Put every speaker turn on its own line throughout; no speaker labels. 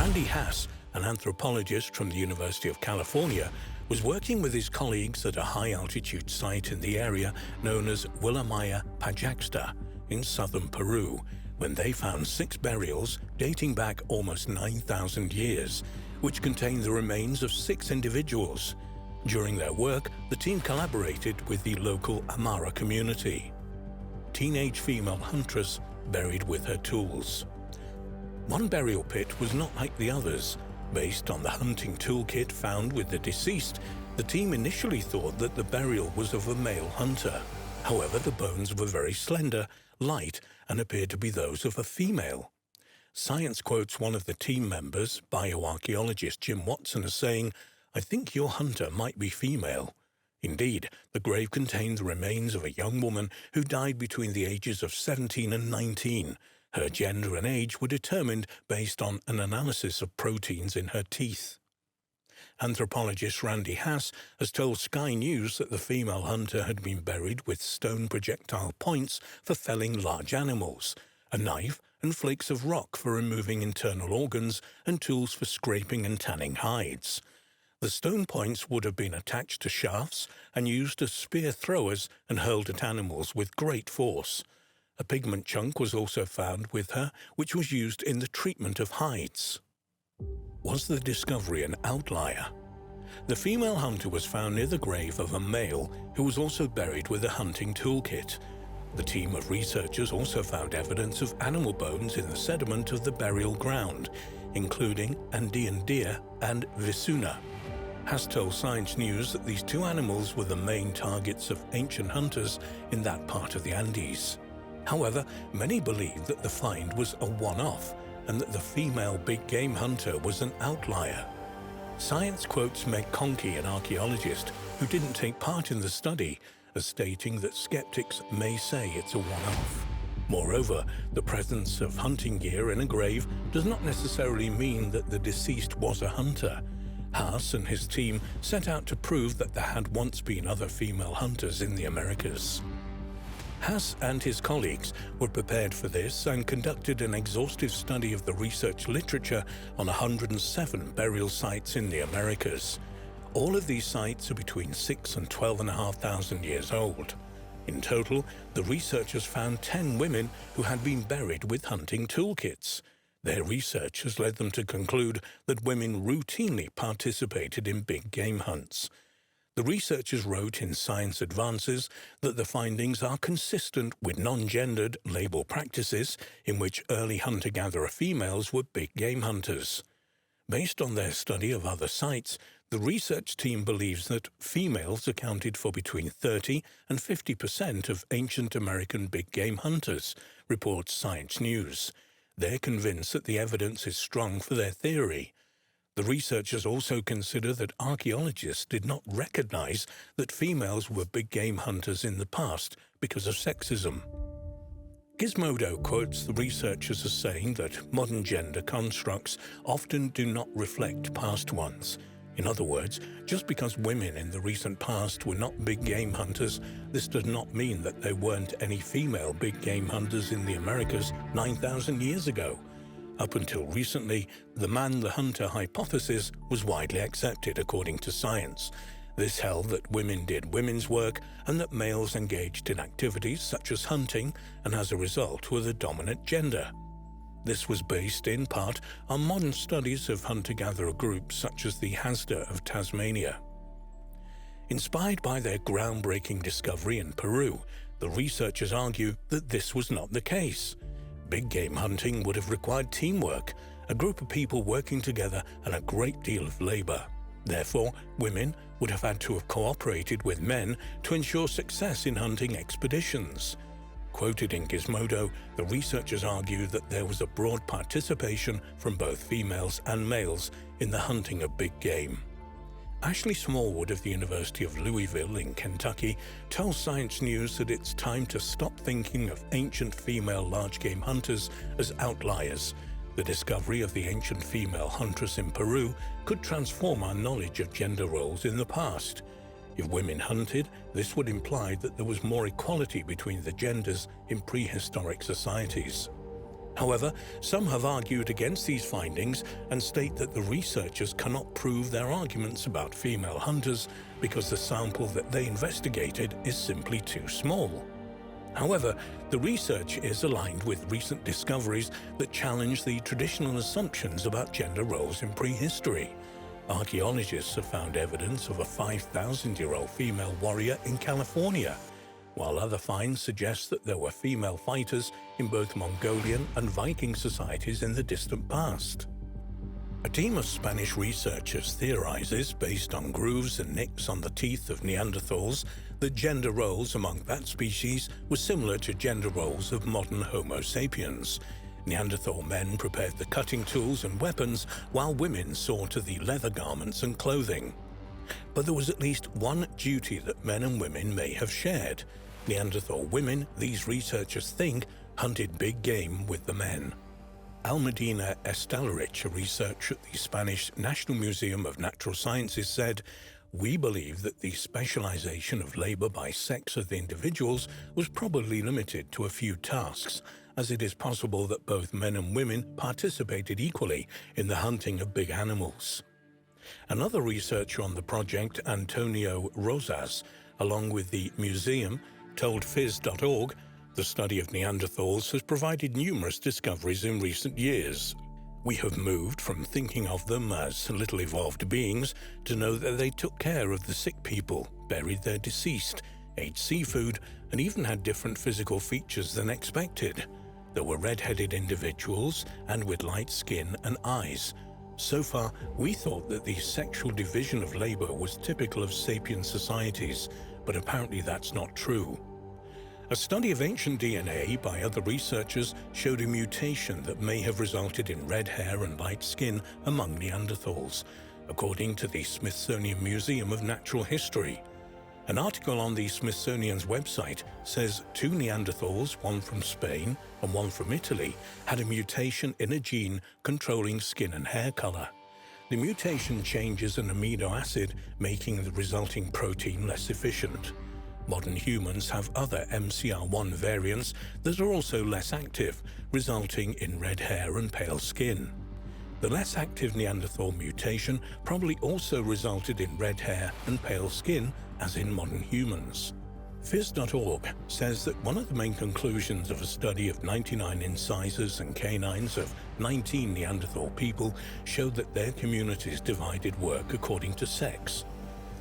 Randy Hass, an anthropologist from the University of California, was working with his colleagues at a high-altitude site in the area known as Willamaya Pajaxta in southern Peru, when they found 6 burials dating back almost 9,000 years, which contained the remains of 6 individuals. During their work, the team collaborated with the local Amara community. Teenage female huntress buried with her tools. One burial pit was not like the others. Based on the hunting toolkit found with the deceased, the team initially thought that the burial was of a male hunter. However, the bones were very slender, light, and appeared to be those of a female. Science quotes one of the team members, bioarchaeologist Jim Watson, as saying, "I think your hunter might be female." Indeed, the grave contained the remains of a young woman who died between the ages of 17 and 19. Her gender and age were determined based on an analysis of proteins in her teeth. Anthropologist Randy Hass has told Sky News that the female hunter had been buried with stone projectile points for felling large animals, a knife and flakes of rock for removing internal organs, and tools for scraping and tanning hides. The stone points would have been attached to shafts and used as spear throwers and hurled at animals with great force. A pigment chunk was also found with her, which was used in the treatment of hides. Was the discovery an outlier? The female hunter was found near the grave of a male who was also buried with a hunting toolkit. The team of researchers also found evidence of animal bones in the sediment of the burial ground, including Andean deer and visuna. Hass told Science News that these 2 animals were the main targets of ancient hunters in that part of the Andes. However, many believe that the find was a one-off and that the female big game hunter was an outlier. Science quotes Meg Conkey, an archaeologist who didn't take part in the study, as stating that skeptics may say it's a one-off. Moreover, the presence of hunting gear in a grave does not necessarily mean that the deceased was a hunter. Hass and his team set out to prove that there had once been other female hunters in the Americas. Hass and his colleagues were prepared for this and conducted an exhaustive study of the research literature on 107 burial sites in the Americas. All of these sites are between 6,000 and 12,500 years old. In total, the researchers found 10 women who had been buried with hunting toolkits. Their research has led them to conclude that women routinely participated in big game hunts. The researchers wrote in Science Advances that the findings are consistent with non-gendered label practices in which early hunter-gatherer females were big game hunters. Based on their study of other sites, the research team believes that females accounted for between 30 and 50% of ancient American big game hunters, reports Science News. They're convinced that the evidence is strong for their theory. The researchers also consider that archaeologists did not recognize that females were big game hunters in the past because of sexism. Gizmodo quotes the researchers as saying that modern gender constructs often do not reflect past ones. In other words, just because women in the recent past were not big game hunters, this does not mean that there weren't any female big game hunters in the Americas 9,000 years ago. Up until recently, the man-the-hunter hypothesis was widely accepted according to science. This held that women did women's work and that males engaged in activities such as hunting and as a result were the dominant gender. This was based in part on modern studies of hunter-gatherer groups such as the Hasda of Tasmania. Inspired by their groundbreaking discovery in Peru, the researchers argue that this was not the case. Big game hunting would have required teamwork, a group of people working together and a great deal of labor. Therefore, women would have had to have cooperated with men to ensure success in hunting expeditions. Quoted in Gizmodo, the researchers argue that there was a broad participation from both females and males in the hunting of big game. Ashley Smallwood of the University of Louisville in Kentucky tells Science News that it's time to stop thinking of ancient female large-game hunters as outliers. The discovery of the ancient female huntress in Peru could transform our knowledge of gender roles in the past. If women hunted, this would imply that there was more equality between the genders in prehistoric societies. However, some have argued against these findings and state that the researchers cannot prove their arguments about female hunters because the sample that they investigated is simply too small. However, the research is aligned with recent discoveries that challenge the traditional assumptions about gender roles in prehistory. Archaeologists have found evidence of a 5,000-year-old female warrior in California, while other finds suggest that there were female fighters in both Mongolian and Viking societies in the distant past. A team of Spanish researchers theorizes, based on grooves and nicks on the teeth of Neanderthals, that gender roles among that species were similar to gender roles of modern Homo sapiens. Neanderthal men prepared the cutting tools and weapons, while women saw to the leather garments and clothing. But there was at least one duty that men and women may have shared. Neanderthal women, these researchers think, hunted big game with the men. Almudena Estalrich, a researcher at the Spanish National Museum of Natural Sciences, said, "We believe that the specialization of labor by sex of the individuals was probably limited to a few tasks, as it is possible that both men and women participated equally in the hunting of big animals." Another researcher on the project, Antonio Rosas, along with the museum, told phys.org, "The study of Neanderthals has provided numerous discoveries in recent years. We have moved from thinking of them as little evolved beings to know that they took care of the sick people, buried their deceased, ate seafood, and even had different physical features than expected. There were red-headed individuals and with light skin and eyes. So far, we thought that the sexual division of labor was typical of sapient societies, but apparently that's not true." A study of ancient DNA by other researchers showed a mutation that may have resulted in red hair and light skin among Neanderthals, according to the Smithsonian Museum of Natural History. An article on the Smithsonian's website says 2 Neanderthals, one from Spain and one from Italy, had a mutation in a gene controlling skin and hair color. The mutation changes an amino acid, making the resulting protein less efficient. Modern humans have other MCR1 variants that are also less active, resulting in red hair and pale skin. The less active Neanderthal mutation probably also resulted in red hair and pale skin, as in modern humans. Phys.org says that one of the main conclusions of a study of 99 incisors and canines of 19 Neanderthal people showed that their communities divided work according to sex.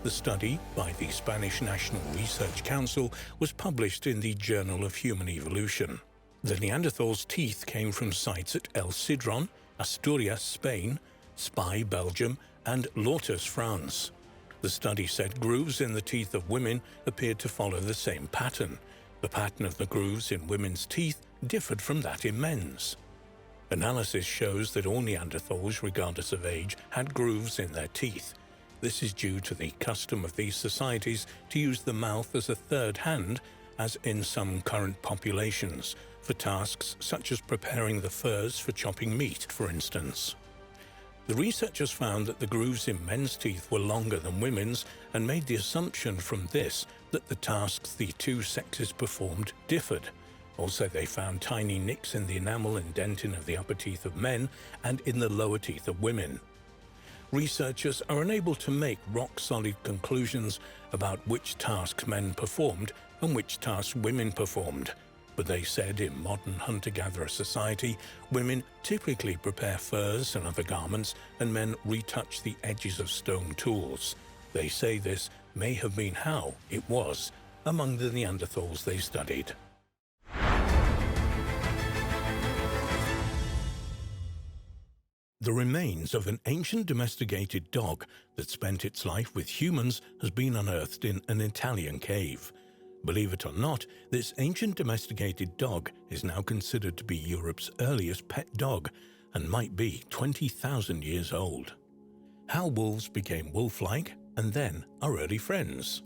The study, by the Spanish National Research Council, was published in the Journal of Human Evolution. The Neanderthals' teeth came from sites at El Sidron, Asturias, Spain, Spy, Belgium, and Lourdes, France. The study said grooves in the teeth of women appeared to follow the same pattern. The pattern of the grooves in women's teeth differed from that in men's. Analysis shows that all Neanderthals, regardless of age, had grooves in their teeth. This is due to the custom of these societies to use the mouth as a third hand, as in some current populations, for tasks such as preparing the furs for chopping meat, for instance. The researchers found that the grooves in men's teeth were longer than women's and made the assumption from this that the tasks the two sexes performed differed. Also, they found tiny nicks in the enamel and dentin of the upper teeth of men and in the lower teeth of women. Researchers are unable to make rock-solid conclusions about which tasks men performed and which tasks women performed, but they said in modern hunter-gatherer society, women typically prepare furs and other garments, and men retouch the edges of stone tools. They say this may have been how it was among the Neanderthals they studied. The remains of an ancient domesticated dog that spent its life with humans has been unearthed in an Italian cave. Believe it or not, this ancient domesticated dog is now considered to be Europe's earliest pet dog and might be 20,000 years old. How wolves became wolf-like and then are early friends.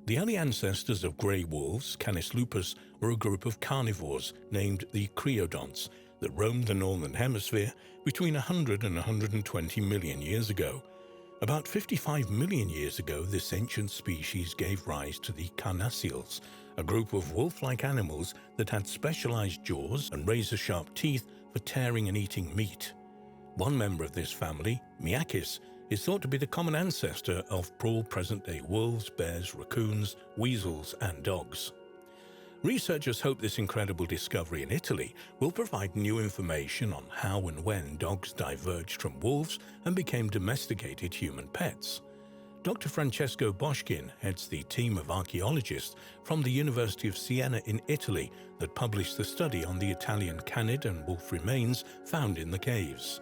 The early ancestors of grey wolves, Canis lupus, were a group of carnivores named the creodonts that roamed the northern hemisphere between 100 and 120 million years ago. About 55 million years ago, this ancient species gave rise to the carnassials, a group of wolf-like animals that had specialized jaws and razor-sharp teeth for tearing and eating meat. One member of this family, Miakis, is thought to be the common ancestor of all present-day wolves, bears, raccoons, weasels, and dogs. Researchers hope this incredible discovery in Italy will provide new information on how and when dogs diverged from wolves and became domesticated human pets. Dr. Francesco Boschkin heads the team of archaeologists from the University of Siena in Italy that published the study on the Italian canid and wolf remains found in the caves.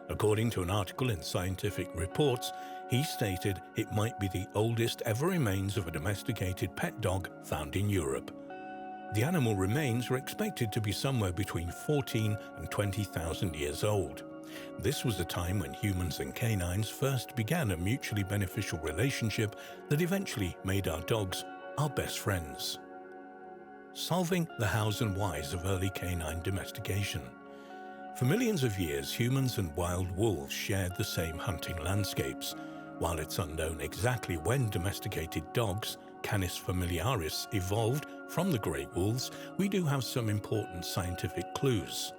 According to an article in Scientific Reports, he stated it might be the oldest ever remains of a domesticated pet dog found in Europe. The animal remains are expected to be somewhere between 14 and 20,000 years old. This was the time when humans and canines first began a mutually beneficial relationship that eventually made our dogs our best friends. Solving the hows and whys of early canine domestication. For millions of years, humans and wild wolves shared the same hunting landscapes. While it's unknown exactly when domesticated dogs, Canis familiaris, evolved from the great wolves, we do have some important scientific clues.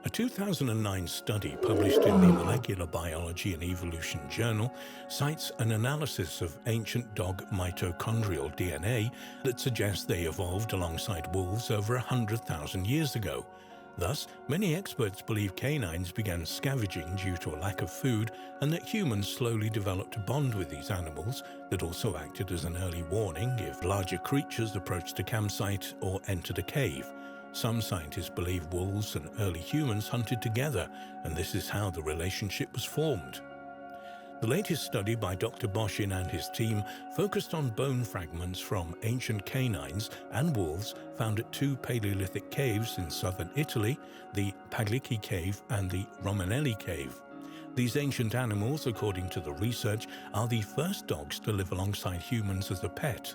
A 2009 study published in the Molecular Biology and Evolution journal cites an analysis of ancient dog mitochondrial DNA that suggests they evolved alongside wolves over 100,000 years ago. Thus, many experts believe canines began scavenging due to a lack of food and that humans slowly developed a bond with these animals that also acted as an early warning if larger creatures approached a campsite or entered a cave. Some scientists believe wolves and early humans hunted together, and this is how the relationship was formed. The latest study by Dr. Boschkin and his team focused on bone fragments from ancient canines and wolves found at two Paleolithic caves in southern Italy, the Paglici Cave and the Romanelli Cave. These ancient animals, according to the research, are the first dogs to live alongside humans as a pet.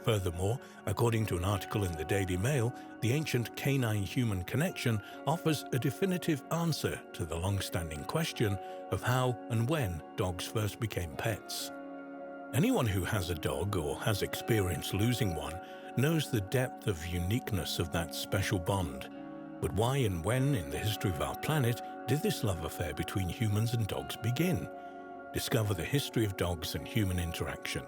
Furthermore, according to an article in the Daily Mail, the ancient canine-human connection offers a definitive answer to the long-standing question of how and when dogs first became pets. Anyone who has a dog or has experienced losing one knows the depth of uniqueness of that special bond. But why and when in the history of our planet did this love affair between humans and dogs begin? Discover the history of dogs and human interaction.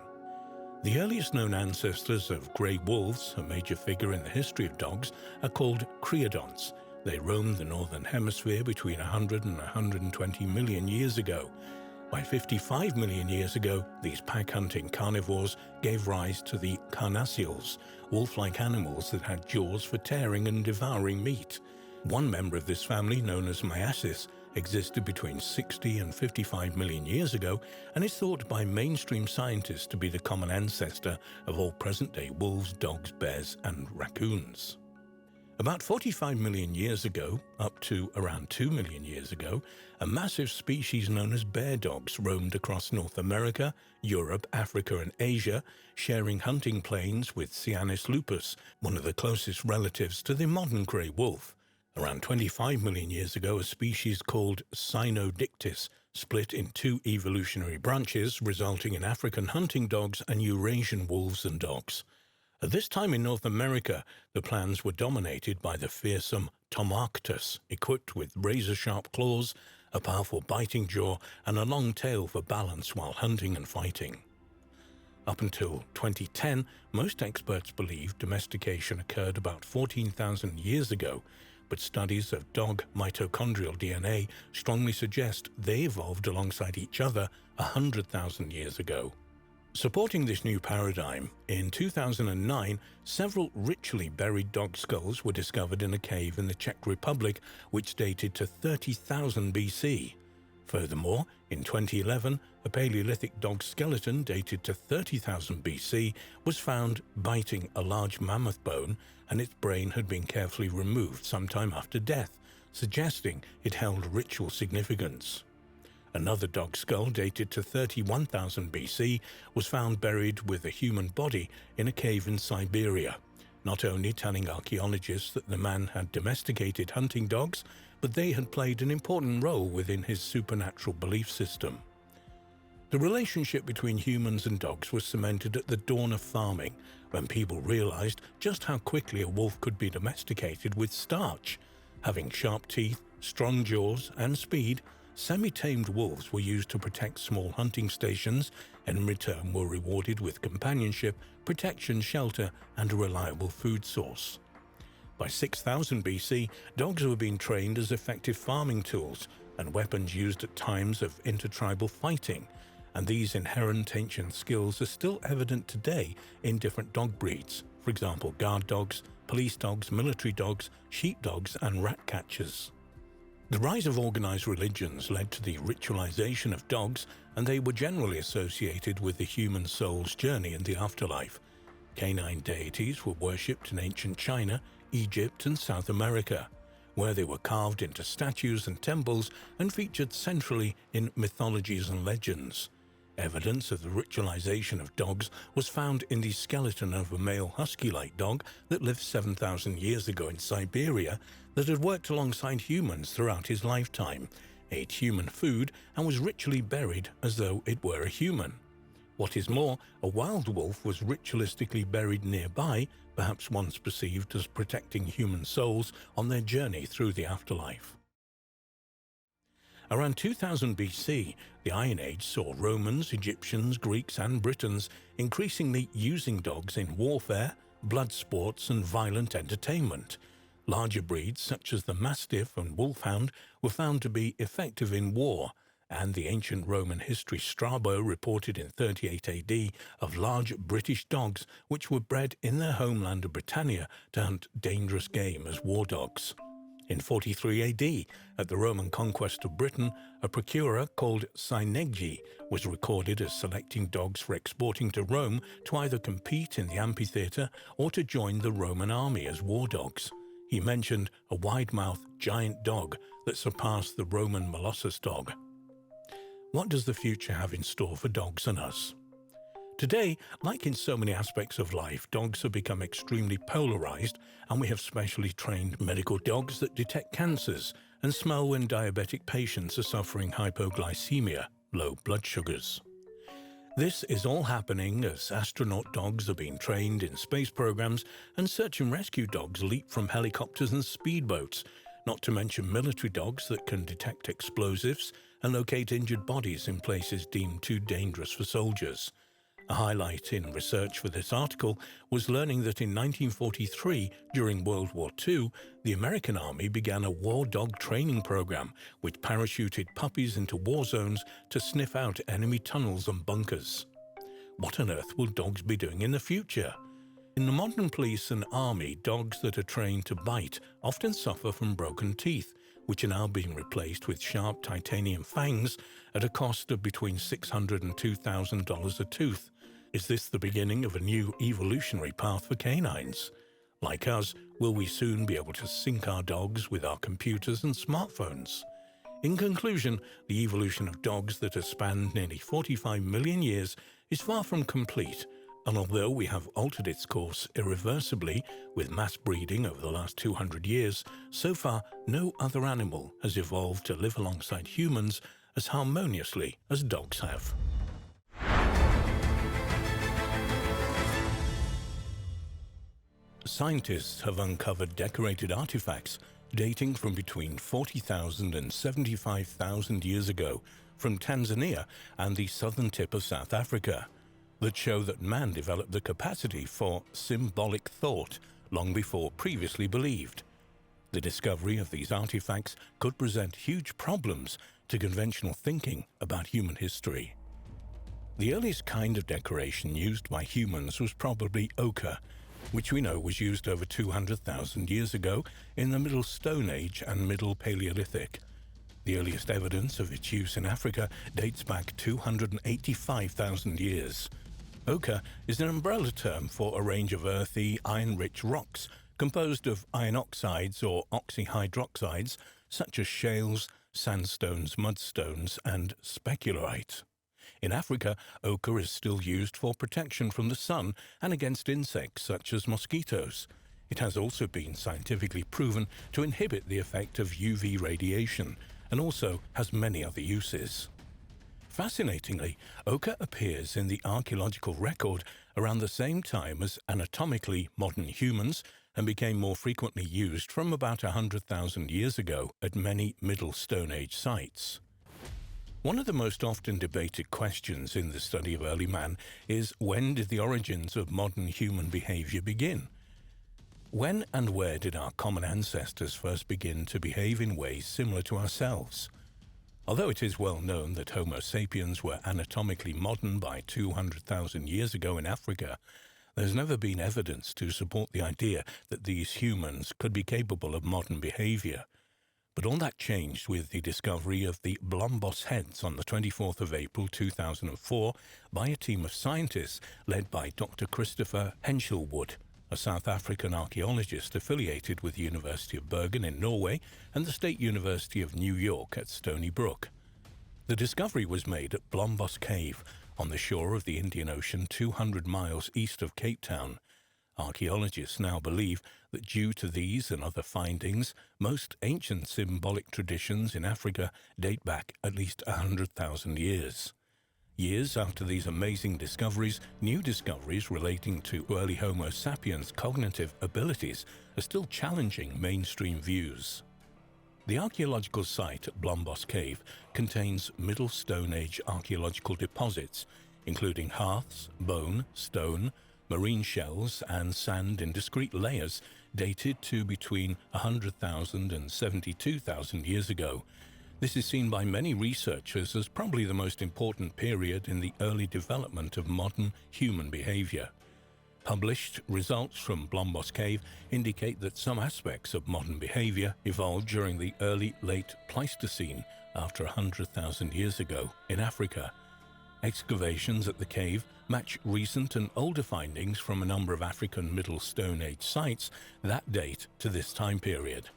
The earliest known ancestors of grey wolves, a major figure in the history of dogs, are called creodonts. They roamed the northern hemisphere between 100 and 120 million years ago. By 55 million years ago, these pack-hunting carnivores gave rise to the carnassials, wolf-like animals that had jaws for tearing and devouring meat. One member of this family, known as Miakis, existed between 60 and 55 million years ago and is thought by mainstream scientists to be the common ancestor of all present-day wolves, dogs, bears, and raccoons. About 45 million years ago, up to around 2 million years ago, a massive species known as bear dogs roamed across North America, Europe, Africa, and Asia, sharing hunting plains with Canis lupus, one of the closest relatives to the modern grey wolf. Around 25 million years ago, a species called Cynodictys split in two evolutionary branches, resulting in African hunting dogs and Eurasian wolves and dogs. At this time in North America, the plains were dominated by the fearsome Tomarctus, equipped with razor-sharp claws, a powerful biting jaw, and a long tail for balance while hunting and fighting. Up until 2010, most experts believe domestication occurred about 14,000 years ago, but studies of dog mitochondrial DNA strongly suggest they evolved alongside each other 100,000 years ago. Supporting this new paradigm, in 2009, several ritually buried dog skulls were discovered in a cave in the Czech Republic, which dated to 30,000 BC. Furthermore, in 2011, a Paleolithic dog skeleton dated to 30,000 BC was found biting a large mammoth bone, and its brain had been carefully removed sometime after death, suggesting it held ritual significance. Another dog skull dated to 31,000 BC was found buried with a human body in a cave in Siberia, not only telling archaeologists that the man had domesticated hunting dogs, but they had played an important role within his supernatural belief system. The relationship between humans and dogs was cemented at the dawn of farming, when people realized just how quickly a wolf could be domesticated with starch. Having sharp teeth, strong jaws, and speed, semi-tamed wolves were used to protect small hunting stations and in return were rewarded with companionship, protection, shelter, and a reliable food source. By 6000 BC, dogs were being trained as effective farming tools and weapons used at times of intertribal fighting, and these inherent ancient skills are still evident today in different dog breeds, for example guard dogs, police dogs, military dogs, sheepdogs, and rat catchers. The rise of organized religions led to the ritualization of dogs, and they were generally associated with the human soul's journey in the afterlife. Canine deities were worshipped in ancient China, Egypt, and South America, where they were carved into statues and temples and featured centrally in mythologies and legends. Evidence of the ritualization of dogs was found in the skeleton of a male husky-like dog that lived 7,000 years ago in Siberia that had worked alongside humans throughout his lifetime, ate human food, and was ritually buried as though it were a human. What is more, a wild wolf was ritualistically buried nearby, perhaps once perceived as protecting human souls on their journey through the afterlife. Around 2000 BC, the Iron Age saw Romans, Egyptians, Greeks, and Britons increasingly using dogs in warfare, blood sports, and violent entertainment. Larger breeds such as the Mastiff and Wolfhound were found to be effective in war, and the ancient Roman history Strabo reported in 38 AD of large British dogs which were bred in their homeland of Britannia to hunt dangerous game as war dogs. In 43 AD, at the Roman conquest of Britain, a procurer called Syneggi was recorded as selecting dogs for exporting to Rome to either compete in the amphitheatre or to join the Roman army as war dogs. He mentioned a wide-mouthed giant dog that surpassed the Roman Molossus dog. What does the future have in store for dogs and us? Today, like in so many aspects of life, dogs have become extremely polarized, and we have specially trained medical dogs that detect cancers and smell when diabetic patients are suffering hypoglycemia, low blood sugars. This is all happening as astronaut dogs are being trained in space programs and search and rescue dogs leap from helicopters and speedboats, not to mention military dogs that can detect explosives and locate injured bodies in places deemed too dangerous for soldiers. A highlight in research for this article was learning that in 1943, during World War II, the American Army began a war dog training program which parachuted puppies into war zones to sniff out enemy tunnels and bunkers. What on earth will dogs be doing in the future? In the modern police and army, dogs that are trained to bite often suffer from broken teeth, which are now being replaced with sharp titanium fangs at a cost of between $600 and $2,000 a tooth. Is this the beginning of a new evolutionary path for canines? Like us, will we soon be able to sync our dogs with our computers and smartphones? In conclusion, the evolution of dogs that has spanned nearly 45 million years is far from complete, and although we have altered its course irreversibly with mass breeding over the last 200 years, so far no other animal has evolved to live alongside humans as harmoniously as dogs have. Scientists have uncovered decorated artifacts dating from between 40,000 and 75,000 years ago from Tanzania and the southern tip of South Africa that show that man developed the capacity for symbolic thought long before previously believed. The discovery of these artifacts could present huge problems to conventional thinking about human history. The earliest kind of decoration used by humans was probably ochre, which we know was used over 200,000 years ago in the Middle Stone Age and Middle Paleolithic. The earliest evidence of its use in Africa dates back 285,000 years. Ochre is an umbrella term for a range of earthy, iron-rich rocks composed of iron oxides or oxyhydroxides such as shales, sandstones, mudstones, and specularite. In Africa, ochre is still used for protection from the sun and against insects such as mosquitoes. It has also been scientifically proven to inhibit the effect of UV radiation and also has many other uses. Fascinatingly, ochre appears in the archaeological record around the same time as anatomically modern humans, and became more frequently used from about 100,000 years ago at many Middle Stone Age sites. One of the most often debated questions in the study of early man is, when did the origins of modern human behavior begin? When and where did our common ancestors first begin to behave in ways similar to ourselves? Although it is well known that Homo sapiens were anatomically modern by 200,000 years ago in Africa, there's never been evidence to support the idea that these humans could be capable of modern behavior. But all that changed with the discovery of the Blombos heads on the 24th of April 2004 by a team of scientists led by Dr. Christopher Henshelwood, a South African archaeologist affiliated with the University of Bergen in Norway and the State University of New York at Stony Brook. The discovery was made at Blombos Cave on the shore of the Indian Ocean 200 miles east of Cape Town. Archaeologists now believe that due to these and other findings, most ancient symbolic traditions in Africa date back at least 100,000 years. Years after these amazing discoveries, new discoveries relating to early Homo sapiens' cognitive abilities are still challenging mainstream views. The archaeological site at Blombos Cave contains Middle Stone Age archaeological deposits, including hearths, bone, stone, marine shells and sand in discrete layers dated to between 100,000 and 72,000 years ago. This is seen by many researchers as probably the most important period in the early development of modern human behavior. Published results from Blombos Cave indicate that some aspects of modern behavior evolved during the early-late Pleistocene after 100,000 years ago in Africa. Excavations at the cave match recent and older findings from a number of African Middle Stone Age sites that date to this time period.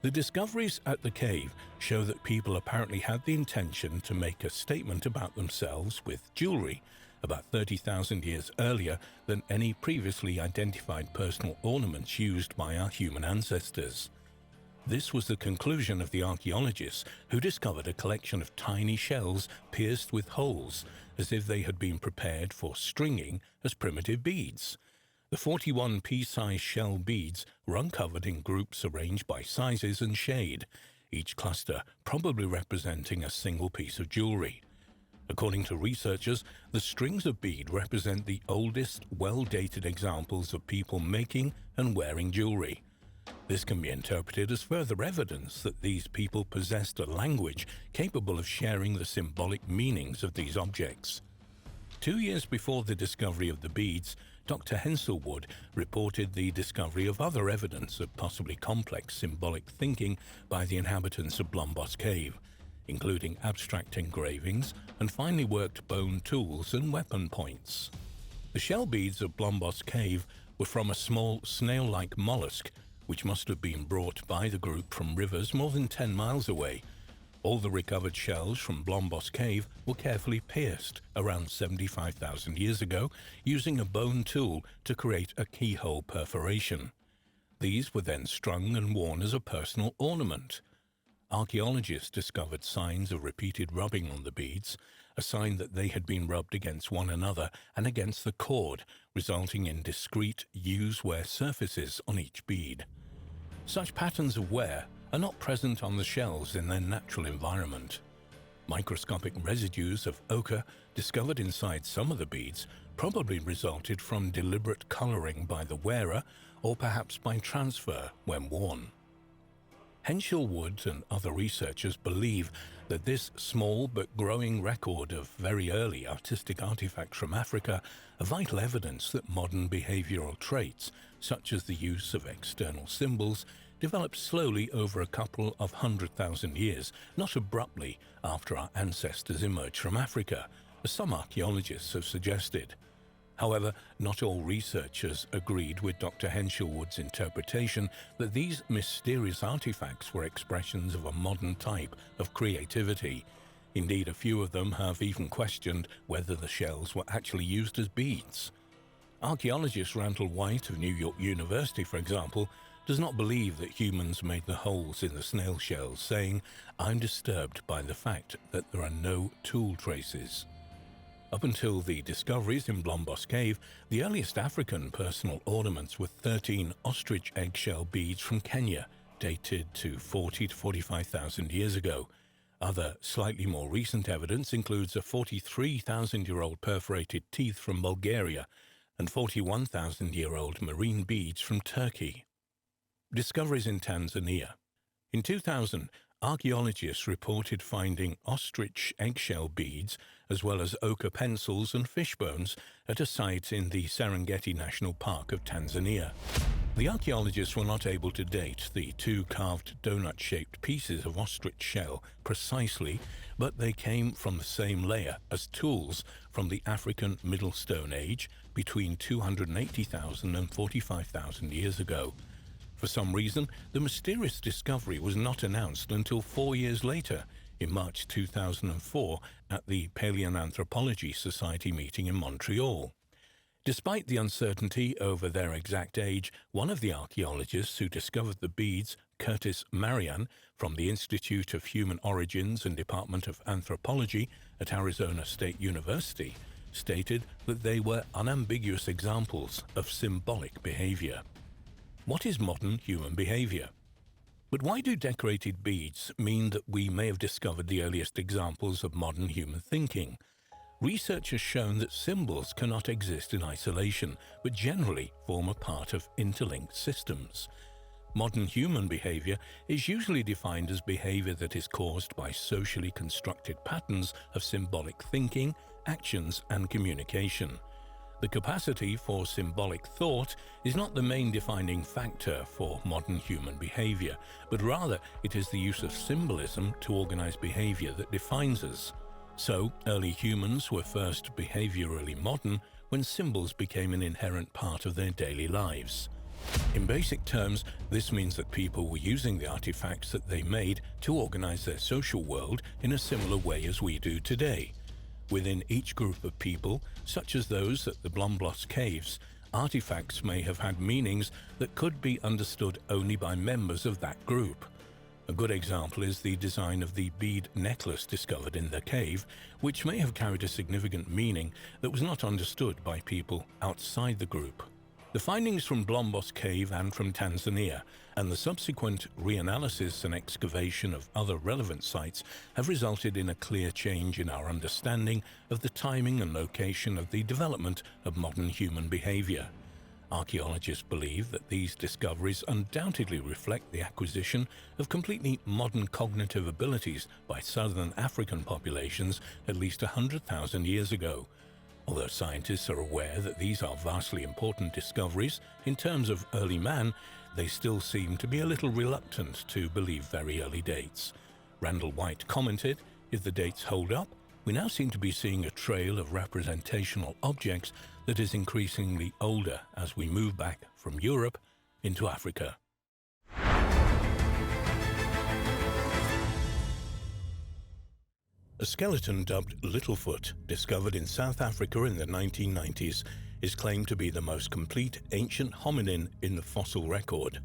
The discoveries at the cave show that people apparently had the intention to make a statement about themselves with jewelry about 30,000 years earlier than any previously identified personal ornaments used by our human ancestors. This was the conclusion of the archaeologists, who discovered a collection of tiny shells pierced with holes, as if they had been prepared for stringing as primitive beads. The 41 pea-sized shell beads were uncovered in groups arranged by sizes and shade, each cluster probably representing a single piece of jewelry. According to researchers, the strings of bead represent the oldest, well-dated examples of people making and wearing jewelry. This can be interpreted as further evidence that these people possessed a language capable of sharing the symbolic meanings of these objects. 2 years before the discovery of the beads, Dr. Henshelwood reported the discovery of other evidence of possibly complex symbolic thinking by the inhabitants of Blombos Cave, including abstract engravings and finely worked bone tools and weapon points. The shell beads of Blombos Cave were from a small snail-like mollusk, which must have been brought by the group from rivers more than 10 miles away. All the recovered shells from Blombos Cave were carefully pierced around 75,000 years ago using a bone tool to create a keyhole perforation. These were then strung and worn as a personal ornament. Archaeologists discovered signs of repeated rubbing on the beads, a sign that they had been rubbed against one another and against the cord, resulting in discrete use-wear surfaces on each bead. Such patterns of wear are not present on the shells in their natural environment. Microscopic residues of ochre discovered inside some of the beads probably resulted from deliberate coloring by the wearer or perhaps by transfer when worn. Henshelwood and other researchers believe that this small but growing record of very early artistic artifacts from Africa are vital evidence that modern behavioral traits, such as the use of external symbols, developed slowly over a couple of 100,000 years, not abruptly after our ancestors emerged from Africa, as some archaeologists have suggested. However, not all researchers agreed with Dr. Henshelwood's interpretation that these mysterious artifacts were expressions of a modern type of creativity. Indeed, a few of them have even questioned whether the shells were actually used as beads. Archaeologist Randall White of New York University, for example, does not believe that humans made the holes in the snail shells, saying, "I'm disturbed by the fact that there are no tool traces." Up until the discoveries in Blombos Cave, the earliest African personal ornaments were 13 ostrich eggshell beads from Kenya, dated to 40 to 45,000 years ago. Other, slightly more recent evidence includes a 43,000-year-old perforated teeth from Bulgaria and 41,000-year-old marine beads from Turkey. Discoveries in Tanzania. In 2000, archaeologists reported finding ostrich eggshell beads as well as ochre pencils and fish bones at a site in the Serengeti National Park of Tanzania. The archaeologists were not able to date the two carved donut-shaped pieces of ostrich shell precisely, but they came from the same layer as tools from the African Middle Stone Age between 280,000 and 45,000 years ago. For some reason, the mysterious discovery was not announced until 4 years later, in March 2004, at the Paleoanthropology Society meeting in Montreal. Despite the uncertainty over their exact age, one of the archaeologists who discovered the beads, Curtis Marian, from the Institute of Human Origins and Department of Anthropology at Arizona State University, stated that they were unambiguous examples of symbolic behavior. What is modern human behavior? But why do decorated beads mean that we may have discovered the earliest examples of modern human thinking? Research has shown that symbols cannot exist in isolation, but generally form a part of interlinked systems. Modern human behavior is usually defined as behavior that is caused by socially constructed patterns of symbolic thinking, actions, and communication. The capacity for symbolic thought is not the main defining factor for modern human behavior, but rather it is the use of symbolism to organize behavior that defines us. So, early humans were first behaviorally modern when symbols became an inherent part of their daily lives. In basic terms, this means that people were using the artifacts that they made to organize their social world in a similar way as we do today. Within each group of people, such as those at the Blombos Caves, artifacts may have had meanings that could be understood only by members of that group. A good example is the design of the bead necklace discovered in the cave, which may have carried a significant meaning that was not understood by people outside the group. The findings from Blombos Cave and from Tanzania, and the subsequent reanalysis and excavation of other relevant sites have resulted in a clear change in our understanding of the timing and location of the development of modern human behavior. Archaeologists believe that these discoveries undoubtedly reflect the acquisition of completely modern cognitive abilities by southern African populations at least 100,000 years ago. Although scientists are aware that these are vastly important discoveries in terms of early man, they still seem to be a little reluctant to believe very early dates. Randall White commented, "If the dates hold up, we now seem to be seeing a trail of representational objects that is increasingly older as we move back from Europe into Africa." A skeleton dubbed Littlefoot, discovered in South Africa in the 1990s, is claimed to be the most complete ancient hominin in the fossil record.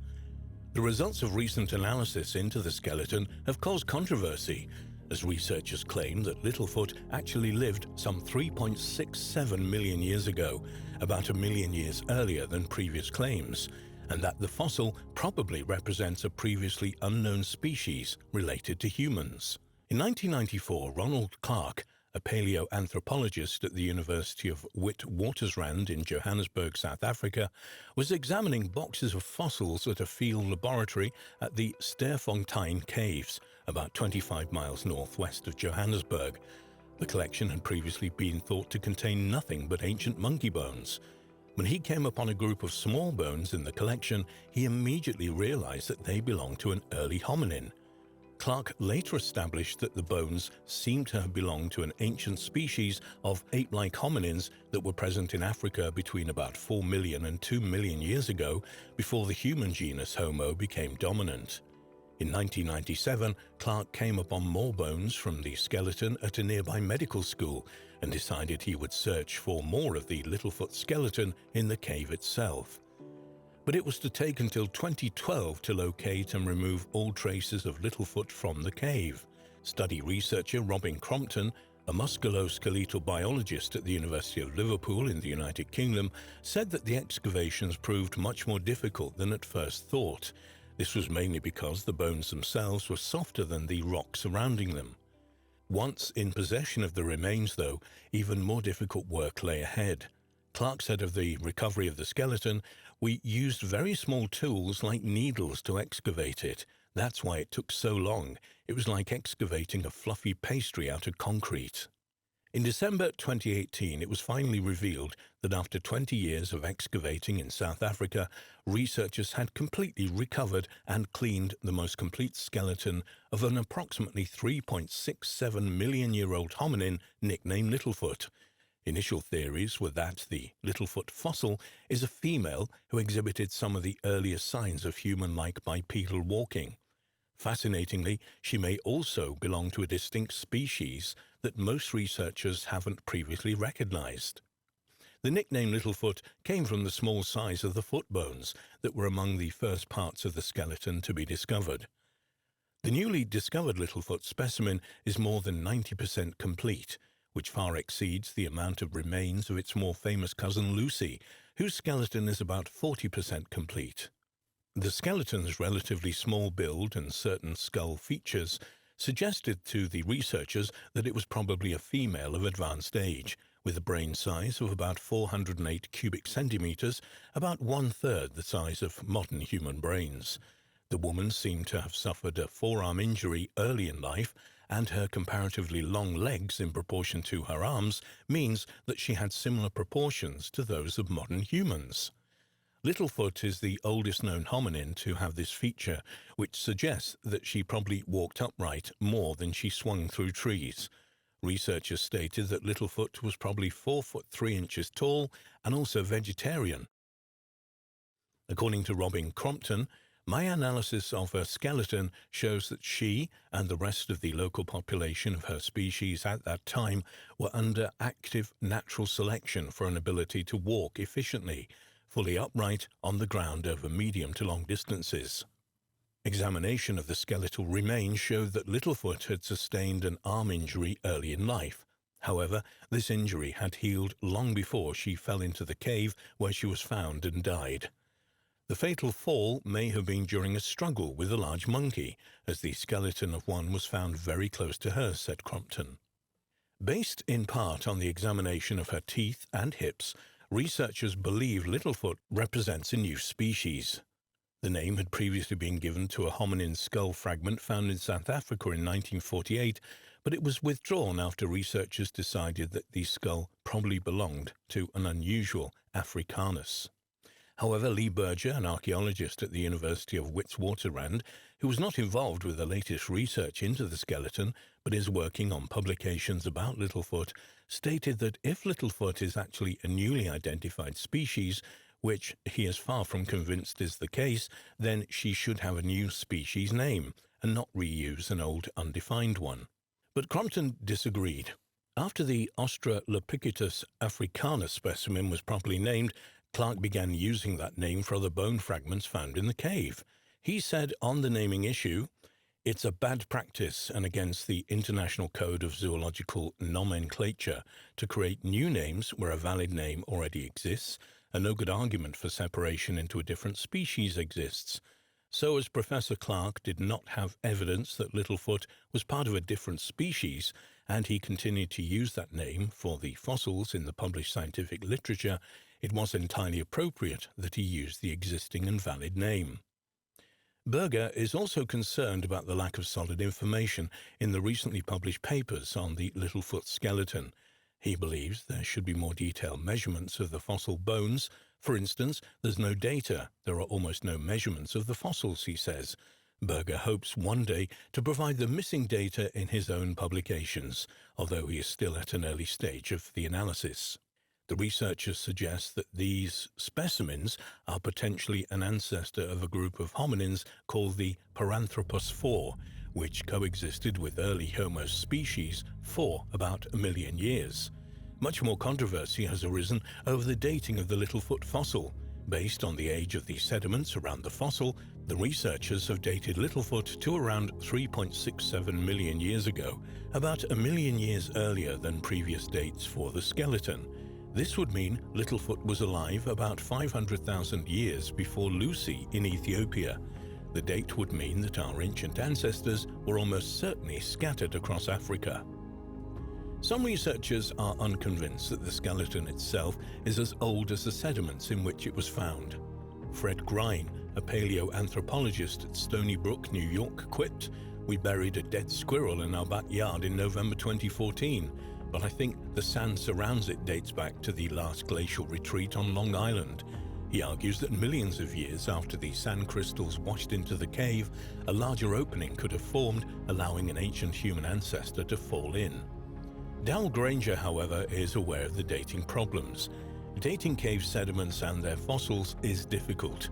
The results of recent analysis into the skeleton have caused controversy, as researchers claim that Littlefoot actually lived some 3.67 million years ago, about a million years earlier than previous claims, and that the fossil probably represents a previously unknown species related to humans. In 1994, Ronald Clark, a paleoanthropologist at the University of Witwatersrand in Johannesburg, South Africa, was examining boxes of fossils at a field laboratory at the Sterfontein Caves, about 25 miles northwest of Johannesburg. The collection had previously been thought to contain nothing but ancient monkey bones. When he came upon a group of small bones in the collection, he immediately realized that they belonged to an early hominin. Clark later established that the bones seemed to have belonged to an ancient species of ape-like hominins that were present in Africa between about 4 million and 2 million years ago, before the human genus Homo became dominant. In 1997, Clark came upon more bones from the skeleton at a nearby medical school and decided he would search for more of the Littlefoot skeleton in the cave itself. But it was to take until 2012 to locate and remove all traces of Littlefoot from the cave. Study researcher Robin Crompton, A musculoskeletal biologist at the University of Liverpool in the United Kingdom said that the excavations proved much more difficult than at first thought. This was mainly because the bones themselves were softer than the rock surrounding them. Once in possession of the remains, though, even more difficult work lay ahead. Clark said of the recovery of the skeleton, "We used very small tools like needles to excavate it. That's why it took so long. It was like excavating a fluffy pastry out of concrete." In December 2018, it was finally revealed that after 20 years of excavating in South Africa, researchers had completely recovered and cleaned the most complete skeleton of an approximately 3.67 million-year-old hominin nicknamed Littlefoot. Initial theories were that the Littlefoot fossil is a female who exhibited some of the earliest signs of human-like bipedal walking. Fascinatingly, she may also belong to a distinct species that most researchers haven't previously recognized. The nickname Littlefoot came from the small size of the foot bones that were among the first parts of the skeleton to be discovered. The newly discovered Littlefoot specimen is more than 90% complete, which far exceeds the amount of remains of its more famous cousin Lucy, whose skeleton is about 40% complete. The skeleton's relatively small build and certain skull features suggested to the researchers that it was probably a female of advanced age, with a brain size of about 408 cubic centimeters, about one-third the size of modern human brains. The woman seemed to have suffered a forearm injury early in life, and her comparatively long legs in proportion to her arms means that she had similar proportions to those of modern humans. Littlefoot is the oldest known hominin to have this feature, which suggests that she probably walked upright more than she swung through trees. Researchers stated that Littlefoot was probably 4 foot 3 inches tall and also vegetarian. According to Robin Crompton, "My analysis of her skeleton shows that she and the rest of the local population of her species at that time were under active natural selection for an ability to walk efficiently, fully upright on the ground over medium to long distances." Examination of the skeletal remains showed that Littlefoot had sustained an arm injury early in life. However, this injury had healed long before she fell into the cave where she was found and died. The fatal fall may have been during a struggle with a large monkey, as the skeleton of one was found very close to her, said Crompton. Based in part on the examination of her teeth and hips, researchers believe Littlefoot represents a new species. The name had previously been given to a hominin skull fragment found in South Africa in 1948, but it was withdrawn after researchers decided that the skull probably belonged to an unusual Africanus. However, Lee Berger, an archaeologist at the University of Witwatersrand, who was not involved with the latest research into the skeleton, but is working on publications about Littlefoot, stated that if Littlefoot is actually a newly identified species, which he is far from convinced is the case, then she should have a new species name and not reuse an old undefined one. But Crompton disagreed. After the Australopithecus africanus specimen was properly named, Clark began using that name for other bone fragments found in the cave. He said on the naming issue, "It's a bad practice and against the International Code of Zoological Nomenclature to create new names where a valid name already exists, and no good argument for separation into a different species exists." So as Professor Clark did not have evidence that Littlefoot was part of a different species, and he continued to use that name for the fossils in the published scientific literature, it was entirely appropriate that he used the existing and valid name. Berger is also concerned about the lack of solid information in the recently published papers on the Littlefoot skeleton. He believes there should be more detailed measurements of the fossil bones. For instance, there's no data. There are almost no measurements of the fossils, he says. Berger hopes one day to provide the missing data in his own publications, although he is still at an early stage of the analysis. The researchers suggest that these specimens are potentially an ancestor of a group of hominins called the Paranthropus 4, which coexisted with early Homo species for about 1 million years. Much more controversy has arisen over the dating of the Littlefoot fossil. Based on the age of the sediments around the fossil, The researchers have dated Littlefoot to around 3.67 million years ago, about a million years earlier than previous dates for the skeleton. This would mean Littlefoot was alive about 500,000 years before Lucy in Ethiopia. The date would mean that our ancient ancestors were almost certainly scattered across Africa. Some researchers are unconvinced that the skeleton itself is as old as the sediments in which it was found. Fred Grein, a paleoanthropologist at Stony Brook, New York, quipped, "We buried a dead squirrel in our backyard in November 2014, but I think the sand surrounds it dates back to the last glacial retreat on Long Island." He argues that millions of years after the sand crystals washed into the cave, a larger opening could have formed, allowing an ancient human ancestor to fall in. Dal Granger, however, is aware of the dating problems. Dating cave sediments and their fossils is difficult.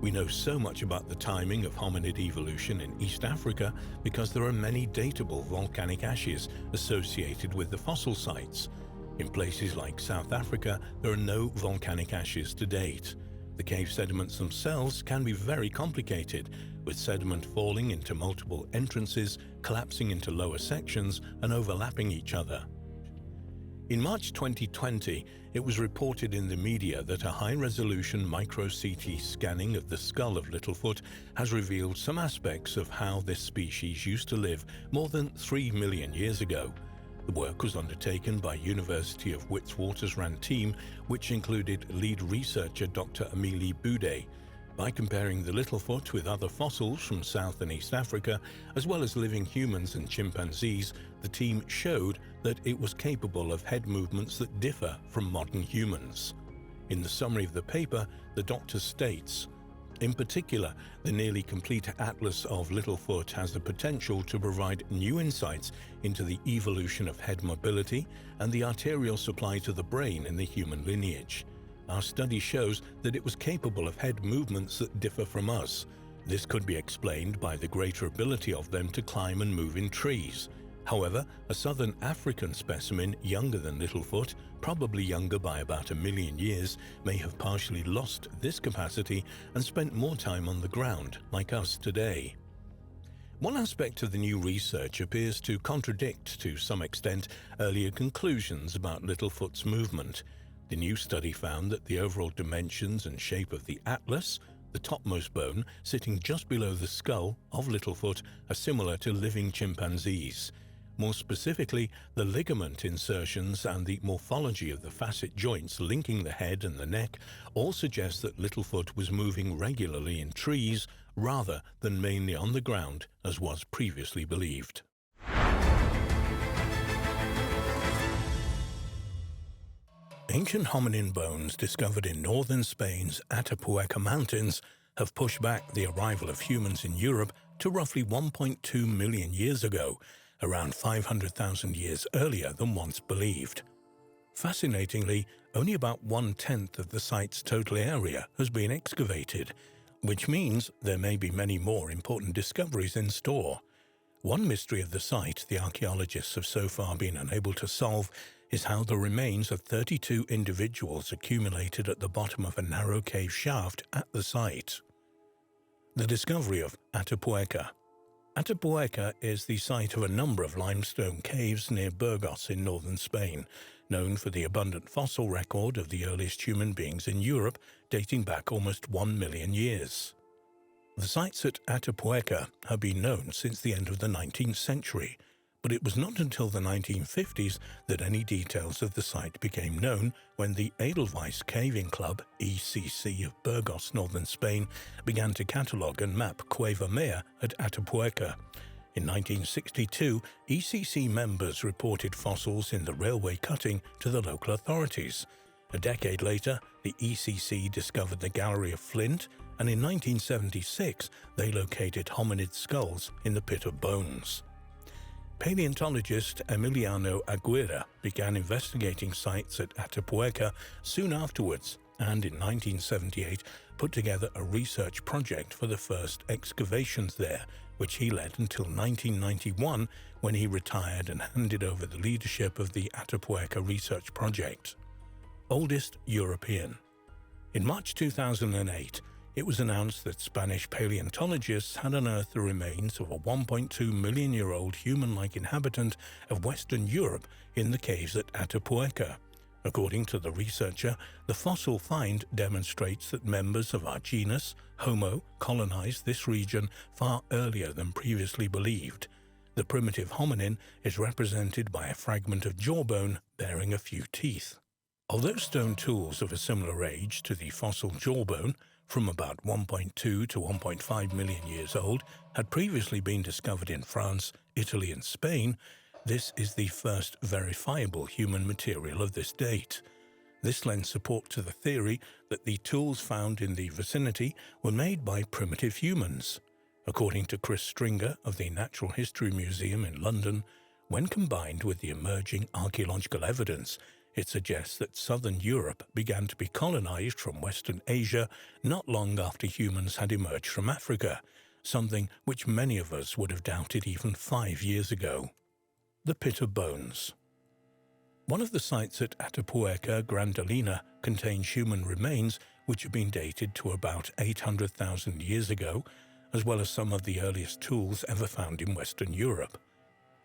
We know so much about the timing of hominid evolution in East Africa because there are many datable volcanic ashes associated with the fossil sites. In places like South Africa, there are no volcanic ashes to date. The cave sediments themselves can be very complicated, with sediment falling into multiple entrances, collapsing into lower sections, and overlapping each other. In March 2020, it was reported in the media that a high-resolution micro-CT scanning of the skull of Littlefoot has revealed some aspects of how this species used to live more than 3 million years ago. The work was undertaken by University of Witwatersrand team, which included lead researcher Dr. Amélie Boudet. By comparing the Littlefoot with other fossils from South and East Africa, as well as living humans and chimpanzees, the team showed that it was capable of head movements that differ from modern humans. In the summary of the paper, the doctor states, "In particular, the nearly complete atlas of Littlefoot has the potential to provide new insights into the evolution of head mobility and the arterial supply to the brain in the human lineage. Our study shows that it was capable of head movements that differ from us. This could be explained by the greater ability of them to climb and move in trees. However, a southern African specimen younger than Littlefoot, probably younger by about 1 million years, may have partially lost this capacity and spent more time on the ground, like us today." One aspect of the new research appears to contradict, to some extent, earlier conclusions about Littlefoot's movement. The new study found that the overall dimensions and shape of the atlas, the topmost bone sitting just below the skull of Littlefoot, are similar to living chimpanzees. More specifically, the ligament insertions and the morphology of the facet joints linking the head and the neck all suggest that Littlefoot was moving regularly in trees rather than mainly on the ground, as was previously believed. Ancient hominin bones discovered in northern Spain's Atapuerca Mountains have pushed back the arrival of humans in Europe to roughly 1.2 million years ago, around 500,000 years earlier than once believed. Fascinatingly, only about 1/10 of the site's total area has been excavated, which means there may be many more important discoveries in store. One mystery of the site the archaeologists have so far been unable to solve is how the remains of 32 individuals accumulated at the bottom of a narrow cave shaft at the site. The discovery of Atapuerca. Atapuerca is the site of a number of limestone caves near Burgos in northern Spain, known for the abundant fossil record of the earliest human beings in Europe, dating back almost 1 million years. The sites at Atapuerca have been known since the end of the 19th century, but it was not until the 1950s that any details of the site became known, when the Edelweiss Caving Club, ECC of Burgos, northern Spain, began to catalogue and map Cueva Maya at Atapuerca. In 1962, ECC members reported fossils in the railway cutting to the local authorities. A decade later, the ECC discovered the Gallery of Flint, and in 1976 they located hominid skulls in the Pit of Bones. Paleontologist Emiliano Aguirre began investigating sites at Atapuerca soon afterwards, and in 1978 put together a research project for the first excavations there, which he led until 1991, when he retired and handed over the leadership of the Atapuerca research project. Oldest European. In March 2008, it was announced that Spanish paleontologists had unearthed the remains of a 1.2 million-year-old human-like inhabitant of Western Europe in the caves at Atapuerca. According to the researcher, the fossil find demonstrates that members of our genus, Homo, colonized this region far earlier than previously believed. The primitive hominin is represented by a fragment of jawbone bearing a few teeth. Although stone tools of a similar age to the fossil jawbone, from about 1.2 to 1.5 million years old, had previously been discovered in France, Italy and Spain, this is the first verifiable human material of this date. This lends support to the theory that the tools found in the vicinity were made by primitive humans. According to Chris Stringer of the Natural History Museum in London, when combined with the emerging archaeological evidence, it suggests that southern Europe began to be colonized from Western Asia not long after humans had emerged from Africa, something which many of us would have doubted even 5 years ago. The Pit of Bones. One of the sites at Atapuerca Grandolina contains human remains which have been dated to about 800,000 years ago, as well as some of the earliest tools ever found in Western Europe.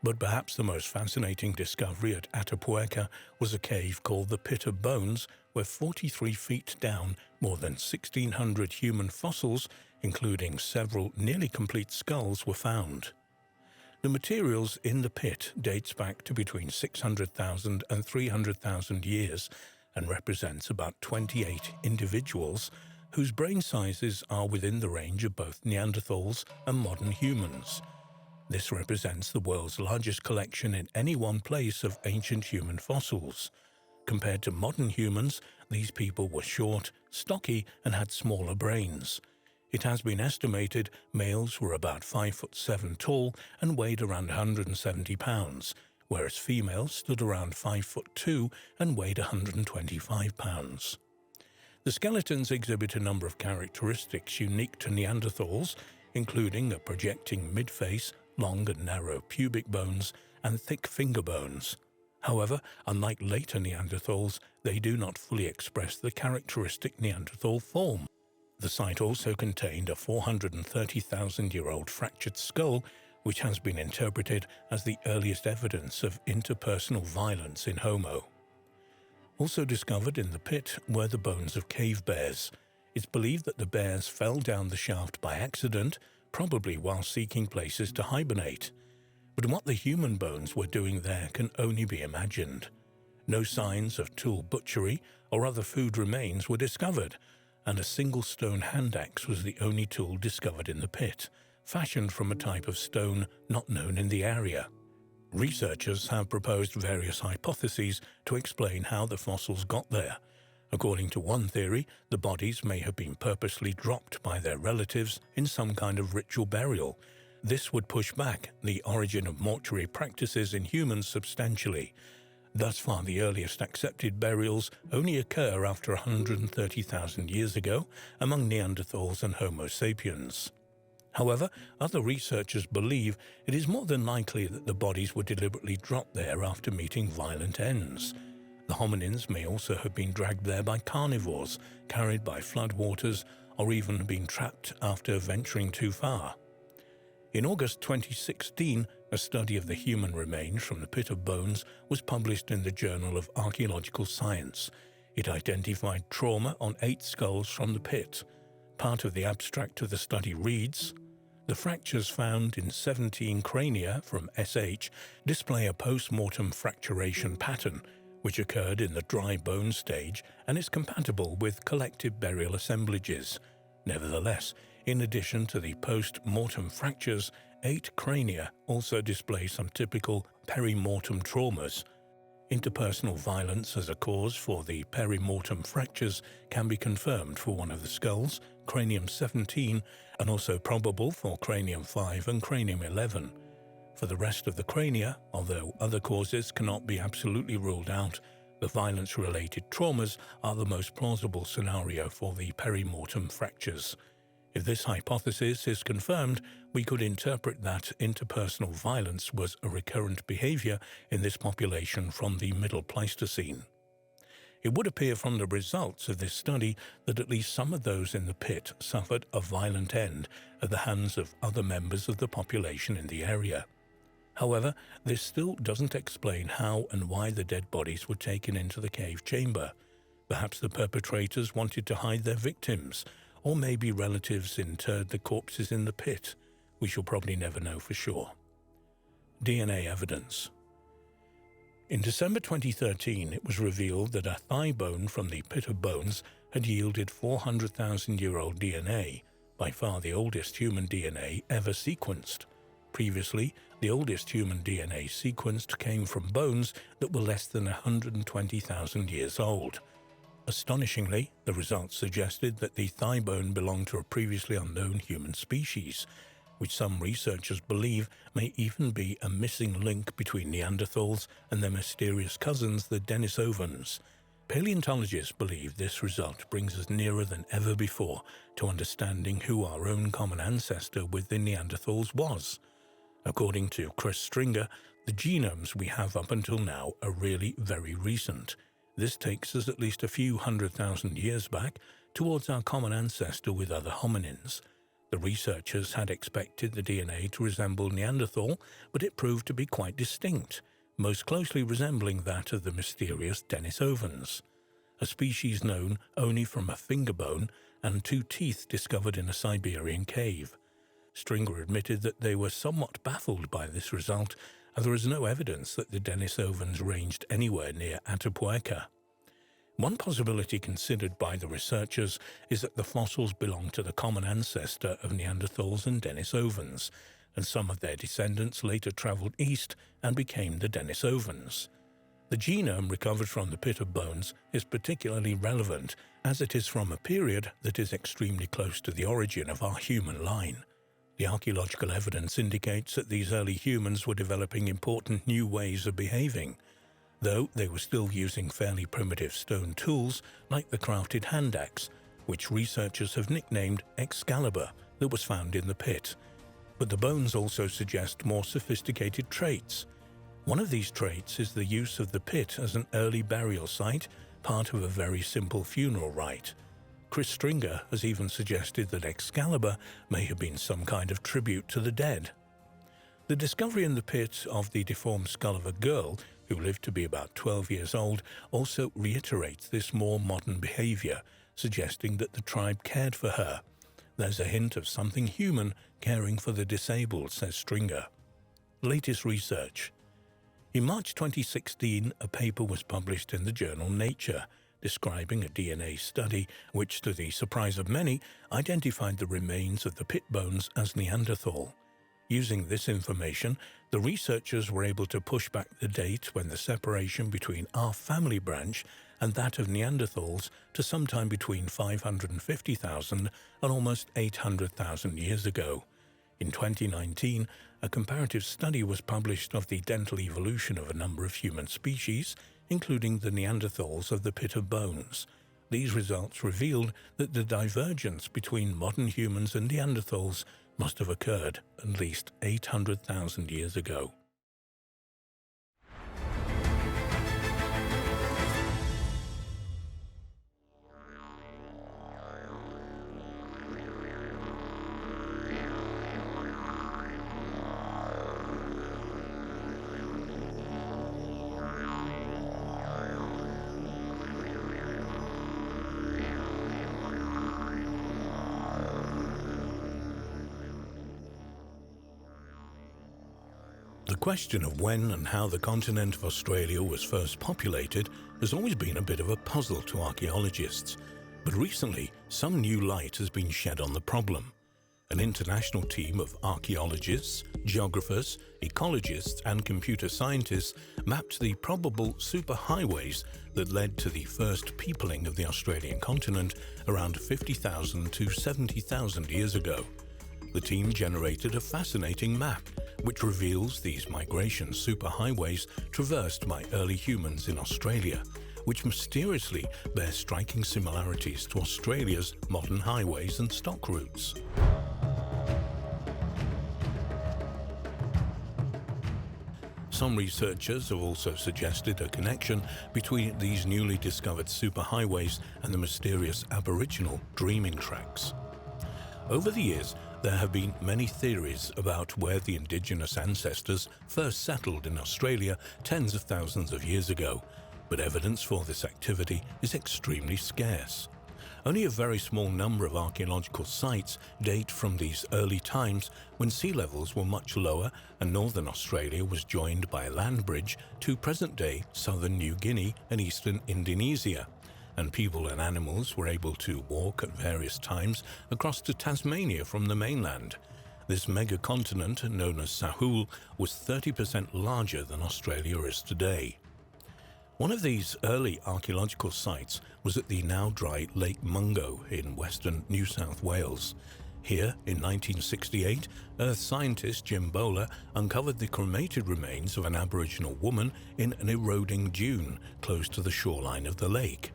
But perhaps the most fascinating discovery at Atapuerca was a cave called the Pit of Bones, where 43 feet down, more than 1,600 human fossils, including several nearly complete skulls, were found. The materials in the pit dates back to between 600,000 and 300,000 years and represents about 28 individuals whose brain sizes are within the range of both Neanderthals and modern humans. This represents the world's largest collection in any one place of ancient human fossils. Compared to modern humans, these people were short, stocky, and had smaller brains. It has been estimated males were about 5'7" tall and weighed around 170 pounds, whereas females stood around 5'2" and weighed 125 pounds. The skeletons exhibit a number of characteristics unique to Neanderthals, including a projecting midface, long and narrow pubic bones, and thick finger bones. However, unlike later Neanderthals, they do not fully express the characteristic Neanderthal form. The site also contained a 430,000-year-old fractured skull, which has been interpreted as the earliest evidence of interpersonal violence in Homo. Also discovered in the pit were the bones of cave bears. It's believed that the bears fell down the shaft by accident, probably while seeking places to hibernate. But what the human bones were doing there can only be imagined. No signs of tool butchery or other food remains were discovered, and a single stone hand axe was the only tool discovered in the pit, fashioned from a type of stone not known in the area. Researchers have proposed various hypotheses to explain how the fossils got there. According to one theory, the bodies may have been purposely dropped by their relatives in some kind of ritual burial. This would push back the origin of mortuary practices in humans substantially. Thus far, the earliest accepted burials only occur after 130,000 years ago among Neanderthals and Homo sapiens. However, other researchers believe it is more than likely that the bodies were deliberately dropped there after meeting violent ends. The hominins may also have been dragged there by carnivores, carried by floodwaters, or even been trapped after venturing too far. In August 2016, a study of the human remains from the Pit of Bones was published in the Journal of Archaeological Science. It identified trauma on 8 skulls from the pit. Part of the abstract of the study reads, "The fractures found in 17 crania from SH display a post-mortem fracturation pattern, which occurred in the dry bone stage and is compatible with collective burial assemblages. Nevertheless, in addition to the post-mortem fractures, 8 crania also display some typical peri-mortem traumas. Interpersonal violence as a cause for the peri-mortem fractures can be confirmed for one of the skulls, cranium 17, and also probable for cranium 5 and cranium 11. For the rest of the crania, although other causes cannot be absolutely ruled out, the violence-related traumas are the most plausible scenario for the peri-mortem fractures. If this hypothesis is confirmed, we could interpret that interpersonal violence was a recurrent behavior in this population from the Middle Pleistocene." It would appear from the results of this study that at least some of those in the pit suffered a violent end at the hands of other members of the population in the area. However, this still doesn't explain how and why the dead bodies were taken into the cave chamber. Perhaps the perpetrators wanted to hide their victims, or maybe relatives interred the corpses in the pit. We shall probably never know for sure. DNA evidence. In December 2013, it was revealed that a thigh bone from the pit of bones had yielded 400,000-year-old DNA, by far the oldest human DNA ever sequenced. Previously, the oldest human DNA sequenced came from bones that were less than 120,000 years old. Astonishingly, the results suggested that the thigh bone belonged to a previously unknown human species, which some researchers believe may even be a missing link between Neanderthals and their mysterious cousins, the Denisovans. Paleontologists believe this result brings us nearer than ever before to understanding who our own common ancestor with the Neanderthals was. According to Chris Stringer, the genomes we have up until now are really very recent. This takes us at least a few 100,000 years back towards our common ancestor with other hominins. The researchers had expected the DNA to resemble Neanderthal, but it proved to be quite distinct, most closely resembling that of the mysterious Denisovans, a species known only from a finger bone and 2 teeth discovered in a Siberian cave. Stringer admitted that they were somewhat baffled by this result, and there is no evidence that the Denisovans ranged anywhere near Atapuerca. One possibility considered by the researchers is that the fossils belong to the common ancestor of Neanderthals and Denisovans, and some of their descendants later traveled east and became the Denisovans. The genome recovered from the pit of bones is particularly relevant, as it is from a period that is extremely close to the origin of our human line. The archaeological evidence indicates that these early humans were developing important new ways of behaving, though they were still using fairly primitive stone tools like the crafted hand axe, which researchers have nicknamed Excalibur, that was found in the pit. But the bones also suggest more sophisticated traits. One of these traits is the use of the pit as an early burial site, part of a very simple funeral rite. Chris Stringer has even suggested that Excalibur may have been some kind of tribute to the dead. The discovery in the pit of the deformed skull of a girl, who lived to be about 12 years old, also reiterates this more modern behavior, suggesting that the tribe cared for her. There's a hint of something human caring for the disabled, says Stringer. Latest research. In March 2016, a paper was published in the journal Nature, describing a DNA study which, to the surprise of many, identified the remains of the pit bones as Neanderthal. Using this information, the researchers were able to push back the date when the separation between our family branch and that of Neanderthals to sometime between 550,000 and almost 800,000 years ago. In 2019, a comparative study was published of the dental evolution of a number of human species, including the Neanderthals of the pit of bones. These results revealed that the divergence between modern humans and Neanderthals must have occurred at least 800,000 years ago. The question of when and how the continent of Australia was first populated has always been a bit of a puzzle to archaeologists, but recently some new light has been shed on the problem. An international team of archaeologists, geographers, ecologists and computer scientists mapped the probable superhighways that led to the first peopling of the Australian continent around 50,000 to 70,000 years ago. The team generated a fascinating map which reveals these migration superhighways traversed by early humans in Australia, which mysteriously bear striking similarities to Australia's modern highways and stock routes. Some researchers have also suggested a connection between these newly discovered superhighways and the mysterious Aboriginal dreaming tracks. Over the years, there have been many theories about where the indigenous ancestors first settled in Australia tens of thousands of years ago, but evidence for this activity is extremely scarce. Only a very small number of archaeological sites date from these early times when sea levels were much lower and northern Australia was joined by a land bridge to present-day southern New Guinea and eastern Indonesia, and people and animals were able to walk at various times across to Tasmania from the mainland. This megacontinent, known as Sahul, was 30% larger than Australia is today. One of these early archaeological sites was at the now dry Lake Mungo in western New South Wales. Here, in 1968, Earth scientist Jim Bowler uncovered the cremated remains of an Aboriginal woman in an eroding dune close to the shoreline of the lake.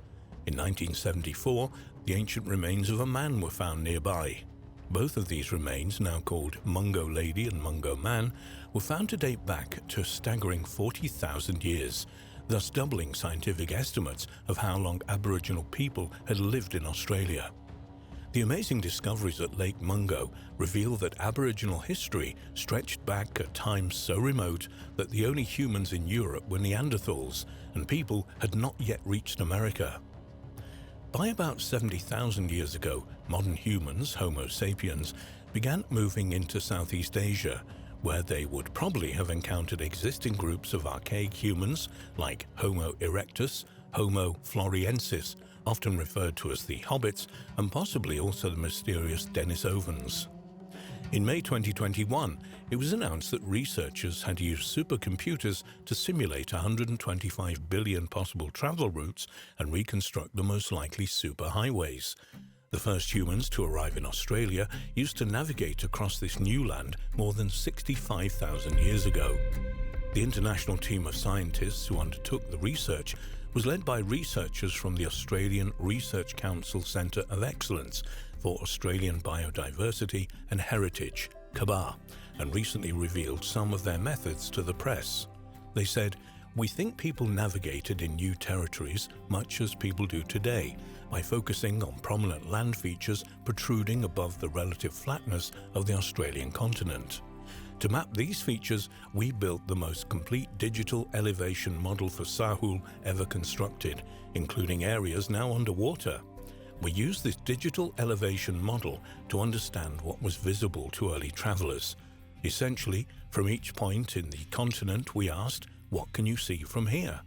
In 1974, the ancient remains of a man were found nearby. Both of these remains, now called Mungo Lady and Mungo Man, were found to date back to a staggering 40,000 years, thus doubling scientific estimates of how long Aboriginal people had lived in Australia. The amazing discoveries at Lake Mungo reveal that Aboriginal history stretched back at times so remote that the only humans in Europe were Neanderthals, and people had not yet reached America. By about 70,000 years ago, modern humans, Homo sapiens, began moving into Southeast Asia, where they would probably have encountered existing groups of archaic humans like Homo erectus, Homo floresiensis, often referred to as the hobbits, and possibly also the mysterious Denisovans. In May 2021, it was announced that researchers had used supercomputers to simulate 125 billion possible travel routes and reconstruct the most likely superhighways. The first humans to arrive in Australia used to navigate across this new land more than 65,000 years ago. The international team of scientists who undertook the research was led by researchers from the Australian Research Council Centre of Excellence for Australian Biodiversity and Heritage, CABAR, and recently revealed some of their methods to the press. They said, "We think people navigated in new territories much as people do today, by focusing on prominent land features protruding above the relative flatness of the Australian continent. To map these features, we built the most complete digital elevation model for Sahul ever constructed, including areas now underwater. We used this digital elevation model to understand what was visible to early travelers. Essentially, from each point in the continent we asked, 'What can you see from here?'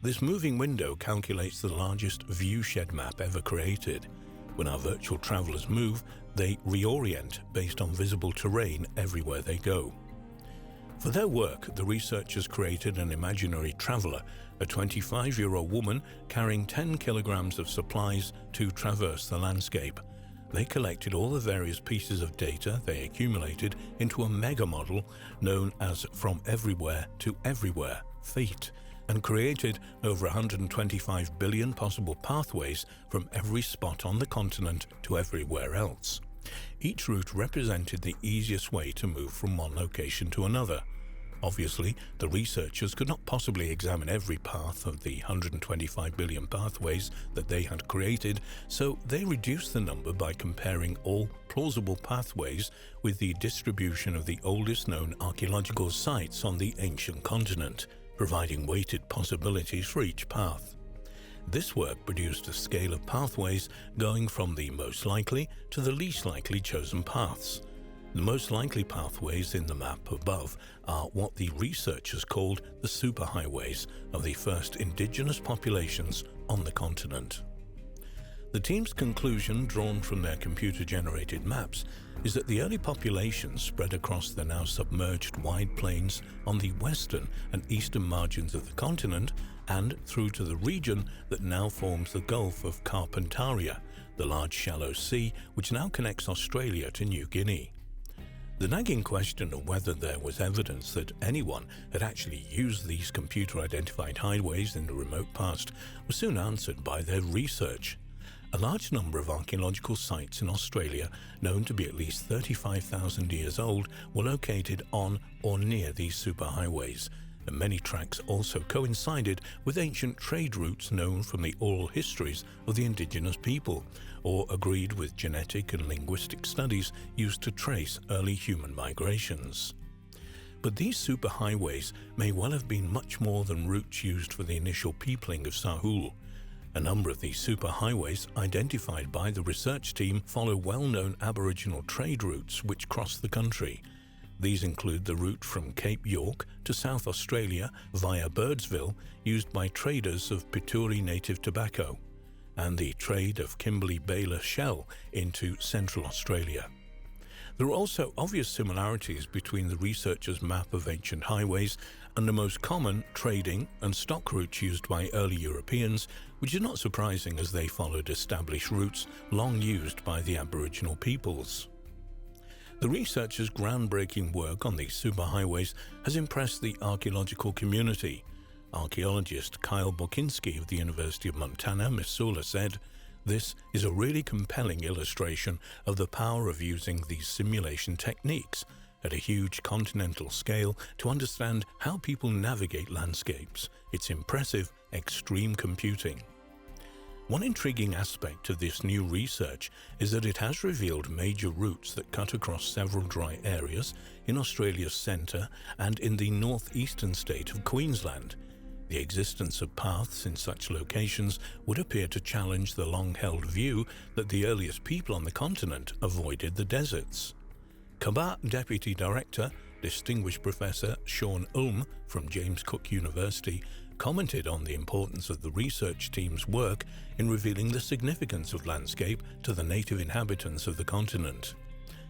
This moving window calculates the largest viewshed map ever created. When our virtual travelers move, they reorient based on visible terrain everywhere they go." For their work, the researchers created an imaginary traveler, a 25-year-old woman carrying 10 kilograms of supplies to traverse the landscape. They collected all the various pieces of data they accumulated into a mega model known as From Everywhere to Everywhere, FEAT, and created over 125 billion possible pathways from every spot on the continent to everywhere else. Each route represented the easiest way to move from one location to another. Obviously, the researchers could not possibly examine every path of the 125 billion pathways that they had created, so they reduced the number by comparing all plausible pathways with the distribution of the oldest known archaeological sites on the ancient continent, providing weighted possibilities for each path. This work produced a scale of pathways going from the most likely to the least likely chosen paths. The most likely pathways in the map above are what the researchers called the superhighways of the first indigenous populations on the continent. The team's conclusion, drawn from their computer-generated maps, is that the early populations spread across the now submerged wide plains on the western and eastern margins of the continent and through to the region that now forms the Gulf of Carpentaria, the large shallow sea which now connects Australia to New Guinea. The nagging question of whether there was evidence that anyone had actually used these computer-identified highways in the remote past was soon answered by their research. A large number of archaeological sites in Australia, known to be at least 35,000 years old, were located on or near these superhighways, and many tracks also coincided with ancient trade routes known from the oral histories of the indigenous people, or agreed with genetic and linguistic studies used to trace early human migrations. But these superhighways may well have been much more than routes used for the initial peopling of Sahul. A number of these superhighways identified by the research team follow well-known Aboriginal trade routes which cross the country. These include the route from Cape York to South Australia via Birdsville, used by traders of Pituri native tobacco, and the trade of Kimberley Baler shell into Central Australia. There are also obvious similarities between the researchers' map of ancient highways and the most common trading and stock routes used by early Europeans, which is not surprising as they followed established routes long used by the Aboriginal peoples. The researchers' groundbreaking work on these superhighways has impressed the archaeological community. Archaeologist Kyle Bokinski of the University of Montana, Missoula, said, "This is a really compelling illustration of the power of using these simulation techniques at a huge continental scale to understand how people navigate landscapes. It's impressive, extreme computing." One intriguing aspect of this new research is that it has revealed major routes that cut across several dry areas in Australia's centre and in the northeastern state of Queensland. The existence of paths in such locations would appear to challenge the long-held view that the earliest people on the continent avoided the deserts. Kabah Deputy Director, Distinguished Professor Sean Ulm from James Cook University, commented on the importance of the research team's work in revealing the significance of landscape to the native inhabitants of the continent.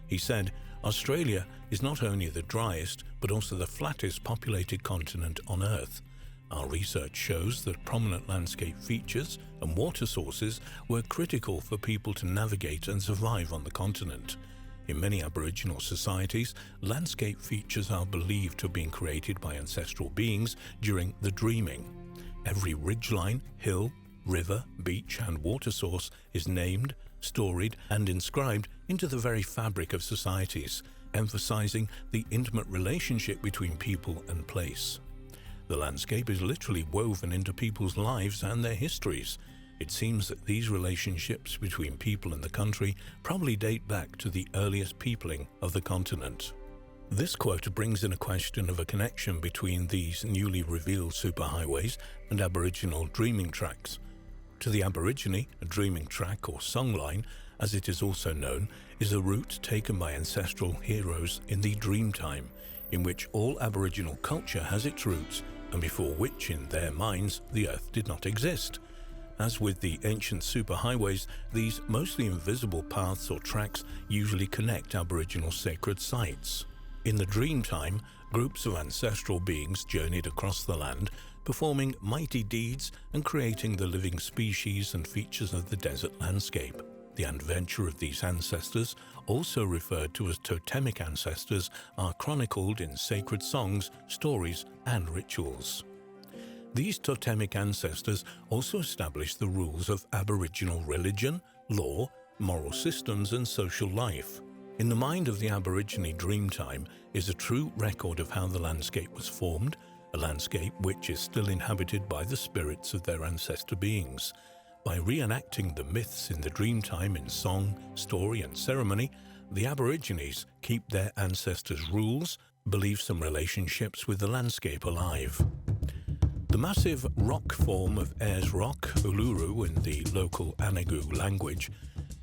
He said, "Australia is not only the driest but also the flattest populated continent on Earth. Our research shows that prominent landscape features and water sources were critical for people to navigate and survive on the continent. In many Aboriginal societies, landscape features are believed to have been created by ancestral beings during the dreaming. Every ridgeline, hill, river, beach and water source is named, storied and inscribed into the very fabric of societies, emphasizing the intimate relationship between people and place. The landscape is literally woven into people's lives and their histories. It seems that these relationships between people and the country probably date back to the earliest peopling of the continent." This quote brings in a question of a connection between these newly revealed superhighways and Aboriginal dreaming tracks. To the Aborigine, a dreaming track or songline, as it is also known, is a route taken by ancestral heroes in the dreamtime, in which all Aboriginal culture has its roots and before which, in their minds, the Earth did not exist. As with the ancient superhighways, these mostly invisible paths or tracks usually connect Aboriginal sacred sites. In the dreamtime, groups of ancestral beings journeyed across the land, performing mighty deeds and creating the living species and features of the desert landscape. The adventure of these ancestors, also referred to as totemic ancestors, are chronicled in sacred songs, stories, and rituals. These totemic ancestors also established the rules of Aboriginal religion, law, moral systems, and social life. In the mind of the Aborigine dreamtime is a true record of how the landscape was formed, a landscape which is still inhabited by the spirits of their ancestor beings. By reenacting the myths in the dreamtime in song, story, and ceremony, the Aborigines keep their ancestors' rules, beliefs, and relationships with the landscape alive. The massive rock form of Ayers Rock, Uluru in the local Anagu language,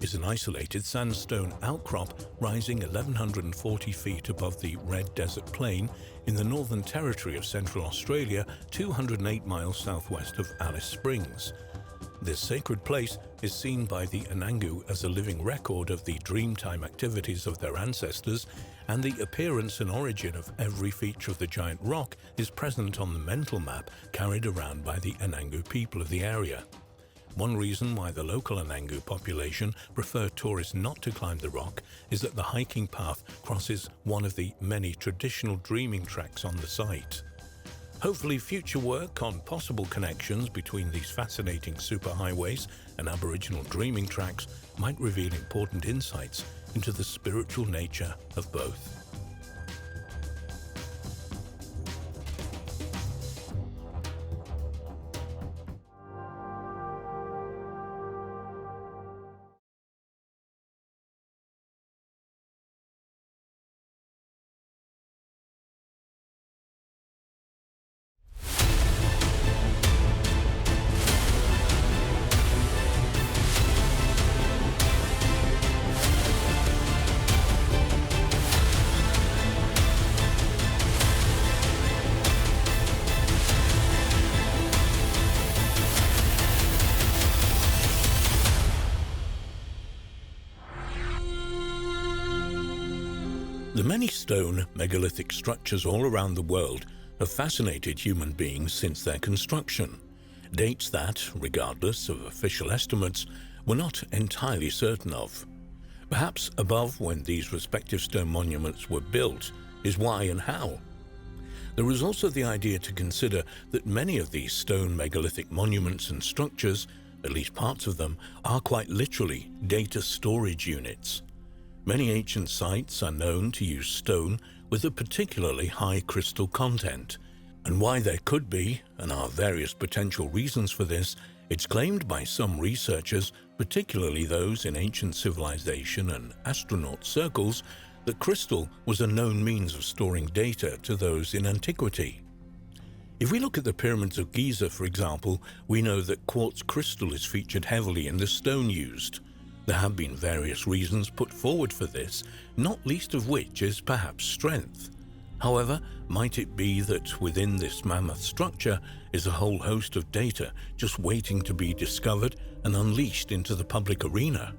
is an isolated sandstone outcrop rising 1,140 feet above the Red Desert Plain in the Northern Territory of Central Australia, 208 miles southwest of Alice Springs. This sacred place is seen by the Anangu as a living record of the dreamtime activities of their ancestors, and the appearance and origin of every feature of the giant rock is present on the mental map carried around by the Anangu people of the area. One reason why the local Anangu population prefer tourists not to climb the rock is that the hiking path crosses one of the many traditional dreaming tracks on the site. Hopefully, future work on possible connections between these fascinating superhighways and Aboriginal dreaming tracks might reveal important insights into the spiritual nature of both. many stone megalithic structures all around the world have fascinated human beings since their construction, dates that, regardless of official estimates, we're not entirely certain of. Perhaps above when these respective stone monuments were built is why and how. There is also the idea to consider that many of these stone megalithic monuments and structures, at least parts of them, are quite literally data storage units. Many ancient sites are known to use stone with a particularly high crystal content, and why there could be, and are various potential reasons for this, it's claimed by some researchers, particularly those in ancient civilization and astronaut circles, that crystal was a known means of storing data to those in antiquity. If we look at the pyramids of Giza, for example, we know that quartz crystal is featured heavily in the stone used. There have been various reasons put forward for this, not least of which is perhaps strength. However, might it be that within this mammoth structure is a whole host of data just waiting to be discovered and unleashed into the public arena?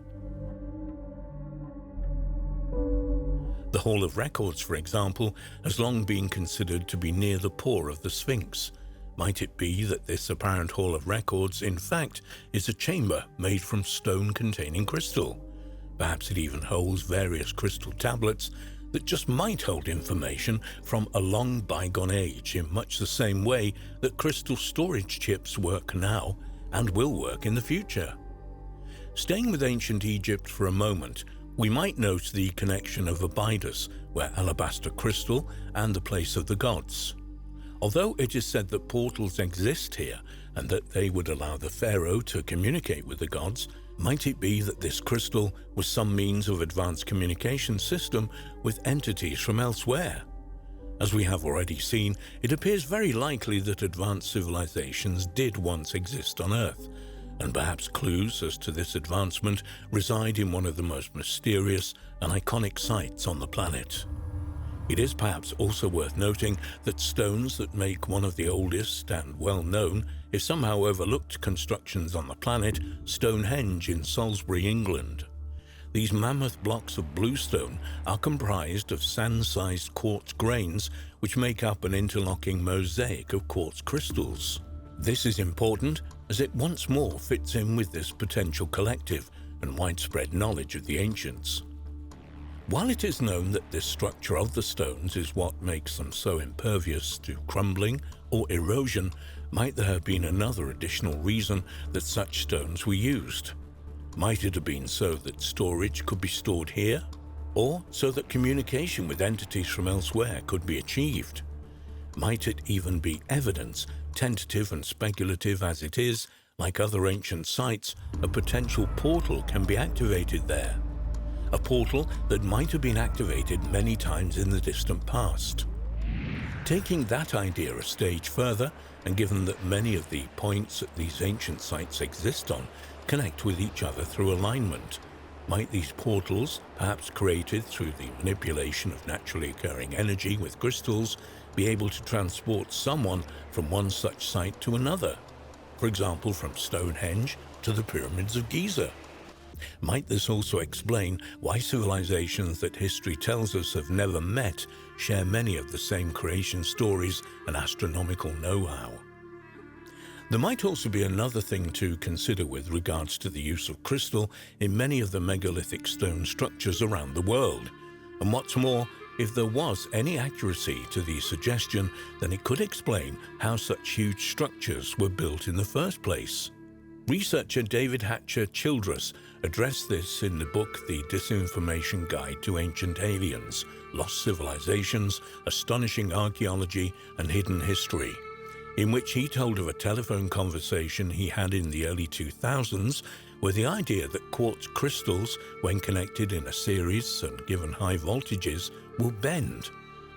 The Hall of Records, for example, has long been considered to be near the paw of the Sphinx. Might it be that this apparent Hall of Records, in fact, is a chamber made from stone containing crystal? Perhaps it even holds various crystal tablets that just might hold information from a long bygone age in much the same way that crystal storage chips work now and will work in the future. Staying with ancient Egypt for a moment, we might note the connection of Abydos, where alabaster crystal, and the place of the gods. Although it is said that portals exist here and that they would allow the pharaoh to communicate with the gods, might it be that this crystal was some means of advanced communication system with entities from elsewhere? As we have already seen, it appears very likely that advanced civilizations did once exist on Earth, and perhaps clues as to this advancement reside in one of the most mysterious and iconic sites on the planet. It is perhaps also worth noting that stones that make one of the oldest and well-known, if somehow overlooked, constructions on the planet, Stonehenge in Salisbury, England. These mammoth blocks of bluestone are comprised of sand-sized quartz grains which make up an interlocking mosaic of quartz crystals. This is important as it once more fits in with this potential collective and widespread knowledge of the ancients. While it is known that this structure of the stones is what makes them so impervious to crumbling or erosion, might there have been another additional reason that such stones were used? Might it have been so that storage could be stored here, or so that communication with entities from elsewhere could be achieved? Might it even be evidence, tentative and speculative as it is, like other ancient sites, a potential portal can be activated there? A portal that might have been activated many times in the distant past. Taking that idea a stage further, and given that many of the points that these ancient sites exist on connect with each other through alignment, might these portals, perhaps created through the manipulation of naturally occurring energy with crystals, be able to transport someone from one such site to another? For example, from Stonehenge to the pyramids of Giza. Might this also explain why civilizations that history tells us have never met share many of the same creation stories and astronomical know-how? There might also be another thing to consider with regards to the use of crystal in many of the megalithic stone structures around the world. And what's more, if there was any accuracy to the suggestion, then it could explain how such huge structures were built in the first place. Researcher David Hatcher Childress addressed this in the book The Disinformation Guide to Ancient Aliens, Lost Civilizations, Astonishing Archaeology and Hidden History, in which he told of a telephone conversation he had in the early 2000s where the idea that quartz crystals, when connected in a series and given high voltages, will bend.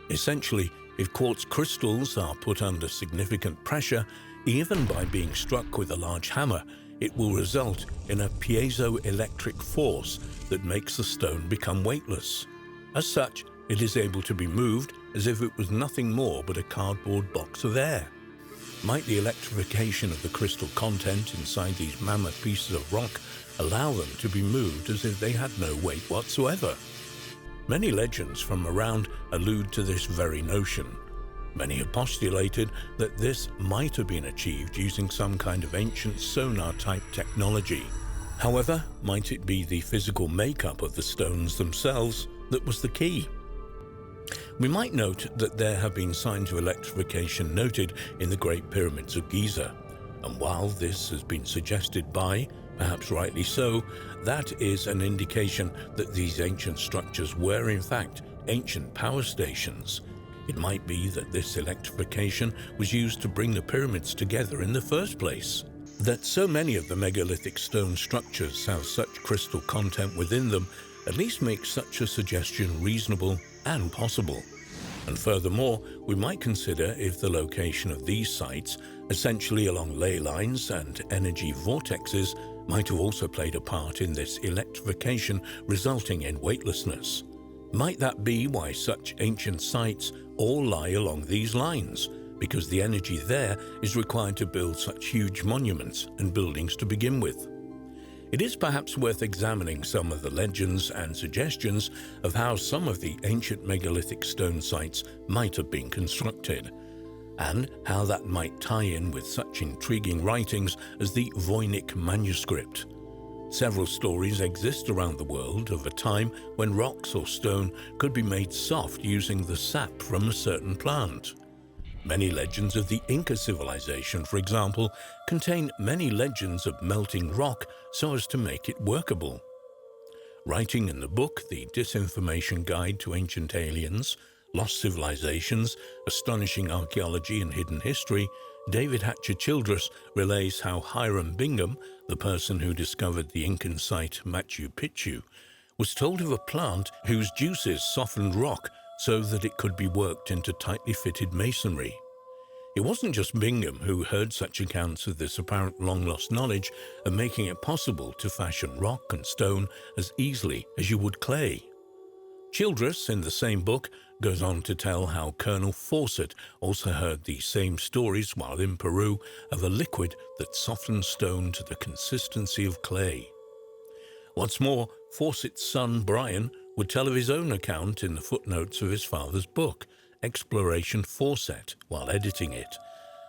Essentially, if quartz crystals are put under significant pressure, even by being struck with a large hammer, it will result in a piezoelectric force that makes the stone become weightless. As such, it is able to be moved as if it was nothing more but a cardboard box of air. Might the electrification of the crystal content inside these mammoth pieces of rock allow them to be moved as if they had no weight whatsoever? Many legends from around allude to this very notion. Many have postulated that this might have been achieved using some kind of ancient sonar-type technology. However, might it be the physical makeup of the stones themselves that was the key? We might note that there have been signs of electrification noted in the Great Pyramids of Giza, and while this has been suggested by, perhaps rightly so, that is an indication that these ancient structures were in fact ancient power stations. It might be that this electrification was used to bring the pyramids together in the first place. That so many of the megalithic stone structures have such crystal content within them at least makes such a suggestion reasonable and possible. And furthermore, we might consider if the location of these sites, essentially along ley lines and energy vortexes, might have also played a part in this electrification resulting in weightlessness. Might that be why such ancient sites all lie along these lines? Because the energy there is required to build such huge monuments and buildings to begin with. It is perhaps worth examining some of the legends and suggestions of how some of the ancient megalithic stone sites might have been constructed, and how that might tie in with such intriguing writings as the Voynich manuscript. Several stories exist around the world of a time when rocks or stone could be made soft using the sap from a certain plant. Many legends of the Inca civilization, for example, contain many legends of melting rock so as to make it workable. Writing in the book The Disinformation Guide to Ancient Aliens, Lost Civilizations, Astonishing Archaeology and Hidden History, David Hatcher Childress relays how Hiram Bingham, the person who discovered the Incan site Machu Picchu, was told of a plant whose juices softened rock so that it could be worked into tightly fitted masonry. It wasn't just Bingham who heard such accounts of this apparent long-lost knowledge of making it possible to fashion rock and stone as easily as you would clay. Childress, in the same book, goes on to tell how Colonel Fawcett also heard these same stories while in Peru of a liquid that softened stone to the consistency of clay. What's more, Fawcett's son Brian would tell of his own account in the footnotes of his father's book, Exploration Fawcett, while editing it.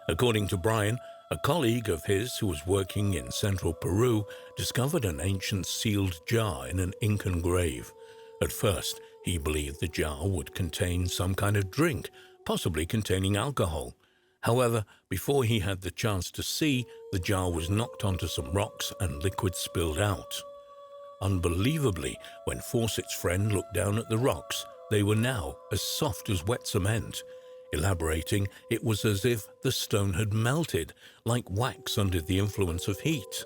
According to Brian, a colleague of his who was working in central Peru discovered an ancient sealed jar in an Incan grave. At first, he believed the jar would contain some kind of drink, possibly containing alcohol. However, before he had the chance to see, the jar was knocked onto some rocks and liquid spilled out. Unbelievably, when Fawcett's friend looked down at the rocks, they were now as soft as wet cement. Elaborating, it was as if the stone had melted, like wax under the influence of heat.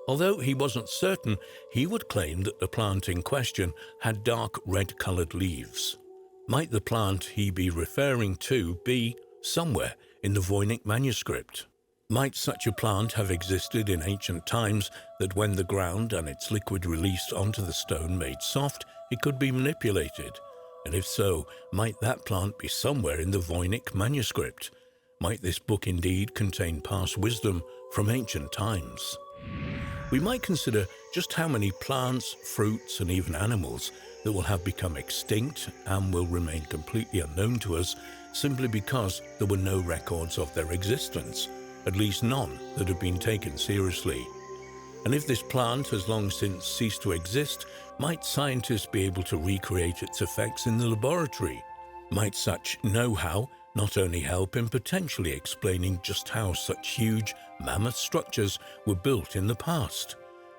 Although he wasn't certain, he would claim that the plant in question had dark red-colored leaves. Might the plant he be referring to be somewhere in the Voynich manuscript? Might such a plant have existed in ancient times that when the ground and its liquid released onto the stone made soft, it could be manipulated? And if so, might that plant be somewhere in the Voynich manuscript? Might this book indeed contain past wisdom from ancient times? We might consider just how many plants, fruits, and even animals that will have become extinct and will remain completely unknown to us simply because there were no records of their existence, at least none that have been taken seriously. And if this plant has long since ceased to exist, might scientists be able to recreate its effects in the laboratory? Might such know-how not only help in potentially explaining just how such huge, mammoth structures were built in the past,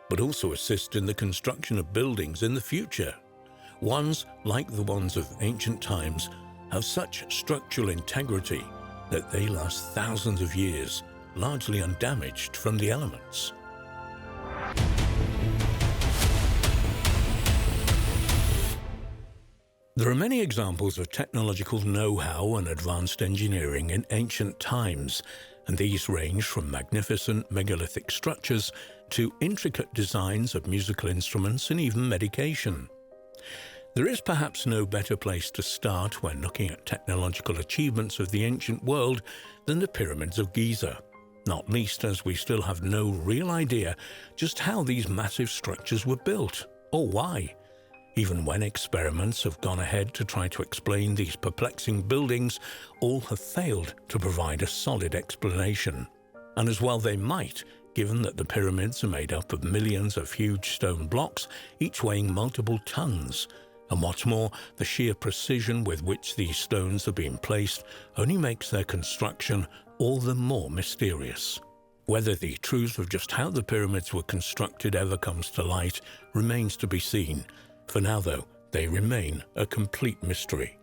but also assist in the construction of buildings in the future? Ones, like the ones of ancient times, have such structural integrity that they last thousands of years, largely undamaged from the elements. There are many examples of technological know-how and advanced engineering in ancient times, and these range from magnificent megalithic structures to intricate designs of musical instruments and even medication. There is perhaps no better place to start when looking at technological achievements of the ancient world than the pyramids of Giza, not least as we still have no real idea just how these massive structures were built, or why. Even when experiments have gone ahead to try to explain these perplexing buildings, all have failed to provide a solid explanation. And as well they might, given that the pyramids are made up of millions of huge stone blocks, each weighing multiple tons. And what's more, the sheer precision with which these stones are being placed only makes their construction all the more mysterious. Whether the truth of just how the pyramids were constructed ever comes to light remains to be seen. For now, though, they remain a complete mystery.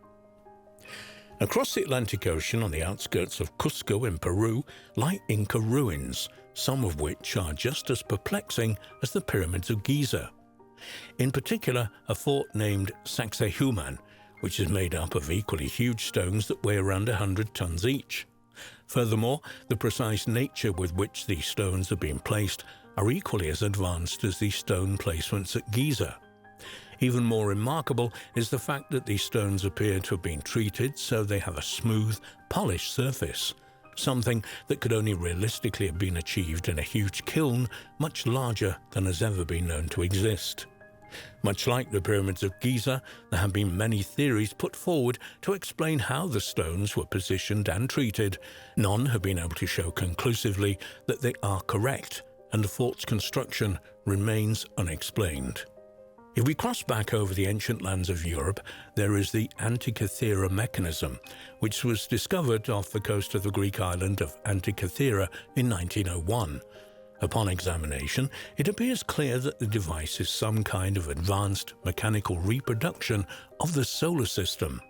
Across the Atlantic Ocean on the outskirts of Cusco in Peru lie Inca ruins, some of which are just as perplexing as the pyramids of Giza. In particular, a fort named Sacsayhuaman, which is made up of equally huge stones that weigh around 100 tons each. Furthermore, the precise nature with which these stones are being placed are equally as advanced as the stone placements at Giza. Even more remarkable is the fact that these stones appear to have been treated so they have a smooth, polished surface, something that could only realistically have been achieved in a huge kiln much larger than has ever been known to exist. Much like the pyramids of Giza, there have been many theories put forward to explain how the stones were positioned and treated. None have been able to show conclusively that they are correct, and the fort's construction remains unexplained. If we cross back over the ancient lands of Europe, there is the Antikythera mechanism, which was discovered off the coast of the Greek island of Antikythera in 1901. Upon examination, it appears clear that the device is some kind of advanced mechanical reproduction of the solar system.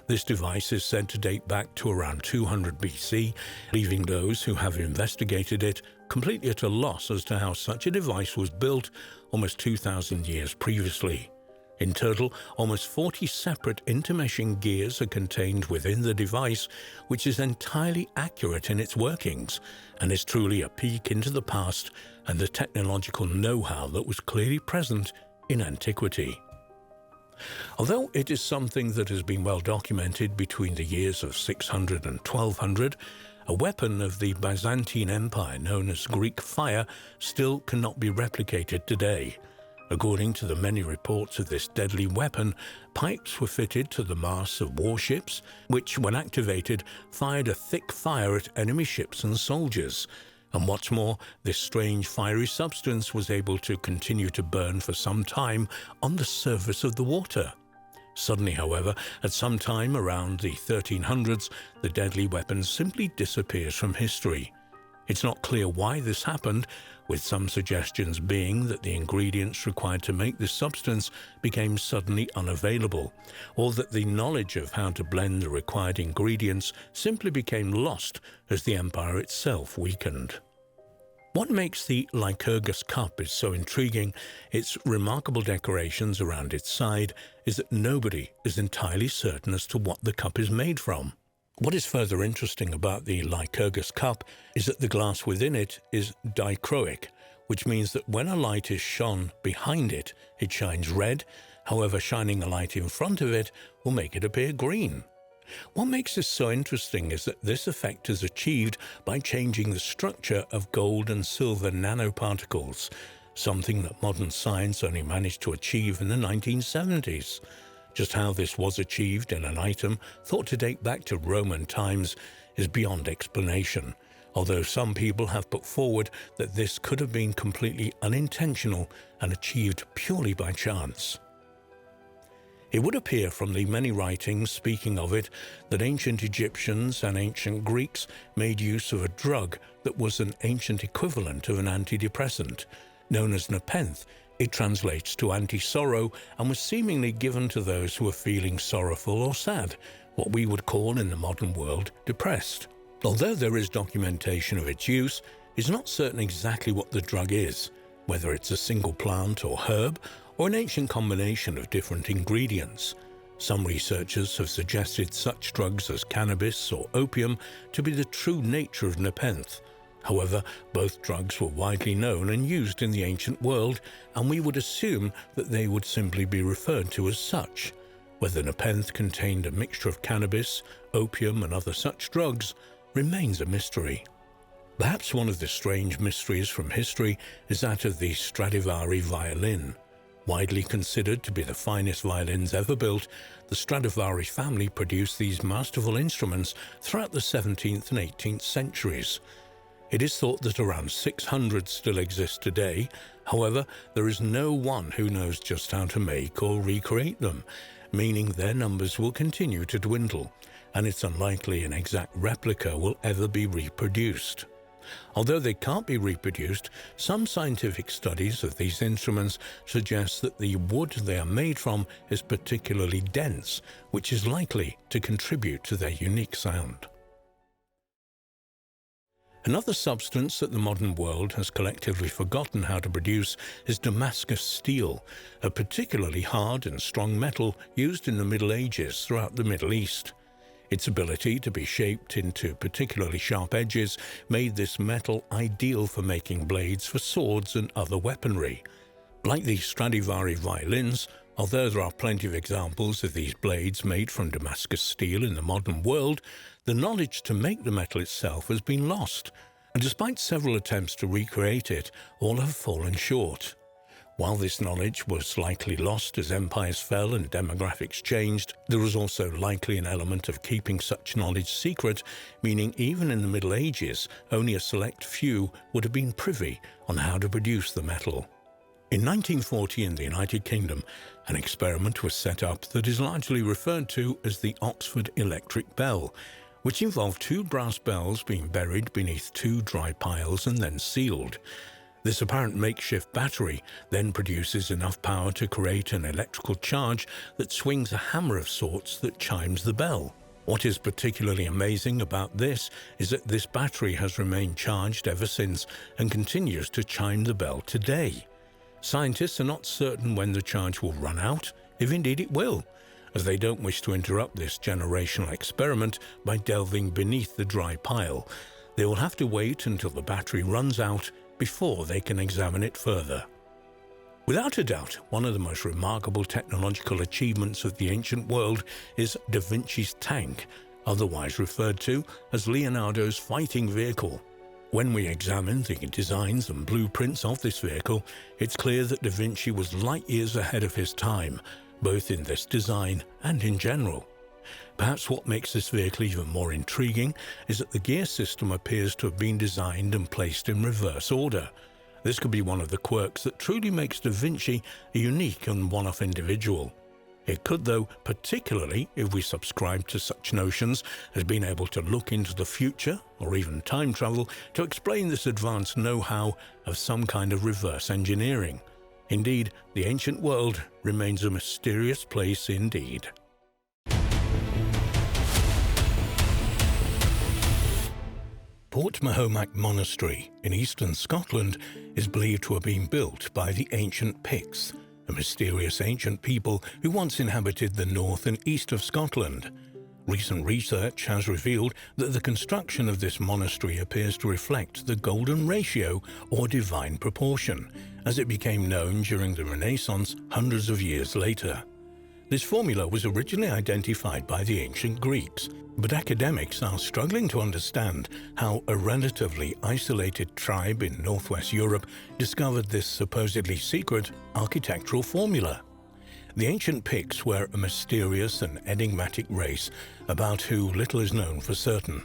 This device is said to date back to around 200 BC, leaving those who have investigated it completely at a loss as to how such a device was built almost 2,000 years previously. In total, almost 40 separate intermeshing gears are contained within the device, which is entirely accurate in its workings and is truly a peek into the past and the technological know-how that was clearly present in antiquity. Although it is something that has been well documented between the years of 600 and 1200, a weapon of the Byzantine Empire known as Greek fire still cannot be replicated today. According to the many reports of this deadly weapon, pipes were fitted to the masts of warships, which, when activated, fired a thick fire at enemy ships and soldiers. And what's more, this strange fiery substance was able to continue to burn for some time on the surface of the water. Suddenly, however, at some time around the 1300s, the deadly weapon simply disappears from history. It's not clear why this happened, with some suggestions being that the ingredients required to make this substance became suddenly unavailable, or that the knowledge of how to blend the required ingredients simply became lost as the empire itself weakened. What makes the Lycurgus cup is so intriguing, its remarkable decorations around its side, is that nobody is entirely certain as to what the cup is made from. What is further interesting about the Lycurgus cup is that the glass within it is dichroic, which means that when a light is shone behind it, it shines red. However, shining a light in front of it will make it appear green. What makes this so interesting is that this effect is achieved by changing the structure of gold and silver nanoparticles, something that modern science only managed to achieve in the 1970s. Just how this was achieved in an item thought to date back to Roman times is beyond explanation, although some people have put forward that this could have been completely unintentional and achieved purely by chance. It would appear from the many writings speaking of it that ancient Egyptians and ancient Greeks made use of a drug that was an ancient equivalent of an antidepressant, known as nepenthe. It translates to anti-sorrow and was seemingly given to those who were feeling sorrowful or sad, what we would call in the modern world depressed. Although there is documentation of its use, it's not certain exactly what the drug is, whether it's a single plant or herb, or an ancient combination of different ingredients. Some researchers have suggested such drugs as cannabis or opium to be the true nature of nepenthe. However, both drugs were widely known and used in the ancient world, and we would assume that they would simply be referred to as such. Whether nepenthe contained a mixture of cannabis, opium, and other such drugs remains a mystery. Perhaps one of the strange mysteries from history is that of the Stradivari violin. Widely considered to be the finest violins ever built, the Stradivari family produced these masterful instruments throughout the 17th and 18th centuries. It is thought that around 600 still exist today. However, there is no one who knows just how to make or recreate them, meaning their numbers will continue to dwindle, and it's unlikely an exact replica will ever be reproduced. Although they can't be reproduced, some scientific studies of these instruments suggest that the wood they are made from is particularly dense, which is likely to contribute to their unique sound. Another substance that the modern world has collectively forgotten how to produce is Damascus steel, a particularly hard and strong metal used in the Middle Ages throughout the Middle East. Its ability to be shaped into particularly sharp edges made this metal ideal for making blades for swords and other weaponry. Like the Stradivari violins, although there are plenty of examples of these blades made from Damascus steel in the modern world, the knowledge to make the metal itself has been lost, and despite several attempts to recreate it, all have fallen short. While this knowledge was likely lost as empires fell and demographics changed, there was also likely an element of keeping such knowledge secret, meaning even in the Middle Ages, only a select few would have been privy on how to produce the metal. In 1940 in the United Kingdom, an experiment was set up that is largely referred to as the Oxford electric bell, which involved two brass bells being buried beneath two dry piles and then sealed. This apparent makeshift battery then produces enough power to create an electrical charge that swings a hammer of sorts that chimes the bell. What is particularly amazing about this is that this battery has remained charged ever since and continues to chime the bell today. Scientists are not certain when the charge will run out, if indeed it will, as they don't wish to interrupt this generational experiment by delving beneath the dry pile. They will have to wait until the battery runs out before they can examine it further. Without a doubt, one of the most remarkable technological achievements of the ancient world is Da Vinci's tank, otherwise referred to as Leonardo's fighting vehicle. When we examine the designs and blueprints of this vehicle, it's clear that Da Vinci was light years ahead of his time, both in this design and in general. Perhaps what makes this vehicle even more intriguing is that the gear system appears to have been designed and placed in reverse order. This could be one of the quirks that truly makes Da Vinci a unique and one-off individual. It could, though, particularly if we subscribe to such notions as being able to look into the future or even time travel to explain this advanced know-how of some kind of reverse engineering. Indeed, the ancient world remains a mysterious place indeed. Port Mahomac Monastery in eastern Scotland is believed to have been built by the ancient Picts, a mysterious ancient people who once inhabited the north and east of Scotland. Recent research has revealed that the construction of this monastery appears to reflect the golden ratio or divine proportion, as it became known during the Renaissance hundreds of years later. This formula was originally identified by the ancient Greeks, but academics are struggling to understand how a relatively isolated tribe in northwest Europe discovered this supposedly secret architectural formula. The ancient Picts were a mysterious and enigmatic race about who little is known for certain.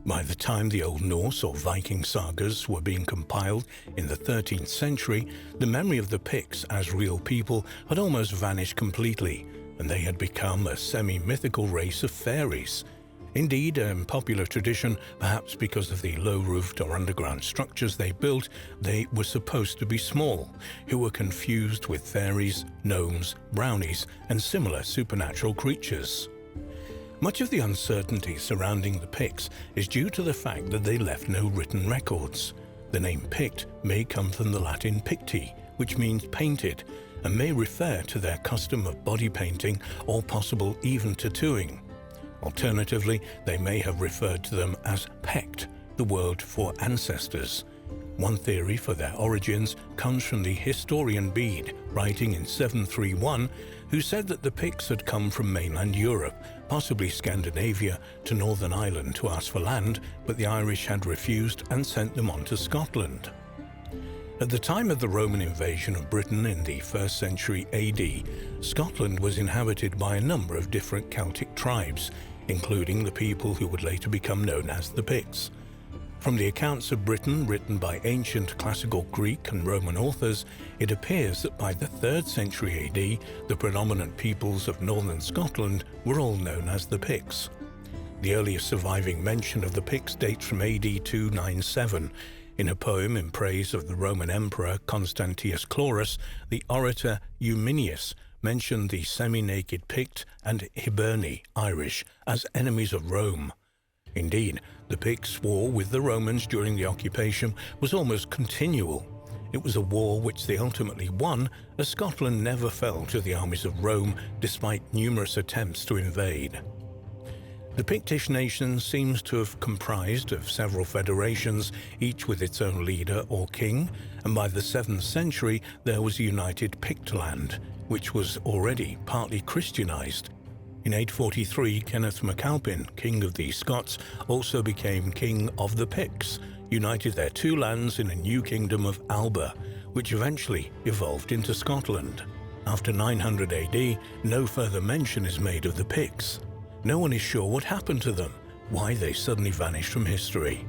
By the time the Old Norse or Viking sagas were being compiled in the 13th century, the memory of the Picts as real people had almost vanished completely, and they had become a semi-mythical race of fairies. Indeed, in popular tradition, perhaps because of the low-roofed or underground structures they built, they were supposed to be small, who were confused with fairies, gnomes, brownies, and similar supernatural creatures. Much of the uncertainty surrounding the Picts is due to the fact that they left no written records. The name Pict may come from the Latin picti, which means painted, and may refer to their custom of body painting or possible even tattooing. Alternatively, they may have referred to them as Pect, the word for ancestors. One theory for their origins comes from the historian Bede, writing in 731, who said that the Picts had come from mainland Europe, possibly Scandinavia, to Northern Ireland to ask for land, but the Irish had refused and sent them on to Scotland. At the time of the Roman invasion of Britain in the 1st century AD, Scotland was inhabited by a number of different Celtic tribes, including the people who would later become known as the Picts. From the accounts of Britain written by ancient classical Greek and Roman authors, it appears that by the 3rd century AD, the predominant peoples of northern Scotland were all known as the Picts. The earliest surviving mention of the Picts dates from AD 297. In a poem in praise of the Roman Emperor Constantius Chlorus, the orator Eumenius mentioned the semi-naked Pict and Hiberni Irish as enemies of Rome. Indeed, the Picts' war with the Romans during the occupation was almost continual. It was a war which they ultimately won, as Scotland never fell to the armies of Rome despite numerous attempts to invade. The Pictish nation seems to have comprised of several federations, each with its own leader or king, and by the 7th century there was a united Pictland, which was already partly Christianized. In 843, Kenneth MacAlpin, king of the Scots, also became king of the Picts, united their two lands in a new kingdom of Alba, which eventually evolved into Scotland. After 900 AD, no further mention is made of the Picts. No one is sure what happened to them, why they suddenly vanished from history.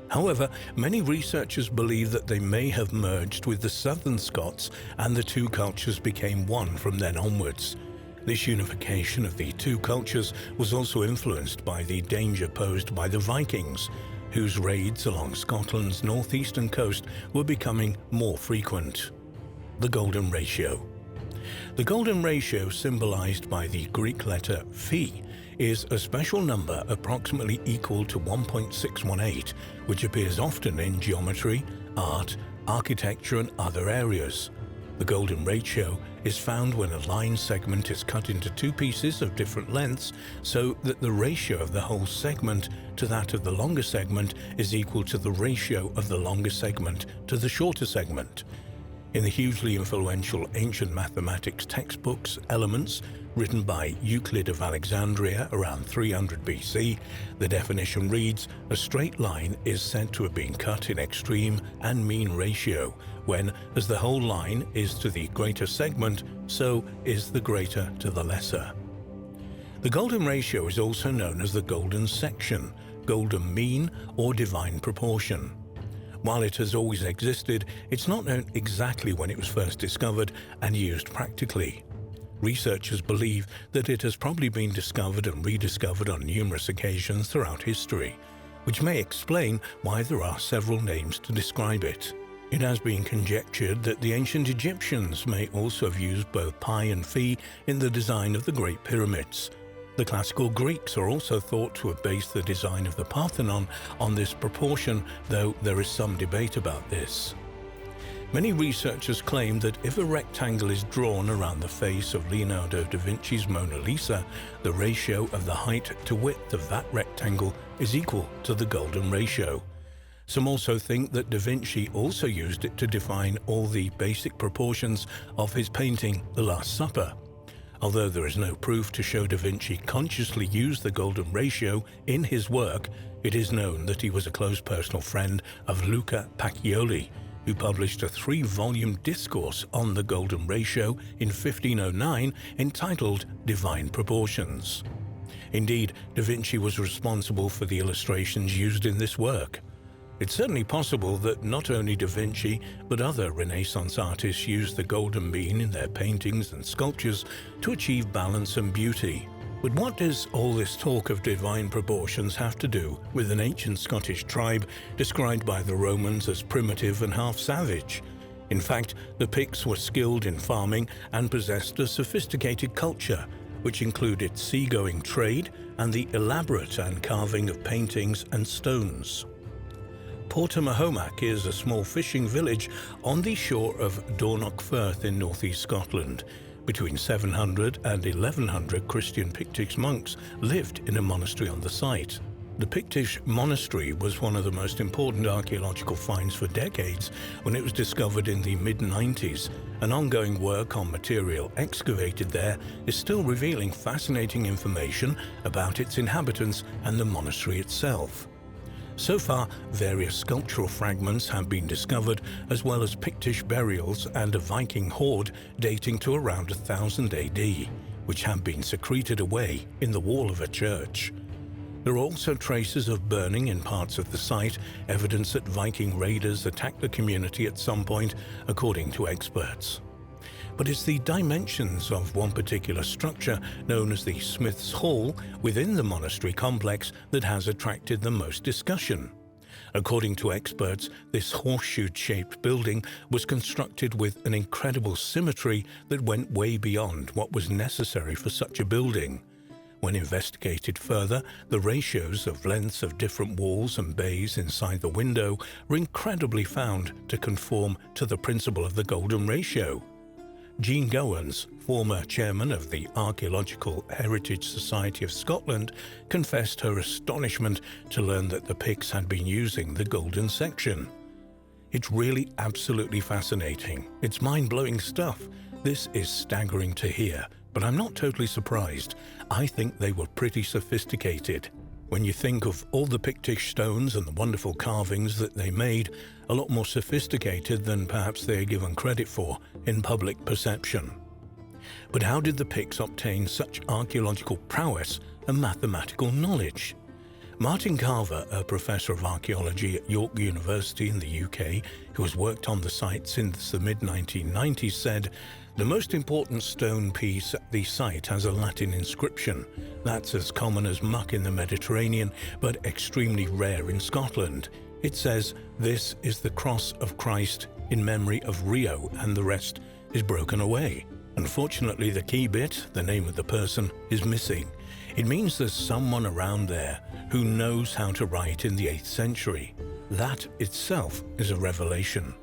However, many researchers believe that they may have merged with the southern Scots and the two cultures became one from then onwards. This unification of the two cultures was also influenced by the danger posed by the Vikings, whose raids along Scotland's northeastern coast were becoming more frequent. The Golden Ratio. The Golden Ratio, symbolized by the Greek letter phi, is a special number approximately equal to 1.618, which appears often in geometry, art, architecture, and other areas. The Golden Ratio is found when a line segment is cut into two pieces of different lengths so that the ratio of the whole segment to that of the longer segment is equal to the ratio of the longer segment to the shorter segment. In the hugely influential ancient mathematics textbooks Elements, written by Euclid of Alexandria around 300 BC, the definition reads, "A straight line is said to have been cut in extreme and mean ratio, when, as the whole line is to the greater segment, so is the greater to the lesser." The Golden Ratio is also known as the Golden Section, Golden Mean, or Divine Proportion. While it has always existed, it's not known exactly when it was first discovered and used practically. Researchers believe that it has probably been discovered and rediscovered on numerous occasions throughout history, which may explain why there are several names to describe it. It has been conjectured that the ancient Egyptians may also have used both pi and phi in the design of the Great Pyramids. The classical Greeks are also thought to have based the design of the Parthenon on this proportion, though there is some debate about this. Many researchers claim that if a rectangle is drawn around the face of Leonardo da Vinci's Mona Lisa, the ratio of the height to width of that rectangle is equal to the Golden Ratio. Some also think that da Vinci also used it to define all the basic proportions of his painting The Last Supper. Although there is no proof to show da Vinci consciously used the Golden Ratio in his work, it is known that he was a close personal friend of Luca Pacioli, who published a 3-volume discourse on the Golden Ratio in 1509 entitled Divine Proportions. Indeed, da Vinci was responsible for the illustrations used in this work. It's certainly possible that not only da Vinci, but other Renaissance artists used the golden mean in their paintings and sculptures to achieve balance and beauty. But what does all this talk of divine proportions have to do with an ancient Scottish tribe described by the Romans as primitive and half-savage? In fact, the Picts were skilled in farming and possessed a sophisticated culture, which included seagoing trade and the elaborate carving of paintings and stones. Portamahomac is a small fishing village on the shore of Dornoch Firth in northeast Scotland. Between 700 and 1100 Christian Pictish monks lived in a monastery on the site. The Pictish monastery was one of the most important archaeological finds for decades when it was discovered in the mid-90s, and ongoing work on material excavated there is still revealing fascinating information about its inhabitants and the monastery itself. So far, various sculptural fragments have been discovered, as well as Pictish burials and a Viking hoard dating to around 1000 AD, which have been secreted away in the wall of a church. There are also traces of burning in parts of the site, evidence that Viking raiders attacked the community at some point, according to experts. But it's the dimensions of one particular structure, known as the Smith's Hall, within the monastery complex that has attracted the most discussion. According to experts, this horseshoe-shaped building was constructed with an incredible symmetry that went way beyond what was necessary for such a building. When investigated further, the ratios of lengths of different walls and bays inside the window were incredibly found to conform to the principle of the golden ratio. Jean Goins, former chairman of the Archaeological Heritage Society of Scotland, confessed her astonishment to learn that the Picts had been using the golden section. It's really absolutely fascinating. It's mind-blowing stuff. This is staggering to hear, but I'm not totally surprised. I think they were pretty sophisticated. When you think of all the Pictish stones and the wonderful carvings that they made, a lot more sophisticated than perhaps they are given credit for in public perception. But how did the Picts obtain such archaeological prowess and mathematical knowledge? Martin Carver, a professor of archaeology at York University in the UK, who has worked on the site since the mid-1990s, said, "The most important stone piece at the site has a Latin inscription. That's as common as muck in the Mediterranean, but extremely rare in Scotland. It says, 'This is the cross of Christ in memory of Rio,' and the rest is broken away. Unfortunately, the key bit, the name of the person, is missing. It means there's someone around there who knows how to write in the 8th century. That itself is a revelation."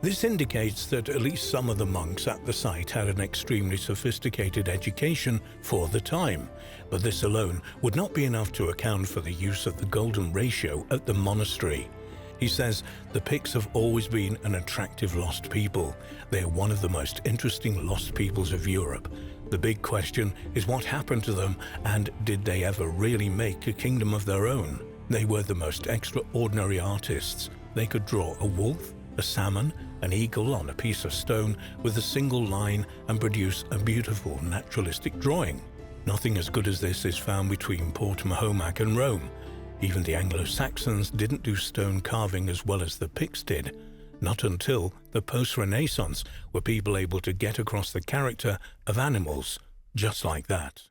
This indicates that at least some of the monks at the site had an extremely sophisticated education for the time, but this alone would not be enough to account for the use of the golden ratio at the monastery. He says, "The Picts have always been an attractive lost people. They are one of the most interesting lost peoples of Europe. The big question is what happened to them, and did they ever really make a kingdom of their own? They were the most extraordinary artists. They could draw a wolf, a salmon, an eagle on a piece of stone with a single line and produce a beautiful naturalistic drawing. Nothing as good as this is found between Port Mahomac and Rome. Even the Anglo-Saxons didn't do stone carving as well as the Picts did. Not until the post-Renaissance were people able to get across the character of animals just like that."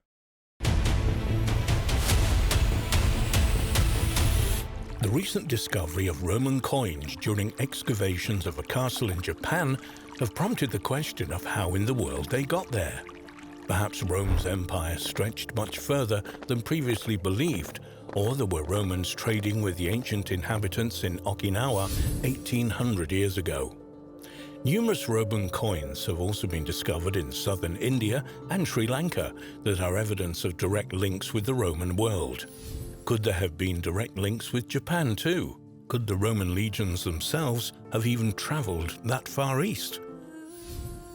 The recent discovery of Roman coins during excavations of a castle in Japan have prompted the question of how in the world they got there. Perhaps Rome's empire stretched much further than previously believed, or there were Romans trading with the ancient inhabitants in Okinawa 1800 years ago. Numerous Roman coins have also been discovered in southern India and Sri Lanka that are evidence of direct links with the Roman world. Could there have been direct links with Japan too? Could the Roman legions themselves have even traveled that far east?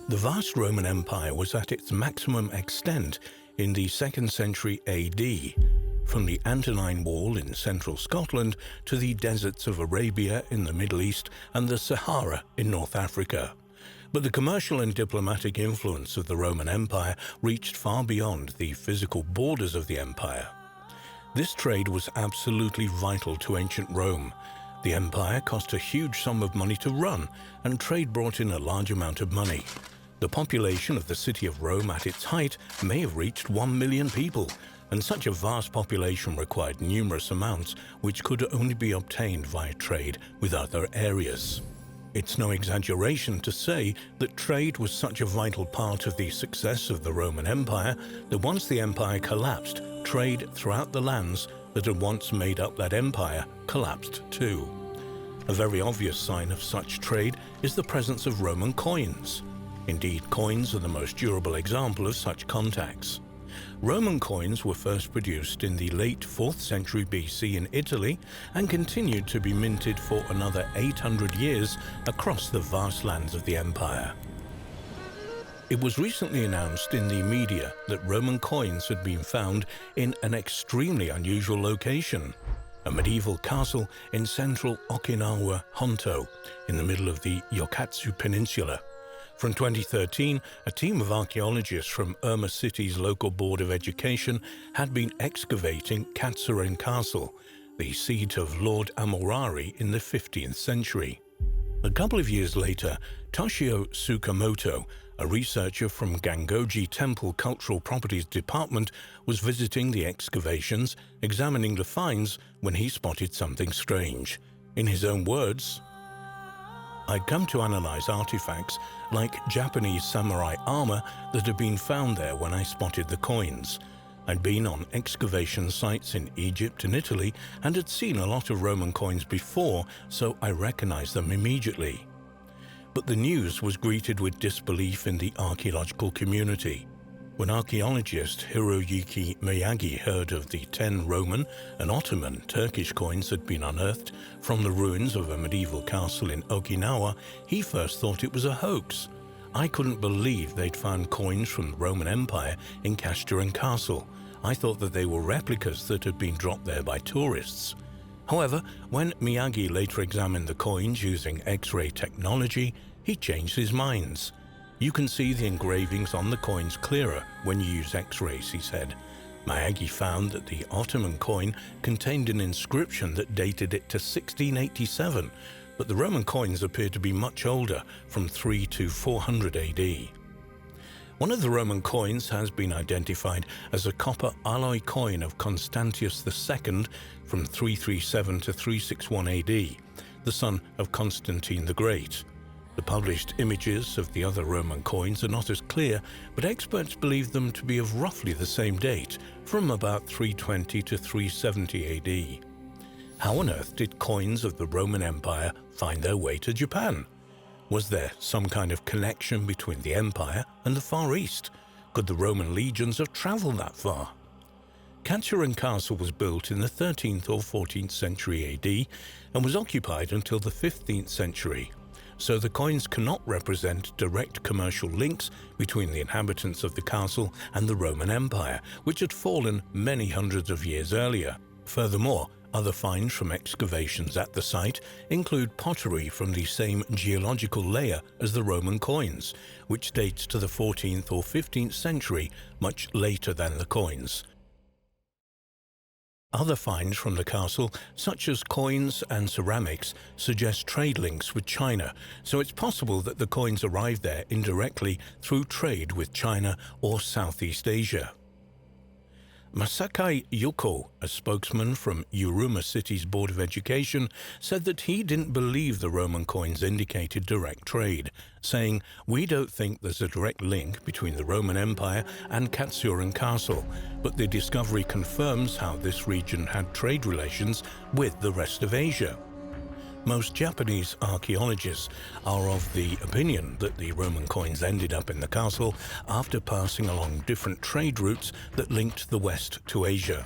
The vast Roman Empire was at its maximum extent in the 2nd century AD, from the Antonine Wall in central Scotland to the deserts of Arabia in the Middle East and the Sahara in North Africa. But the commercial and diplomatic influence of the Roman Empire reached far beyond the physical borders of the empire. This trade was absolutely vital to ancient Rome. The empire cost a huge sum of money to run, and trade brought in a large amount of money. The population of the city of Rome at its height may have reached 1 million people, and such a vast population required numerous amounts which could only be obtained via trade with other areas. It's no exaggeration to say that trade was such a vital part of the success of the Roman Empire that once the empire collapsed, trade throughout the lands that had once made up that empire collapsed too. A very obvious sign of such trade is the presence of Roman coins. Indeed, coins are the most durable example of such contacts. Roman coins were first produced in the late 4th century BC in Italy and continued to be minted for another 800 years across the vast lands of the empire. It was recently announced in the media that Roman coins had been found in an extremely unusual location. a medieval castle in central Okinawa Honto, in the middle of the Yokatsu Peninsula. From 2013, a team of archaeologists from Irma City's local Board of Education had been excavating Katsuren Castle, the seat of Lord Amorari in the 15th century. A couple of years later, Toshio Tsukamoto, a researcher from Gangoji Temple Cultural Properties Department, was visiting the excavations, examining the finds, when he spotted something strange. In his own words, "I'd come to analyze artifacts like Japanese samurai armor that had been found there when I spotted the coins. I'd been on excavation sites in Egypt and Italy and had seen a lot of Roman coins before, so I recognized them immediately." But the news was greeted with disbelief in the archaeological community. When archaeologist Hiroyuki Miyagi heard of the 10 Roman and Ottoman Turkish coins that had been unearthed from the ruins of a medieval castle in Okinawa, he first thought it was a hoax. "I couldn't believe they'd found coins from the Roman Empire in Katsuren Castle. I thought that they were replicas that had been dropped there by tourists." However, when Miyagi later examined the coins using X-ray technology, he changed his mind. "You can see the engravings on the coins clearer when you use X-rays," he said. Miyagi found that the Ottoman coin contained an inscription that dated it to 1687, but the Roman coins appeared to be much older, from 3 to 400 AD. One of the Roman coins has been identified as a copper alloy coin of Constantius II from 337 to 361 AD, the son of Constantine the Great. The published images of the other Roman coins are not as clear, but experts believe them to be of roughly the same date, from about 320 to 370 AD. How on earth did coins of the Roman Empire find their way to Japan? Was there some kind of connection between the Empire and the Far East? Could the Roman legions have traveled that far? Katsuren Castle was built in the 13th or 14th century AD and was occupied until the 15th century. So the coins cannot represent direct commercial links between the inhabitants of the castle and the Roman Empire, which had fallen many hundreds of years earlier. Furthermore, other finds from excavations at the site include pottery from the same geological layer as the Roman coins, which dates to the 14th or 15th century, much later than the coins. Other finds from the castle, such as coins and ceramics, suggest trade links with China, so it's possible that the coins arrived there indirectly through trade with China or Southeast Asia. Masakai Yuko, a spokesman from Uruma City's Board of Education, said that he didn't believe the Roman coins indicated direct trade, saying, "We don't think there's a direct link between the Roman Empire and Katsuren Castle, but the discovery confirms how this region had trade relations with the rest of Asia." Most Japanese archaeologists are of the opinion that the Roman coins ended up in the castle after passing along different trade routes that linked the West to Asia.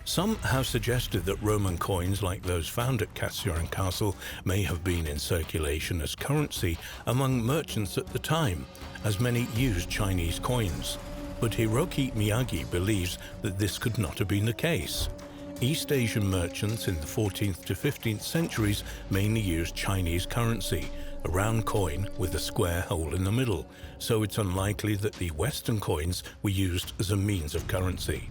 Some have suggested that Roman coins like those found at Katsuren Castle may have been in circulation as currency among merchants at the time, as many used Chinese coins. But Hiroki Miyagi believes that this could not have been the case. East Asian merchants in the 14th to 15th centuries mainly used Chinese currency, a round coin with a square hole in the middle, so it's unlikely that the Western coins were used as a means of currency.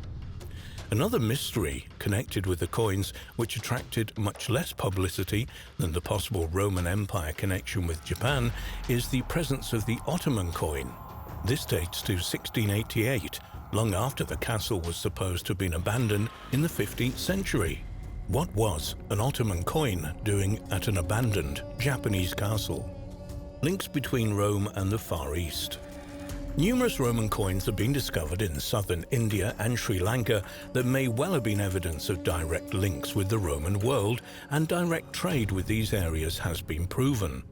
Another mystery connected with the coins, which attracted much less publicity than the possible Roman Empire connection with Japan, is the presence of the Ottoman coin. This dates to 1688, long after the castle was supposed to have been abandoned in the 15th century. What was an Ottoman coin doing at an abandoned Japanese castle? Links between Rome and the Far East. Numerous Roman coins have been discovered in southern India and Sri Lanka that may well have been evidence of direct links with the Roman world, and direct trade with these areas has been proven.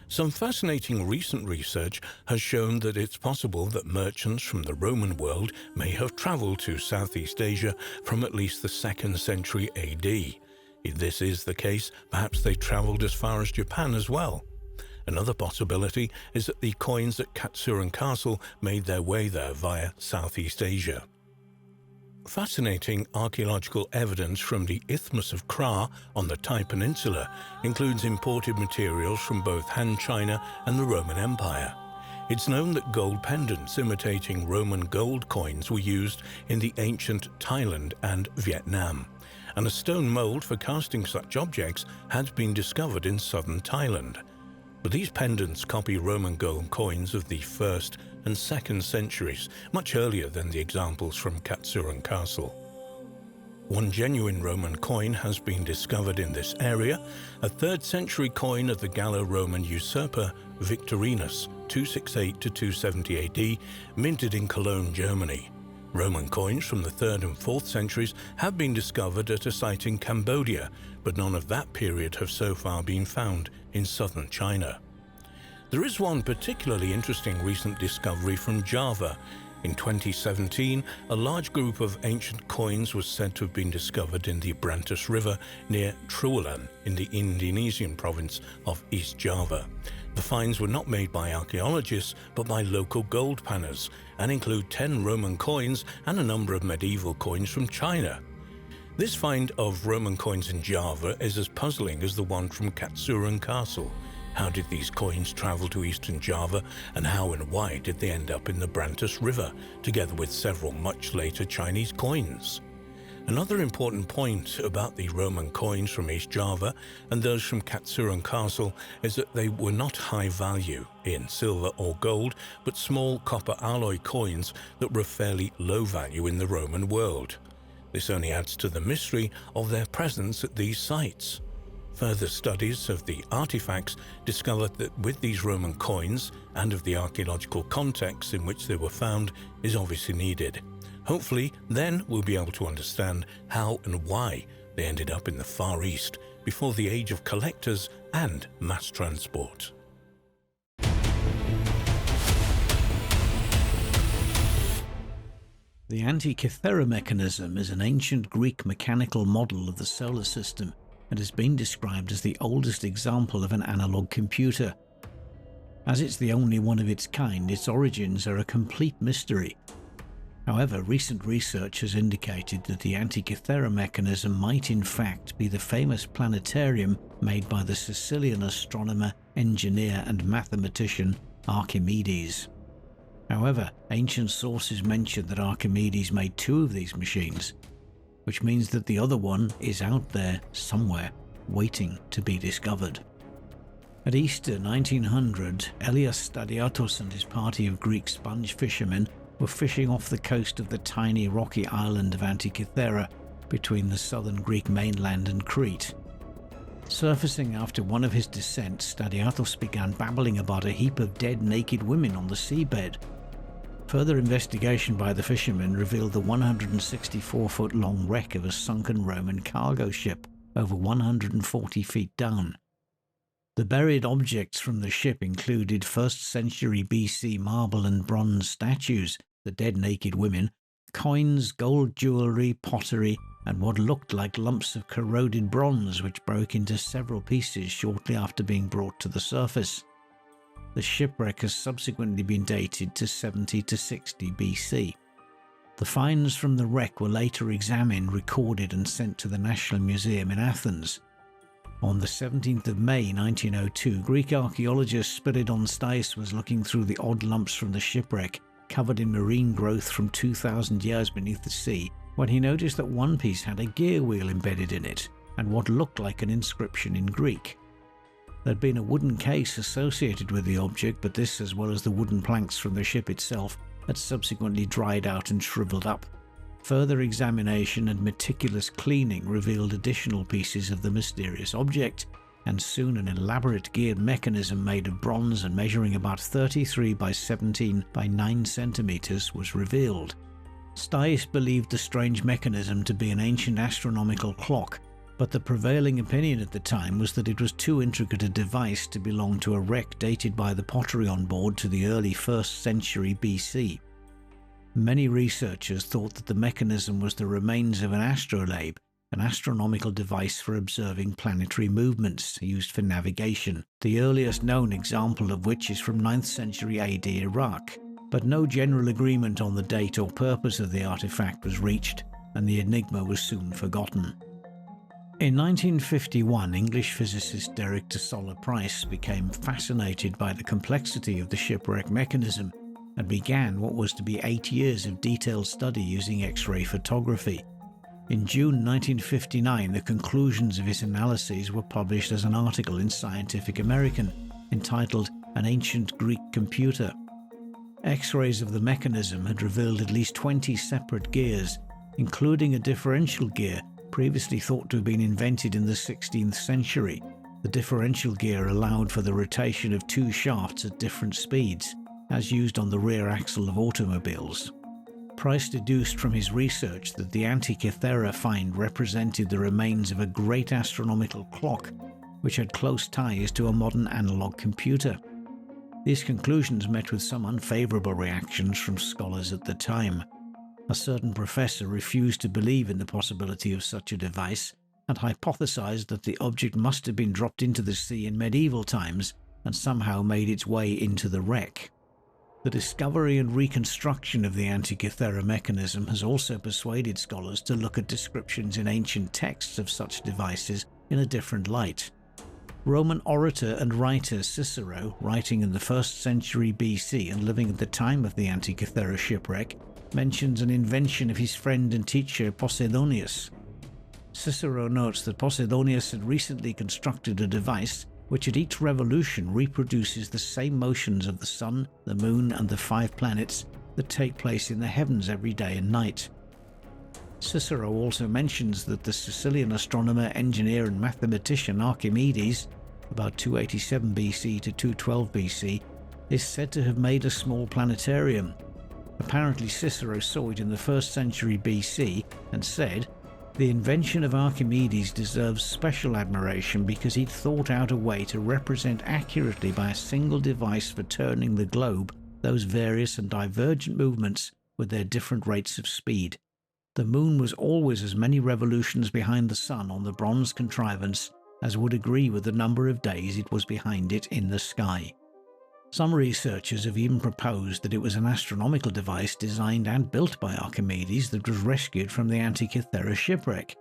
Some fascinating recent research has shown that it's possible that merchants from the Roman world may have traveled to Southeast Asia from at least the 2nd century AD. If this is the case, perhaps they traveled as far as Japan as well. Another possibility is that the coins at Katsuren Castle made their way there via Southeast Asia. Fascinating archaeological evidence from the Isthmus of Kra on the Thai Peninsula includes imported materials from both Han China and the Roman Empire. It's known that gold pendants imitating Roman gold coins were used in the ancient Thailand and Vietnam, and a stone mold for casting such objects had been discovered in southern Thailand. But these pendants copy Roman gold coins of the 1st and 2nd centuries, much earlier than the examples from Katsuran Castle. One genuine Roman coin has been discovered in this area, a 3rd century coin of the Gallo-Roman usurper Victorinus, 268 to 270 AD, minted in Cologne, Germany. Roman coins from the 3rd and 4th centuries have been discovered at a site in Cambodia, but none of that period have so far been found in southern China. There is one particularly interesting recent discovery from Java. In 2017, a large group of ancient coins was said to have been discovered in the Brantas River near Trualan in the Indonesian province of East Java. The finds were not made by archaeologists, but by local gold panners, and include 10 Roman coins and a number of medieval coins from China. This find of Roman coins in Java is as puzzling as the one from Katsuran Castle. How did these coins travel to eastern Java, and how and why did they end up in the Brantas River, together with several much later Chinese coins? Another important point about the Roman coins from East Java and those from Katsuran Castle is that they were not high value in silver or gold, but small copper alloy coins that were of fairly low value in the Roman world. This only adds to the mystery of their presence at these sites. Further studies of the artifacts discovered that with these Roman coins and of the archaeological context in which they were found is obviously needed. Hopefully, then we'll be able to understand how and why they ended up in the Far East before the age of collectors and mass transport.
The Antikythera mechanism is an ancient Greek mechanical model of the solar system and has been described as the oldest example of an analog computer. As it's the only one of its kind, its origins are a complete mystery. However, recent research has indicated that the Antikythera mechanism might in fact be the famous planetarium made by the Sicilian astronomer, engineer and mathematician Archimedes. However, ancient sources mention that Archimedes made 2 of these machines, which means that the other one is out there somewhere, waiting to be discovered. At Easter 1900, Elias Stadiatos and his party of Greek sponge fishermen were fishing off the coast of the tiny rocky island of Antikythera between the southern Greek mainland and Crete. Surfacing after one of his descents, Stadiatos began babbling about a heap of dead naked women on the seabed. Further investigation by the fishermen revealed the 164-foot-long wreck of a sunken Roman cargo ship over 140 feet down. The buried objects from the ship included 1st century BC marble and bronze statues, the dead naked women, coins, gold jewellery, pottery, and what looked like lumps of corroded bronze which broke into several pieces shortly after being brought to the surface. The shipwreck has subsequently been dated to 70 to 60 BC. The finds from the wreck were later examined, recorded and sent to the National Museum in Athens. On the 17th of May 1902, Greek archaeologist Spiridon Stais was looking through the odd lumps from the shipwreck, covered in marine growth from 2,000 years beneath the sea, when he noticed that one piece had a gear wheel embedded in it, and what looked like an inscription in Greek. There'd been a wooden case associated with the object, but this, as well as the wooden planks from the ship itself, had subsequently dried out and shriveled up. Further examination and meticulous cleaning revealed additional pieces of the mysterious object, and soon an elaborate geared mechanism made of bronze and measuring about 33 by 17 by 9 centimeters was revealed. Stais believed the strange mechanism to be an ancient astronomical clock, but the prevailing opinion at the time was that it was too intricate a device to belong to a wreck dated by the pottery on board to the early 1st century BC. Many researchers thought that the mechanism was the remains of an astrolabe, an astronomical device for observing planetary movements used for navigation, the earliest known example of which is from 9th century AD Iraq. But no general agreement on the date or purpose of the artifact was reached, and the enigma was soon forgotten. In 1951, English physicist Derek de Solla Price became fascinated by the complexity of the shipwreck mechanism and began what was to be 8 years of detailed study using X-ray photography. In June 1959, the conclusions of his analyses were published as an article in Scientific American, entitled An Ancient Greek Computer. X-rays of the mechanism had revealed at least 20 separate gears, including a differential gear previously thought to have been invented in the 16th century. The differential gear allowed for the rotation of two shafts at different speeds, as used on the rear axle of automobiles. Price deduced from his research that the Antikythera find represented the remains of a great astronomical clock, which had close ties to a modern analog computer. These conclusions met with some unfavorable reactions from scholars at the time. A certain professor refused to believe in the possibility of such a device and hypothesized that the object must have been dropped into the sea in medieval times and somehow made its way into the wreck. The discovery and reconstruction of the Antikythera mechanism has also persuaded scholars to look at descriptions in ancient texts of such devices in a different light. Roman orator and writer Cicero, writing in the 1st century BC and living at the time of the Antikythera shipwreck, mentions an invention of his friend and teacher Posidonius. Cicero notes that Posidonius had recently constructed a device which at each revolution reproduces the same motions of the sun, the moon, and the 5 planets that take place in the heavens every day and night. Cicero also mentions that the Sicilian astronomer, engineer, and mathematician Archimedes, about 287 BC to 212 BC, is said to have made a small planetarium. Apparently Cicero saw it in the 1st century BC and said, "The invention of Archimedes deserves special admiration because he'd thought out a way to represent accurately by a single device for turning the globe those various and divergent movements with their different rates of speed. The moon was always as many revolutions behind the sun on the bronze contrivance as would agree with the number of days it was behind it in the sky." Some researchers have even proposed that it was an astronomical device designed and built by Archimedes that was rescued from the Antikythera shipwreck.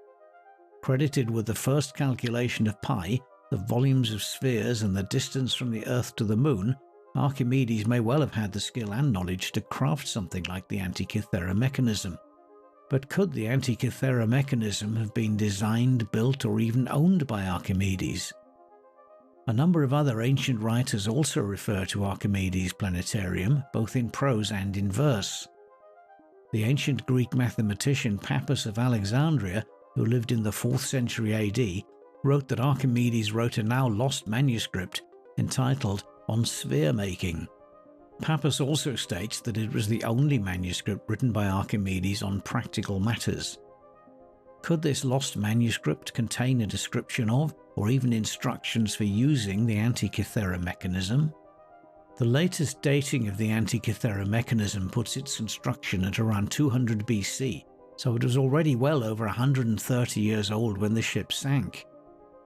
Credited with the first calculation of pi, the volumes of spheres and the distance from the Earth to the Moon, Archimedes may well have had the skill and knowledge to craft something like the Antikythera mechanism. But could the Antikythera mechanism have been designed, built, or even owned by Archimedes? A number of other ancient writers also refer to Archimedes' planetarium, both in prose and in verse. The ancient Greek mathematician Pappus of Alexandria, who lived in the 4th century AD, wrote that Archimedes wrote a now lost manuscript entitled On Sphere Making. Pappus also states that it was the only manuscript written by Archimedes on practical matters. Could this lost manuscript contain a description of, or even instructions for using, the Antikythera mechanism? The latest dating of the Antikythera mechanism puts its construction at around 200 BC, so it was already well over 130 years old when the ship sank.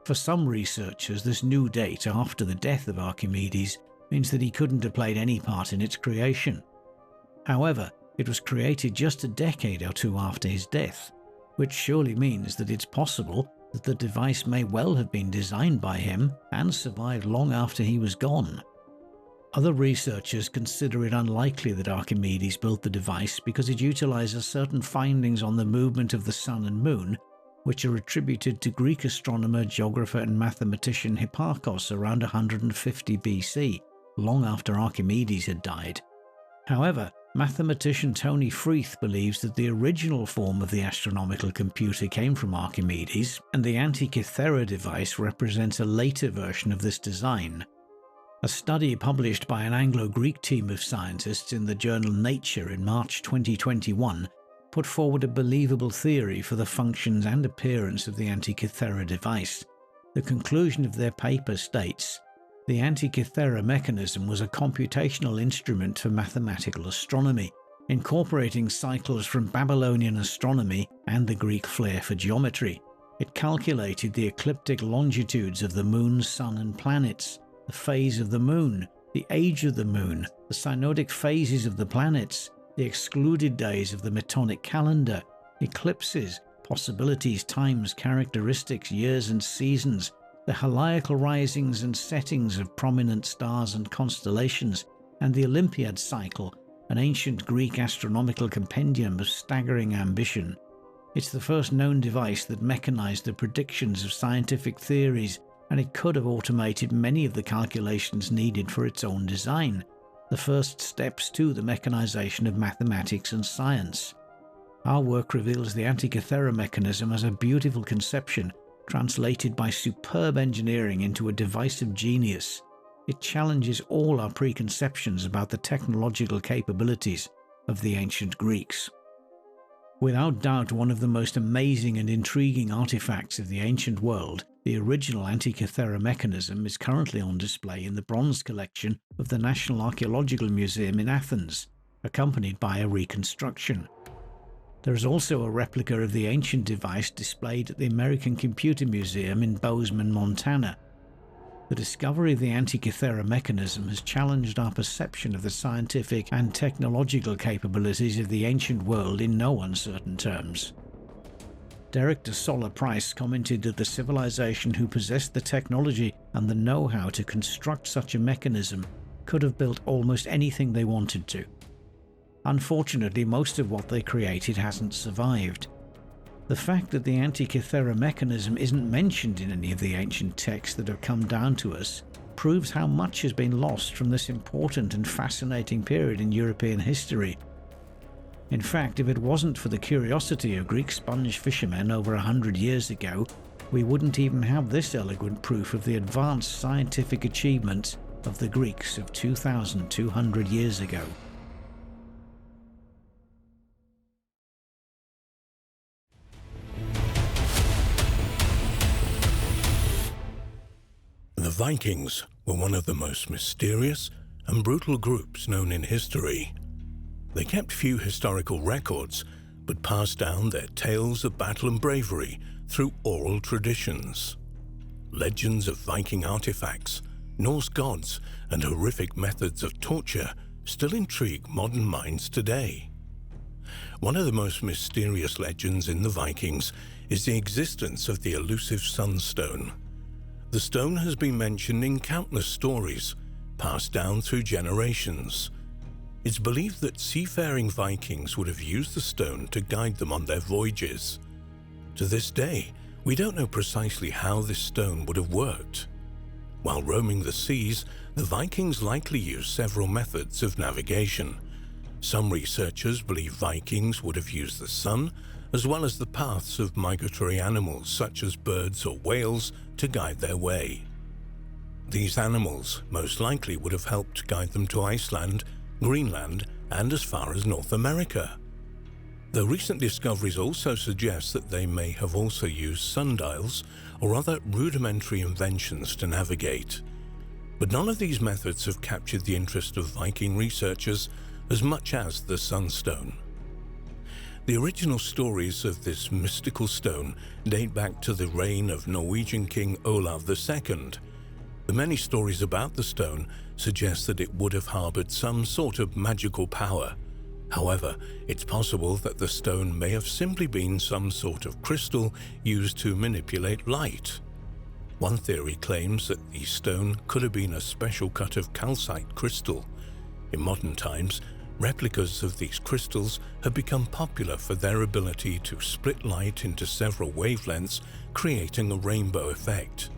For some researchers, this new date after the death of Archimedes means that he couldn't have played any part in its creation. However, it was created just a decade or two after his death, which surely means that it's possible that the device may well have been designed by him and survived long after he was gone. Other researchers consider it unlikely that Archimedes built the device because it utilizes certain findings on the movement of the sun and moon, which are attributed to Greek astronomer, geographer, and mathematician Hipparchus around 150 BC, long after Archimedes had died. However, mathematician Tony Freeth believes that the original form of the astronomical computer came from Archimedes, and the Antikythera device represents a later version of this design. A study published by an Anglo-Greek team of scientists in the journal Nature in March 2021 put forward a believable theory for the functions and appearance of the Antikythera device. The conclusion of their paper states, "The Antikythera mechanism was a computational instrument for mathematical astronomy, incorporating cycles from Babylonian astronomy and the Greek flair for geometry. It calculated the ecliptic longitudes of the moon, sun, and planets, the phase of the moon, the age of the moon, the synodic phases of the planets, the excluded days of the Metonic calendar, eclipses, possibilities, times, characteristics, years and seasons, the heliacal risings and settings of prominent stars and constellations, and the Olympiad cycle, an ancient Greek astronomical compendium of staggering ambition. It's the first known device that mechanized the predictions of scientific theories, and it could have automated many of the calculations needed for its own design, the first steps to the mechanization of mathematics and science. Our work reveals the Antikythera mechanism as a beautiful conception, translated by superb engineering into a device of genius. It challenges all our preconceptions about the technological capabilities of the ancient Greeks. Without doubt, one of the most amazing and intriguing artifacts of the ancient world, the original Antikythera mechanism is currently on display in the bronze collection of the National Archaeological Museum in Athens, accompanied by a reconstruction. There is also a replica of the ancient device displayed at the American Computer Museum in Bozeman, Montana. The discovery of the Antikythera mechanism has challenged our perception of the scientific and technological capabilities of the ancient world in no uncertain terms. Derek de Solla Price commented that the civilization who possessed the technology and the know-how to construct such a mechanism could have built almost anything they wanted to. Unfortunately, most of what they created hasn't survived. The fact that the Antikythera mechanism isn't mentioned in any of the ancient texts that have come down to us proves how much has been lost from this important and fascinating period in European history. In fact, if it wasn't for the curiosity of Greek sponge fishermen over 100 years ago, we wouldn't even have this eloquent proof of the advanced scientific achievements of the Greeks of 2,200 years ago.
The Vikings were one of the most mysterious and brutal groups known in history. They kept few historical records, but passed down their tales of battle and bravery through oral traditions. Legends of Viking artifacts, Norse gods, and horrific methods of torture still intrigue modern minds today. One of the most mysterious legends in the Vikings is the existence of the elusive Sunstone. The stone has been mentioned in countless stories, passed down through generations. It's believed that seafaring Vikings would have used the stone to guide them on their voyages. To this day, we don't know precisely how this stone would have worked. While roaming the seas, the Vikings likely used several methods of navigation. Some researchers believe Vikings would have used the sun, as well as the paths of migratory animals such as birds or whales to guide their way. These animals most likely would have helped guide them to Iceland, Greenland, and as far as North America. Though recent discoveries also suggest that they may have also used sundials or other rudimentary inventions to navigate. But none of these methods have captured the interest of Viking researchers as much as the Sunstone. The original stories of this mystical stone date back to the reign of Norwegian King Olav II. The many stories about the stone suggest that it would have harbored some sort of magical power. However, it's possible that the stone may have simply been some sort of crystal used to manipulate light. One theory claims that the stone could have been a special cut of calcite crystal. In modern times, replicas of these crystals have become popular for their ability to split light into several wavelengths, creating a rainbow effect.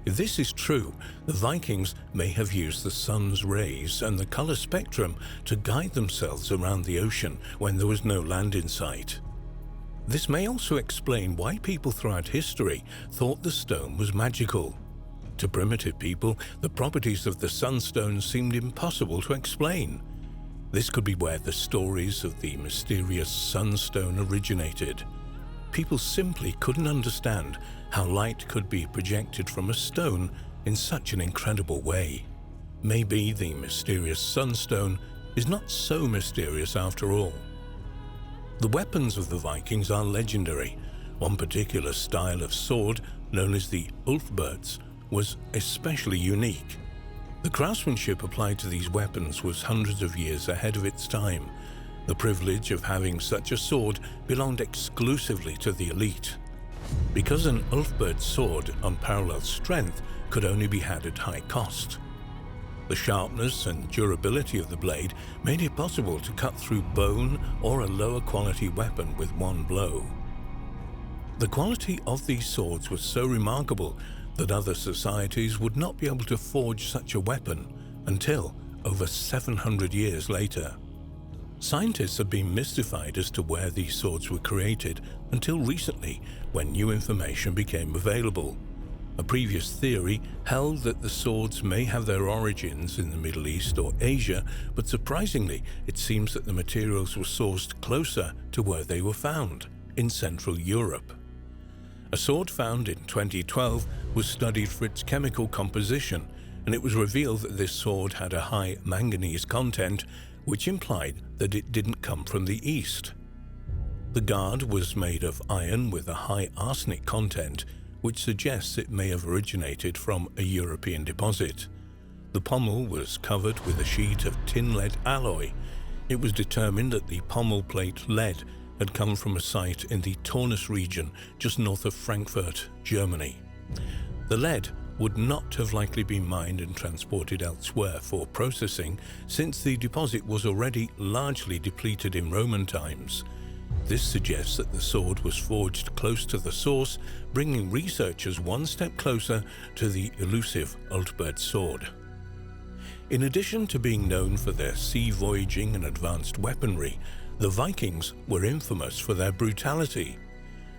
If this is true, the Vikings may have used the sun's rays and the color spectrum to guide themselves around the ocean when there was no land in sight. This may also explain why people throughout history thought the stone was magical. To primitive people, the properties of the sunstone seemed impossible to explain. This could be where the stories of the mysterious sunstone originated. People simply couldn't understand how light could be projected from a stone in such an incredible way. Maybe the mysterious sunstone is not so mysterious after all. The weapons of the Vikings are legendary. One particular style of sword, known as the Ulfberts, was especially unique. The craftsmanship applied to these weapons was hundreds of years ahead of its time. The privilege of having such a sword belonged exclusively to the elite. Because an Ulfberht sword unparalleled strength could only be had at high cost. The sharpness and durability of the blade made it possible to cut through bone or a lower quality weapon with one blow. The quality of these swords was so remarkable that other societies would not be able to forge such a weapon until over 700 years later. Scientists have been mystified as to where these swords were created until recently, when new information became available. A previous theory held that the swords may have their origins in the Middle East or Asia, but surprisingly, it seems that the materials were sourced closer to where they were found, in Central Europe. A sword found in 2012 was studied for its chemical composition, and it was revealed that this sword had a high manganese content, which implied that it didn't come from the East. The guard was made of iron with a high arsenic content, which suggests it may have originated from a European deposit. The pommel was covered with a sheet of tin-lead alloy. It was determined that the pommel plate lead had come from a site in the Taunus region just north of Frankfurt, Germany. The lead would not have likely been mined and transported elsewhere for processing, since the deposit was already largely depleted in Roman times. This suggests that the sword was forged close to the source, bringing researchers one step closer to the elusive Ulfberht sword. In addition to being known for their sea voyaging and advanced weaponry, the Vikings were infamous for their brutality.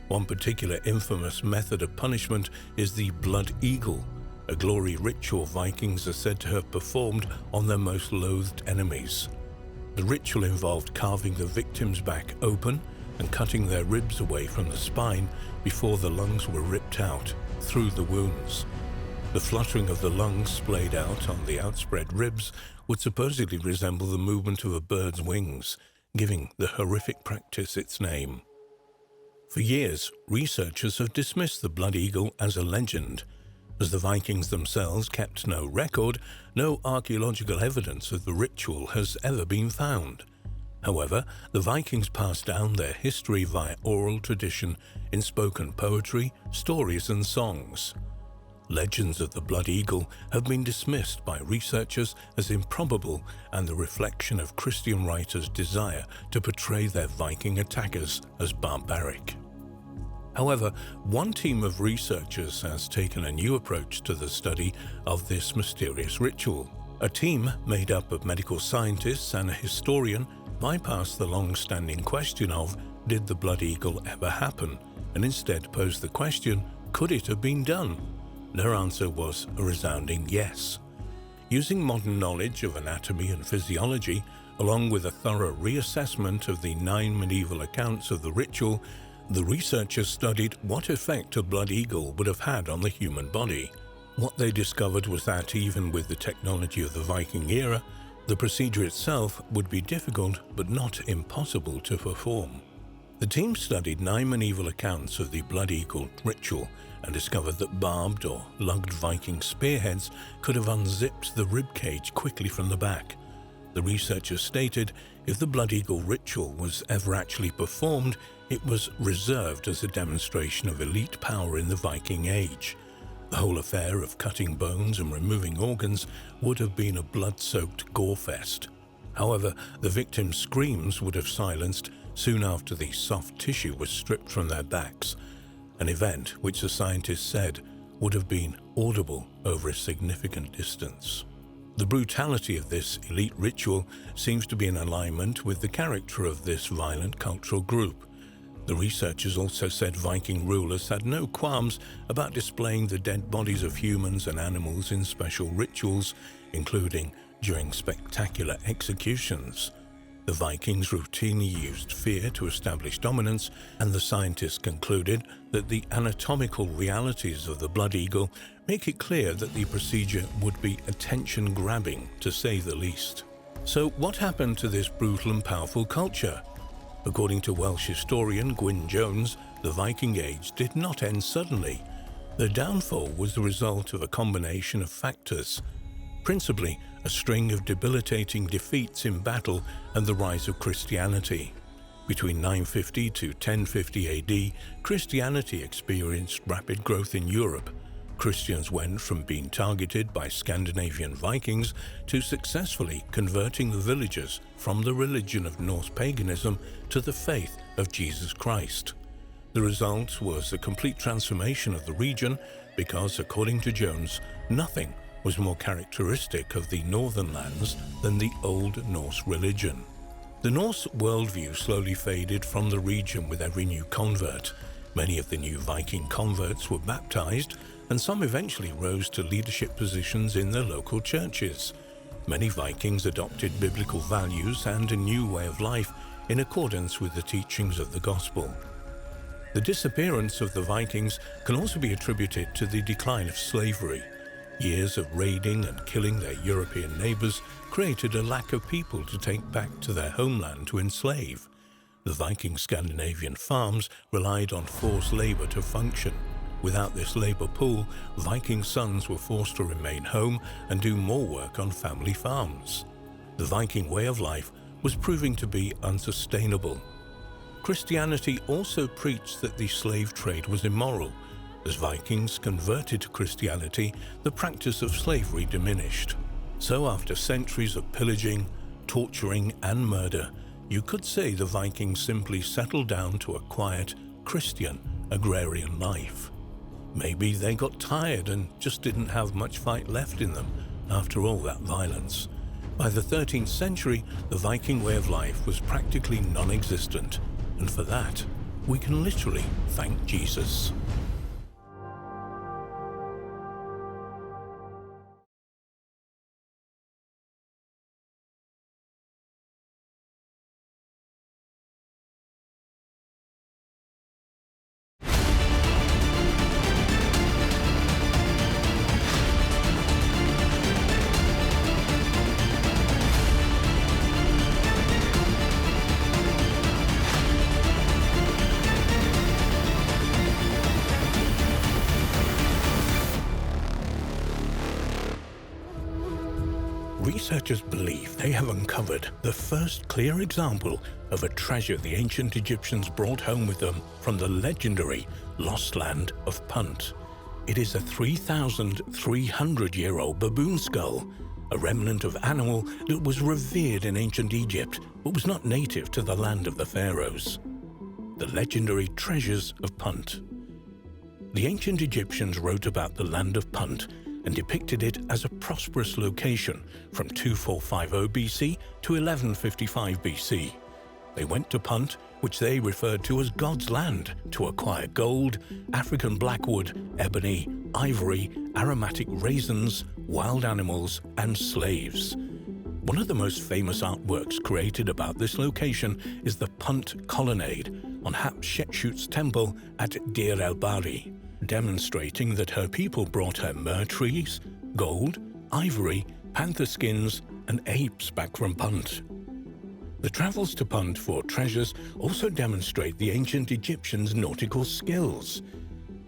One particular infamous method of punishment is the blood eagle, a glory ritual Vikings are said to have performed on their most loathed enemies. The ritual involved carving the victim's back open and cutting their ribs away from the spine before the lungs were ripped out through the wounds. The fluttering of the lungs splayed out on the outspread ribs would supposedly resemble the movement of a bird's wings, giving the horrific practice its name. For years, researchers have dismissed the blood eagle as a legend. As the Vikings themselves kept no record, no archaeological evidence of the ritual has ever been found. However, the Vikings passed down their history via oral tradition in spoken poetry, stories, and songs. Legends of the blood eagle have been dismissed by researchers as improbable and the reflection of Christian writers' desire to portray their Viking attackers as barbaric. However, one team of researchers has taken a new approach to the study of this mysterious ritual. A team made up of medical scientists and a historian bypassed the long-standing question of, did the blood eagle ever happen, and instead posed the question, could it have been done? Their answer was a resounding yes. Using modern knowledge of anatomy and physiology, along with a thorough reassessment of the 9 medieval accounts of the ritual, the researchers studied what effect a blood eagle would have had on the human body. What they discovered was that even with the technology of the Viking era, the procedure itself would be difficult but not impossible to perform. The team studied 9 medieval accounts of the blood eagle ritual and discovered that barbed or lugged Viking spearheads could have unzipped the ribcage quickly from the back. The researchers stated if the blood eagle ritual was ever actually performed, it was reserved as a demonstration of elite power in the Viking Age. The whole affair of cutting bones and removing organs would have been a blood-soaked gore-fest. However, the victims' screams would have silenced soon after the soft tissue was stripped from their backs, an event which the scientists said would have been audible over a significant distance. The brutality of this elite ritual seems to be in alignment with the character of this violent cultural group. The researchers also said Viking rulers had no qualms about displaying the dead bodies of humans and animals in special rituals, including during spectacular executions. The Vikings routinely used fear to establish dominance, and the scientists concluded that the anatomical realities of the blood eagle make it clear that the procedure would be attention-grabbing, to say the least. So what happened to this brutal and powerful culture? According to Welsh historian Gwyn Jones, the Viking Age did not end suddenly. Their downfall was the result of a combination of factors. Principally, a string of debilitating defeats in battle, and the rise of Christianity. Between 950 to 1050 AD, Christianity experienced rapid growth in Europe. Christians went from being targeted by Scandinavian Vikings to successfully converting the villagers from the religion of Norse paganism to the faith of Jesus Christ. The result was a complete transformation of the region because, according to Jones, nothing was more characteristic of the northern lands than the Old Norse religion. The Norse worldview slowly faded from the region with every new convert. Many of the new Viking converts were baptized, and some eventually rose to leadership positions in their local churches. Many Vikings adopted biblical values and a new way of life in accordance with the teachings of the gospel. The disappearance of the Vikings can also be attributed to the decline of slavery. Years of raiding and killing their European neighbors created a lack of people to take back to their homeland to enslave. The Viking Scandinavian farms relied on forced labor to function. Without this labor pool, Viking sons were forced to remain home and do more work on family farms. The Viking way of life was proving to be unsustainable. Christianity also preached that the slave trade was immoral. As Vikings converted to Christianity, the practice of slavery diminished. So after centuries of pillaging, torturing, and murder, you could say the Vikings simply settled down to a quiet, Christian, agrarian life. Maybe they got tired and just didn't have much fight left in them after all that violence. By the 13th century, the Viking way of life was practically non-existent, and for that, we can literally thank Jesus. Researchers believe they have uncovered the first clear example of a treasure the ancient Egyptians brought home with them from the legendary lost land of Punt. It is a 3,300-year-old baboon skull, a remnant of animal that was revered in ancient Egypt but was not native to the land of the pharaohs. The legendary treasures of Punt. The ancient Egyptians wrote about the land of Punt and depicted it as a prosperous location from 2450 BC to 1155 BC. They went to Punt, which they referred to as God's land, to acquire gold, African blackwood, ebony, ivory, aromatic raisins, wild animals, and slaves. One of the most famous artworks created about this location is the Punt colonnade on Hatshepsut's temple at Deir el-Bahari, demonstrating that her people brought her myrrh trees, gold, ivory, panther skins, and apes back from Punt. The travels to Punt for treasures also demonstrate the ancient Egyptians' nautical skills.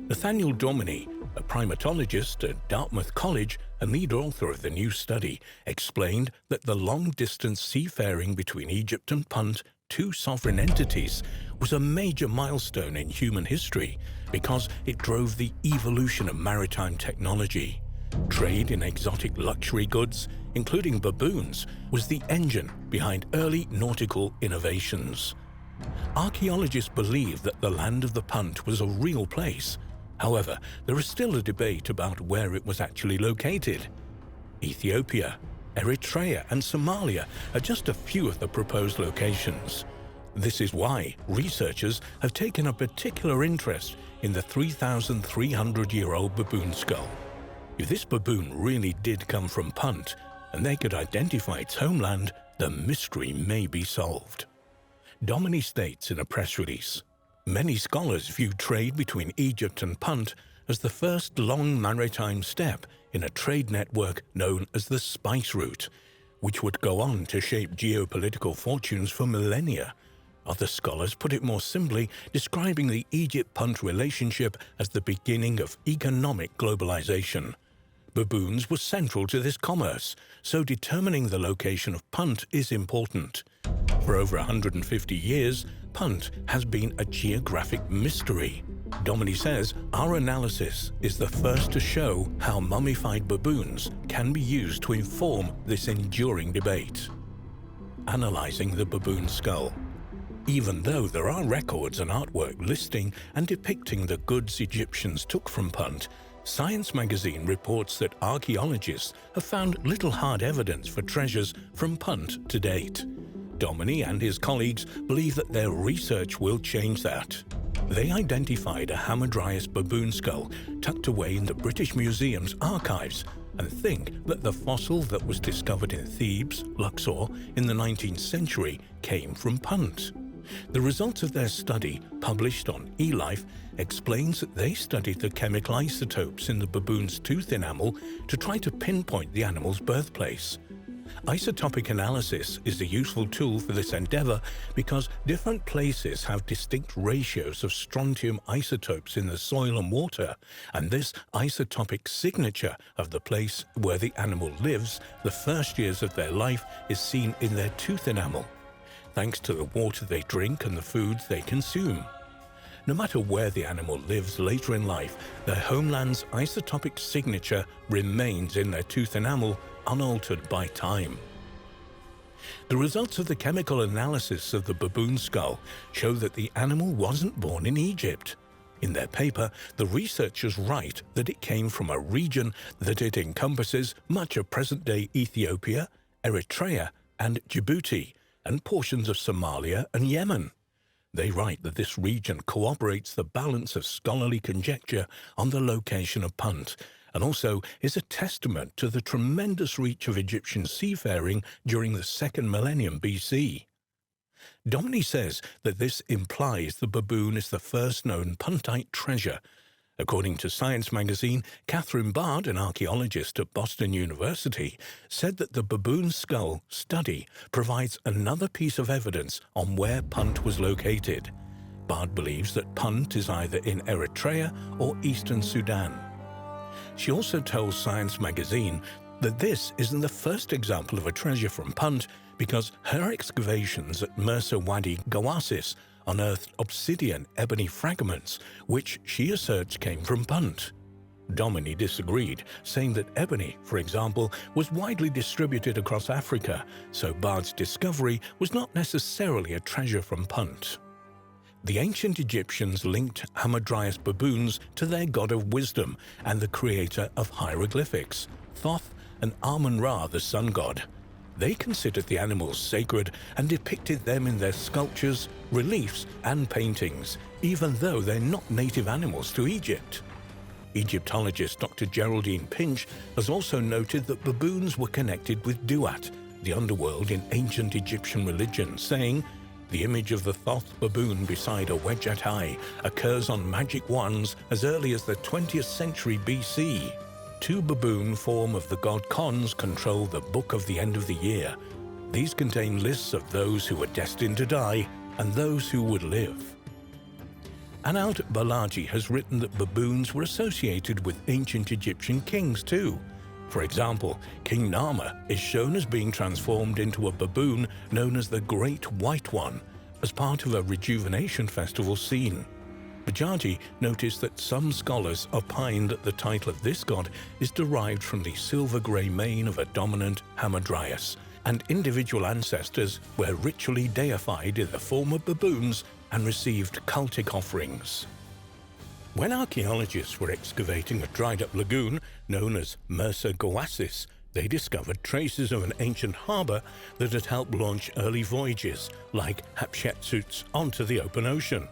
Nathaniel Dominy, a primatologist at Dartmouth College and lead author of the new study, explained that the long-distance seafaring between Egypt and Punt, two sovereign entities, was a major milestone in human history because it drove the evolution of maritime technology. Trade in exotic luxury goods, including baboons, was the engine behind early nautical innovations. Archaeologists believe that the land of the Punt was a real place. However, there is still a debate about where it was actually located. Ethiopia, Eritrea, and Somalia are just a few of the proposed locations. This is why researchers have taken a particular interest in the 3,300-year-old baboon skull. If this baboon really did come from Punt, and they could identify its homeland, the mystery may be solved. Dominy states in a press release, "Many scholars view trade between Egypt and Punt as the first long maritime step in a trade network known as the Spice Route, which would go on to shape geopolitical fortunes for millennia. Other scholars put it more simply, describing the Egypt-Punt relationship as the beginning of economic globalization. Baboons were central to this commerce, so determining the location of Punt is important. For over 150 years, Punt has been a geographic mystery. Domini says, "Our analysis is the first to show how mummified baboons can be used to inform this enduring debate." Analyzing the baboon skull. Even though there are records and artwork listing and depicting the goods Egyptians took from Punt, Science magazine reports that archaeologists have found little hard evidence for treasures from Punt to date. Domini and his colleagues believe that their research will change that. They identified a Hamadryas baboon skull tucked away in the British Museum's archives and think that the fossil that was discovered in Thebes, Luxor, in the 19th century came from Punt. The results of their study, published on eLife, explains that they studied the chemical isotopes in the baboon's tooth enamel to try to pinpoint the animal's birthplace. Isotopic analysis is a useful tool for this endeavor because different places have distinct ratios of strontium isotopes in the soil and water, and this isotopic signature of the place where the animal lives the first years of their life is seen in their tooth enamel, thanks to the water they drink and the foods they consume. No matter where the animal lives later in life, their homeland's isotopic signature remains in their tooth enamel, unaltered by time. The results of the chemical analysis of the baboon skull show that the animal wasn't born in Egypt. In their paper, the researchers write that it came from a region that it encompasses much of present-day Ethiopia, Eritrea, and Djibouti, and portions of Somalia and Yemen. They write that this region corroborates the balance of scholarly conjecture on the location of Punt, and also is a testament to the tremendous reach of Egyptian seafaring during the 2nd millennium BC. Domini says that this implies the baboon is the first known Puntite treasure. According to Science magazine, Catherine Bard, an archaeologist at Boston University, said that the baboon skull study provides another piece of evidence on where Punt was located. Bard believes that Punt is either in Eritrea or eastern Sudan. She also tells Science magazine that this isn't the first example of a treasure from Punt because her excavations at Mersa Wadi Gawasis unearthed obsidian ebony fragments, which she asserts came from Punt. Domini disagreed, saying that ebony, for example, was widely distributed across Africa, so Bard's discovery was not necessarily a treasure from Punt. The ancient Egyptians linked Hamadryas baboons to their god of wisdom and the creator of hieroglyphics, Thoth and Amun-Ra, the sun god. They considered the animals sacred and depicted them in their sculptures, reliefs, and paintings, even though they're not native animals to Egypt. Egyptologist Dr. Geraldine Pinch has also noted that baboons were connected with Duat, the underworld in ancient Egyptian religion, saying, "The image of the Thoth baboon beside a Wedget eye occurs on magic wands as early as the 20th century BC. Two baboon form of the god Khons control the Book of the End of the Year. These contain lists of those who were destined to die and those who would live." Anaut Balaji has written that baboons were associated with ancient Egyptian kings too. For example, King Nama is shown as being transformed into a baboon known as the Great White One, as part of a rejuvenation festival scene. Bajaji noticed that some scholars opine that the title of this god is derived from the silver-grey mane of a dominant Hamadryas, and individual ancestors were ritually deified in the form of baboons and received cultic offerings. When archaeologists were excavating a dried-up lagoon known as Mersa Gawasis, they discovered traces of an ancient harbor that had helped launch early voyages like Hatshepsut's onto the open ocean.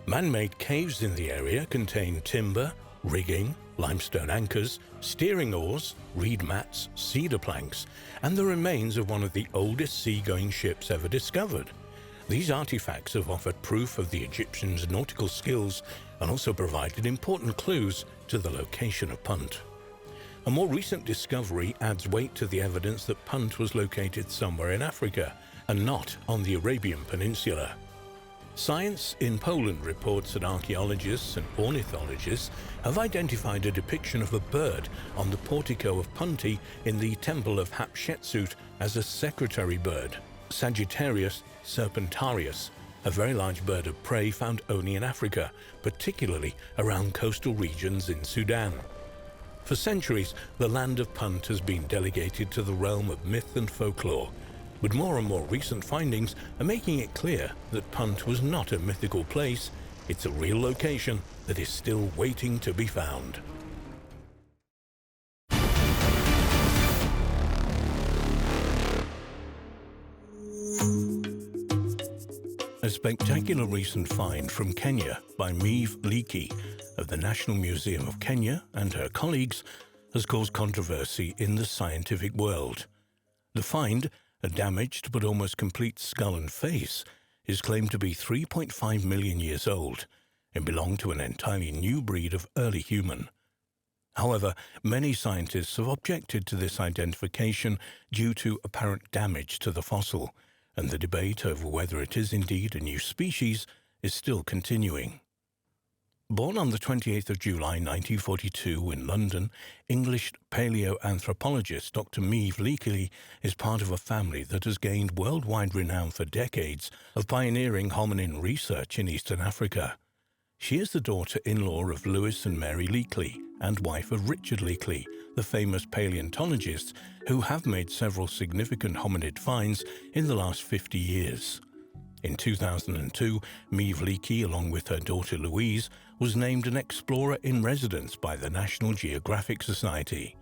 Man-made caves in the area contain timber, rigging, limestone anchors, steering oars, reed mats, cedar planks, and the remains of one of the oldest sea-going ships ever discovered. These artifacts have offered proof of the Egyptians' nautical skills and also provided important clues to the location of Punt. A more recent discovery adds weight to the evidence that Punt was located somewhere in Africa and not on the Arabian Peninsula. Science in Poland reports that archaeologists and ornithologists have identified a depiction of a bird on the portico of Punt in the Temple of Hatshepsut as a secretary bird, Sagittarius serpentarius, a very large bird of prey found only in Africa, particularly around coastal regions in Sudan. For centuries, the land of Punt has been delegated to the realm of myth and folklore, but more and more recent findings are making it clear that Punt was not a mythical place, it's a real location that is still waiting to be found. A spectacular recent find from Kenya by Meave Leakey of the National Museum of Kenya and her colleagues has caused controversy in the scientific world. The find, a damaged but almost complete skull and face, is claimed to be 3.5 million years old and belong to an entirely new breed of early human. However, many scientists have objected to this identification due to apparent damage to the fossil, and the debate over whether it is indeed a new species is still continuing. Born on the 28th of July 1942 in London, English paleoanthropologist Dr. Meave Leakey is part of a family that has gained worldwide renown for decades of pioneering hominin research in Eastern Africa. She is the daughter-in-law of Lewis and Mary Leakey and wife of Richard Leakey, the famous paleontologists who have made several significant hominid finds in the last 50 years. In 2002, Meave Leakey, along with her daughter Louise, was named an Explorer in Residence by the National Geographic Society.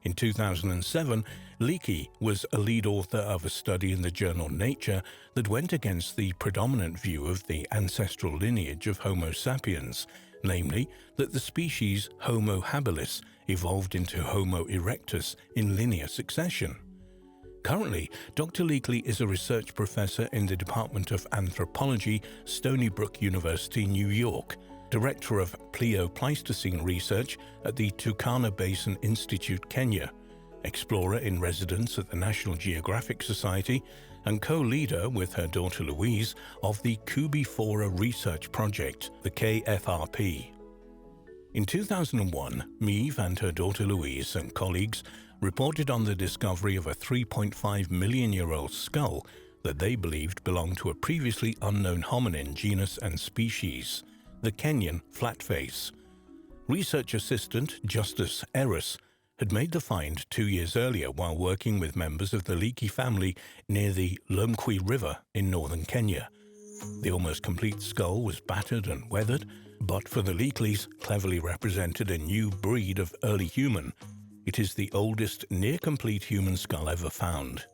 In 2007, Leakey was a lead author of a study in the journal Nature that went against the predominant view of the ancestral lineage of Homo sapiens, namely that the species Homo habilis evolved into Homo erectus in linear succession. Currently, Dr. Leakey is a research professor in the Department of Anthropology, Stony Brook University, New York, director of Pleistocene research at the Turkana Basin Institute, Kenya, explorer in residence at the National Geographic Society, and co-leader with her daughter Louise of the Kubifora Research Project, the KFRP. In 2001, Meave and her daughter Louise and colleagues reported on the discovery of a 3.5 million-year-old skull that they believed belonged to a previously unknown hominin genus and species, the Kenyan flatface. Research assistant Justus Eris had made the find 2 years earlier while working with members of the Leakey family near the Lomkwi River in northern Kenya. The almost complete skull was battered and weathered, but for the Leakeys cleverly represented a new breed of early human. It is the oldest near-complete human skull ever found.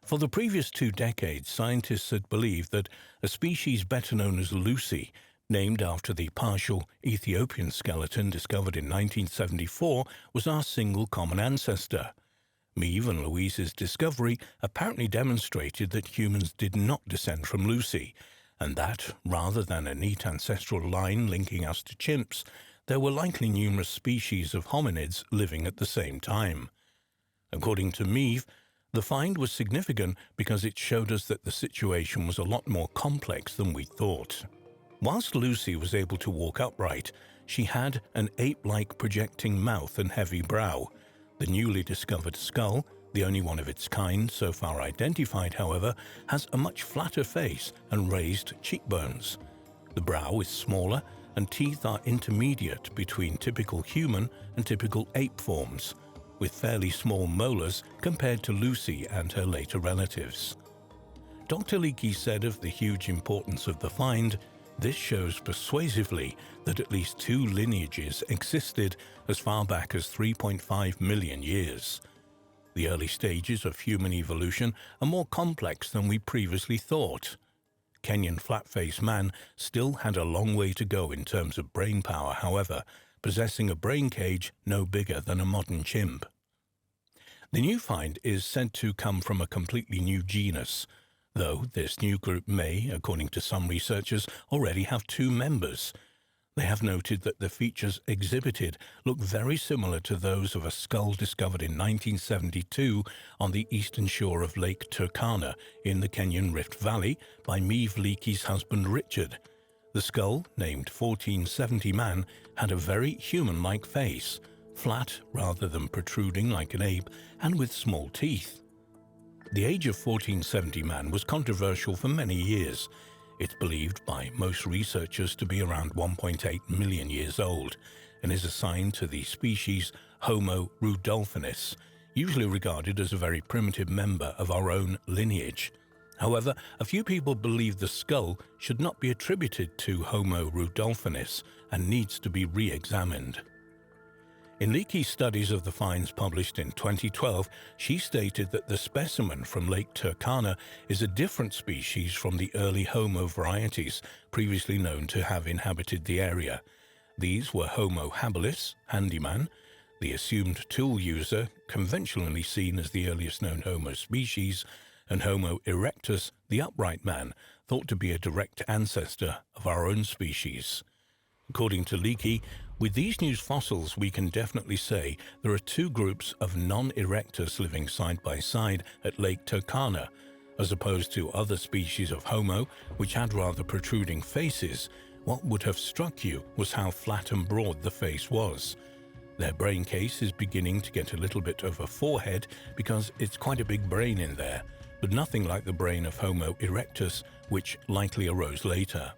For the previous 2 decades, scientists had believed that a species better known as Lucy, named after the partial Ethiopian skeleton discovered in 1974, was our single common ancestor. Meave and Louise's discovery apparently demonstrated that humans did not descend from Lucy, and that, rather than a neat ancestral line linking us to chimps, there were likely numerous species of hominids living at the same time. According to Meave, the find was significant because it showed us that the situation was a lot more complex than we thought. Whilst Lucy was able to walk upright, she had an ape-like projecting mouth and heavy brow. The newly discovered skull, the only one of its kind so far identified, however, has a much flatter face and raised cheekbones. The brow is smaller and teeth are intermediate between typical human and typical ape forms, with fairly small molars compared to Lucy and her later relatives. Dr. Leakey said of the huge importance of the find, "This shows persuasively that at least 2 lineages existed as far back as 3.5 million years. The early stages of human evolution are more complex than we previously thought." Kenyan flat-faced man still had a long way to go in terms of brain power, however, possessing a brain cage no bigger than a modern chimp. The new find is said to come from a completely new genus, though this new group may, according to some researchers, already have 2 members. They have noted that the features exhibited look very similar to those of a skull discovered in 1972 on the eastern shore of Lake Turkana in the Kenyan Rift Valley by Meave Leakey's husband Richard. The skull, named 1470 Man, had a very human-like face, flat rather than protruding like an ape, and with small teeth. The age of 1470 Man was controversial for many years. It's believed by most researchers to be around 1.8 million years old and is assigned to the species Homo rudolphinus, usually regarded as a very primitive member of our own lineage. However, a few people believe the skull should not be attributed to Homo rudolphinus and needs to be re-examined. In Leakey's studies of the finds published in 2012, she stated that the specimen from Lake Turkana is a different species from the early Homo varieties previously known to have inhabited the area. These were Homo habilis, handyman, the assumed tool user, conventionally seen as the earliest known Homo species, and Homo erectus, the upright man, thought to be a direct ancestor of our own species. According to Leakey, with these new fossils, we can definitely say there are two groups of non-erectus living side by side at Lake Turkana, as opposed to other species of Homo, which had rather protruding faces. What would have struck you was how flat and broad the face was. Their brain case is beginning to get a little bit of a forehead because it's quite a big brain in there, but nothing like the brain of Homo erectus, which likely arose later.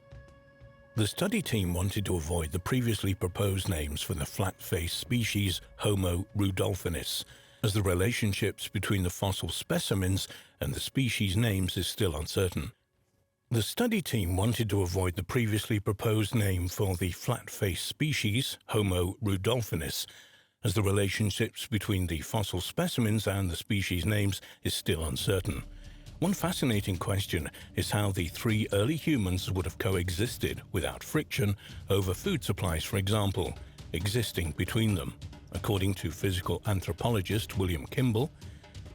The study team wanted to avoid the previously proposed names for the flat-faced species Homo rudolphinus, as the relationships between the fossil specimens and the species names is still uncertain. The study team wanted to avoid the previously proposed name for the flat-faced species Homo rudolphinus, as the relationships between the fossil specimens and the species names is still uncertain. One fascinating question is how the three early humans would have coexisted without friction over food supplies, for example, existing between them. According to physical anthropologist William Kimball,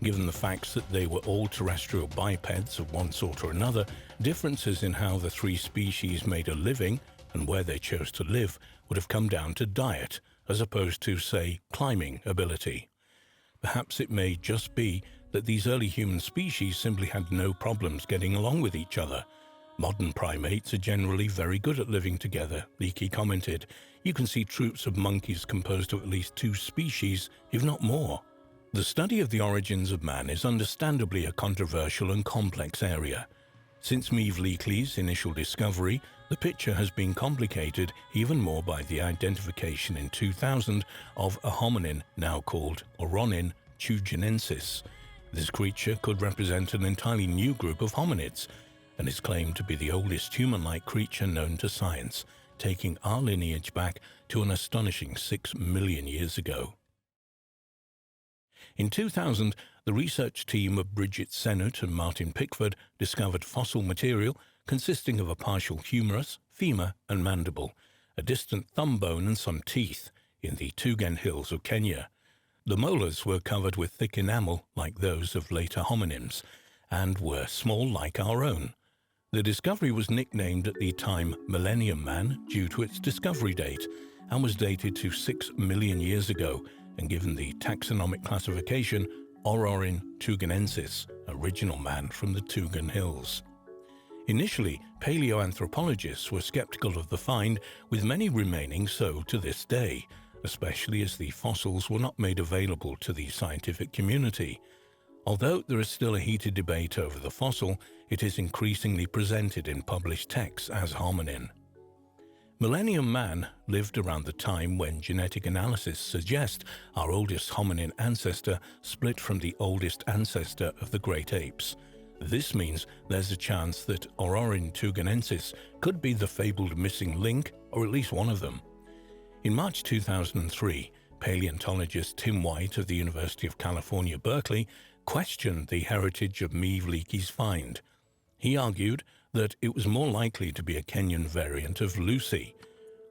given the facts that they were all terrestrial bipeds of one sort or another, differences in how the three species made a living and where they chose to live would have come down to diet, as opposed to, say, climbing ability. Perhaps it may just be that these early human species simply had no problems getting along with each other. Modern primates are generally very good at living together, Leakey commented. You can see troops of monkeys composed of at least two species, if not more. The study of the origins of man is understandably a controversial and complex area. Since Meave Leakey's initial discovery, the picture has been complicated even more by the identification in 2000 of a hominin now called Oronin tugenensis. This creature could represent an entirely new group of hominids and is claimed to be the oldest human-like creature known to science, taking our lineage back to an astonishing 6 million years ago. In 2000, the research team of Bridget Sennett and Martin Pickford discovered fossil material consisting of a partial humerus, femur and mandible, a distant thumb bone and some teeth in the Tugen Hills of Kenya. The molars were covered with thick enamel like those of later hominins and were small like our own. The discovery was nicknamed at the time Millennium Man due to its discovery date and was dated to 6 million years ago and given the taxonomic classification Ororin tugenensis, original man from the Tugen Hills. Initially, paleoanthropologists were skeptical of the find, with many remaining so to this day, especially as the fossils were not made available to the scientific community. Although there is still a heated debate over the fossil, it is increasingly presented in published texts as hominin. Millennium Man lived around the time when genetic analysis suggests our oldest hominin ancestor split from the oldest ancestor of the great apes. This means there's a chance that Ororin tugenensis could be the fabled missing link, or at least one of them. In March 2003, paleontologist Tim White of the University of California, Berkeley, questioned the heritage of Meave Leakey's find. He argued that it was more likely to be a Kenyan variant of Lucy.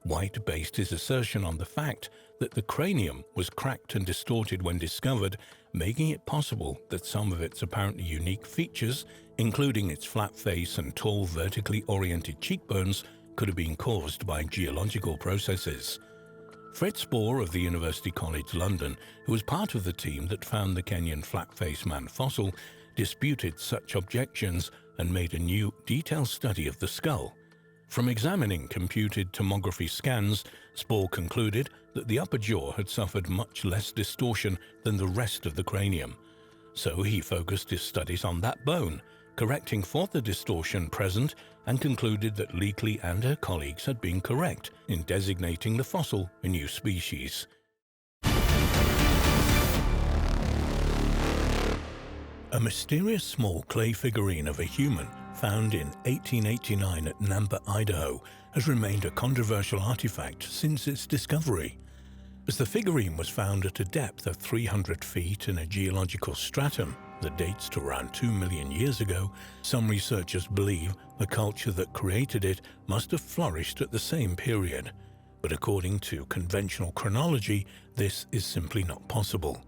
White based his assertion on the fact that the cranium was cracked and distorted when discovered, making it possible that some of its apparently unique features, including its flat face and tall vertically oriented cheekbones, could have been caused by geological processes. Fred Spoor of the University College London, who was part of the team that found the Kenyan flat-faced man fossil, disputed such objections and made a new, detailed study of the skull. From examining computed tomography scans, Spoor concluded that the upper jaw had suffered much less distortion than the rest of the cranium. So he focused his studies on that bone, correcting for the distortion present, and concluded that Leakley and her colleagues had been correct in designating the fossil a new species. A mysterious small clay figurine of a human found in 1889 at Nampa, Idaho, has remained a controversial artifact since its discovery. As the figurine was found at a depth of 300 feet in a geological stratum that dates to around 2 million years ago, some researchers believe the culture that created it must have flourished at the same period. But according to conventional chronology, this is simply not possible.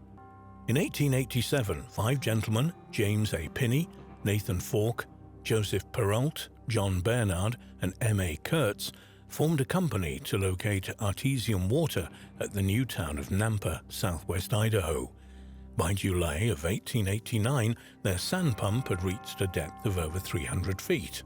In 1887, 5 gentlemen, James A. Pinney, Nathan Falk, Joseph Perrault, John Bernard, and M.A. Kurtz, formed a company to locate artesian water at the new town of Nampa, southwest Idaho. By July of 1889, their sand pump had reached a depth of over 300 feet.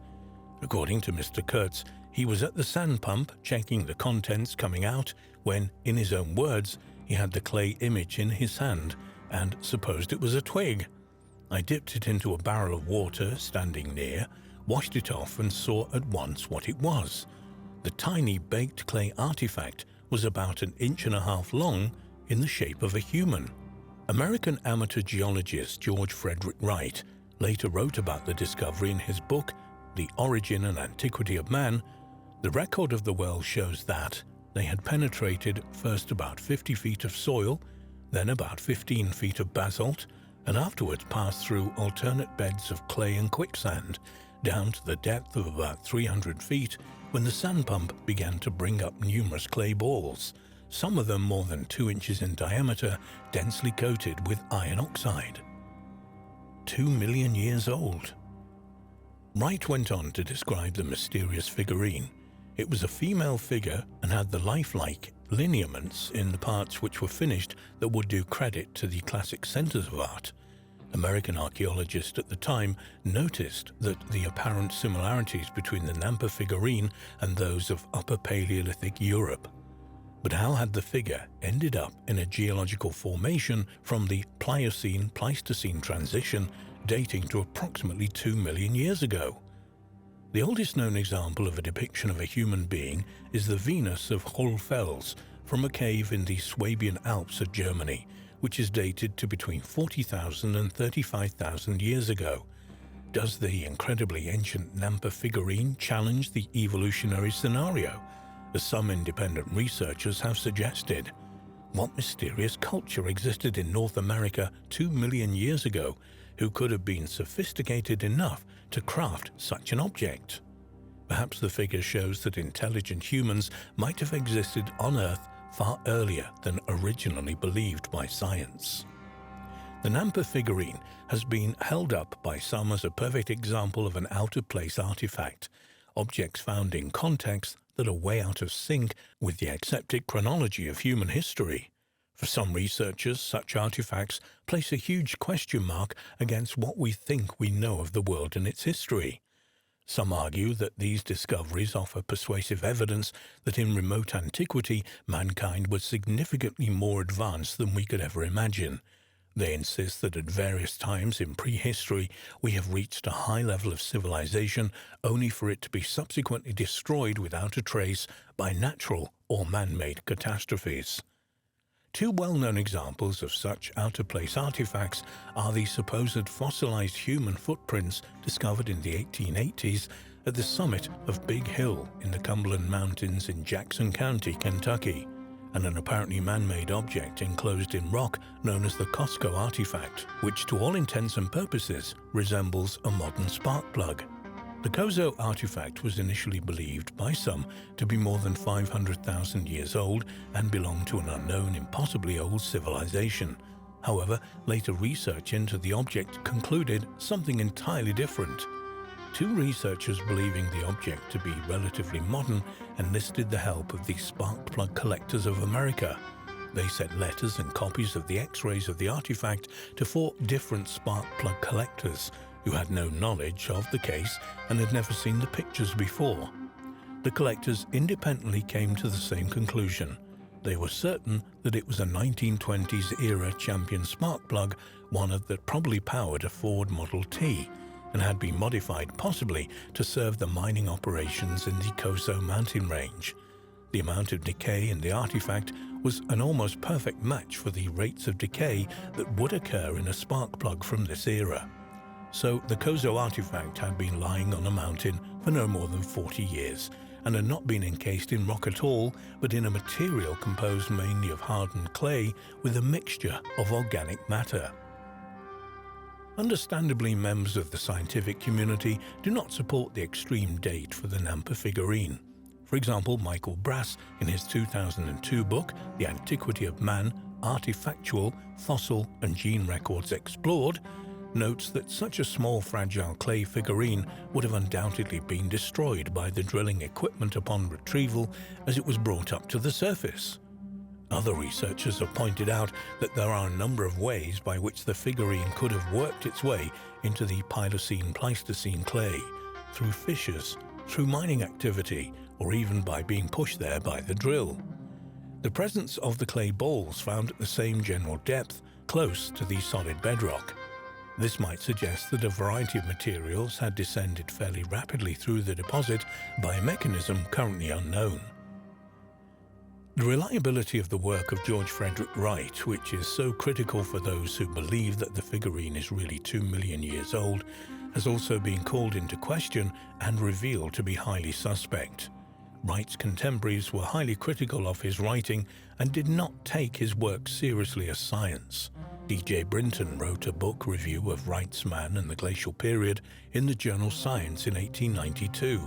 According to Mr. Kurtz, he was at the sand pump checking the contents coming out when, in his own words, he had the clay image in his hand and supposed it was a twig. I dipped it into a barrel of water standing near, washed it off and saw at once what it was. The tiny baked clay artifact was about 1.5 inches long, in the shape of a human. American amateur geologist George Frederick Wright later wrote about the discovery in his book, The Origin and Antiquity of Man. The record of the well shows that they had penetrated first about 50 feet of soil, then about 15 feet of basalt, and afterwards passed through alternate beds of clay and quicksand, down to the depth of about 300 feet when the sand pump began to bring up numerous clay balls, some of them more than 2 inches in diameter, densely coated with iron oxide. 2 million years old. Wright went on to describe the mysterious figurine. It was a female figure and had the lifelike lineaments in the parts which were finished that would do credit to the classic centers of art. American archaeologists at the time noticed that the apparent similarities between the Nampa figurine and those of Upper Paleolithic Europe. But how had the figure ended up in a geological formation from the Pliocene-Pleistocene transition dating to approximately 2 million years ago? The oldest known example of a depiction of a human being is the Venus of Hohlfels from a cave in the Swabian Alps of Germany, which is dated to between 40,000 and 35,000 years ago. Does the incredibly ancient Nampa figurine challenge the evolutionary scenario, as some independent researchers have suggested? What mysterious culture existed in North America 2 million years ago who could have been sophisticated enough to craft such an object? Perhaps the figure shows that intelligent humans might have existed on Earth far earlier than originally believed by science. The Nampa figurine has been held up by some as a perfect example of an out-of-place artifact, objects found in contexts that are way out of sync with the accepted chronology of human history. For some researchers, such artifacts place a huge question mark against what we think we know of the world and its history. Some argue that these discoveries offer persuasive evidence that in remote antiquity mankind was significantly more advanced than we could ever imagine. They insist that at various times in prehistory we have reached a high level of civilization only for it to be subsequently destroyed without a trace by natural or man-made catastrophes. Two well-known examples of such out-of-place artifacts are the supposed fossilized human footprints discovered in the 1880s at the summit of Big Hill in the Cumberland Mountains in Jackson County, Kentucky, and an apparently man-made object enclosed in rock known as the Costco artifact, which to all intents and purposes resembles a modern spark plug. The Kozo artifact was initially believed by some to be more than 500,000 years old and belong to an unknown, impossibly old civilization. However, later research into the object concluded something entirely different. Two researchers believing the object to be relatively modern enlisted the help of the spark plug collectors of America. They sent letters and copies of the X-rays of the artifact to 4 different spark plug collectors who had no knowledge of the case and had never seen the pictures before. The collectors independently came to the same conclusion. They were certain that it was a 1920s-era Champion spark plug, one that probably powered a Ford Model T, and had been modified possibly to serve the mining operations in the Coso mountain range. The amount of decay in the artifact was an almost perfect match for the rates of decay that would occur in a spark plug from this era. So the Coso artifact had been lying on a mountain for no more than 40 years and had not been encased in rock at all, but in a material composed mainly of hardened clay with a mixture of organic matter. Understandably, members of the scientific community do not support the extreme date for the Nampa figurine. For example, Michael Brass, in his 2002 book, The Antiquity of Man, Artifactual, Fossil and Gene Records Explored, notes that such a small fragile clay figurine would have undoubtedly been destroyed by the drilling equipment upon retrieval as it was brought up to the surface. Other researchers have pointed out that there are a number of ways by which the figurine could have worked its way into the Pliocene-Pleistocene clay, through fissures, through mining activity, or even by being pushed there by the drill. The presence of the clay balls found at the same general depth, close to the solid bedrock. This might suggest that a variety of materials had descended fairly rapidly through the deposit by a mechanism currently unknown. The reliability of the work of George Frederick Wright, which is so critical for those who believe that the figurine is really 2 million years old, has also been called into question and revealed to be highly suspect. Wright's contemporaries were highly critical of his writing and did not take his work seriously as science. D.J. Brinton wrote a book review of Wright's Man and the Glacial Period in the journal Science in 1892.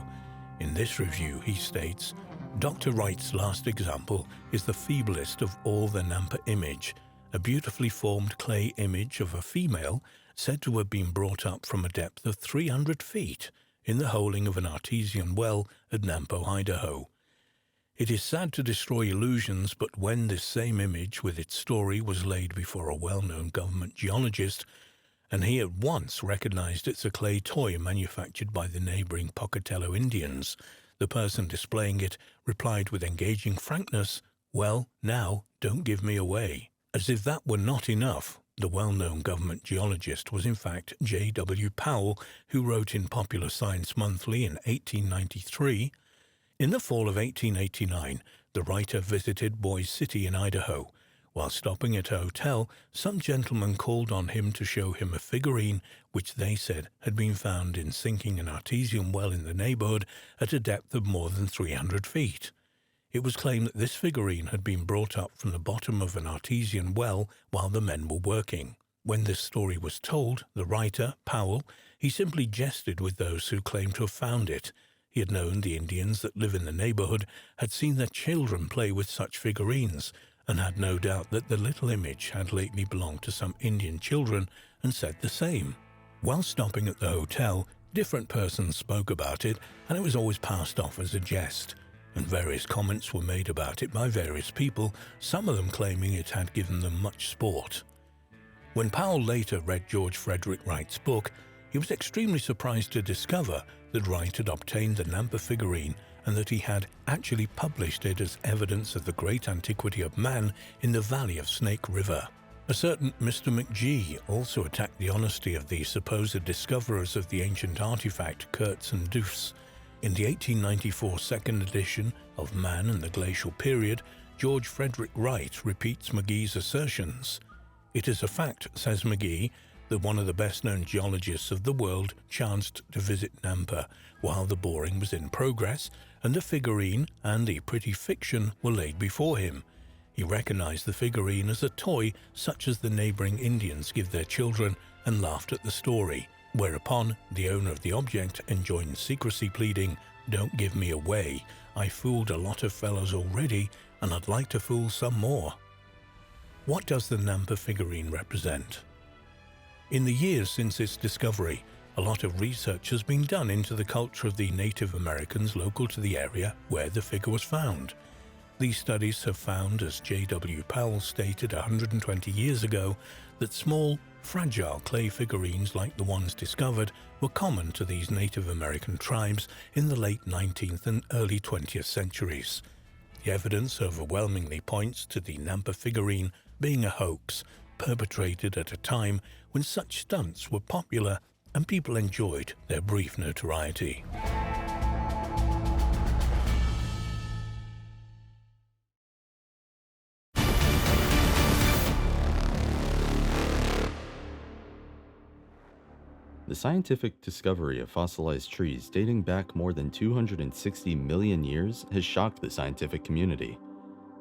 In this review, he states, Dr. Wright's last example is the feeblest of all the Nampa image, a beautifully formed clay image of a female said to have been brought up from a depth of 300 feet in the holing of an artesian well at Nampo, Idaho. It is sad to destroy illusions, but when this same image with its story was laid before a well-known government geologist, and he at once recognized it's a clay toy manufactured by the neighboring Pocatello Indians, the person displaying it replied with engaging frankness, "Well, now, don't give me away." As if that were not enough, the well-known government geologist was in fact J.W. Powell, who wrote in Popular Science Monthly in 1893, "In the fall of 1889, the writer visited Boise City in Idaho. While stopping at a hotel, some gentlemen called on him to show him a figurine which they said had been found in sinking an artesian well in the neighborhood at a depth of more than 300 feet. It was claimed that this figurine had been brought up from the bottom of an artesian well while the men were working. When this story was told, the writer, Powell, he simply jested with those who claimed to have found it. He had known the Indians that live in the neighborhood had seen their children play with such figurines, and had no doubt that the little image had lately belonged to some Indian children, and said the same. While stopping at the hotel, different persons spoke about it, and it was always passed off as a jest, and various comments were made about it by various people, some of them claiming it had given them much sport. When Powell later read George Frederick Wright's book, he was extremely surprised to discover that Wright had obtained the Nampa figurine and that he had actually published it as evidence of the great antiquity of man in the valley of Snake River. A certain Mr. McGee also attacked the honesty of the supposed discoverers of the ancient artifact, Kurtz and Doofs. In the 1894 second edition of Man and the Glacial Period, George Frederick Wright repeats McGee's assertions. "It is a fact," says McGee, that one of the best-known geologists of the world chanced to visit Nampa while the boring was in progress, and the figurine and the pretty fiction were laid before him. He recognized the figurine as a toy such as the neighboring Indians give their children and laughed at the story, whereupon the owner of the object enjoined secrecy, pleading, "Don't give me away. I fooled a lot of fellows already, and I'd like to fool some more." What does the Nampa figurine represent? In the years since its discovery, A lot of research has been done into the culture of the Native Americans local to the area where the figure was found. These studies have found, as J.W. Powell stated 120 years ago, that small, fragile clay figurines like the ones discovered were common to these Native American tribes in the late 19th and early 20th centuries. The evidence overwhelmingly points to the Nampa figurine being a hoax, perpetrated at a time when such stunts were popular and people enjoyed their brief notoriety.
The scientific discovery of fossilized trees dating back more than 260 million years has shocked the scientific community.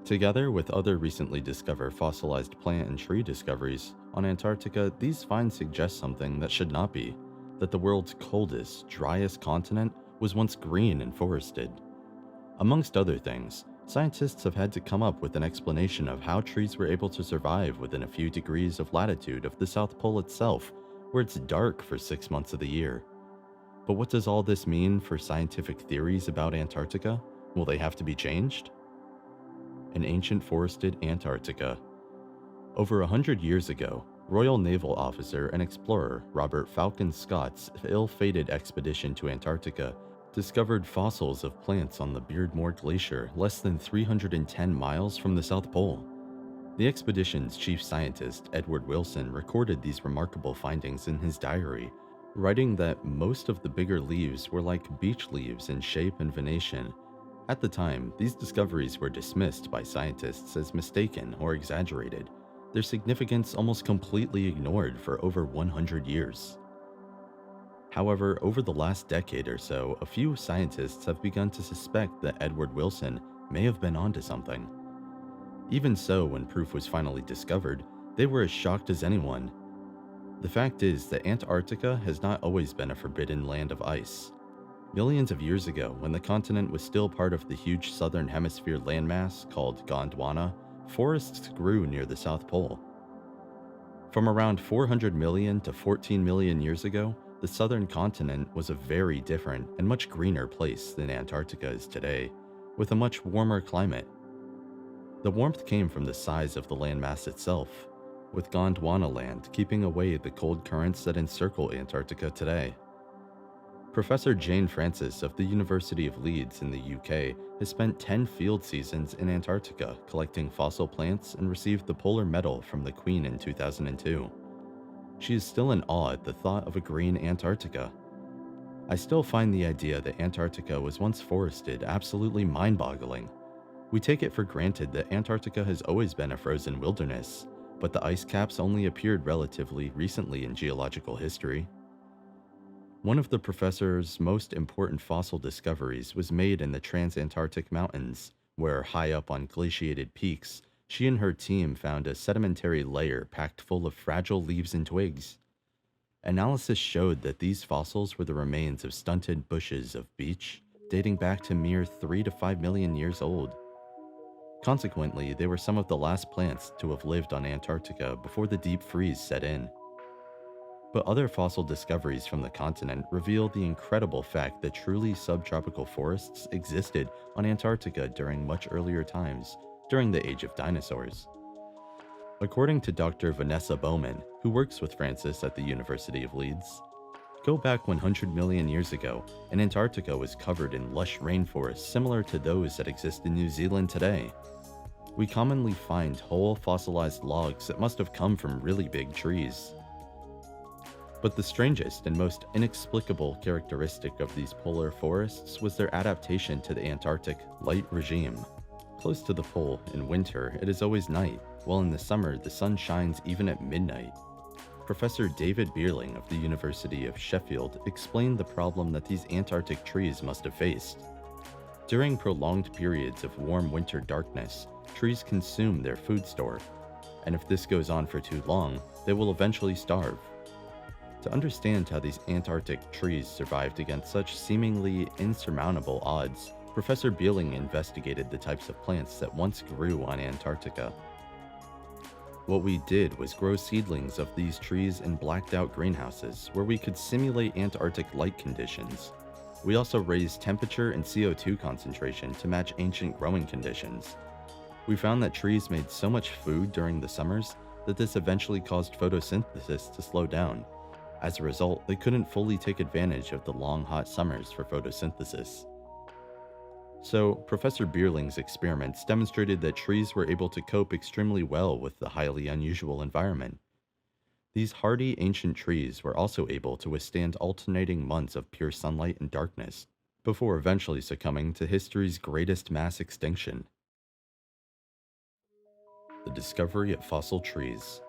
Together with other recently discovered fossilized plant and tree discoveries on Antarctica, these finds suggest something that should not be, that the world's coldest, driest continent was once green and forested. Amongst other things, scientists have had to come up with an explanation of how trees were able to survive within a few degrees of latitude of the South Pole itself, where it's dark for 6 months of the year. But what does all this mean for scientific theories about Antarctica? Will they have to be changed? An ancient forested Antarctica. Over 100 years ago, Royal Naval officer and explorer Robert Falcon Scott's ill-fated expedition to Antarctica discovered fossils of plants on the Beardmore Glacier less than 310 miles from the South Pole. The expedition's chief scientist, Edward Wilson, recorded these remarkable findings in his diary, writing that most of the bigger leaves were like beech leaves in shape and venation. At the time, these discoveries were dismissed by scientists as mistaken or exaggerated, their significance almost completely ignored for over 100 years. However, over the last decade or so, a few scientists have begun to suspect that Edward Wilson may have been onto something. Even so, when proof was finally discovered, they were as shocked as anyone. The fact is that Antarctica has not always been a forbidden land of ice. Millions of years ago, when the continent was still part of the huge southern hemisphere landmass called Gondwana, forests grew near the South Pole. From around 400 million to 14 million years ago, the southern continent was a very different and much greener place than Antarctica is today, with a much warmer climate. The warmth came from the size of the landmass itself, with Gondwana land keeping away the cold currents that encircle Antarctica today. Professor Jane Francis of the University of Leeds in the UK has spent 10 field seasons in Antarctica collecting fossil plants and received the Polar Medal from the Queen in 2002. She is still in awe at the thought of a green Antarctica. I still find the idea that Antarctica was once forested absolutely mind-boggling. We take it for granted that Antarctica has always been a frozen wilderness, but the ice caps only appeared relatively recently in geological history. One of the professor's most important fossil discoveries was made in the Transantarctic Mountains, where, high up on glaciated peaks, she and her team found a sedimentary layer packed full of fragile leaves and twigs. Analysis showed that these fossils were the remains of stunted bushes of beech dating back to mere 3 to 5 million years old. Consequently, they were some of the last plants to have lived on Antarctica before the deep freeze set in. But other fossil discoveries from the continent reveal the incredible fact that truly subtropical forests existed on Antarctica during much earlier times, during the age of dinosaurs. According to Dr. Vanessa Bowman, who works with Francis at the University of Leeds, go back 100 million years ago, and Antarctica was covered in lush rainforests similar to those that exist in New Zealand today. We commonly find whole fossilized logs that must have come from really big trees. But the strangest and most inexplicable characteristic of these polar forests was their adaptation to the Antarctic light regime. Close to the pole, in winter, it is always night, while in the summer the sun shines even at midnight. Professor David Bierling of the University of Sheffield explained the problem that these Antarctic trees must have faced. During prolonged periods of warm winter darkness, trees consume their food store, and if this goes on for too long, they will eventually starve. To understand how these Antarctic trees survived against such seemingly insurmountable odds, Professor Bierling investigated the types of plants that once grew on Antarctica. What we did was grow seedlings of these trees in blacked-out greenhouses where we could simulate Antarctic light conditions. We also raised temperature and CO2 concentration to match ancient growing conditions. We found that trees made so much food during the summers that this eventually caused photosynthesis to slow down. As a result, they couldn't fully take advantage of the long, hot summers for photosynthesis. So, Professor Bierling's experiments demonstrated that trees were able to cope extremely well with the highly unusual environment. These hardy ancient trees were also able to withstand alternating months of pure sunlight and darkness, before eventually succumbing to history's greatest mass extinction. The discovery of fossil trees.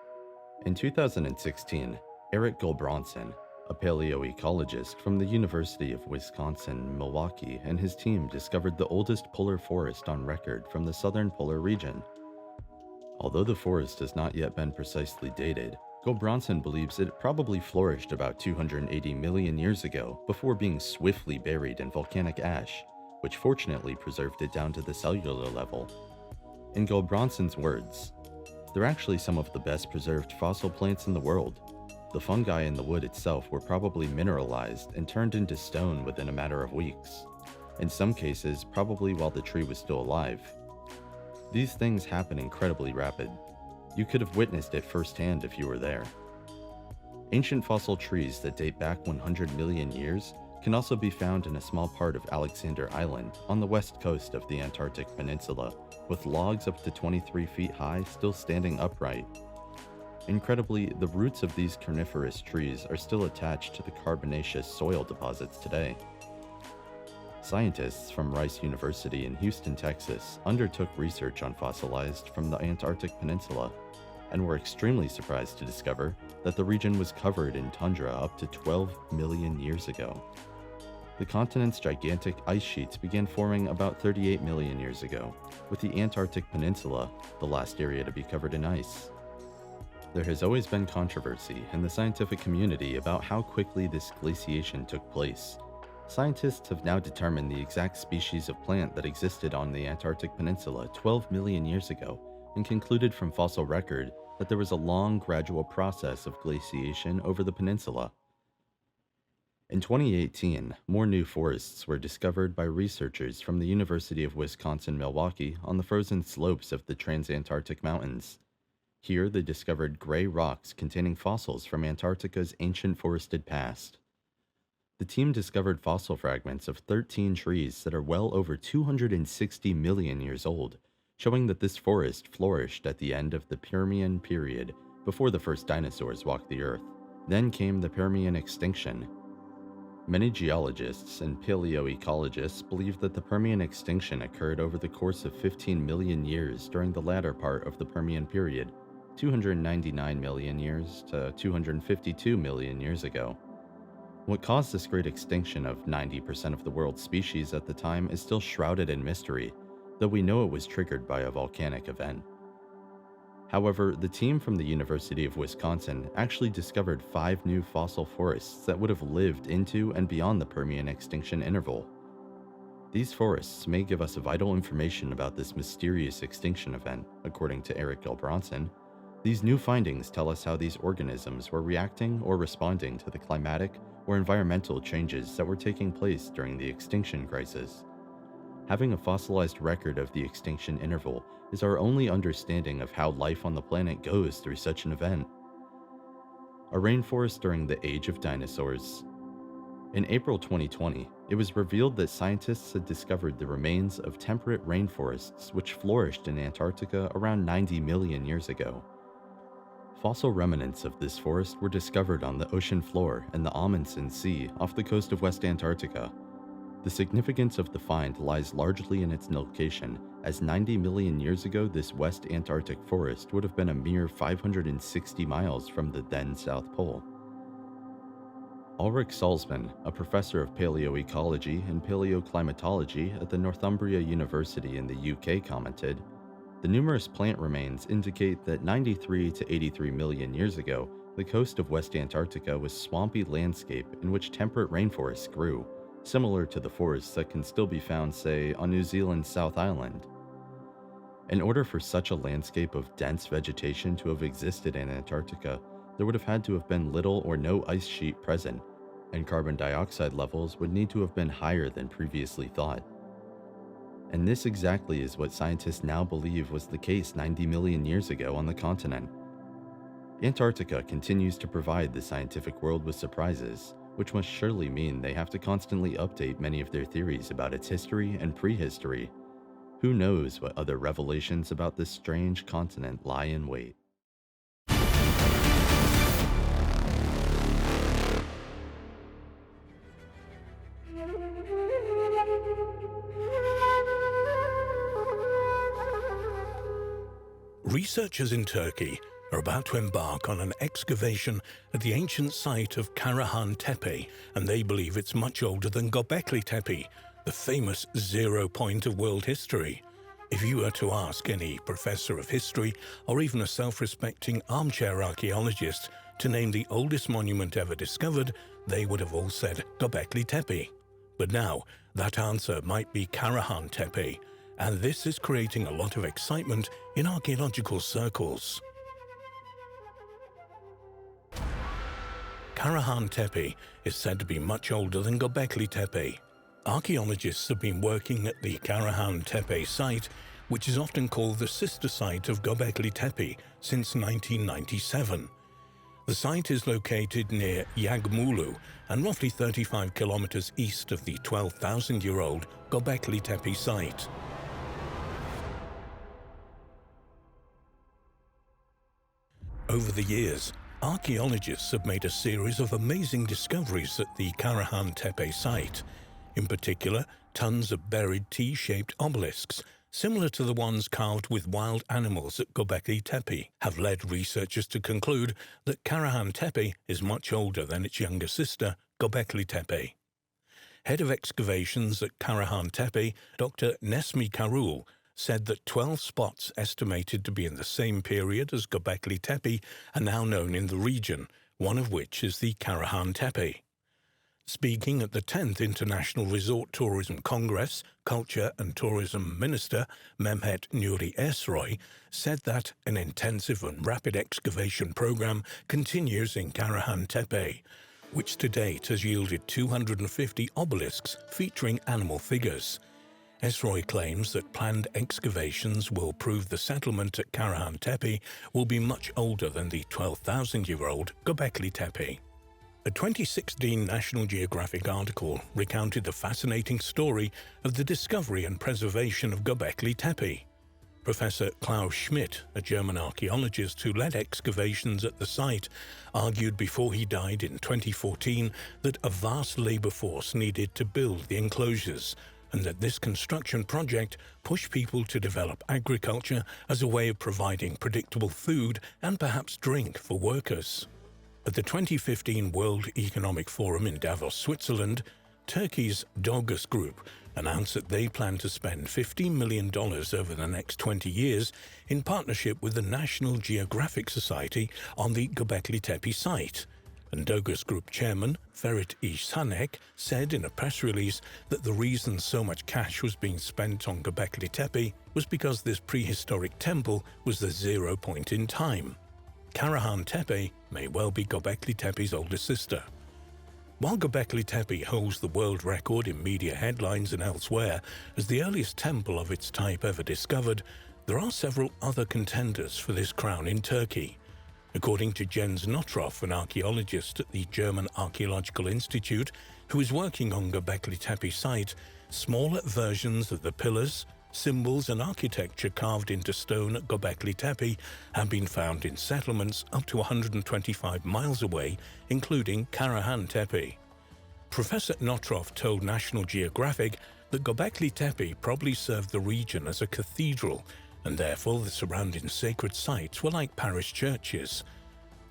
In 2016, Eric Gulbranson, a paleoecologist from the University of Wisconsin-Milwaukee, and his team discovered the oldest polar forest on record from the southern polar region. Although the forest has not yet been precisely dated, Gulbranson believes it probably flourished about 280 million years ago before being swiftly buried in volcanic ash, which fortunately preserved it down to the cellular level. In Gulbranson's words, "They're actually some of the best preserved fossil plants in the world. The fungi in the wood itself were probably mineralized and turned into stone within a matter of weeks. In some cases, probably while the tree was still alive. These things happen incredibly rapid. You could have witnessed it firsthand if you were there." Ancient fossil trees that date back 100 million years can also be found in a small part of Alexander Island on the west coast of the Antarctic Peninsula, with logs up to 23 feet high still standing upright. Incredibly, the roots of these coniferous trees are still attached to the carbonaceous soil deposits today. Scientists from Rice University in Houston, Texas, undertook research on fossilized from the Antarctic Peninsula, and were extremely surprised to discover that the region was covered in tundra up to 12 million years ago. The continent's gigantic ice sheets began forming about 38 million years ago, with the Antarctic Peninsula the last area to be covered in ice. There has always been controversy in the scientific community about how quickly this glaciation took place. Scientists have now determined the exact species of plant that existed on the Antarctic Peninsula 12 million years ago, and concluded from fossil record that there was a long, gradual process of glaciation over the peninsula. In 2018, more new forests were discovered by researchers from the University of Wisconsin-Milwaukee on the frozen slopes of the Transantarctic Mountains. Here, they discovered gray rocks containing fossils from Antarctica's ancient forested past. The team discovered fossil fragments of 13 trees that are well over 260 million years old, showing that this forest flourished at the end of the Permian period, before the first dinosaurs walked the Earth. Then came the Permian extinction. Many geologists and paleoecologists believe that the Permian extinction occurred over the course of 15 million years during the latter part of the Permian period, 299 million years to 252 million years ago. What caused this great extinction of 90% of the world's species at the time is still shrouded in mystery, though we know it was triggered by a volcanic event. However, the team from the University of Wisconsin actually discovered 5 new fossil forests that would have lived into and beyond the Permian extinction interval. These forests may give us vital information about this mysterious extinction event, according to Eric Gulbranson. These new findings tell us how these organisms were reacting or responding to the climatic or environmental changes that were taking place during the extinction crisis. Having a fossilized record of the extinction interval is our only understanding of how life on the planet goes through such an event. A rainforest during the age of dinosaurs. In April 2020, it was revealed that scientists had discovered the remains of temperate rainforests which flourished in Antarctica around 90 million years ago. Fossil remnants of this forest were discovered on the ocean floor in the Amundsen Sea off the coast of West Antarctica. The significance of the find lies largely in its location, as 90 million years ago this West Antarctic forest would have been a mere 560 miles from the then South Pole. Ulrich Salzman, a professor of paleoecology and paleoclimatology at the Northumbria University in the UK, commented, "The numerous plant remains indicate that 93 to 83 million years ago, the coast of West Antarctica was swampy landscape in which temperate rainforests grew, similar to the forests that can still be found, say, on New Zealand's South Island. In order for such a landscape of dense vegetation to have existed in Antarctica, there would have had to have been little or no ice sheet present, and carbon dioxide levels would need to have been higher than previously thought. And this exactly is what scientists now believe was the case 90 million years ago on the continent. Antarctica continues to provide the scientific world with surprises, which must surely mean they have to constantly update many of their theories about its history and prehistory. Who knows what other revelations about this strange continent lie in wait?
Researchers in Turkey are about to embark on an excavation at the ancient site of Karahan Tepe, and they believe it's much older than Göbekli Tepe, the famous zero point of world history. If you were to ask any professor of history or even a self-respecting armchair archaeologist to name the oldest monument ever discovered, they would have all said Göbekli Tepe. But now, that answer might be Karahan Tepe, and this is creating a lot of excitement in archaeological circles. Karahan Tepe is said to be much older than Göbekli Tepe. Archaeologists have been working at the Karahan Tepe site, which is often called the sister site of Göbekli Tepe, since 1997. The site is located near Yagmulu and roughly 35 kilometers east of the 12,000-year-old Göbekli Tepe site. Over the years, archaeologists have made a series of amazing discoveries at the Karahan Tepe site. In particular, tons of buried T-shaped obelisks, similar to the ones carved with wild animals at Göbekli Tepe, have led researchers to conclude that Karahan Tepe is much older than its younger sister, Göbekli Tepe. Head of excavations at Karahan Tepe, Dr. Nesmi Karul, said that 12 spots estimated to be in the same period as Göbekli Tepe are now known in the region, one of which is the Karahan Tepe. Speaking at the 10th International Resort Tourism Congress, Culture and Tourism Minister Mehmet Nuri Ersoy said that an intensive and rapid excavation program continues in Karahan Tepe, which to date has yielded 250 obelisks featuring animal figures. Ersoy claims that planned excavations will prove the settlement at Karahan Tepe will be much older than the 12,000-year-old Göbekli Tepe. A 2016 National Geographic article recounted the fascinating story of the discovery and preservation of Göbekli Tepe. Professor Klaus Schmidt, a German archaeologist who led excavations at the site, argued before he died in 2014 that a vast labor force needed to build the enclosures, and that this construction project pushed people to develop agriculture as a way of providing predictable food and perhaps drink for workers. At the 2015 World Economic Forum in Davos, Switzerland, Turkey's Dogus Group announced that they plan to spend $15 million over the next 20 years in partnership with the National Geographic Society on the Göbekli Tepe site. And Dogus Group chairman Ferit İhsanek said in a press release that the reason so much cash was being spent on Göbekli Tepe was because this prehistoric temple was the zero point in time. Karahan Tepe may well be Göbekli Tepe's older sister. While Göbekli Tepe holds the world record in media headlines and elsewhere as the earliest temple of its type ever discovered, there are several other contenders for this crown in Turkey. According to Jens Nottroff, an archaeologist at the German Archaeological Institute who is working on Göbekli Tepe site, smaller versions of the pillars, symbols and architecture carved into stone at Göbekli Tepe have been found in settlements up to 125 miles away, including Karahan Tepe. Professor Nottroff told National Geographic that Göbekli Tepe probably served the region as a cathedral, and therefore the surrounding sacred sites were like parish churches.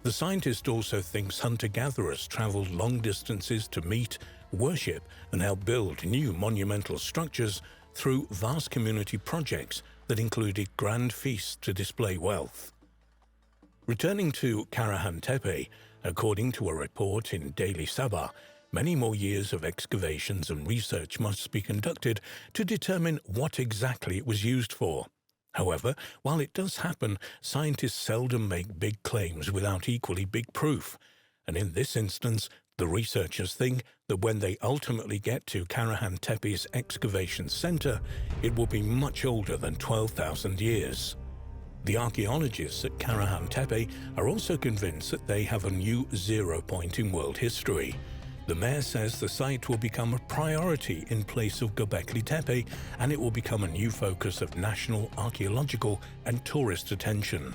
The scientist also thinks hunter-gatherers traveled long distances to meet, worship, and help build new monumental structures through vast community projects that included grand feasts to display wealth. Returning to Karahan Tepe, according to a report in Daily Sabah, many more years of excavations and research must be conducted to determine what exactly it was used for. However, while it does happen, scientists seldom make big claims without equally big proof, and in this instance, the researchers think that when they ultimately get to Karahan Tepe's excavation center, it will be much older than 12,000 years. The archaeologists at Karahan Tepe are also convinced that they have a new zero point in world history. The mayor says the site will become a priority in place of Göbekli Tepe, and it will become a new focus of national archaeological and tourist attention.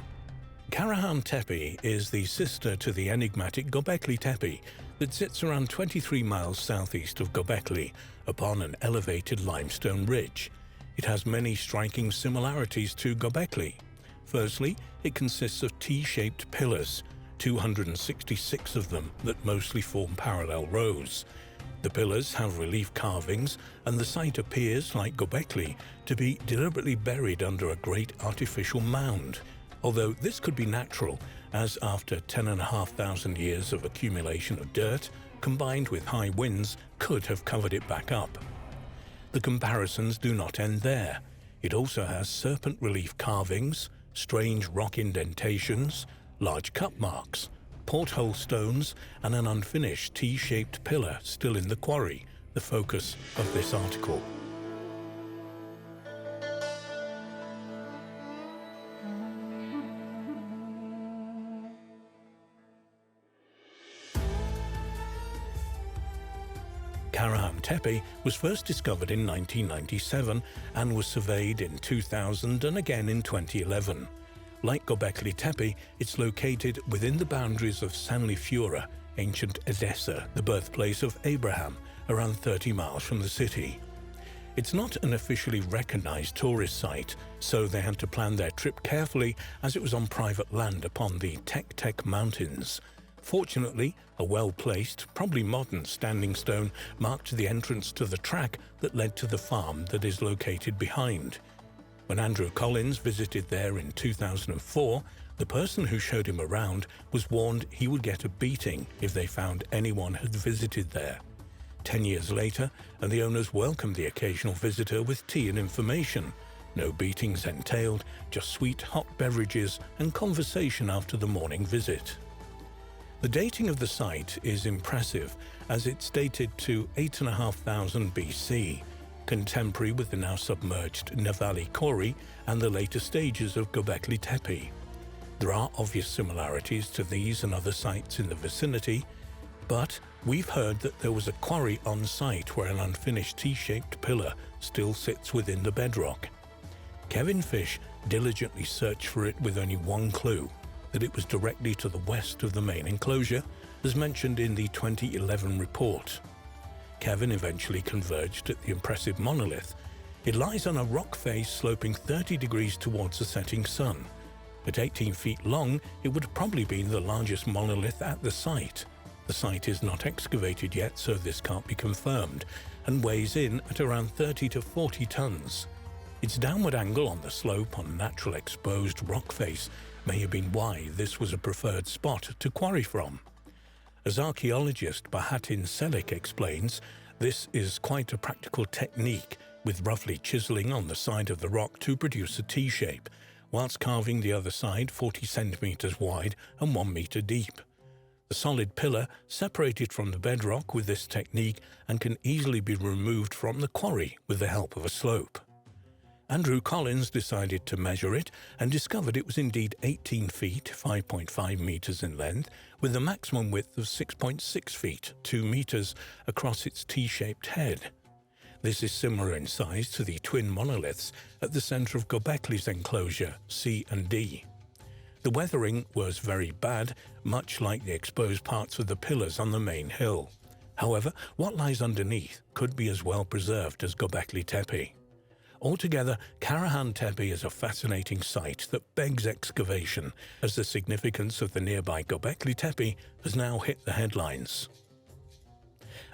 Karahan Tepe is the sister to the enigmatic Göbekli Tepe that sits around 23 miles southeast of Göbekli upon an elevated limestone ridge. It has many striking similarities to Göbekli. Firstly, it consists of T-shaped pillars, 266 of them that mostly form parallel rows. The pillars have relief carvings, and the site appears, like Göbekli, to be deliberately buried under a great artificial mound, although this could be natural, as after 10,500 years of accumulation of dirt, combined with high winds, could have covered it back up. The comparisons do not end there. It also has serpent relief carvings, strange rock indentations, large cup marks, porthole stones, and an unfinished T-shaped pillar still in the quarry, the focus of this article. Karahan Tepe was first discovered in 1997 and was surveyed in 2000 and again in 2011. Like Göbekli Tepe, it's located within the boundaries of Sanliurfa, ancient Edessa, the birthplace of Abraham, around 30 miles from the city. It's not an officially recognized tourist site, so they had to plan their trip carefully as it was on private land upon the Tek Mountains. Fortunately, a well-placed, probably modern standing stone marked the entrance to the track that led to the farm that is located behind. When Andrew Collins visited there in 2004, the person who showed him around was warned he would get a beating if they found anyone had visited there. 10 years later, and the owners welcomed the occasional visitor with tea and information. No beatings entailed, just sweet hot beverages and conversation after the morning visit. The dating of the site is impressive, as it's dated to 8,500 BC, contemporary with the now submerged Navali Quarry and the later stages of Göbekli Tepe. There are obvious similarities to these and other sites in the vicinity, but we've heard that there was a quarry on site where an unfinished T-shaped pillar still sits within the bedrock. Kevin Fish diligently searched for it with only one clue, that it was directly to the west of the main enclosure, as mentioned in the 2011 report. Kevin eventually converged at the impressive monolith. It lies on a rock face sloping 30 degrees towards the setting sun. At 18 feet long, it would have probably been the largest monolith at the site. The site is not excavated yet, so this can't be confirmed, and weighs in at around 30 to 40 tons. Its downward angle on the slope on natural exposed rock face may have been why this was a preferred spot to quarry from. As archaeologist Bahattin Selik explains, this is quite a practical technique, with roughly chiseling on the side of the rock to produce a T-shape, whilst carving the other side 40 centimeters wide and 1 meter deep. The solid pillar separated from the bedrock with this technique and can easily be removed from the quarry with the help of a slope. Andrew Collins decided to measure it and discovered it was indeed 18 feet, 5.5 meters in length, with a maximum width of 6.6 feet, 2 meters, across its T-shaped head. This is similar in size to the twin monoliths at the center of Göbekli's enclosure, C and D. The weathering was very bad, much like the exposed parts of the pillars on the main hill. However, what lies underneath could be as well preserved as Göbekli Tepe. Altogether, Karahan Tepe is a fascinating site that begs excavation, as the significance of the nearby Göbekli Tepe has now hit the headlines.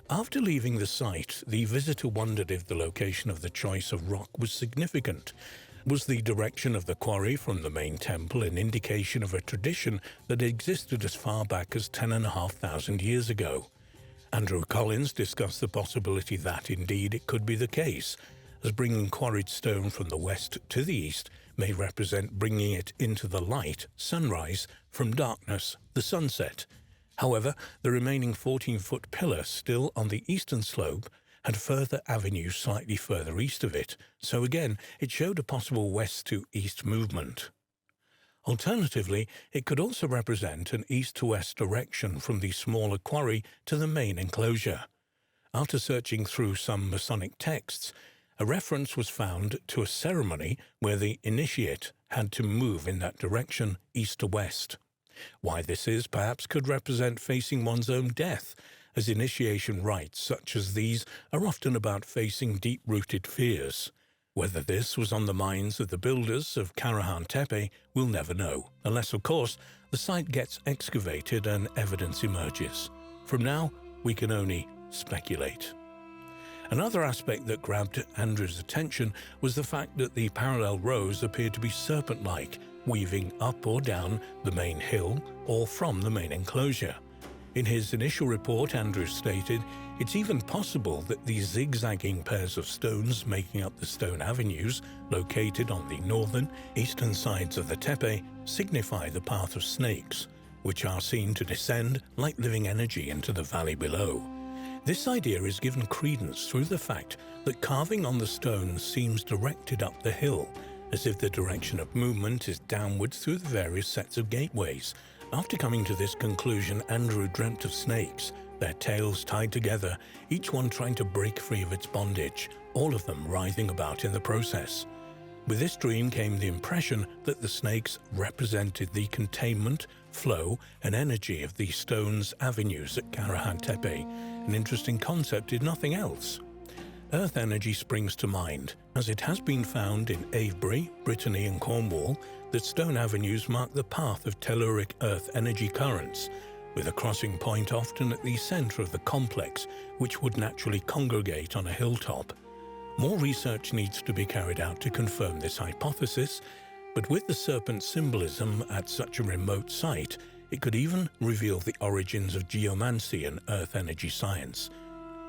After leaving the site, the visitor wondered if the location of the choice of rock was significant. Was the direction of the quarry from the main temple an indication of a tradition that existed as far back as 10,500 years ago? Andrew Collins discussed the possibility that, indeed, it could be the case, as bringing quarried stone from the west to the east may represent bringing it into the light, sunrise, from darkness, the sunset. However, the remaining 14-foot pillar still on the eastern slope had further avenues slightly further east of it, so again it showed a possible west to east movement. Alternatively, it could also represent an east to west direction from the smaller quarry to the main enclosure. After searching through some Masonic texts, a reference was found to a ceremony where the initiate had to move in that direction, east to west. Why this is, perhaps, could represent facing one's own death, as initiation rites such as these are often about facing deep-rooted fears. Whether this was on the minds of the builders of Karahan Tepe, we'll never know, unless, of course, the site gets excavated and evidence emerges. From now, we can only speculate. Another aspect that grabbed Andrew's attention was the fact that the parallel rows appeared to be serpent-like, weaving up or down the main hill or from the main enclosure. In his initial report, Andrews stated, "It's even possible that these zigzagging pairs of stones making up the stone avenues, located on the northern, eastern sides of the tepe, signify the path of snakes, which are seen to descend like living energy into the valley below." This idea is given credence through the fact that carving on the stone seems directed up the hill, as if the direction of movement is downwards through the various sets of gateways. After coming to this conclusion, Andrew dreamt of snakes, their tails tied together, each one trying to break free of its bondage, all of them writhing about in the process. With this dream came the impression that the snakes represented the containment, flow, and energy of the stone's avenues at Karahan Tepe. An interesting concept, if nothing else. Earth energy springs to mind, as it has been found in Avebury, Brittany and Cornwall that stone avenues mark the path of telluric earth energy currents, with a crossing point often at the center of the complex, which would naturally congregate on a hilltop. More research needs to be carried out to confirm this hypothesis, but with the serpent symbolism at such a remote site, it could even reveal the origins of geomancy and earth energy science.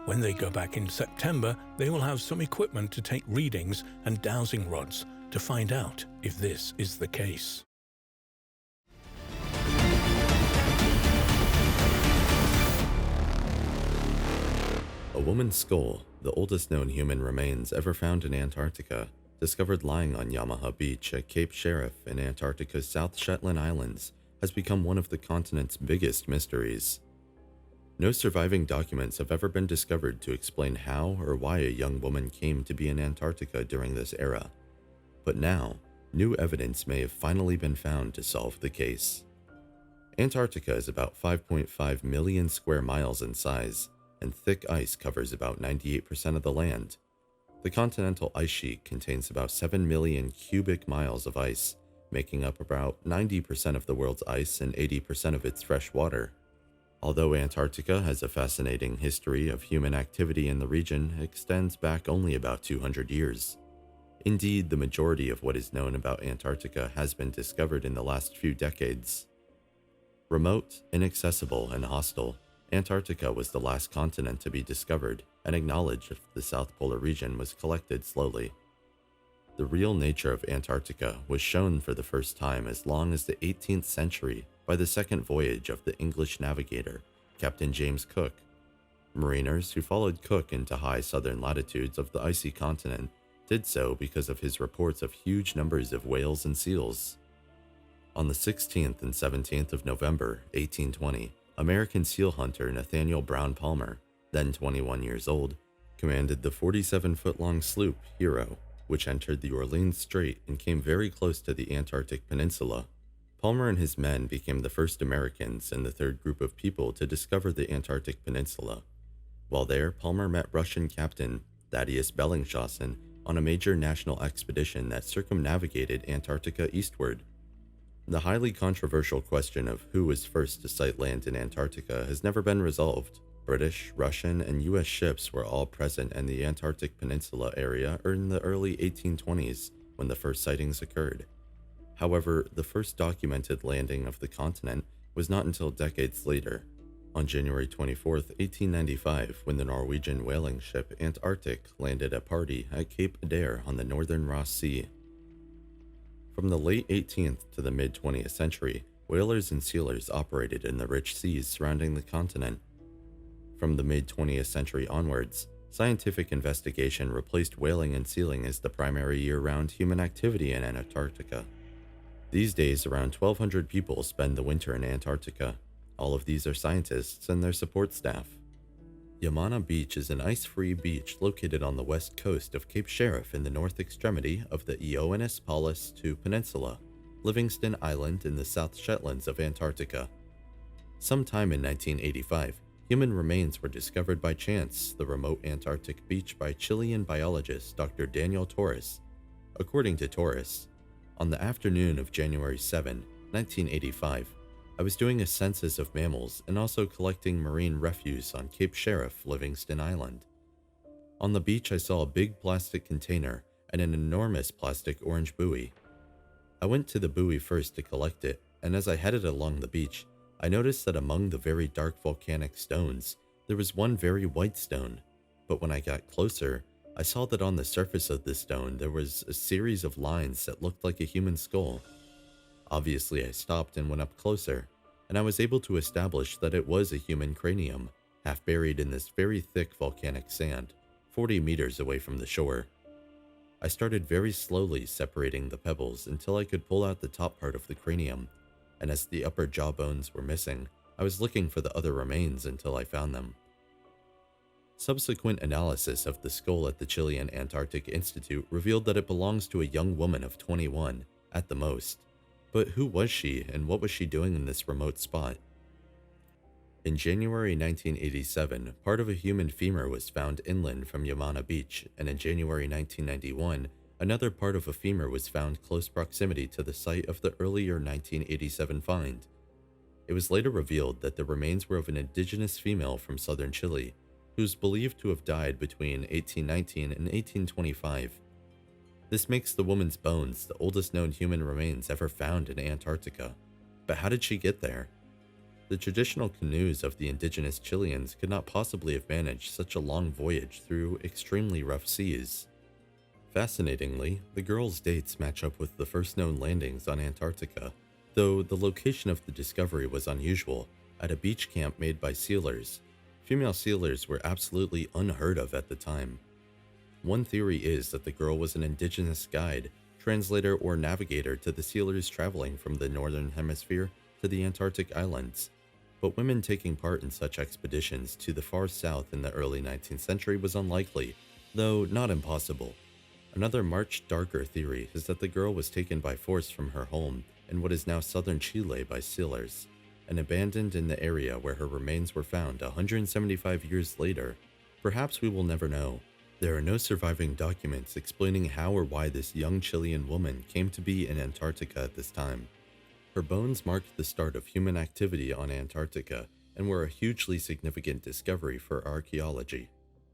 When they go back in September, they will have some equipment to take readings and dowsing rods to find out if this is the case.
A woman's skull, the oldest known human remains ever found in Antarctica, discovered lying on Yamaha Beach at Cape Sheriff in Antarctica's South Shetland Islands, has become one of the continent's biggest mysteries. No surviving documents have ever been discovered to explain how or why a young woman came to be in Antarctica during this era. But now, new evidence may have finally been found to solve the case. Antarctica is about 5.5 million square miles in size, and thick ice covers about 98% of the land. The continental ice sheet contains about 7 million cubic miles of ice, making up about 90% of the world's ice and 80% of its fresh water. Although Antarctica has a fascinating history of human activity in the region, it extends back only about 200 years. Indeed, the majority of what is known about Antarctica has been discovered in the last few decades. Remote, inaccessible, and hostile, Antarctica was the last continent to be discovered, and knowledge of the South Polar region was collected slowly. The real nature of Antarctica was shown for the first time as long as the 18th century by the second voyage of the English navigator, Captain James Cook. Mariners who followed Cook into high southern latitudes of the icy continent did so because of his reports of huge numbers of whales and seals. On the 16th and 17th of November, 1820, American seal hunter Nathaniel Brown Palmer, then 21 years old, commanded the 47-foot-long sloop Hero, which entered the Orleans Strait and came very close to the Antarctic Peninsula. Palmer and his men became the first Americans and the third group of people to discover the Antarctic Peninsula. While there, Palmer met Russian captain Thaddeus Bellingshausen on a major national expedition that circumnavigated Antarctica eastward. The highly controversial question of who was first to sight land in Antarctica has never been resolved. British, Russian, and US ships were all present in the Antarctic Peninsula area in the early 1820s when the first sightings occurred. However, the first documented landing of the continent was not until decades later, on January 24, 1895, when the Norwegian whaling ship Antarctic landed at Party at Cape Adare on the northern Ross Sea. From the late 18th to the mid-20th century, whalers and sealers operated in the rich seas surrounding the continent. From the mid-20th century onwards, scientific investigation replaced whaling and sealing as the primary year-round human activity in Antarctica. These days, around 1,200 people spend the winter in Antarctica. All of these are scientists and their support staff. Yamana Beach is an ice-free beach located on the west coast of Cape Sheriff in the north extremity of the Year-Old Peninsula, Livingston Island in the South Shetlands of Antarctica. Sometime in 1985, human remains were discovered by chance the remote Antarctic beach by Chilean biologist Dr. Daniel Torres. According to Torres, on the afternoon of January 7, 1985, I was doing a census of mammals and also collecting marine refuse on Cape Sheriff, Livingston Island. On the beach, I saw a big plastic container and an enormous plastic orange buoy. I went to the buoy first to collect it, and as I headed along the beach, I noticed that among the very dark volcanic stones, there was one very white stone. But when I got closer, I saw that on the surface of the stone there was a series of lines that looked like a human skull. Obviously, I stopped and went up closer, and I was able to establish that it was a human cranium, half buried in this very thick volcanic sand, 40 meters away from the shore. I started very slowly separating the pebbles until I could pull out the top part of the cranium, and as the upper jaw bones were missing, I was looking for the other remains until I found them. Subsequent analysis of the skull at the Chilean Antarctic Institute revealed that it belongs to a young woman of 21, at the most. But who was she, and what was she doing in this remote spot? In January 1987, part of a human femur was found inland from Yamana Beach, and in January 1991, another part of a femur was found close proximity to the site of the earlier 1987 find. It was later revealed that the remains were of an indigenous female from southern Chile, who is believed to have died between 1819 and 1825. This makes the woman's bones the oldest known human remains ever found in Antarctica. But how did she get there? The traditional canoes of the indigenous Chileans could not possibly have managed such a long voyage through extremely rough seas. Fascinatingly, the girl's dates match up with the first known landings on Antarctica, though the location of the discovery was unusual, at a beach camp made by sealers. Female sealers were absolutely unheard of at the time. One theory is that the girl was an indigenous guide, translator, or navigator to the sealers traveling from the northern hemisphere to the Antarctic islands. But women taking part in such expeditions to the far south in the early 19th century was unlikely, though not impossible. Another much darker theory is that the girl was taken by force from her home in what is now southern Chile by sealers, and abandoned in the area where her remains were found 175 years later. Perhaps we will never know. There are no surviving documents explaining how or why this young Chilean woman came to be in Antarctica at this time. Her bones marked the start of human activity on Antarctica and were a hugely significant discovery for archaeology.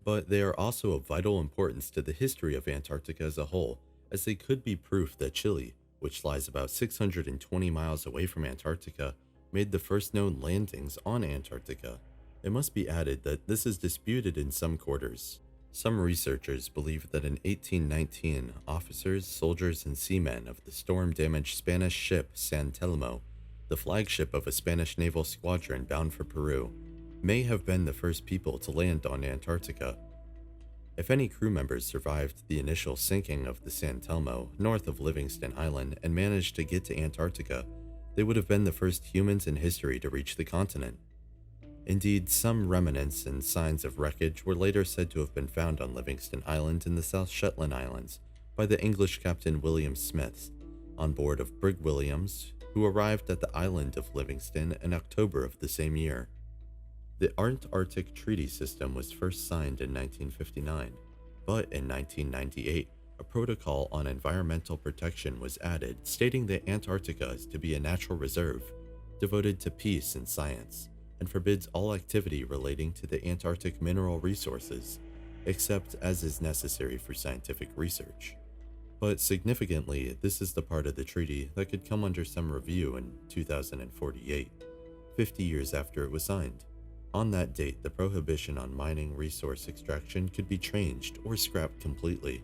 But they are also of vital importance to the history of Antarctica as a whole, as they could be proof that Chile, which lies about 620 miles away from Antarctica, made the first known landings on Antarctica. It must be added that this is disputed in some quarters. Some researchers believe that in 1819, officers, soldiers, and seamen of the storm-damaged Spanish ship San Telmo, the flagship of a Spanish naval squadron bound for Peru, may have been the first people to land on Antarctica. If any crew members survived the initial sinking of the San Telmo north of Livingston Island and managed to get to Antarctica, they would have been the first humans in history to reach the continent. Indeed, some remnants and signs of wreckage were later said to have been found on Livingston Island in the South Shetland Islands by the English Captain William Smith, on board of Brig Williams, who arrived at the island of Livingston in October of the same year. The Antarctic Treaty System was first signed in 1959, but in 1998, a protocol on environmental protection was added stating that Antarctica is to be a natural reserve, devoted to peace and science, and forbids all activity relating to the Antarctic mineral resources, except as is necessary for scientific research. But significantly, this is the part of the treaty that could come under some review in 2048, 50 years after it was signed. On that date, the prohibition on mining resource extraction could be changed or scrapped completely.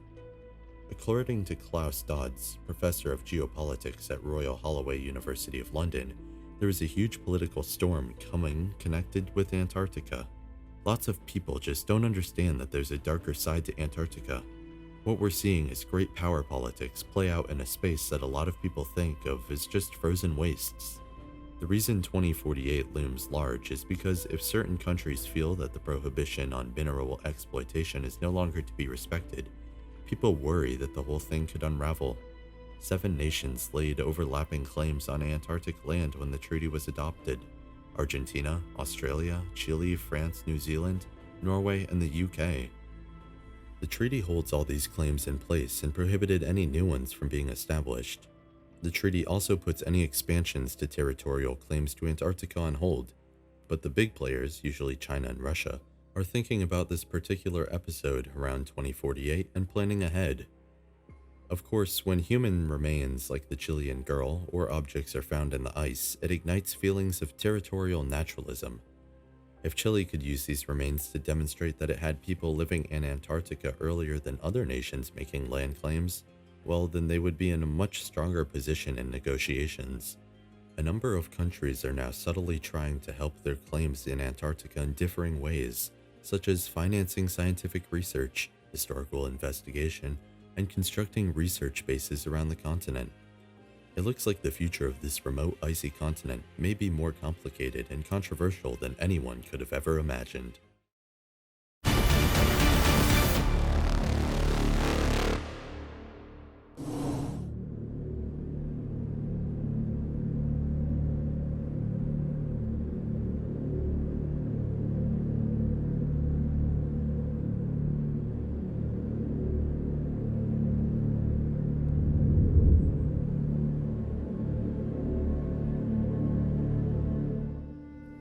According to Klaus Dodds, professor of geopolitics at Royal Holloway University of London, there is a huge political storm coming connected with Antarctica. Lots of people just don't understand that there's a darker side to Antarctica. What we're seeing is great power politics play out in a space that a lot of people think of as just frozen wastes. The reason 2048 looms large is because if certain countries feel that the prohibition on mineral exploitation is no longer to be respected, people worry that the whole thing could unravel. 7 nations laid overlapping claims on Antarctic land when the treaty was adopted: Argentina, Australia, Chile, France, New Zealand, Norway, and the UK. The treaty holds all these claims in place and prohibited any new ones from being established. The treaty also puts any expansions to territorial claims to Antarctica on hold, but the big players, usually China and Russia, are thinking about this particular episode around 2048 and planning ahead. Of course, when human remains like the Chilean girl or objects are found in the ice, it ignites feelings of territorial naturalism. If Chile could use these remains to demonstrate that it had people living in Antarctica earlier than other nations making land claims, well, then they would be in a much stronger position in negotiations. A number of countries are now subtly trying to help their claims in Antarctica in differing ways, such as financing scientific research, historical investigation, and constructing research bases around the continent. It looks like the future of this remote icy continent may be more complicated and controversial than anyone could have ever imagined.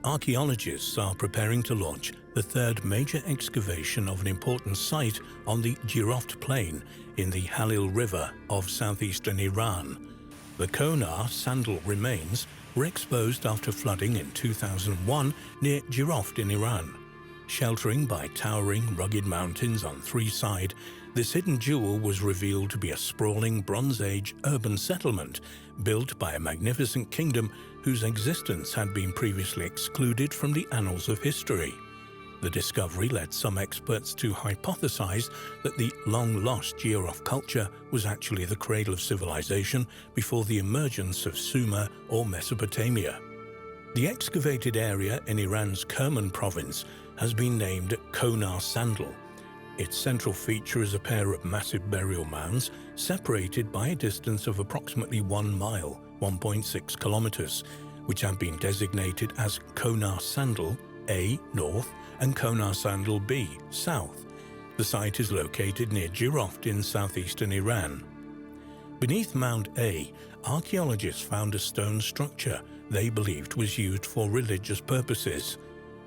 Archaeologists are preparing to launch the 3rd major excavation of an important site on the Year-Old Plain in the Halil River of southeastern Iran. The Konar Sandal remains were exposed after flooding in 2001 near Year-Old in Iran. Sheltering by towering, rugged mountains on 3 sides, this hidden jewel was revealed to be a sprawling Bronze Age urban settlement built by a magnificent kingdom whose existence had been previously excluded from the annals of history. The discovery led some experts to hypothesize that the long-lost Year-Old culture was actually the cradle of civilization before the emergence of Sumer or Mesopotamia. The excavated area in Iran's Kerman province has been named Konar Sandal. Its central feature is a pair of massive burial mounds separated by a distance of approximately 1 mile, 1.6 kilometers, which have been designated as Konar Sandal A, north, and Konar Sandal B, south. The site is located near Year-Old in southeastern Iran. Beneath Mound A, archaeologists found a stone structure they believed was used for religious purposes.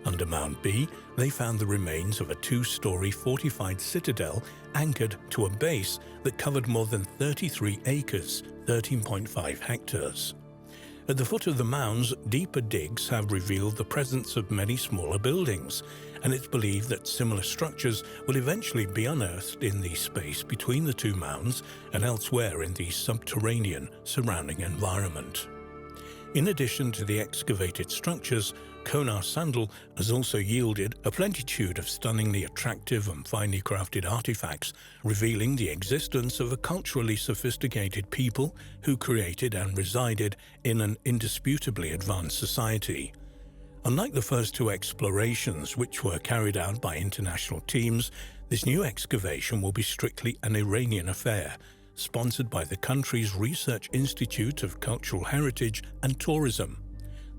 Under Mound B, they found the remains of a 2-story fortified citadel anchored to a base that covered more than 33 acres, 13.5 hectares. At the foot of the mounds, deeper digs have revealed the presence of many smaller buildings, and it's believed that similar structures will eventually be unearthed in the space between the 2 mounds and elsewhere in the subterranean surrounding environment. In addition to the excavated structures, Konar Sandal has also yielded a plenitude of stunningly attractive and finely crafted artifacts, revealing the existence of a culturally sophisticated people who created and resided in an indisputably advanced society. Unlike the first 2 explorations, which were carried out by international teams, this new excavation will be strictly an Iranian affair, sponsored by the country's Research Institute of Cultural Heritage and Tourism.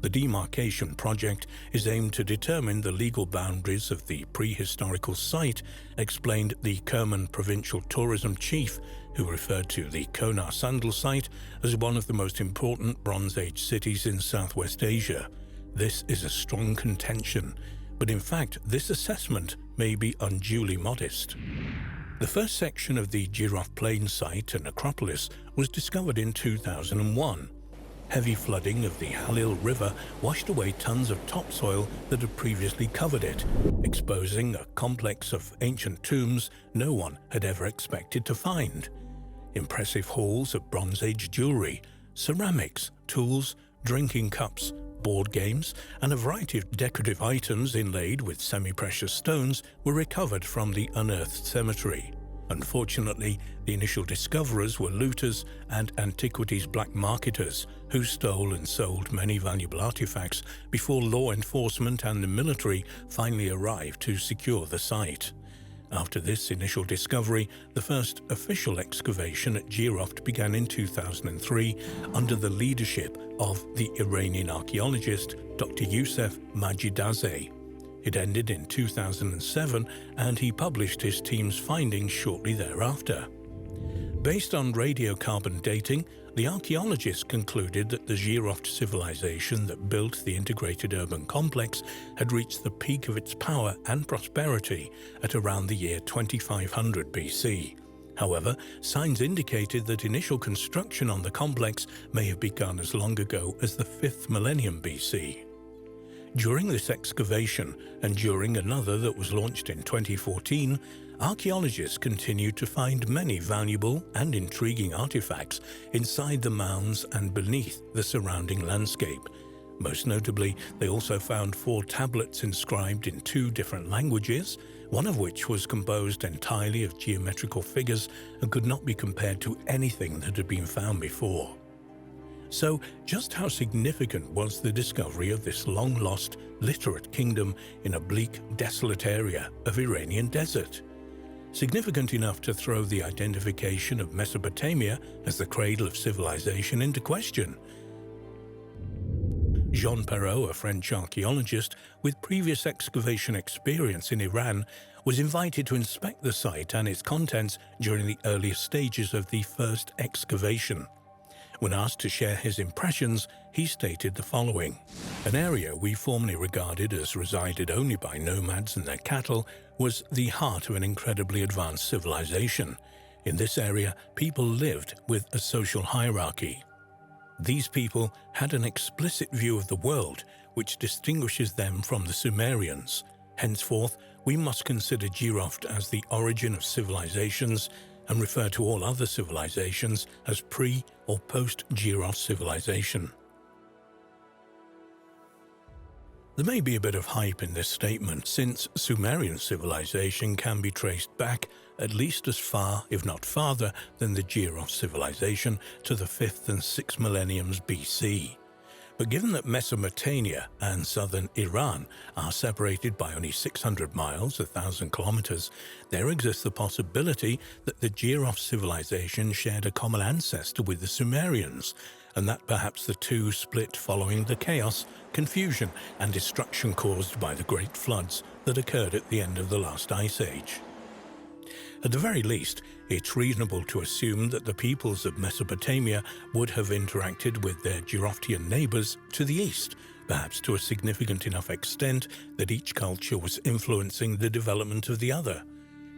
The demarcation project is aimed to determine the legal boundaries of the prehistorical site, explained the Kerman provincial tourism chief, who referred to the Konar Sandal site as one of the most important Bronze Age cities in Southwest Asia. This is a strong contention, but in fact this assessment may be unduly modest. The first section of the Year-Old Plain site and necropolis was discovered in 2001. Heavy flooding of the Halil River washed away tons of topsoil that had previously covered it, exposing a complex of ancient tombs no one had ever expected to find. impressive hauls of Bronze Age jewelry, ceramics, tools, drinking cups, board games, and a variety of decorative items inlaid with semi-precious stones were recovered from the unearthed cemetery. Unfortunately, the initial discoverers were looters and antiquities black marketers who stole and sold many valuable artifacts before law enforcement and the military finally arrived to secure the site. After this initial discovery, the first official excavation at Year-Old began in 2003 under the leadership of the Iranian archaeologist Dr. Youssef Majidazeh. It ended in 2007, and he published his team's findings shortly thereafter. Based on radiocarbon dating, the archaeologists concluded that the Year-Old civilization that built the integrated urban complex had reached the peak of its power and prosperity at around the year 2500 BC. However, signs indicated that initial construction on the complex may have begun as long ago as the 5th millennium BC. During this excavation, and during another that was launched in 2014, archaeologists continued to find many valuable and intriguing artifacts inside the mounds and beneath the surrounding landscape. Most notably, they also found 4 tablets inscribed in 2 different languages, one of which was composed entirely of geometrical figures and could not be compared to anything that had been found before. So, just how significant was the discovery of this long-lost, literate kingdom in a bleak, desolate area of Iranian desert? Significant enough to throw the identification of Mesopotamia as the cradle of civilization into question. Jean Perrault, a French archaeologist with previous excavation experience in Iran, was invited to inspect the site and its contents during the earliest stages of the first excavation. When asked to share his impressions, he stated the following: "An area we formerly regarded as resided only by nomads and their cattle was the heart of an incredibly advanced civilization. In this area, people lived with a social hierarchy. These people had an explicit view of the world, which distinguishes them from the Sumerians. Henceforth, we must consider Year-Old as the origin of civilizations and refer to all other civilizations as pre- or post-Year-Old civilization." There may be a bit of hype in this statement, since Sumerian civilization can be traced back at least as far, if not farther, than the Year-Old civilization to the 5th and 6th millenniums BC. But given that Mesopotamia and southern Iran are separated by only 600 miles, 1,000 kilometers, there exists the possibility that the Year-Old civilization shared a common ancestor with the Sumerians, and that perhaps the two split following the chaos, confusion, and destruction caused by the great floods that occurred at the end of the last ice age. At the very least, it's reasonable to assume that the peoples of Mesopotamia would have interacted with their Year-Oldian neighbors to the east, perhaps to a significant enough extent that each culture was influencing the development of the other.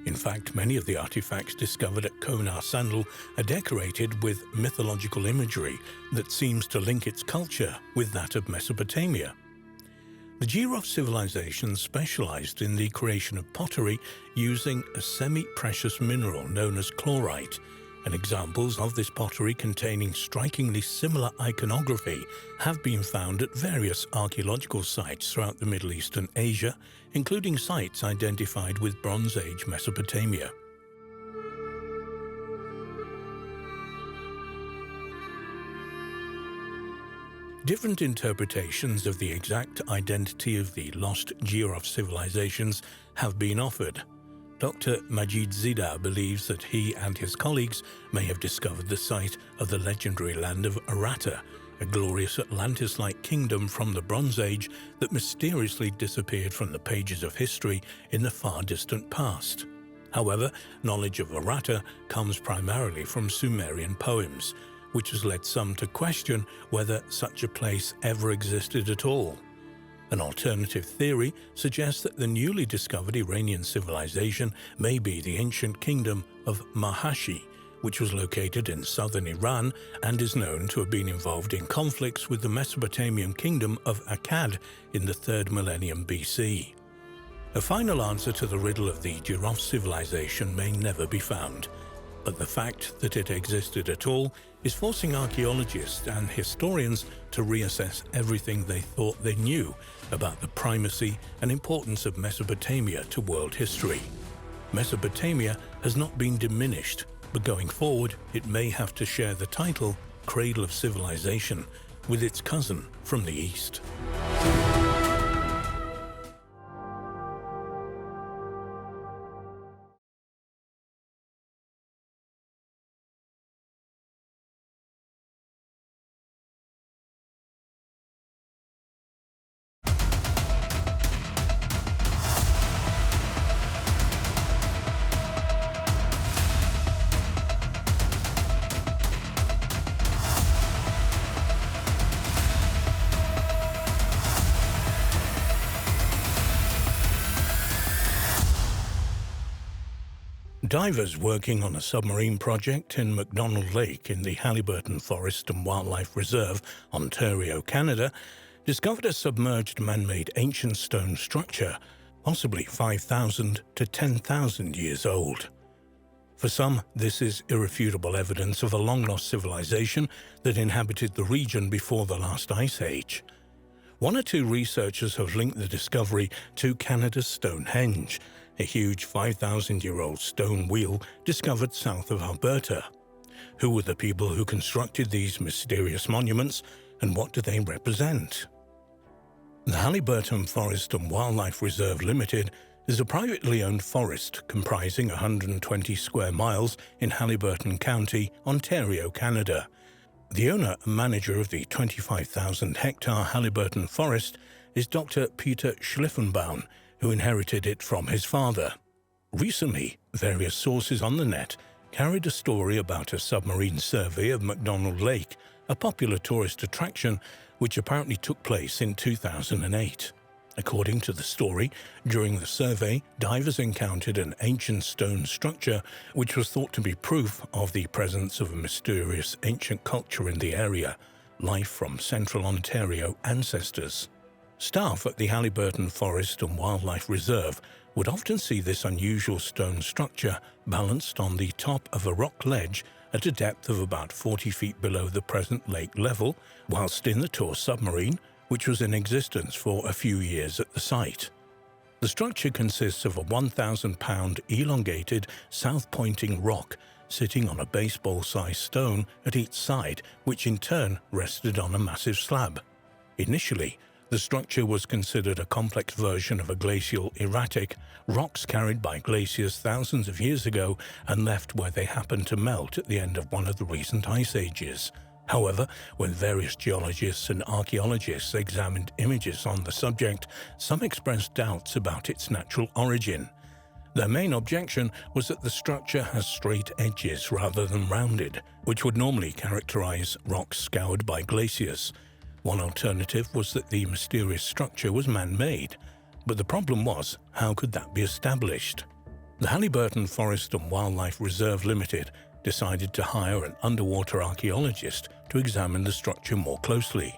In fact, many of the artifacts discovered at Konar Sandal are decorated with mythological imagery that seems to link its culture with that of Mesopotamia. The Year-Old civilization specialized in the creation of pottery using a semi-precious mineral known as chlorite, and examples of this pottery containing strikingly similar iconography have been found at various archaeological sites throughout the Middle East and Asia, including sites identified with Bronze Age Mesopotamia. Different interpretations of the exact identity of the lost Year-Old civilizations have been offered. Dr. Majid Zida believes that he and his colleagues may have discovered the site of the legendary land of Aratta, a glorious Atlantis-like kingdom from the Bronze Age that mysteriously disappeared from the pages of history in the far distant past. However, knowledge of Aratta comes primarily from Sumerian poems, which has led some to question whether such a place ever existed at all. An alternative theory suggests that the newly discovered Iranian civilization may be the ancient kingdom of Mahashi, which was located in southern Iran and is known to have been involved in conflicts with the Mesopotamian kingdom of Akkad in the 3rd millennium BC. A final answer to the riddle of the Year-Old civilization may never be found. But the fact that it existed at all is forcing archaeologists and historians to reassess everything they thought they knew about the primacy and importance of Mesopotamia to world history. Mesopotamia has not been diminished, but going forward, it may have to share the title Cradle of Civilization with its cousin from the East. Divers working on a submarine project in McDonald Lake in the Halliburton Forest and Wildlife Reserve, Ontario, Canada, discovered a submerged man-made ancient stone structure, possibly 5,000 to 10,000 years old. For some, this is irrefutable evidence of a long-lost civilization that inhabited the region before the last ice age. One or two researchers have linked the discovery to Canada's Stonehenge, a huge 5,000-year-old stone wheel discovered south of Alberta. Who were the people who constructed these mysterious monuments, and what do they represent? The Halliburton Forest and Wildlife Reserve Limited is a privately owned forest comprising 120 square miles in Halliburton County, Ontario, Canada. The owner and manager of the 25,000-hectare Halliburton Forest is Dr. Peter Schliffenbaum, who inherited it from his father. Recently, various sources on the net carried a story about a submarine survey of McDonald Lake, a popular tourist attraction which apparently took place in 2008. According to the story, during the survey, divers encountered an ancient stone structure which was thought to be proof of the presence of a mysterious ancient culture in the area, life from central Ontario ancestors. Staff at the Halliburton Forest and Wildlife Reserve would often see this unusual stone structure balanced on the top of a rock ledge at a depth of about 40 feet below the present lake level, whilst in the tour submarine, which was in existence for a few years at the site. The structure consists of a 1,000-pound elongated, south-pointing rock sitting on a baseball-sized stone at each side, which in turn rested on a massive slab. Initially, the structure was considered a complex version of a glacial erratic, rocks carried by glaciers thousands of years ago and left where they happened to melt at the end of one of the recent ice ages. However, when various geologists and archaeologists examined images on the subject, some expressed doubts about its natural origin. Their main objection was that the structure has straight edges rather than rounded, which would normally characterize rocks scoured by glaciers. One alternative was that the mysterious structure was man-made, but the problem was, how could that be established? The Halliburton Forest and Wildlife Reserve Limited decided to hire an underwater archaeologist to examine the structure more closely.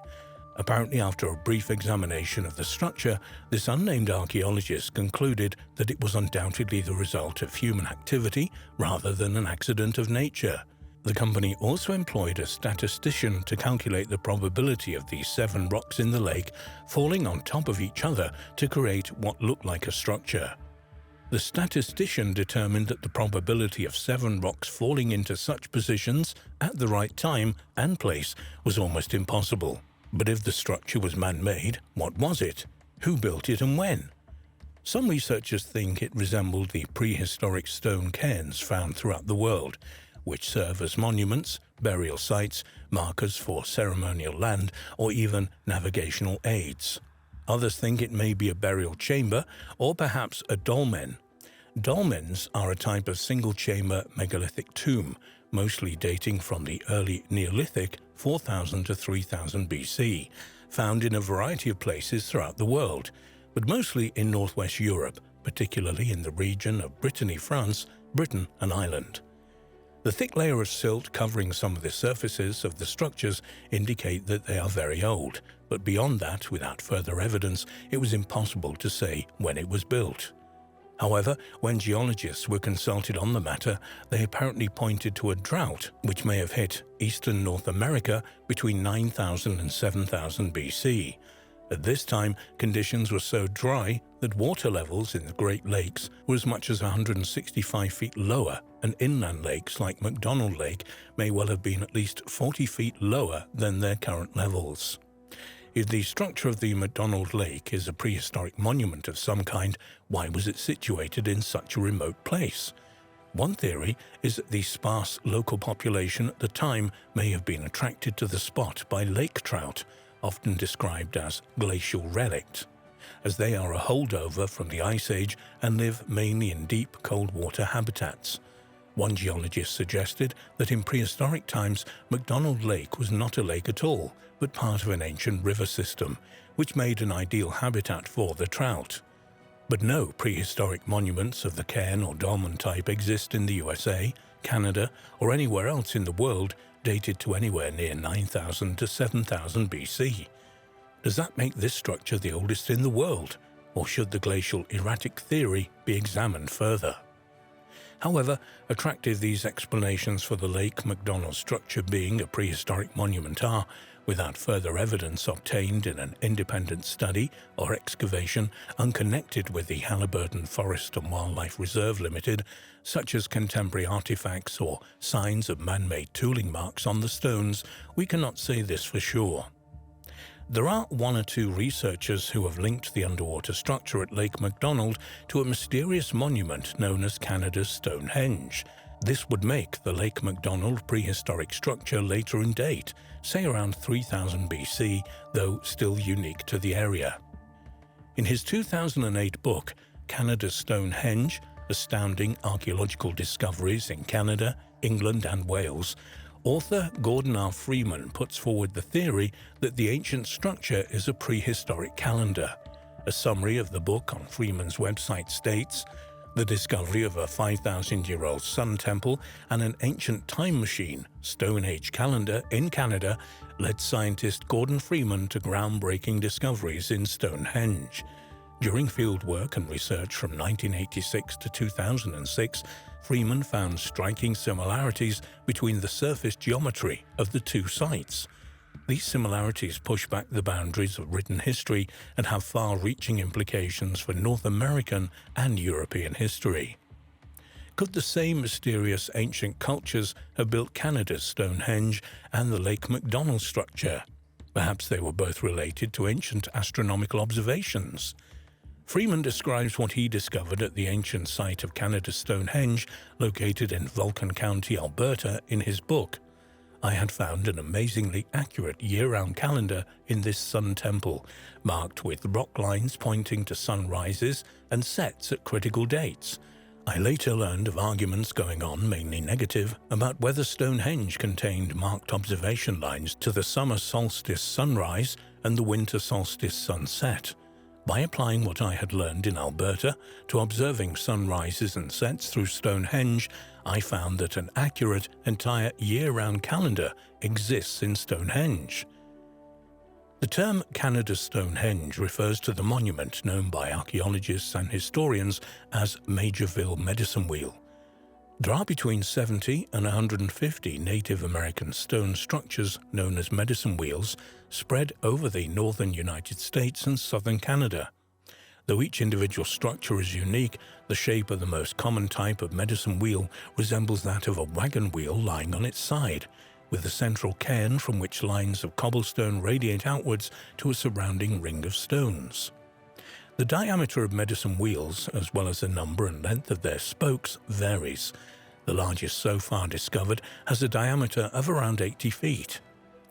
Apparently, after a brief examination of the structure, this unnamed archaeologist concluded that it was undoubtedly the result of human activity rather than an accident of nature. The company also employed a statistician to calculate the probability of these 7 rocks in the lake falling on top of each other to create what looked like a structure. The statistician determined that the probability of 7 rocks falling into such positions at the right time and place was almost impossible. But if the structure was man-made, what was it? Who built it and when? Some researchers think it resembled the prehistoric stone cairns found throughout the world, which serve as monuments, burial sites, markers for ceremonial land, or even navigational aids. Others think it may be a burial chamber, or perhaps a dolmen. Dolmens are a type of single-chamber megalithic tomb, mostly dating from the early Neolithic 4000 to 3000 BC, found in a variety of places throughout the world, but mostly in northwest Europe, particularly in the region of Brittany, France, Britain and Ireland. The thick layer of silt covering some of the surfaces of the structures indicate that they are very old, but beyond that, without further evidence, it was impossible to say when it was built. However, when geologists were consulted on the matter, they apparently pointed to a drought which may have hit eastern North America between 9000 and 7000 BC. At this time, conditions were so dry that water levels in the Great Lakes were as much as 165 feet lower, and inland lakes like McDonald Lake may well have been at least 40 feet lower than their current levels. If the structure of the McDonald Lake is a prehistoric monument of some kind, why was it situated in such a remote place? One theory is that the sparse local population at the time may have been attracted to the spot by lake trout, often described as glacial relics, as they are a holdover from the Ice Age and live mainly in deep cold water habitats. One geologist suggested that in prehistoric times, McDonald Lake was not a lake at all, but part of an ancient river system, which made an ideal habitat for the trout. But no prehistoric monuments of the cairn or dolmen type exist in the USA, Canada, or anywhere else in the world dated to anywhere near 9000 to 7000 BC. Does that make this structure the oldest in the world, or should the glacial erratic theory be examined further? However attractive these explanations for the Lake McDonald structure being a prehistoric monument are, without further evidence obtained in an independent study or excavation unconnected with the Halliburton Forest and Wildlife Reserve Limited, such as contemporary artifacts or signs of man-made tooling marks on the stones, we cannot say this for sure. There are one or two researchers who have linked the underwater structure at Lake McDonald to a mysterious monument known as Canada's Stonehenge. This would make the Lake McDonald prehistoric structure later in date, say around 3000 BC, though still unique to the area. In his 2008 book, Canada's Stonehenge: Astounding Archaeological Discoveries in Canada, England and Wales, author Gordon R. Freeman puts forward the theory that the ancient structure is a prehistoric calendar. A summary of the book on Freeman's website states, "The discovery of a 5,000-year-old sun temple and an ancient time machine, Stone Age calendar, in Canada led scientist Gordon Freeman to groundbreaking discoveries in Stonehenge. During fieldwork and research from 1986 to 2006, Freeman found striking similarities between the surface geometry of the two sites. These similarities push back the boundaries of written history and have far-reaching implications for North American and European history. Could the same mysterious ancient cultures have built Canada's Stonehenge and the Lake McDonald structure? Perhaps they were both related to ancient astronomical observations. Freeman describes what he discovered at the ancient site of Canada's Stonehenge, located in Vulcan County, Alberta, in his book. "I had found an amazingly accurate year-round calendar in this sun temple, marked with rock lines pointing to sunrises and sets at critical dates. I later learned of arguments going on, mainly negative, about whether Stonehenge contained marked observation lines to the summer solstice sunrise and the winter solstice sunset. By applying what I had learned in Alberta to observing sunrises and sets through Stonehenge, I found that an accurate entire year-round calendar exists in Stonehenge." The term Canada's Stonehenge refers to the monument known by archaeologists and historians as Majorville Medicine Wheel. There are between 70 and 150 Native American stone structures known as medicine wheels spread over the northern United States and southern Canada. Though each individual structure is unique, the shape of the most common type of medicine wheel resembles that of a wagon wheel lying on its side, with a central cairn from which lines of cobblestone radiate outwards to a surrounding ring of stones. The diameter of medicine wheels, as well as the number and length of their spokes, varies. The largest so far discovered has a diameter of around 80 feet.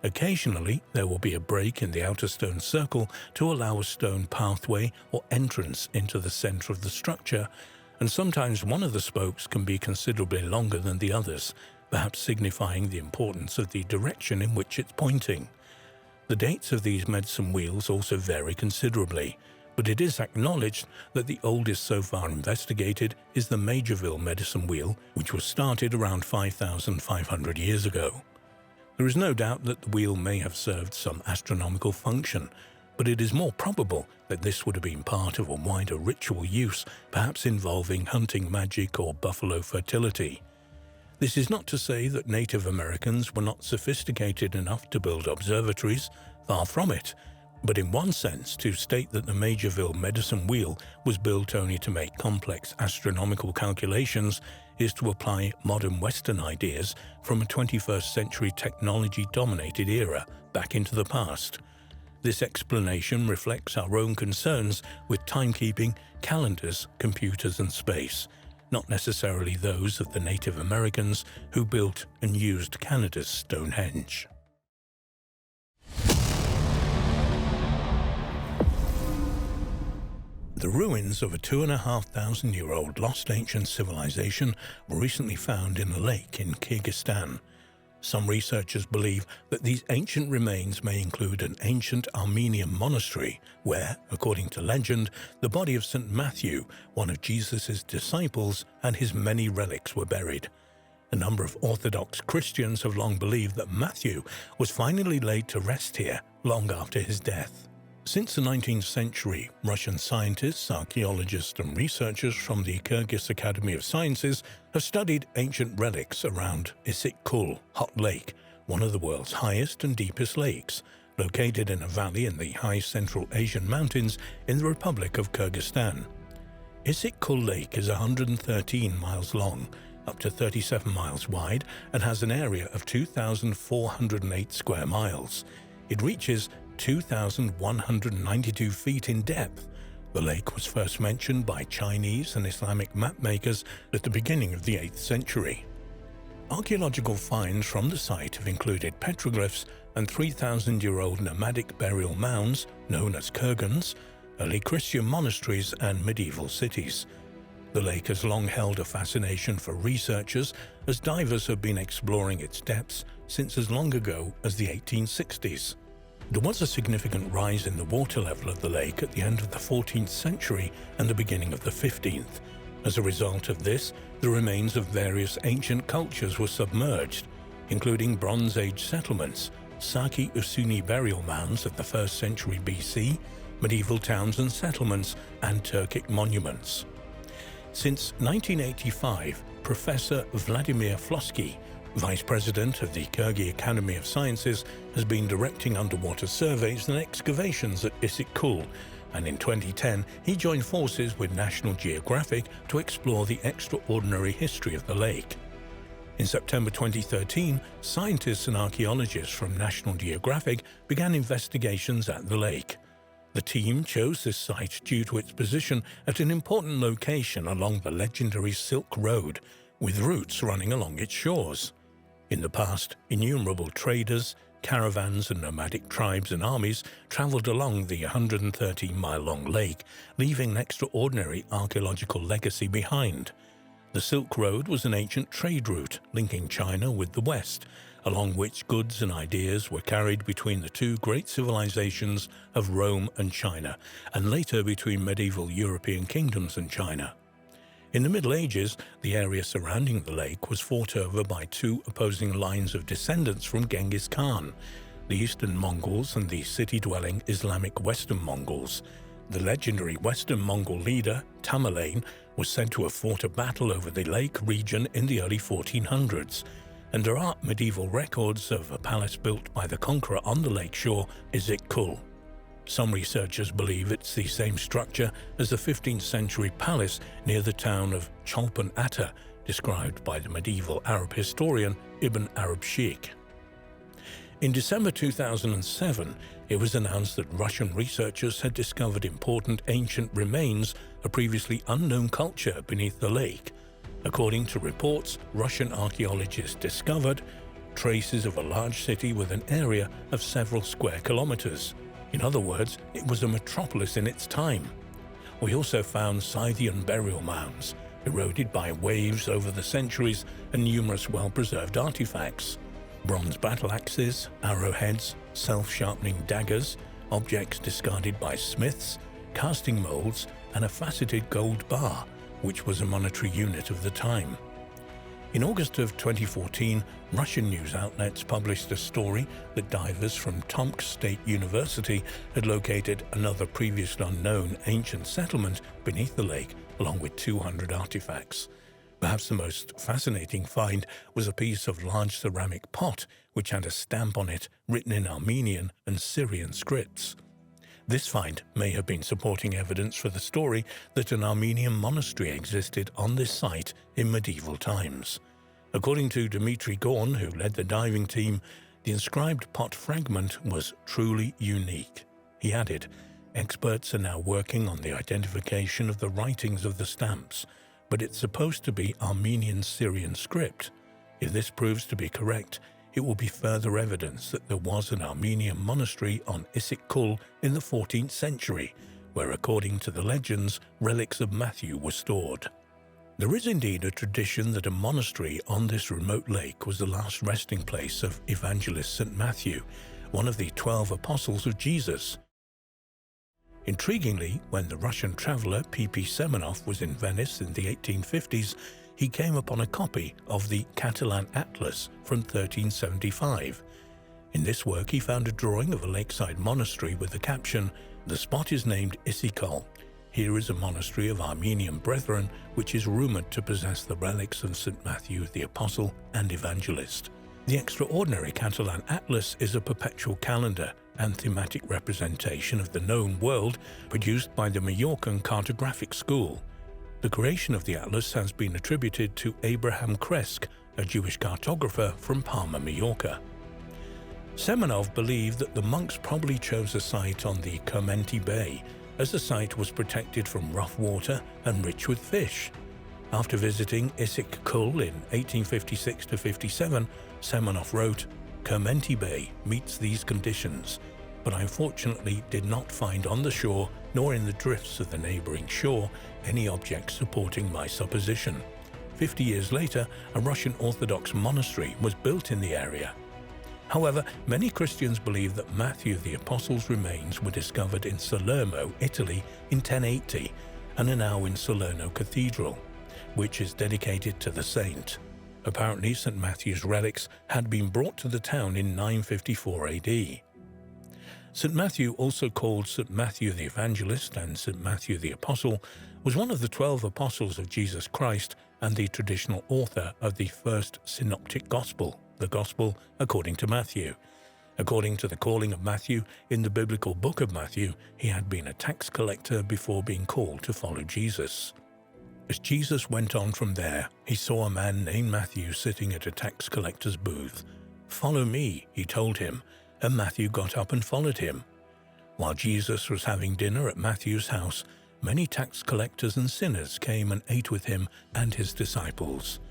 Occasionally, there will be a break in the outer stone circle to allow a stone pathway or entrance into the center of the structure, and sometimes one of the spokes can be considerably longer than the others, perhaps signifying the importance of the direction in which it's pointing. The dates of these medicine wheels also vary considerably, but it is acknowledged that the oldest so far investigated is the Majorville Medicine Wheel, which was started around 5,500 years ago. There is no doubt that the wheel may have served some astronomical function, but it is more probable that this would have been part of a wider ritual use, perhaps involving hunting magic or buffalo fertility. This is not to say that Native Americans were not sophisticated enough to build observatories, far from it, but in one sense, to state that the Majorville medicine wheel was built only to make complex astronomical calculations is to apply modern Western ideas from a 21st century technology-dominated era back into the past. This explanation reflects our own concerns with timekeeping, calendars, computers, and space, not necessarily those of the Native Americans who built and used Canada's Stonehenge. The ruins of a 2,500-year-old lost ancient civilization were recently found in a lake in Kyrgyzstan. Some researchers believe that these ancient remains may include an ancient Armenian monastery where, according to legend, the body of St. Matthew, one of Jesus' disciples, and his many relics were buried. A number of Orthodox Christians have long believed that Matthew was finally laid to rest here long after his death. Since the 19th century, Russian scientists, archaeologists, and researchers from the Kyrgyz Academy of Sciences have studied ancient relics around Issyk-Kul Hot Lake, one of the world's highest and deepest lakes, located in a valley in the high Central Asian mountains in the Republic of Kyrgyzstan. Issyk-Kul Lake is 113 miles long, up to 37 miles wide, and has an area of 2,408 square miles. It reaches 2,192 feet in depth. The lake was first mentioned by Chinese and Islamic mapmakers at the beginning of the 8th century. Archaeological finds from the site have included petroglyphs and 3,000-year-old nomadic burial mounds known as kurgans, early Christian monasteries, and medieval cities. The lake has long held a fascination for researchers, as divers have been exploring its depths since as long ago as the 1860s. There was a significant rise in the water level of the lake at the end of the 14th century and the beginning of the 15th. As a result of this, the remains of various ancient cultures were submerged, including Bronze Age settlements, Saki-Usuni burial mounds of the 1st century BC, medieval towns and settlements, and Turkic monuments. Since 1985, Professor Vladimir Flosky, Vice President of the Kyrgyz Academy of Sciences, has been directing underwater surveys and excavations at Issyk-Kul, and in 2010 he joined forces with National Geographic to explore the extraordinary history of the lake. In September 2013, scientists and archaeologists from National Geographic began investigations at the lake. The team chose this site due to its position at an important location along the legendary Silk Road, with routes running along its shores. In the past, innumerable traders, caravans, and nomadic tribes and armies traveled along the 113-mile-long lake, leaving an extraordinary archaeological legacy behind. The Silk Road was an ancient trade route linking China with the West, along which goods and ideas were carried between the two great civilizations of Rome and China, and later between medieval European kingdoms and China. In the Middle Ages, the area surrounding the lake was fought over by two opposing lines of descendants from Genghis Khan, the Eastern Mongols and the city-dwelling Islamic Western Mongols. The legendary Western Mongol leader, Tamerlane, was said to have fought a battle over the lake region in the early 1400s, and there are medieval records of a palace built by the conqueror on the lake shore, Issyk-Kul. Some researchers believe it's the same structure as the 15th century palace near the town of Cholpon Ata, described by the medieval Arab historian Ibn Arab Sheikh. In December 2007, it was announced that Russian researchers had discovered important ancient remains of previously unknown culture beneath the lake. According to reports, Russian archaeologists discovered traces of a large city with an area of several square kilometers. In other words, it was a metropolis in its time. We also found Scythian burial mounds, eroded by waves over the centuries, and numerous well-preserved artifacts. Bronze battle axes, arrowheads, self-sharpening daggers, objects discarded by smiths, casting molds, and a faceted gold bar, which was a monetary unit of the time. In August of 2014, Russian news outlets published a story that divers from Tomsk State University had located another previously unknown ancient settlement beneath the lake, along with 200 artifacts. Perhaps the most fascinating find was a piece of large ceramic pot which had a stamp on it written in Armenian and Syrian scripts. This find may have been supporting evidence for the story that an Armenian monastery existed on this site in medieval times. According to Dmitry Gorn, who led the diving team, the inscribed pot fragment was truly unique. He added, "Experts are now working on the identification of the writings of the stamps, but it's supposed to be Armenian Syrian script. If this proves to be correct, it will be further evidence that there was an Armenian monastery on Issyk-Kul in the 14th century, where, according to the legends, relics of Matthew were stored." There is indeed a tradition that a monastery on this remote lake was the last resting place of evangelist St. Matthew, one of the 12 apostles of Jesus. Intriguingly, when the Russian traveler P.P. Semenov was in Venice in the 1850s, he came upon a copy of the Catalan Atlas from 1375. In this work, he found a drawing of a lakeside monastery with the caption, "The spot is named Issyk-Kul. Here is a monastery of Armenian brethren which is rumored to possess the relics of St. Matthew the Apostle and Evangelist." The extraordinary Catalan Atlas is a perpetual calendar and thematic representation of the known world produced by the Majorcan Cartographic School. The creation of the atlas has been attributed to Abraham Kresk, a Jewish cartographer from Palma, Majorca. Semenov believed that the monks probably chose a site on the Kermenti Bay, as the site was protected from rough water and rich with fish. After visiting Issyk-Kul in 1856–57, Semenov wrote, "Kermenti Bay meets these conditions, but I unfortunately did not find on the shore, nor in the drifts of the neighboring shore, any objects supporting my supposition." 50 years later, a Russian Orthodox monastery was built in the area. However, many Christians believe that Matthew the Apostle's remains were discovered in Salerno, Italy in 1080 and are now in Salerno Cathedral, which is dedicated to the saint. Apparently, St. Matthew's relics had been brought to the town in 954 AD. St. Matthew, also called St. Matthew the Evangelist and St. Matthew the Apostle, was one of the 12 apostles of Jesus Christ and the traditional author of the first synoptic gospel, the Gospel according to Matthew. According to the calling of Matthew in the biblical book of Matthew, he had been a tax collector before being called to follow Jesus. As Jesus went on from there, he saw a man named Matthew sitting at a tax collector's booth. "Follow me," he told him, and Matthew got up and followed him. While Jesus was having dinner at Matthew's house, many tax collectors and sinners came and ate with him and his disciples.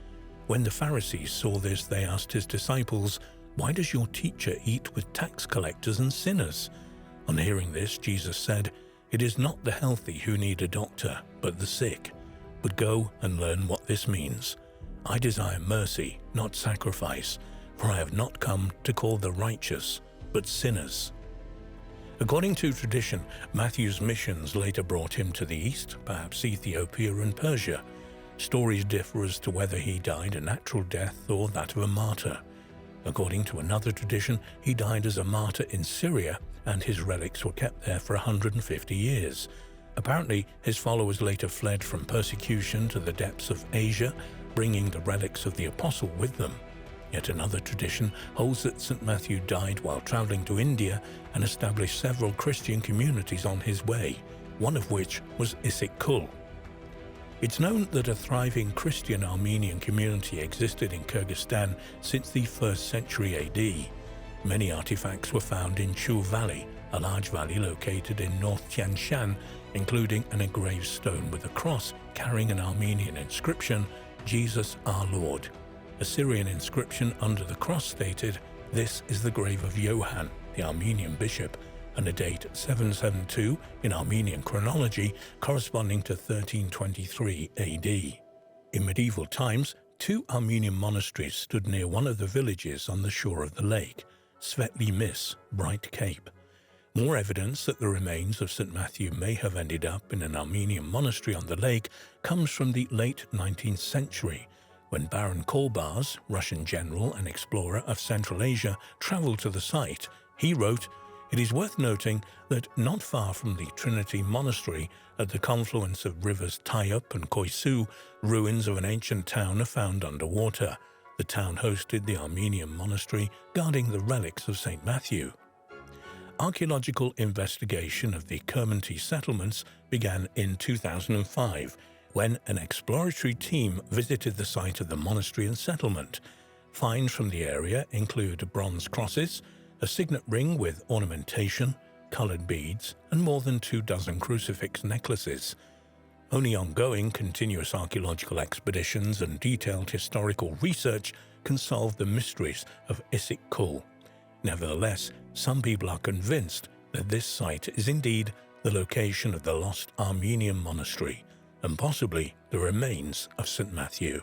When the Pharisees saw this, they asked his disciples, "Why does your teacher eat with tax collectors and sinners?" On hearing this, Jesus said, "It is not the healthy who need a doctor, but the sick. But go and learn what this means. I desire mercy, not sacrifice, for I have not come to call the righteous, but sinners." According to tradition, Matthew's missions later brought him to the east, perhaps Ethiopia and Persia. Stories differ as to whether he died a natural death or that of a martyr. According to another tradition, he died as a martyr in Syria, and his relics were kept there for 150 years. Apparently, his followers later fled from persecution to the depths of Asia, bringing the relics of the apostle with them. Yet another tradition holds that St. Matthew died while traveling to India and established several Christian communities on his way, one of which was Issyk-Kul. It's known that a thriving Christian Armenian community existed in Kyrgyzstan since the 1st century AD. Many artifacts were found in Chu Valley, a large valley located in North Tian Shan, including an engraved stone with a cross carrying an Armenian inscription, "Jesus our Lord." A Syrian inscription under the cross stated, "This is the grave of Johann, the Armenian bishop," and a date 772 in Armenian chronology corresponding to 1323 AD. In medieval times, 2 Armenian monasteries stood near one of the villages on the shore of the lake, Svetli Mis, Bright Cape. More evidence that the remains of St. Matthew may have ended up in an Armenian monastery on the lake comes from the late 19th century, When Baron Kolbaz, Russian general and explorer of Central Asia, traveled to the site, he wrote, "It is worth noting that not far from the Trinity Monastery, at the confluence of rivers Tayup and Khoisu, ruins of an ancient town are found underwater. The town hosted the Armenian monastery guarding the relics of St. Matthew." Archaeological investigation of the Kermonty settlements began in 2005, when an exploratory team visited the site of the monastery and settlement. Finds from the area include bronze crosses, a signet ring with ornamentation, colored beads, and more than 24 crucifix necklaces. Only ongoing continuous archaeological expeditions and detailed historical research can solve the mysteries of Issyk Kul. Nevertheless, some people are convinced that this site is indeed the location of the lost Armenian monastery, and possibly the remains of St. Matthew.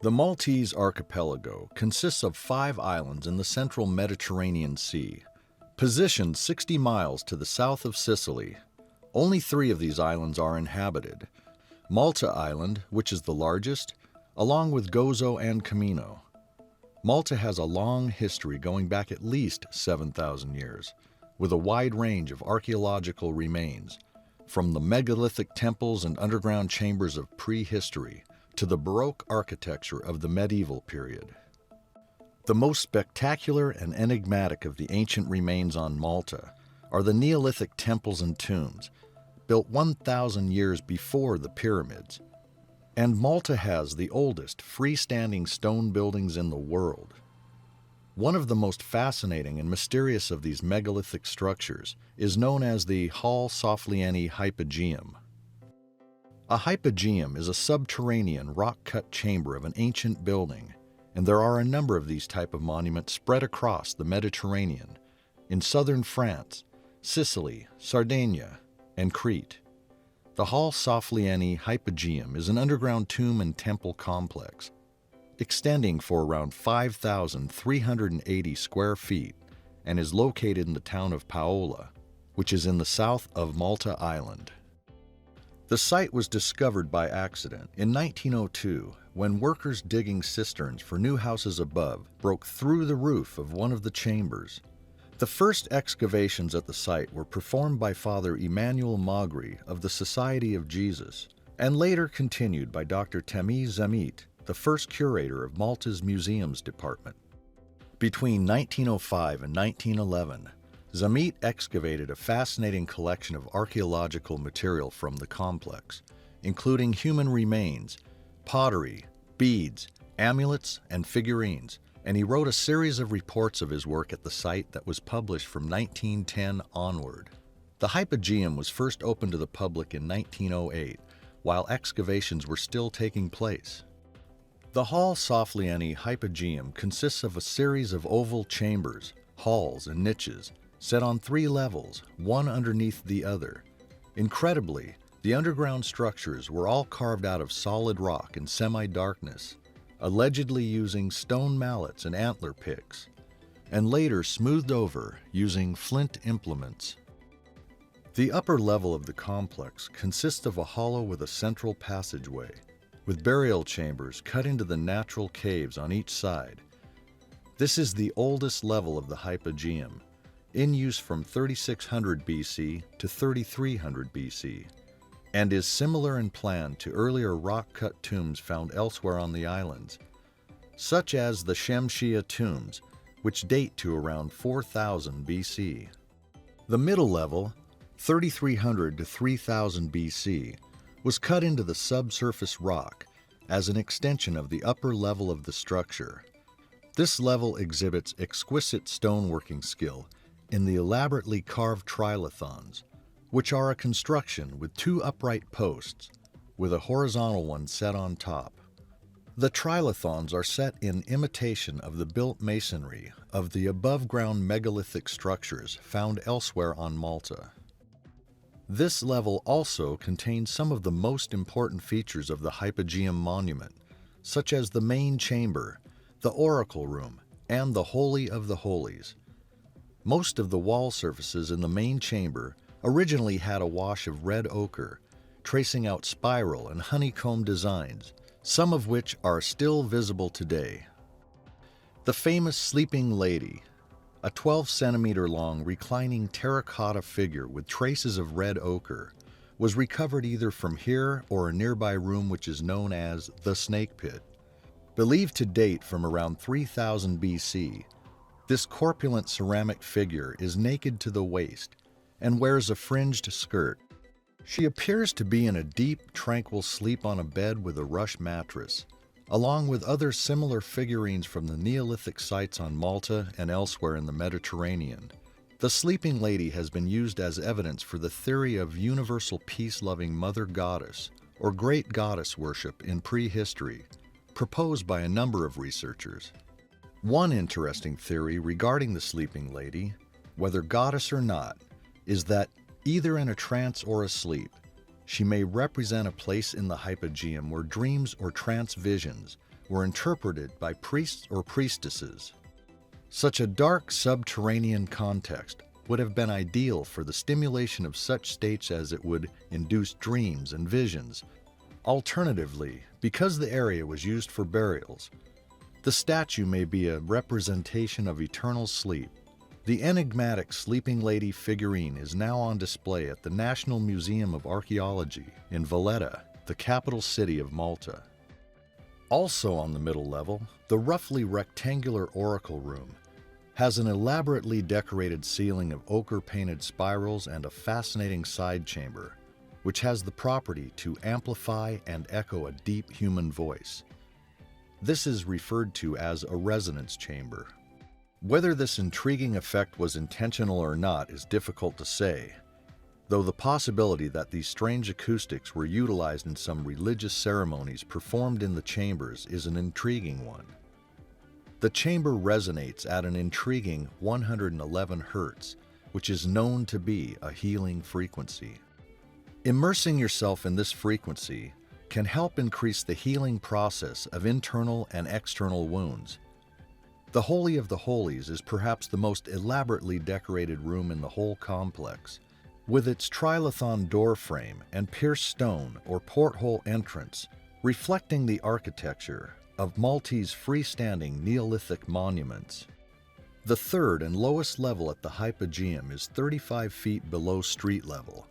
The Maltese archipelago consists of 5 islands in the central Mediterranean Sea, positioned 60 miles to the south of Sicily. Only 3 of these islands are inhabited. Malta Island, which is the largest, along with Gozo and Camino. Malta has a long history going back at least 7,000 years, with a wide range of archaeological remains, from the megalithic temples and underground chambers of prehistory to the Baroque architecture of the medieval period. The most spectacular and enigmatic of the ancient remains on Malta are the Neolithic temples and tombs, built 1,000 years before the pyramids. And Malta has the oldest freestanding stone buildings in the world. One of the most fascinating and mysterious of these megalithic structures is known as the Hall Soflieni Hypogeum. A hypogeum is a subterranean rock-cut chamber of an ancient building, and there are a number of these type of monuments spread across the Mediterranean, in southern France, Sicily, Sardinia, and Crete. The Hall Soflieni Hypogeum is an underground tomb and temple complex, extending for around 5,380 square feet, and is located in the town of Paola, which is in the south of Malta Island. The site was discovered by accident in 1902 when workers digging cisterns for new houses above broke through the roof of one of the chambers. The first excavations at the site were performed by Father Emmanuel Magri of the Society of Jesus, and later continued by Dr. Tamiz Zamit, the first curator of Malta's museums department. Between 1905 and 1911, Zamit excavated a fascinating collection of archaeological material from the complex, including human remains, pottery, beads, amulets, and figurines, and he wrote a series of reports of his work at the site that was published from 1910 onward. The Hypogeum was first opened to the public in 1908, while excavations were still taking place. The Hall Soflieni Hypogeum consists of a series of oval chambers, halls, and niches, set on 3 levels, one underneath the other. Incredibly, the underground structures were all carved out of solid rock in semi-darkness, allegedly using stone mallets and antler picks, and later smoothed over using flint implements. The upper level of the complex consists of a hollow with a central passageway, with burial chambers cut into the natural caves on each side. This is the oldest level of the Hypogeum, in use from 3600 BC to 3300 BC, and is similar in plan to earlier rock-cut tombs found elsewhere on the islands, such as the Shemshia tombs, which date to around 4000 BC. The middle level, 3300 to 3000 BC, was cut into the subsurface rock as an extension of the upper level of the structure. This level exhibits exquisite stoneworking skill in the elaborately carved trilithons, which are a construction with 2 upright posts, with a horizontal one set on top. The trilithons are set in imitation of the built masonry of the above-ground megalithic structures found elsewhere on Malta. This level also contains some of the most important features of the Hypogeum monument, such as the main chamber, the oracle room, and the Holy of the Holies. Most of the wall surfaces in the main chamber originally had a wash of red ochre, tracing out spiral and honeycomb designs, some of which are still visible today. The famous Sleeping Lady, a 12-centimeter-long reclining terracotta figure with traces of red ochre, was recovered either from here or a nearby room which is known as the Snake Pit. Believed to date from around 3000 BC, this corpulent ceramic figure is naked to the waist and wears a fringed skirt. She appears to be in a deep, tranquil sleep on a bed with a rush mattress, along with other similar figurines from the Neolithic sites on Malta and elsewhere in the Mediterranean. The Sleeping Lady has been used as evidence for the theory of universal peace-loving Mother Goddess, or Great Goddess worship in prehistory, proposed by a number of researchers. One interesting theory regarding the Sleeping Lady, whether goddess or not, is that either in a trance or asleep, she may represent a place in the hypogeum where dreams or trance visions were interpreted by priests or priestesses. Such a dark subterranean context would have been ideal for the stimulation of such states as it would induce dreams and visions. Alternatively, because the area was used for burials, the statue may be a representation of eternal sleep. The enigmatic Sleeping Lady figurine is now on display at the National Museum of Archaeology in Valletta, the capital city of Malta. Also on the middle level, the roughly rectangular oracle room has an elaborately decorated ceiling of ochre-painted spirals and a fascinating side chamber, which has the property to amplify and echo a deep human voice. This is referred to as a resonance chamber. Whether this intriguing effect was intentional or not is difficult to say, though the possibility that these strange acoustics were utilized in some religious ceremonies performed in the chambers is an intriguing one. The chamber resonates at an intriguing 111 Hz, which is known to be a healing frequency. Immersing yourself in this frequency can help increase the healing process of internal and external wounds. The Holy of the Holies is perhaps the most elaborately decorated room in the whole complex, with its trilithon door frame and pierced stone or porthole entrance reflecting the architecture of Maltese freestanding Neolithic monuments. The third and lowest level at the hypogeum is 35 feet below street level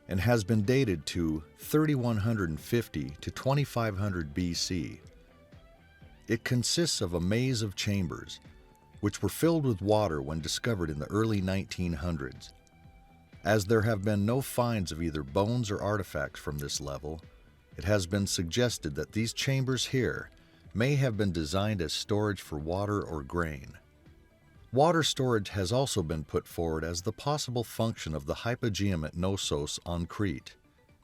and has been dated to 3150 to 2500 BC. It consists of a maze of chambers, which were filled with water when discovered in the early 1900s. As there have been no finds of either bones or artifacts from this level, it has been suggested that these chambers here may have been designed as storage for water or grain. Water storage has also been put forward as the possible function of the hypogeum at Knossos on Crete,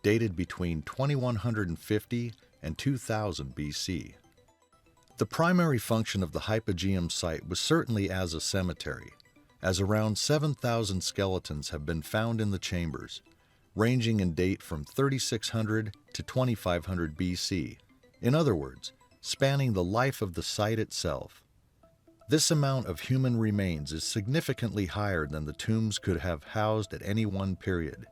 dated between 2150 and 2000 BC. The primary function of the hypogeum site was certainly as a cemetery, as around 7,000 skeletons have been found in the chambers, ranging in date from 3600 to 2500 BC. In other words, spanning the life of the site itself. This amount of human remains is significantly higher than the tombs could have housed at any one period,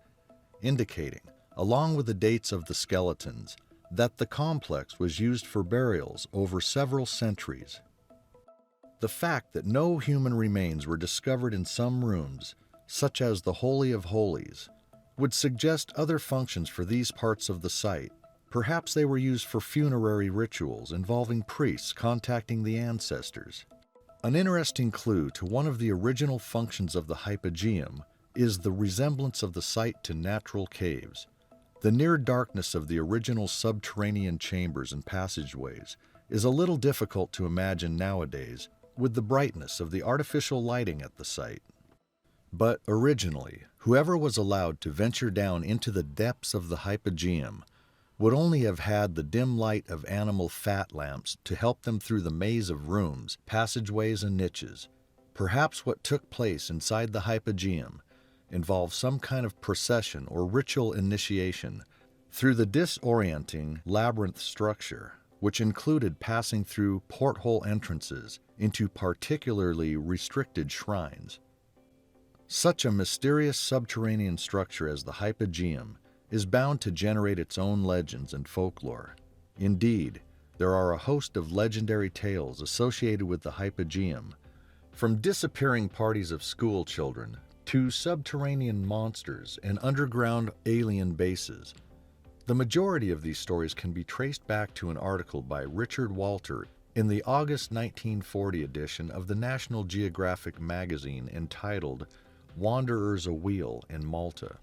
indicating, along with the dates of the skeletons, that the complex was used for burials over several centuries. The fact that no human remains were discovered in some rooms, such as the Holy of Holies, would suggest other functions for these parts of the site. Perhaps they were used for funerary rituals involving priests contacting the ancestors. An interesting clue to one of the original functions of the hypogeum is the resemblance of the site to natural caves. The near darkness of the original subterranean chambers and passageways is a little difficult to imagine nowadays with the brightness of the artificial lighting at the site. But originally, whoever was allowed to venture down into the depths of the hypogeum would only have had the dim light of animal fat lamps to help them through the maze of rooms, passageways, and niches. Perhaps what took place inside the hypogeum involved some kind of procession or ritual initiation through the disorienting labyrinth structure, which included passing through porthole entrances into particularly restricted shrines. Such a mysterious subterranean structure as the hypogeum is bound to generate its own legends and folklore. Indeed, there are a host of legendary tales associated with the hypogeum, from disappearing parties of school children to subterranean monsters and underground alien bases. The majority of these stories can be traced back to an article by Richard Walter in the August 1940 edition of the National Geographic magazine entitled Wanderers Awheel in Malta.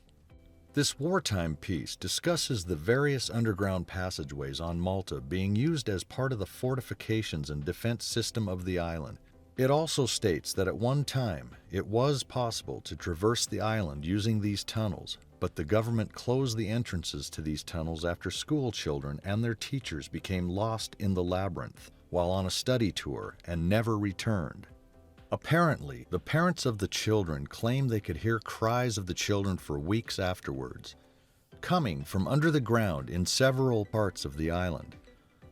This wartime piece discusses the various underground passageways on Malta being used as part of the fortifications and defense system of the island. It also states that at one time it was possible to traverse the island using these tunnels, but the government closed the entrances to these tunnels after school children and their teachers became lost in the labyrinth while on a study tour and never returned. Apparently, the parents of the children claim they could hear cries of the children for weeks afterwards, coming from under the ground in several parts of the island,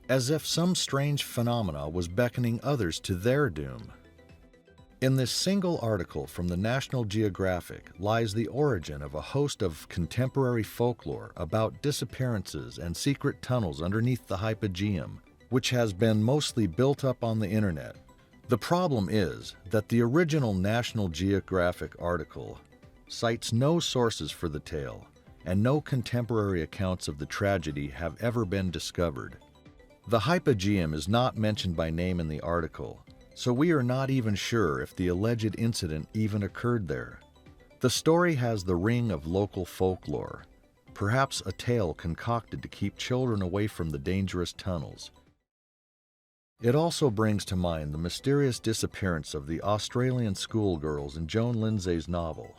as if some strange phenomena was beckoning others to their doom. In this single article from the National Geographic lies the origin of a host of contemporary folklore about disappearances and secret tunnels underneath the hypogeum, which has been mostly built up on the internet. The problem is that the original National Geographic article cites no sources for the tale, and no contemporary accounts of the tragedy have ever been discovered. The hypogeum is not mentioned by name in the article, so we are not even sure if the alleged incident even occurred there. The story has the ring of local folklore, perhaps a tale concocted to keep children away from the dangerous tunnels. It also brings to mind the mysterious disappearance of the Australian schoolgirls in Joan Lindsay's novel,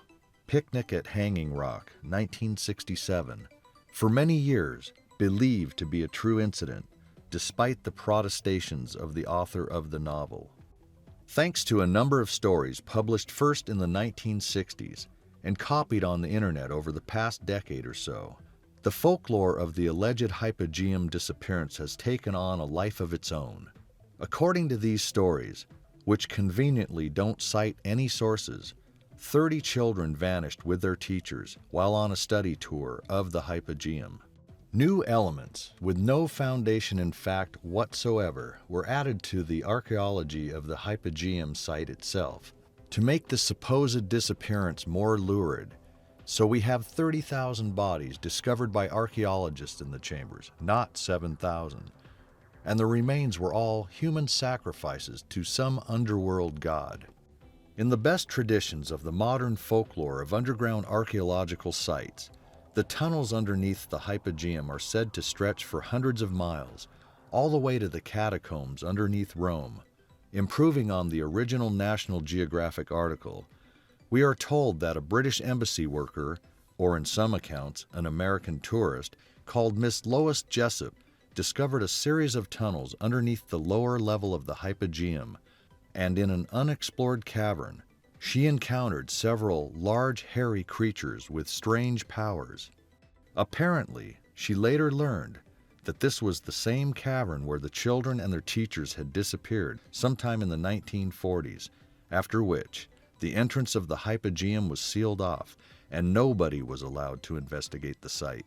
Picnic at Hanging Rock, 1967, for many years believed to be a true incident, despite the protestations of the author of the novel. Thanks to a number of stories published first in the 1960s and copied on the internet over the past decade or so, the folklore of the alleged hypogeum disappearance has taken on a life of its own. According to these stories, which conveniently don't cite any sources, 30 children vanished with their teachers while on a study tour of the hypogeum. New elements, with no foundation in fact whatsoever, were added to the archaeology of the hypogeum site itself to make the supposed disappearance more lurid. So we have 30,000 bodies discovered by archaeologists in the chambers, not 7,000. And the remains were all human sacrifices to some underworld god. In the best traditions of the modern folklore of underground archaeological sites, the tunnels underneath the hypogeum are said to stretch for hundreds of miles, all the way to the catacombs underneath Rome. Improving on the original National Geographic article, we are told that a British embassy worker, or in some accounts, an American tourist, called Miss Lois Jessup, discovered a series of tunnels underneath the lower level of the hypogeum, and in an unexplored cavern, she encountered several large hairy creatures with strange powers. Apparently, she later learned that this was the same cavern where the children and their teachers had disappeared sometime in the 1940s, after which the entrance of the hypogeum was sealed off and nobody was allowed to investigate the site.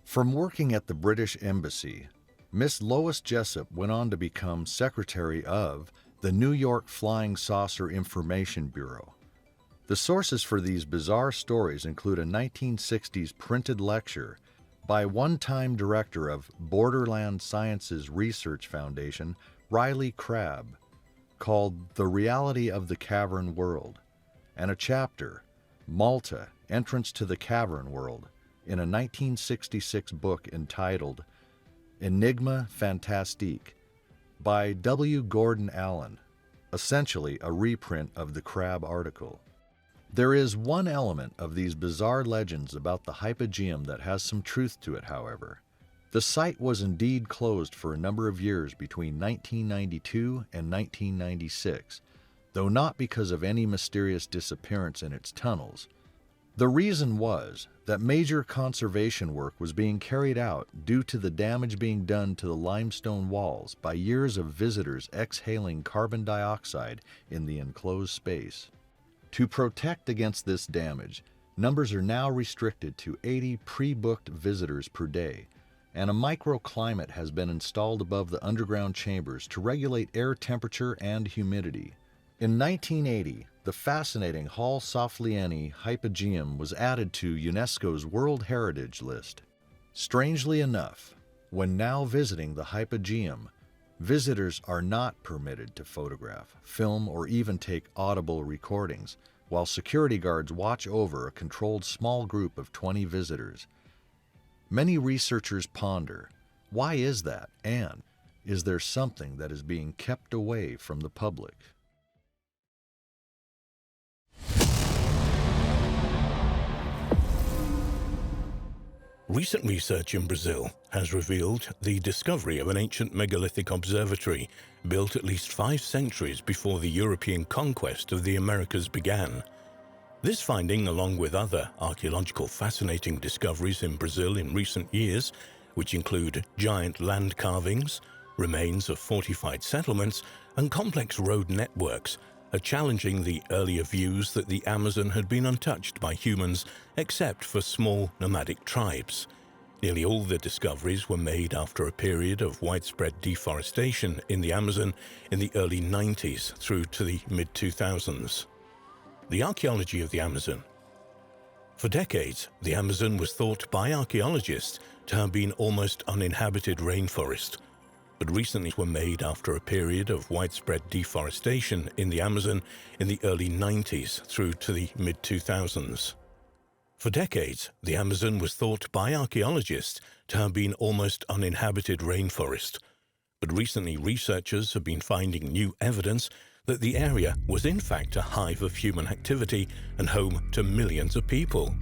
From working at the British Embassy, Miss Lois Jessup went on to become secretary of the New York Flying Saucer Information Bureau. The sources for these bizarre stories include a 1960s printed lecture by one-time director of Borderland Sciences Research Foundation, Riley Crabb, called The Reality of the Cavern World, and a chapter, Malta, Entrance to the Cavern World, in a 1966 book entitled Enigma Fantastique by W. Gordon Allen, essentially a reprint of the Crabb article. There is one element of these bizarre legends about the hypogeum that has some truth to it, however. The site was indeed closed for a number of years between 1992 and 1996, though not because of any mysterious disappearance in its tunnels. The reason was that major conservation work was being carried out due to the damage being done to the limestone walls by years of visitors exhaling carbon dioxide in the enclosed space. To protect against this damage, numbers are now restricted to 80 pre-booked visitors per day, and a microclimate has been installed above the underground chambers to regulate air temperature and humidity. In 1980, the fascinating Hall Soflieni hypogeum was added to UNESCO's World Heritage List. Strangely enough, when now visiting the hypogeum, visitors are not permitted to photograph, film, or even take audible recordings, while security guards watch over a controlled small group of 20 visitors. Many researchers ponder, why is that, and is there something that is being kept away from the public?
Recent research in Brazil has revealed the discovery of an ancient megalithic observatory built at least 5 centuries before the European conquest of the Americas began. This finding, along with other archaeological fascinating discoveries in Brazil in recent years, which include giant land carvings, remains of fortified settlements, and complex road networks, are challenging the earlier views that the Amazon had been untouched by humans except for small nomadic tribes. Nearly all the discoveries were made after a period of widespread deforestation in the Amazon in the early 90s through to the mid-2000s. The archaeology of the Amazon. For decades, the Amazon was thought by archaeologists to have been almost uninhabited rainforest, but recently were made after a period of widespread deforestation in the Amazon in the early 90s through to the mid-2000s. For decades, the Amazon was thought by archaeologists to have been almost uninhabited rainforest, but recently researchers have been finding new evidence that the area was in fact a hive of human activity and home to millions of people.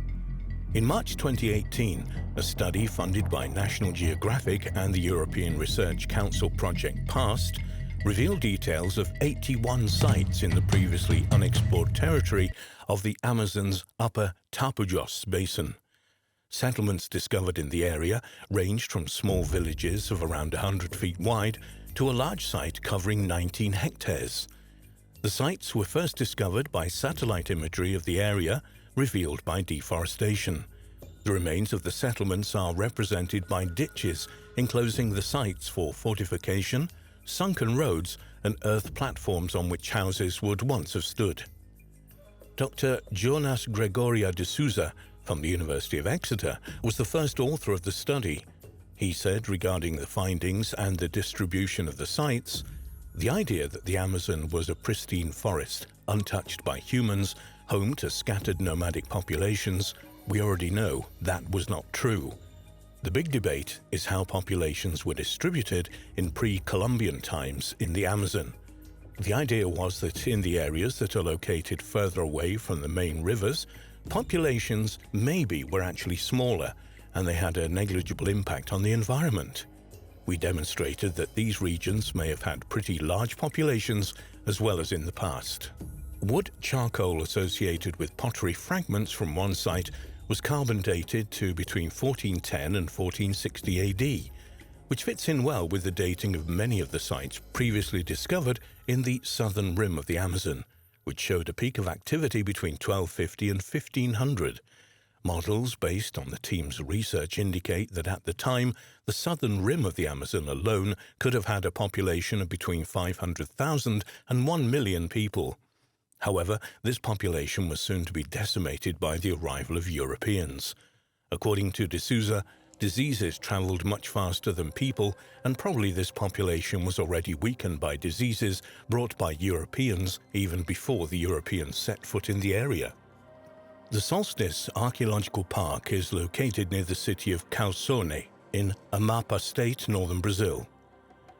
In March 2018, a study funded by National Geographic and the European Research Council Project PAST revealed details of 81 sites in the previously unexplored territory of the Amazon's upper Tapajós basin. Settlements discovered in the area ranged from small villages of around 100 feet wide to a large site covering 19 hectares. The sites were first discovered by satellite imagery of the area revealed by deforestation. The remains of the settlements are represented by ditches enclosing the sites for fortification, sunken roads, and earth platforms on which houses would once have stood. Dr. Jonas Gregoria de Souza from the University of Exeter was the first author of the study. He said regarding the findings and the distribution of the sites, "The idea that the Amazon was a pristine forest, untouched by humans, home to scattered nomadic populations, we already know that was not true. The big debate is how populations were distributed in pre-Columbian times in the Amazon. The idea was that in the areas that are located further away from the main rivers, populations maybe were actually smaller and they had a negligible impact on the environment. We demonstrated that these regions may have had pretty large populations as well as in the past." Wood charcoal associated with pottery fragments from one site was carbon dated to between 1410 and 1460 AD, which fits in well with the dating of many of the sites previously discovered in the southern rim of the Amazon, which showed a peak of activity between 1250 and 1500. Models based on the team's research indicate that at the time, the southern rim of the Amazon alone could have had a population of between 500,000 and 1 million people. However, this population was soon to be decimated by the arrival of Europeans. According to de Souza, diseases traveled much faster than people, and probably this population was already weakened by diseases brought by Europeans even before the Europeans set foot in the area. The Solstice Archaeological Park is located near the city of Calçone in Amapá State, northern Brazil.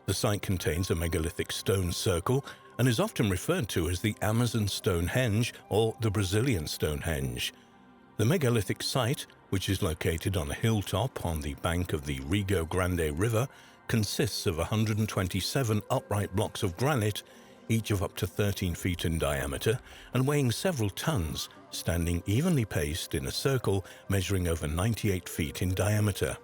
The site contains a megalithic stone circle and is often referred to as the Amazon Stonehenge or the Brazilian Stonehenge. The megalithic site, which is located on a hilltop on the bank of the Rio Grande River, consists of 127 upright blocks of granite, each of up to 13 feet in diameter and weighing several tons, standing evenly paced in a circle measuring over 98 feet in diameter.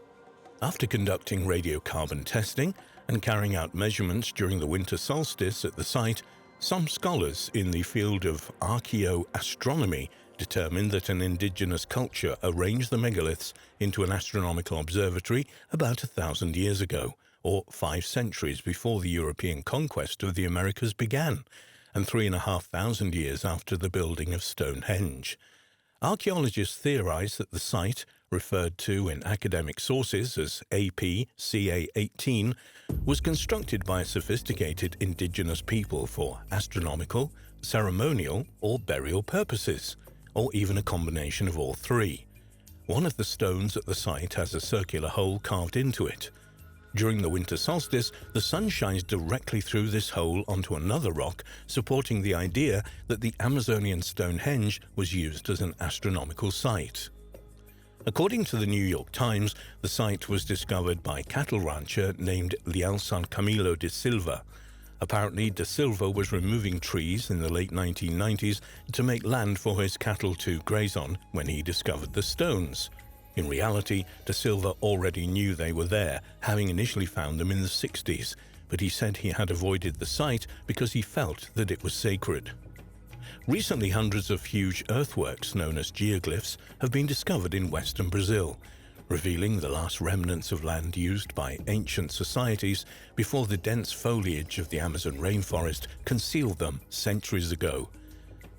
After conducting radiocarbon testing and carrying out measurements during the winter solstice at the site, some scholars in the field of archaeoastronomy determined that an indigenous culture arranged the megaliths into an astronomical observatory about 1,000 years ago, or 5 centuries before the European conquest of the Americas began, and 3,500 years after the building of Stonehenge. Archaeologists theorize that the site, referred to in academic sources as AP-CA18, was constructed by a sophisticated indigenous people for astronomical, ceremonial, or burial purposes, or even a combination of all three. One of the stones at the site has a circular hole carved into it. During the winter solstice, the sun shines directly through this hole onto another rock, supporting the idea that the Amazonian Stonehenge was used as an astronomical site. According to the New York Times, the site was discovered by a cattle rancher named Lealsan Camilo de Silva. Apparently, de Silva was removing trees in the late 1990s to make land for his cattle to graze on when he discovered the stones. In reality, de Silva already knew they were there, having initially found them in the 60s, but he said he had avoided the site because he felt that it was sacred. Recently, hundreds of huge earthworks known as geoglyphs have been discovered in western Brazil, revealing the last remnants of land used by ancient societies before the dense foliage of the Amazon rainforest concealed them centuries ago.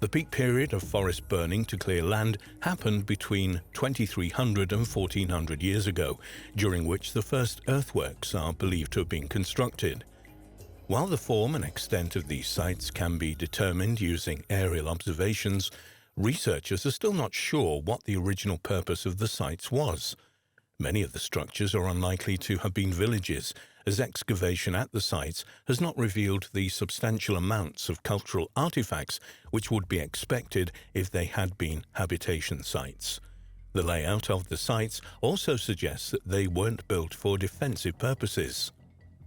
The peak period of forest burning to clear land happened between 2300 and 1400 years ago, during which the first earthworks are believed to have been constructed. While the form and extent of these sites can be determined using aerial observations, researchers are still not sure what the original purpose of the sites was. Many of the structures are unlikely to have been villages, as excavation at the sites has not revealed the substantial amounts of cultural artifacts which would be expected if they had been habitation sites. The layout of the sites also suggests that they weren't built for defensive purposes.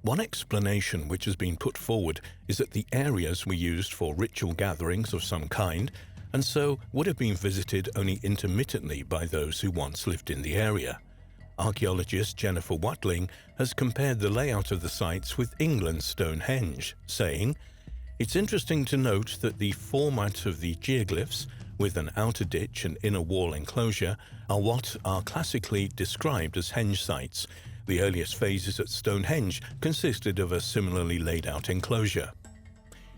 One explanation which has been put forward is that the areas were used for ritual gatherings of some kind, and so would have been visited only intermittently by those who once lived in the area. Archaeologist Jennifer Watling has compared the layout of the sites with England's Stonehenge, saying, "It's interesting to note that the format of the geoglyphs, with an outer ditch and inner wall enclosure, are what are classically described as henge sites. The earliest phases at Stonehenge consisted of a similarly laid out enclosure."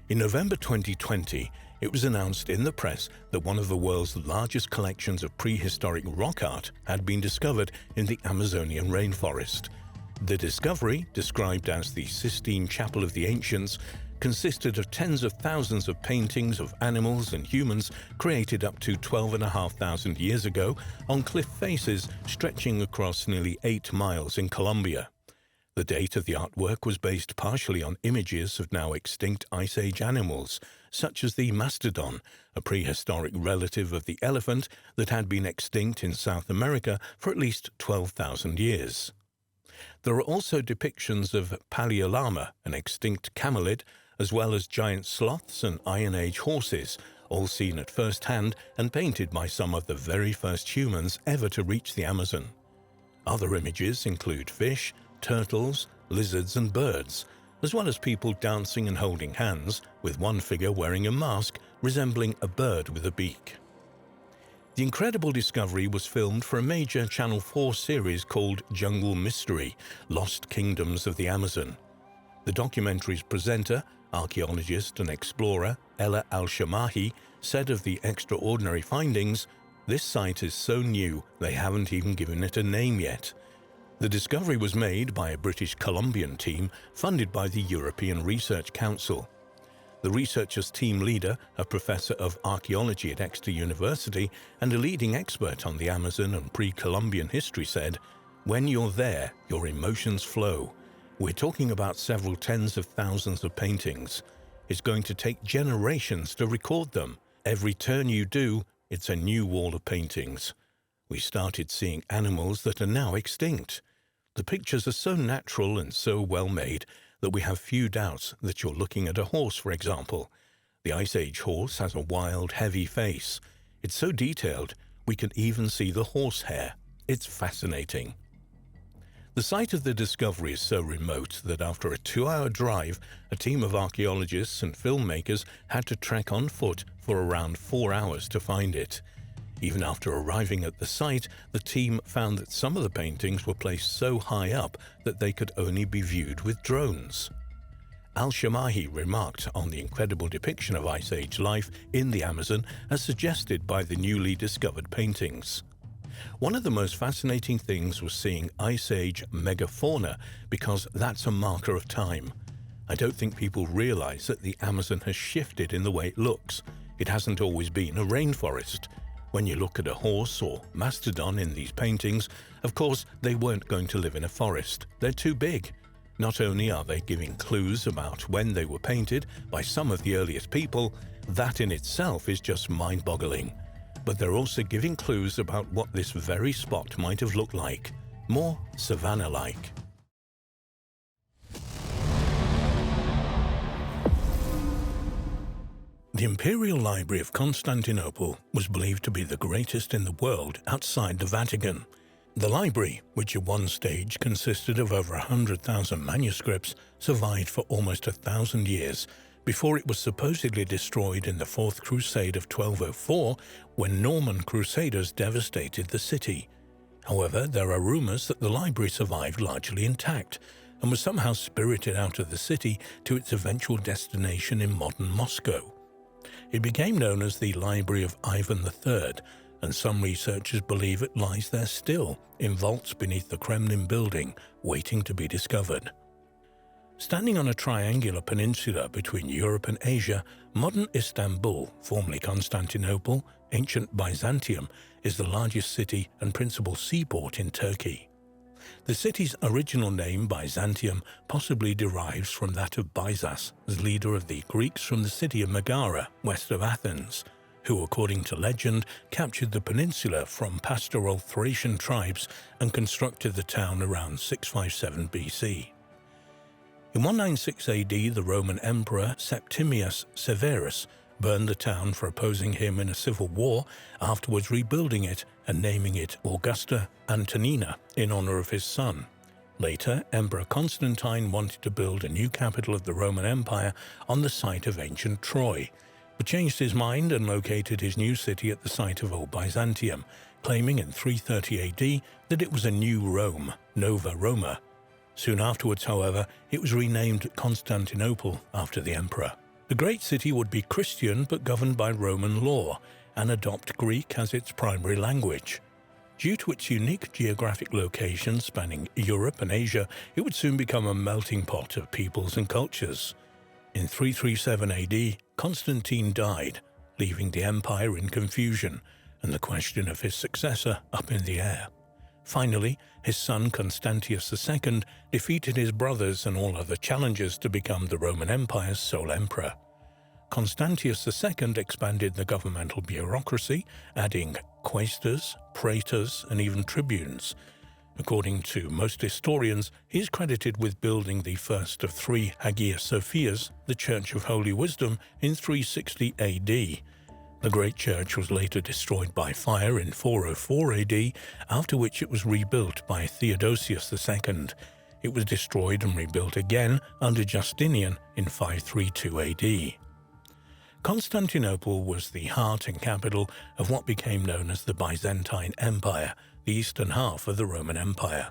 In November 2020, it was announced in the press that one of the world's largest collections of prehistoric rock art had been discovered in the Amazonian rainforest. The discovery, described as the Sistine Chapel of the Ancients, consisted of tens of thousands of paintings of animals and humans created up to 12,500 years ago on cliff faces stretching across nearly 8 miles in Colombia. The date of the artwork was based partially on images of now extinct Ice Age animals, such as the mastodon, a prehistoric relative of the elephant that had been extinct in South America for at least 12,000 years. There are also depictions of Paleolama, an extinct camelid, as well as giant sloths and Iron Age horses, all seen at first hand and painted by some of the very first humans ever to reach the Amazon. Other images include fish, turtles, lizards and birds, as well as people dancing and holding hands, with one figure wearing a mask resembling a bird with a beak. The incredible discovery was filmed for a major Channel 4 series called Jungle Mystery: Lost Kingdoms of the Amazon. The documentary's presenter, archaeologist and explorer Ella Al-Shamahi, said of the extraordinary findings, "This site is so new they haven't even given it a name yet." The discovery was made by a British Columbian team funded by the European Research Council. The researchers' team leader, a professor of archaeology at Exeter University and a leading expert on the Amazon and pre-Columbian history, said, "When you're there, your emotions flow. We're talking about several tens of thousands of paintings. It's going to take generations to record them. Every turn you do, it's a new wall of paintings. We started seeing animals that are now extinct. The pictures are so natural and so well made that we have few doubts that you're looking at a horse, for example. The Ice Age horse has a wild, heavy face. It's so detailed, we can even see the horsehair. It's fascinating. The site of the discovery is so remote that after a 2-hour drive, a team of archaeologists and filmmakers had to trek on foot for around 4 hours to find it. Even after arriving at the site, the team found that some of the paintings were placed so high up that they could only be viewed with drones. Al-Shamahi remarked on the incredible depiction of Ice Age life in the Amazon as suggested by the newly discovered paintings. One of the most fascinating things was seeing Ice Age megafauna because that's a marker of time. I don't think people realize that the Amazon has shifted in the way it looks. It hasn't always been a rainforest. When you look at a horse or mastodon in these paintings, of course, they weren't going to live in a forest. They're too big. Not only are they giving clues about when they were painted by some of the earliest people, that in itself is just mind-boggling. But they're also giving clues about what this very spot might have looked like, more savanna-like. The Imperial Library of Constantinople was believed to be the greatest in the world outside the Vatican. The library, which at one stage consisted of over 100,000 manuscripts, survived for almost 1,000 years before it was supposedly destroyed in the Fourth Crusade of 1204 when Norman Crusaders devastated the city. However, there are rumors that the library survived largely intact and was somehow spirited out of the city to its eventual destination in modern Moscow. It became known as the Library of Ivan III, and some researchers believe it lies there still, in vaults beneath the Kremlin building, waiting to be discovered. Standing on a triangular peninsula between Europe and Asia, modern Istanbul, formerly Constantinople, ancient Byzantium, is the largest city and principal seaport in Turkey. The city's original name, Byzantium, possibly derives from that of Byzas, as leader of the Greeks from the city of Megara, west of Athens, who, according to legend, captured the peninsula from pastoral Thracian tribes and constructed the town around 657 BC. In 196 AD, the Roman Emperor Septimius Severus burned the town for opposing him in a civil war, afterwards rebuilding it and naming it Augusta Antonina in honor of his son. Later, Emperor Constantine wanted to build a new capital of the Roman Empire on the site of ancient Troy, but changed his mind and located his new city at the site of Old Byzantium, claiming in 330 AD that it was a new Rome, Nova Roma. Soon afterwards, however, it was renamed Constantinople after the emperor. The great city would be Christian but governed by Roman law and adopt Greek as its primary language. Due to its unique geographic location spanning Europe and Asia, it would soon become a melting pot of peoples and cultures. In 337 AD, Constantine died, leaving the empire in confusion and the question of his successor up in the air. Finally, his son Constantius II defeated his brothers and all other challengers to become the Roman Empire's sole emperor. Constantius II expanded the governmental bureaucracy, adding quaestors, praetors, and even tribunes. According to most historians, he is credited with building the first of 3 Hagia Sophias, the Church of Holy Wisdom, in 360 AD. The great church was later destroyed by fire in 404 AD, after which it was rebuilt by Theodosius II. It was destroyed and rebuilt again under Justinian in 532 AD. Constantinople was the heart and capital of what became known as the Byzantine Empire, the eastern half of the Roman Empire.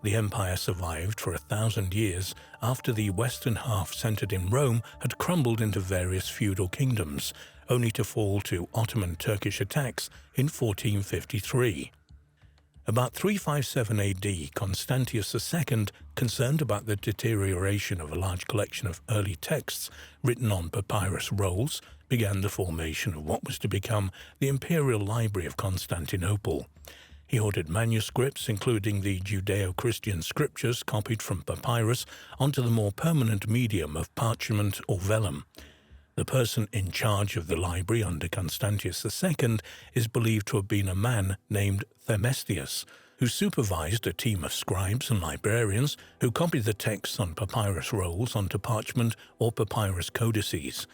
The empire survived for 1,000 years after the western half, centered in Rome, had crumbled into various feudal kingdoms, only to fall to Ottoman Turkish attacks in 1453. About 357 AD, Constantius II, concerned about the deterioration of a large collection of early texts written on papyrus rolls, began the formation of what was to become the Imperial Library of Constantinople. He ordered manuscripts, including the Judeo-Christian scriptures copied from papyrus, onto the more permanent medium of parchment or vellum. The person in charge of the library under Constantius II is believed to have been a man named Themestius, who supervised a team of scribes and librarians who copied the texts on papyrus rolls onto parchment or papyrus codices.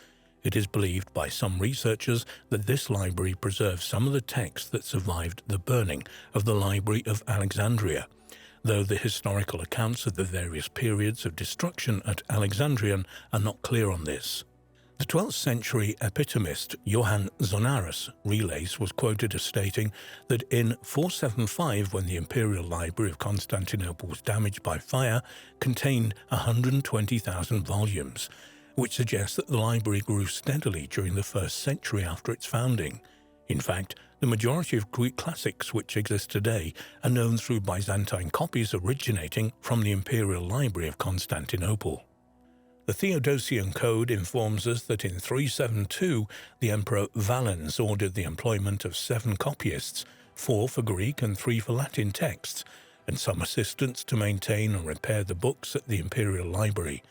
It is believed by some researchers that this library preserves some of the texts that survived the burning of the Library of Alexandria, though the historical accounts of the various periods of destruction at Alexandrian are not clear on this. The 12th century epitomist Johann Zonaras Relays was quoted as stating that in 475, when the Imperial Library of Constantinople was damaged by fire, contained 120,000 volumes, which suggests that the library grew steadily during the first century after its founding. In fact, the majority of Greek classics which exist today are known through Byzantine copies originating from the Imperial Library of Constantinople. The Theodosian Code informs us that in 372 the Emperor Valens ordered the employment of 7 copyists, 4 for Greek and 3 for Latin texts, and some assistants to maintain and repair the books at the Imperial Library.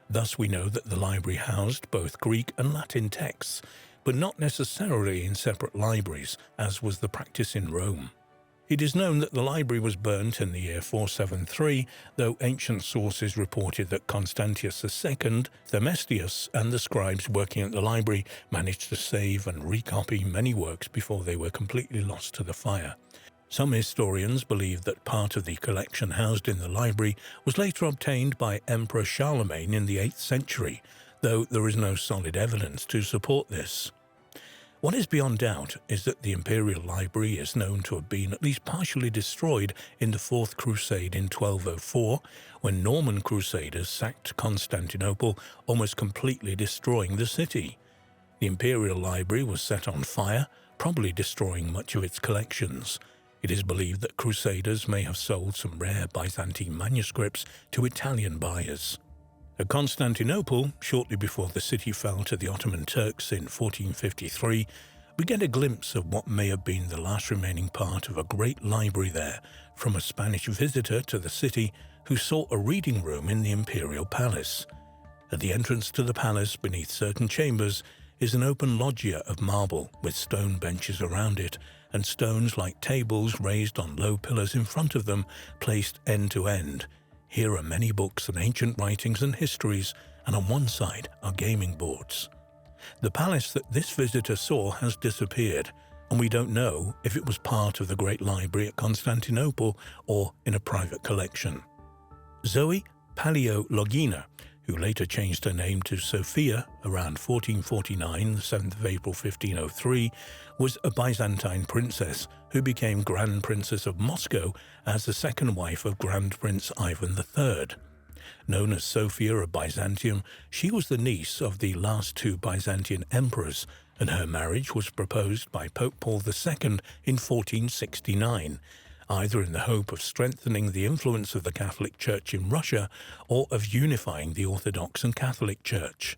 Thus we know that the library housed both Greek and Latin texts, but not necessarily in separate libraries, as was the practice in Rome. It is known that the library was burnt in the year 473, though ancient sources reported that Constantius II, Themestius, and the scribes working at the library managed to save and recopy many works before they were completely lost to the fire. Some historians believe that part of the collection housed in the library was later obtained by Emperor Charlemagne in the 8th century, though there is no solid evidence to support this. What is beyond doubt is that the Imperial Library is known to have been at least partially destroyed in the Fourth Crusade in 1204, when Norman Crusaders sacked Constantinople, almost completely destroying the city. The Imperial Library was set on fire, probably destroying much of its collections. It is believed that Crusaders may have sold some rare Byzantine manuscripts to Italian buyers. At Constantinople, shortly before the city fell to the Ottoman Turks in 1453, we get a glimpse of what may have been the last remaining part of a great library there from a Spanish visitor to the city who saw a reading room in the imperial palace. At the entrance to the palace, beneath certain chambers, is an open loggia of marble with stone benches around it and stones like tables raised on low pillars in front of them, placed end to end. Here are many books and ancient writings and histories, and on one side are gaming boards. The palace that this visitor saw has disappeared, and we don't know if it was part of the Great Library at Constantinople or in a private collection. Zoe Paleologina, who later changed her name to Sophia around 1449, the 7th of April 1503, was a Byzantine princess who became Grand Princess of Moscow as the second wife of Grand Prince Ivan III. Known as Sophia of Byzantium, she was the niece of the last 2 Byzantine emperors, and her marriage was proposed by Pope Paul II in 1469, either in the hope of strengthening the influence of the Catholic Church in Russia or of unifying the Orthodox and Catholic Church.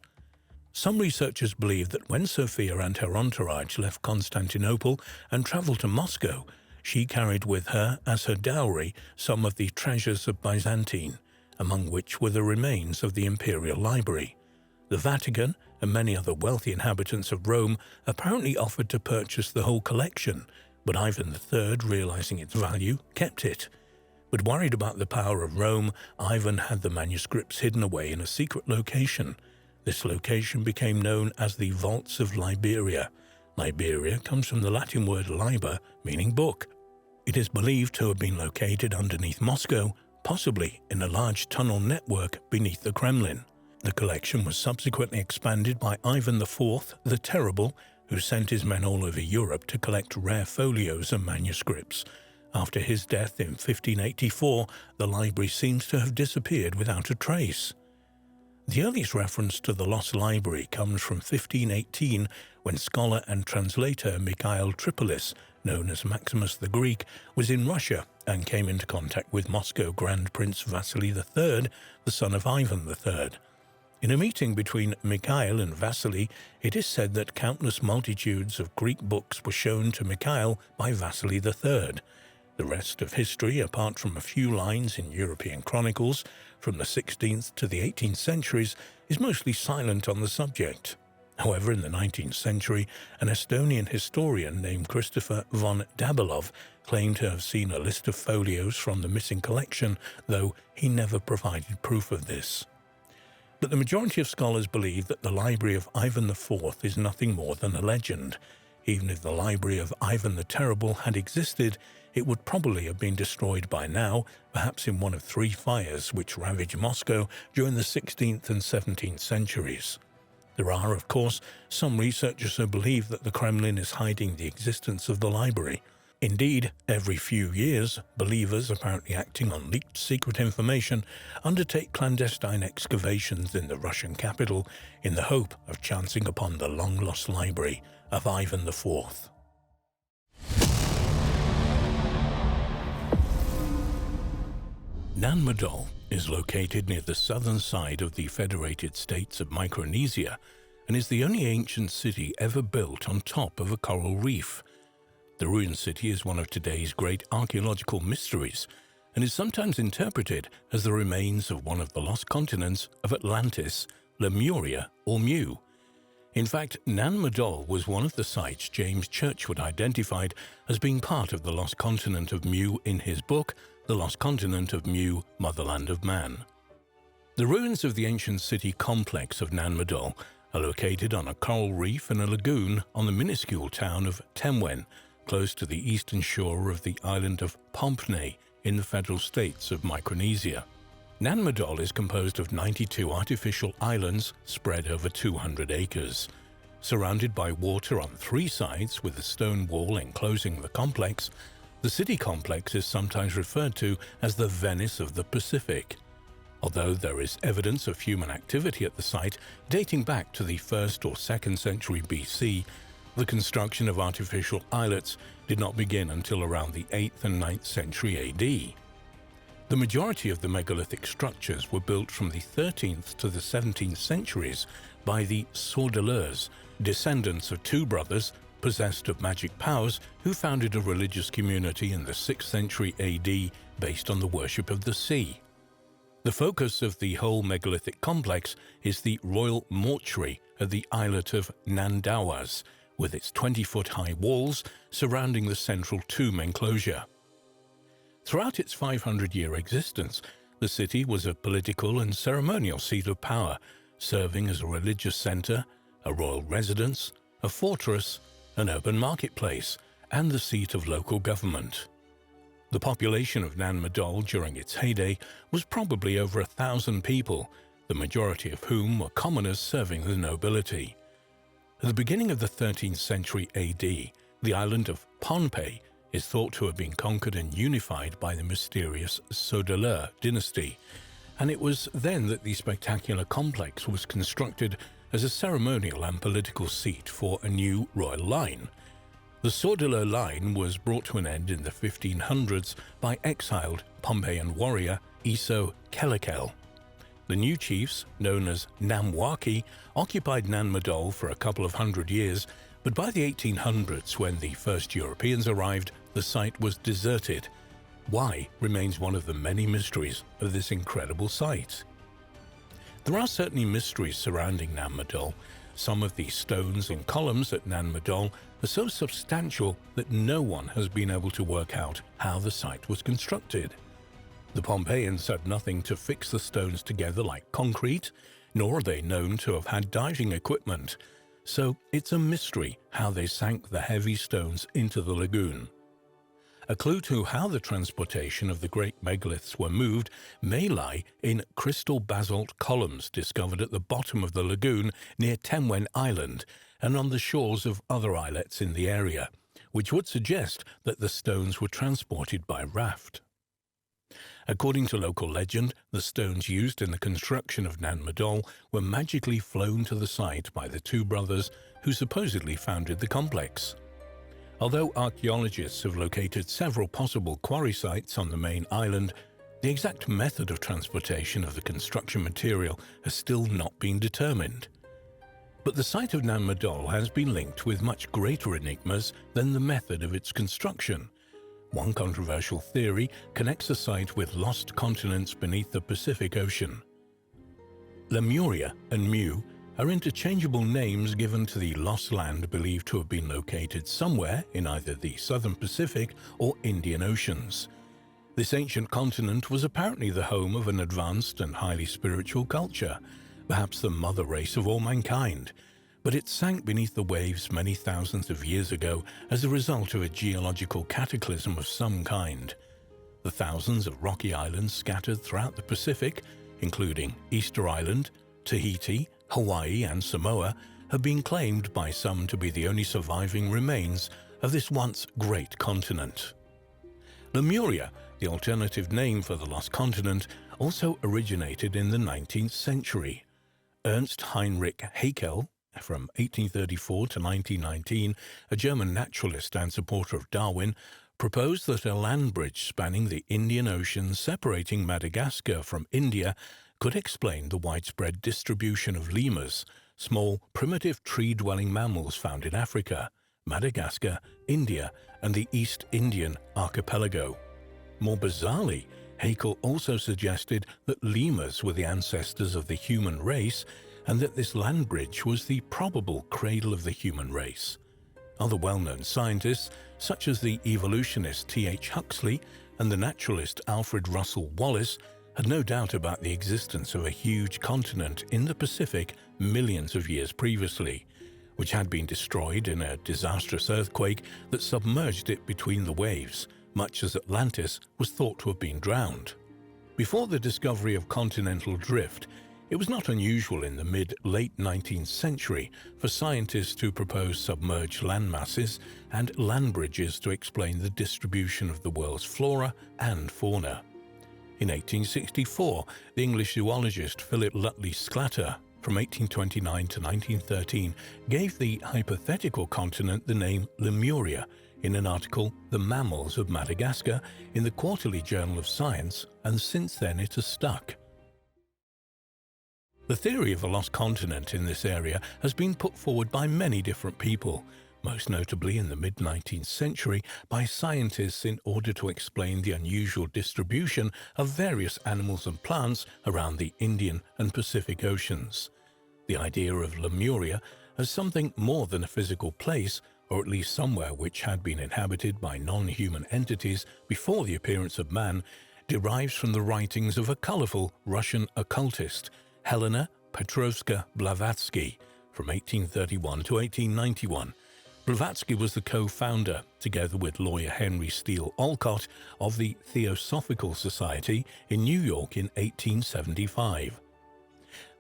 Some researchers believe that when Sophia and her entourage left Constantinople and travelled to Moscow, she carried with her as her dowry some of the treasures of Byzantine, among which were the remains of the Imperial Library. The Vatican and many other wealthy inhabitants of Rome apparently offered to purchase the whole collection, but Ivan III, realizing its value, kept it. But worried about the power of Rome, Ivan had the manuscripts hidden away in a secret location. This location became known as the Vaults of Liberia. Liberia comes from the Latin word liber, meaning book. It is believed to have been located underneath Moscow, possibly in a large tunnel network beneath the Kremlin. The collection was subsequently expanded by Ivan IV the Terrible, who sent his men all over Europe to collect rare folios and manuscripts. After his death in 1584, the library seems to have disappeared without a trace. The earliest reference to the lost library comes from 1518, when scholar and translator Mikhail Tripolis, known as Maximus the Greek, was in Russia and came into contact with Moscow Grand Prince Vasily III, the son of Ivan III. In a meeting between Mikhail and Vasily, it is said that countless multitudes of Greek books were shown to Mikhail by Vasily III. The rest of history, apart from a few lines in European chronicles from the 16th to the 18th centuries, is mostly silent on the subject. However, in the 19th century, an Estonian historian named Christopher von Dabilov claimed to have seen a list of folios from the missing collection, though he never provided proof of this. But the majority of scholars believe that the library of Ivan IV is nothing more than a legend. Even if the library of Ivan the Terrible had existed, it would probably have been destroyed by now, perhaps in one of 3 fires which ravaged Moscow during the 16th and 17th centuries. There are, of course, some researchers who believe that the Kremlin is hiding the existence of the library. Indeed, every few years, believers, apparently acting on leaked secret information, undertake clandestine excavations in the Russian capital in the hope of chancing upon the long-lost library of Ivan IV. Nan Madol is located near the southern side of the Federated States of Micronesia and is the only ancient city ever built on top of a coral reef. The ruined city is one of today's great archaeological mysteries and is sometimes interpreted as the remains of one of the lost continents of Atlantis, Lemuria or Mu. In fact, Nan Madol was one of the sites James Churchward identified as being part of the lost continent of Mu in his book, The Lost Continent of Mu, Motherland of Man. The ruins of the ancient city complex of Nan Madol are located on a coral reef in a lagoon on the minuscule town of Temwen, close to the eastern shore of the island of Pompne in the federal states of Micronesia. Nan Madol is composed of 92 artificial islands spread over 200 acres. Surrounded by water on 3 sides with a stone wall enclosing the complex, the city complex is sometimes referred to as the Venice of the Pacific. Although there is evidence of human activity at the site dating back to the 1st or 2nd century BC, the construction of artificial islets did not begin until around the 8th and 9th century AD. The majority of the megalithic structures were built from the 13th to the 17th centuries by the Sordeleurs, descendants of 2 brothers possessed of magic powers who founded a religious community in the 6th century AD based on the worship of the sea. The focus of the whole megalithic complex is the royal mortuary at the islet of Nandawas, with its 20-foot-high walls surrounding the central tomb enclosure. Throughout its 500-year existence, the city was a political and ceremonial seat of power, serving as a religious center, a royal residence, a fortress, an urban marketplace, and the seat of local government. The population of Nan Madol during its heyday was probably over 1,000 people, the majority of whom were commoners serving the nobility. At the beginning of the 13th century AD, the island of Pohnpei is thought to have been conquered and unified by the mysterious Sordeleur dynasty, and it was then that the spectacular complex was constructed as a ceremonial and political seat for a new royal line. The Sordeleur line was brought to an end in the 1500s by exiled Pompeian warrior Eso Kelekel. The new chiefs, known as Namwaki, occupied Nan Madol for a couple of hundred years, but by the 1800s, when the first Europeans arrived, the site was deserted. Why remains one of the many mysteries of this incredible site. There are certainly mysteries surrounding Nan Madol. Some of the stones and columns at Nan Madol are so substantial that no one has been able to work out how the site was constructed. The Pompeians had nothing to fix the stones together like concrete, nor are they known to have had diving equipment, so it's a mystery how they sank the heavy stones into the lagoon. A clue to how the transportation of the great megaliths were moved may lie in crystal basalt columns discovered at the bottom of the lagoon near Temwen Island and on the shores of other islets in the area, which would suggest that the stones were transported by raft. According to local legend, the stones used in the construction of Nan Madol were magically flown to the site by the 2 brothers who supposedly founded the complex. Although archaeologists have located several possible quarry sites on the main island, the exact method of transportation of the construction material has still not been determined. But the site of Nan Madol has been linked with much greater enigmas than the method of its construction. One controversial theory connects the site with lost continents beneath the Pacific Ocean. Lemuria and Mu are interchangeable names given to the lost land believed to have been located somewhere in either the southern Pacific or Indian Oceans. This ancient continent was apparently the home of an advanced and highly spiritual culture, perhaps the mother race of all mankind, but it sank beneath the waves many thousands of years ago as a result of a geological cataclysm of some kind. The thousands of rocky islands scattered throughout the Pacific, including Easter Island, Tahiti, Hawaii, and Samoa, have been claimed by some to be the only surviving remains of this once great continent. Lemuria, the alternative name for the lost continent, also originated in the 19th century. Ernst Heinrich Haeckel, from 1834 to 1919, a German naturalist and supporter of Darwin, proposed that a land bridge spanning the Indian Ocean separating Madagascar from India could explain the widespread distribution of lemurs, small, primitive tree-dwelling mammals found in Africa, Madagascar, India, and the East Indian archipelago. More bizarrely, Haeckel also suggested that lemurs were the ancestors of the human race and that this land bridge was the probable cradle of the human race. Other well-known scientists, such as the evolutionist T.H. Huxley and the naturalist Alfred Russel Wallace, had no doubt about the existence of a huge continent in the Pacific millions of years previously, which had been destroyed in a disastrous earthquake that submerged it between the waves, much as Atlantis was thought to have been drowned. Before the discovery of continental drift, it was not unusual in the mid-late 19th century for scientists to propose submerged land masses and land bridges to explain the distribution of the world's flora and fauna. In 1864, the English zoologist Philip Lutley Sclater, from 1829 to 1913, gave the hypothetical continent the name Lemuria in an article, The Mammals of Madagascar, in the Quarterly Journal of Science, and since then it has stuck. The theory of a lost continent in this area has been put forward by many different people, most notably in the mid-19th century by scientists in order to explain the unusual distribution of various animals and plants around the Indian and Pacific Oceans. The idea of Lemuria as something more than a physical place, or at least somewhere which had been inhabited by non-human entities before the appearance of man, derives from the writings of a colorful Russian occultist, Helena Petrovska Blavatsky, from 1831 to 1891. Blavatsky was the co-founder, together with lawyer Henry Steele Olcott, of the Theosophical Society in New York in 1875.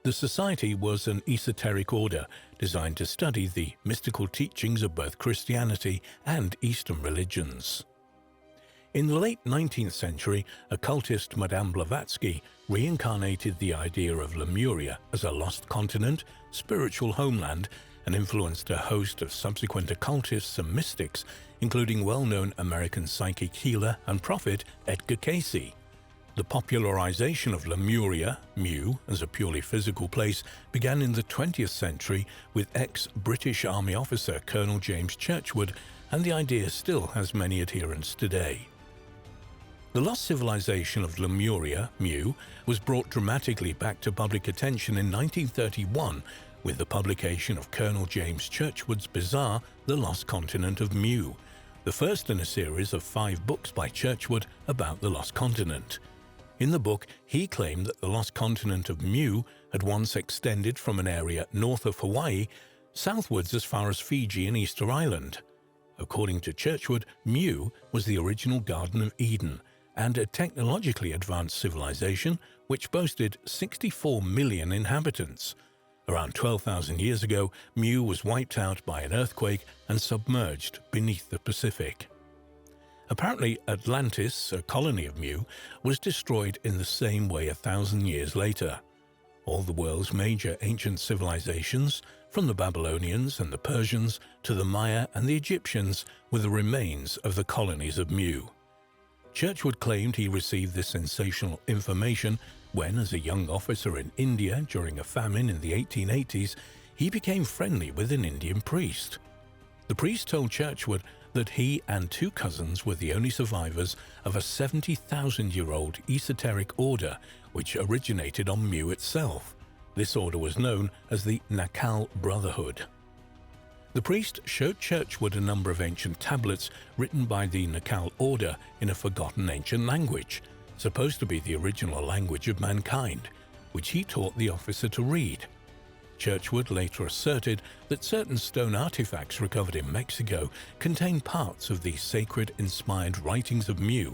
The society was an esoteric order designed to study the mystical teachings of both Christianity and Eastern religions. In the late 19th century, occultist Madame Blavatsky reincarnated the idea of Lemuria as a lost continent, spiritual homeland, and influenced a host of subsequent occultists and mystics, including well-known American psychic healer and prophet Edgar Cayce. The popularization of Lemuria, Mu, as a purely physical place began in the 20th century with ex-British Army officer Colonel James Churchward, and the idea still has many adherents today. The lost civilization of Lemuria, Mu, was brought dramatically back to public attention in 1931 with the publication of Colonel James Churchward's bizarre The Lost Continent of Mu, the first in a series of 5 books by Churchward about the lost continent. In the book, he claimed that the lost continent of Mu had once extended from an area north of Hawaii southwards as far as Fiji and Easter Island. According to Churchward, Mu was the original Garden of Eden and a technologically advanced civilization which boasted 64 million inhabitants. Around 12,000 years ago, Mu was wiped out by an earthquake and submerged beneath the Pacific. Apparently, Atlantis, a colony of Mu, was destroyed in the same way 1,000 years later. All the world's major ancient civilizations, from the Babylonians and the Persians to the Maya and the Egyptians, were the remains of the colonies of Mu. Churchward claimed he received this sensational information when, as a young officer in India during a famine in the 1880s, he became friendly with an Indian priest. The priest told Churchward that he and 2 cousins were the only survivors of a 70,000-year-old esoteric order which originated on Mu itself. This order was known as the Nakal Brotherhood. The priest showed Churchward a number of ancient tablets written by the Nakal order in a forgotten ancient language, supposed to be the original language of mankind, which he taught the officer to read. Churchward later asserted that certain stone artifacts recovered in Mexico contain parts of the sacred-inspired writings of Mu,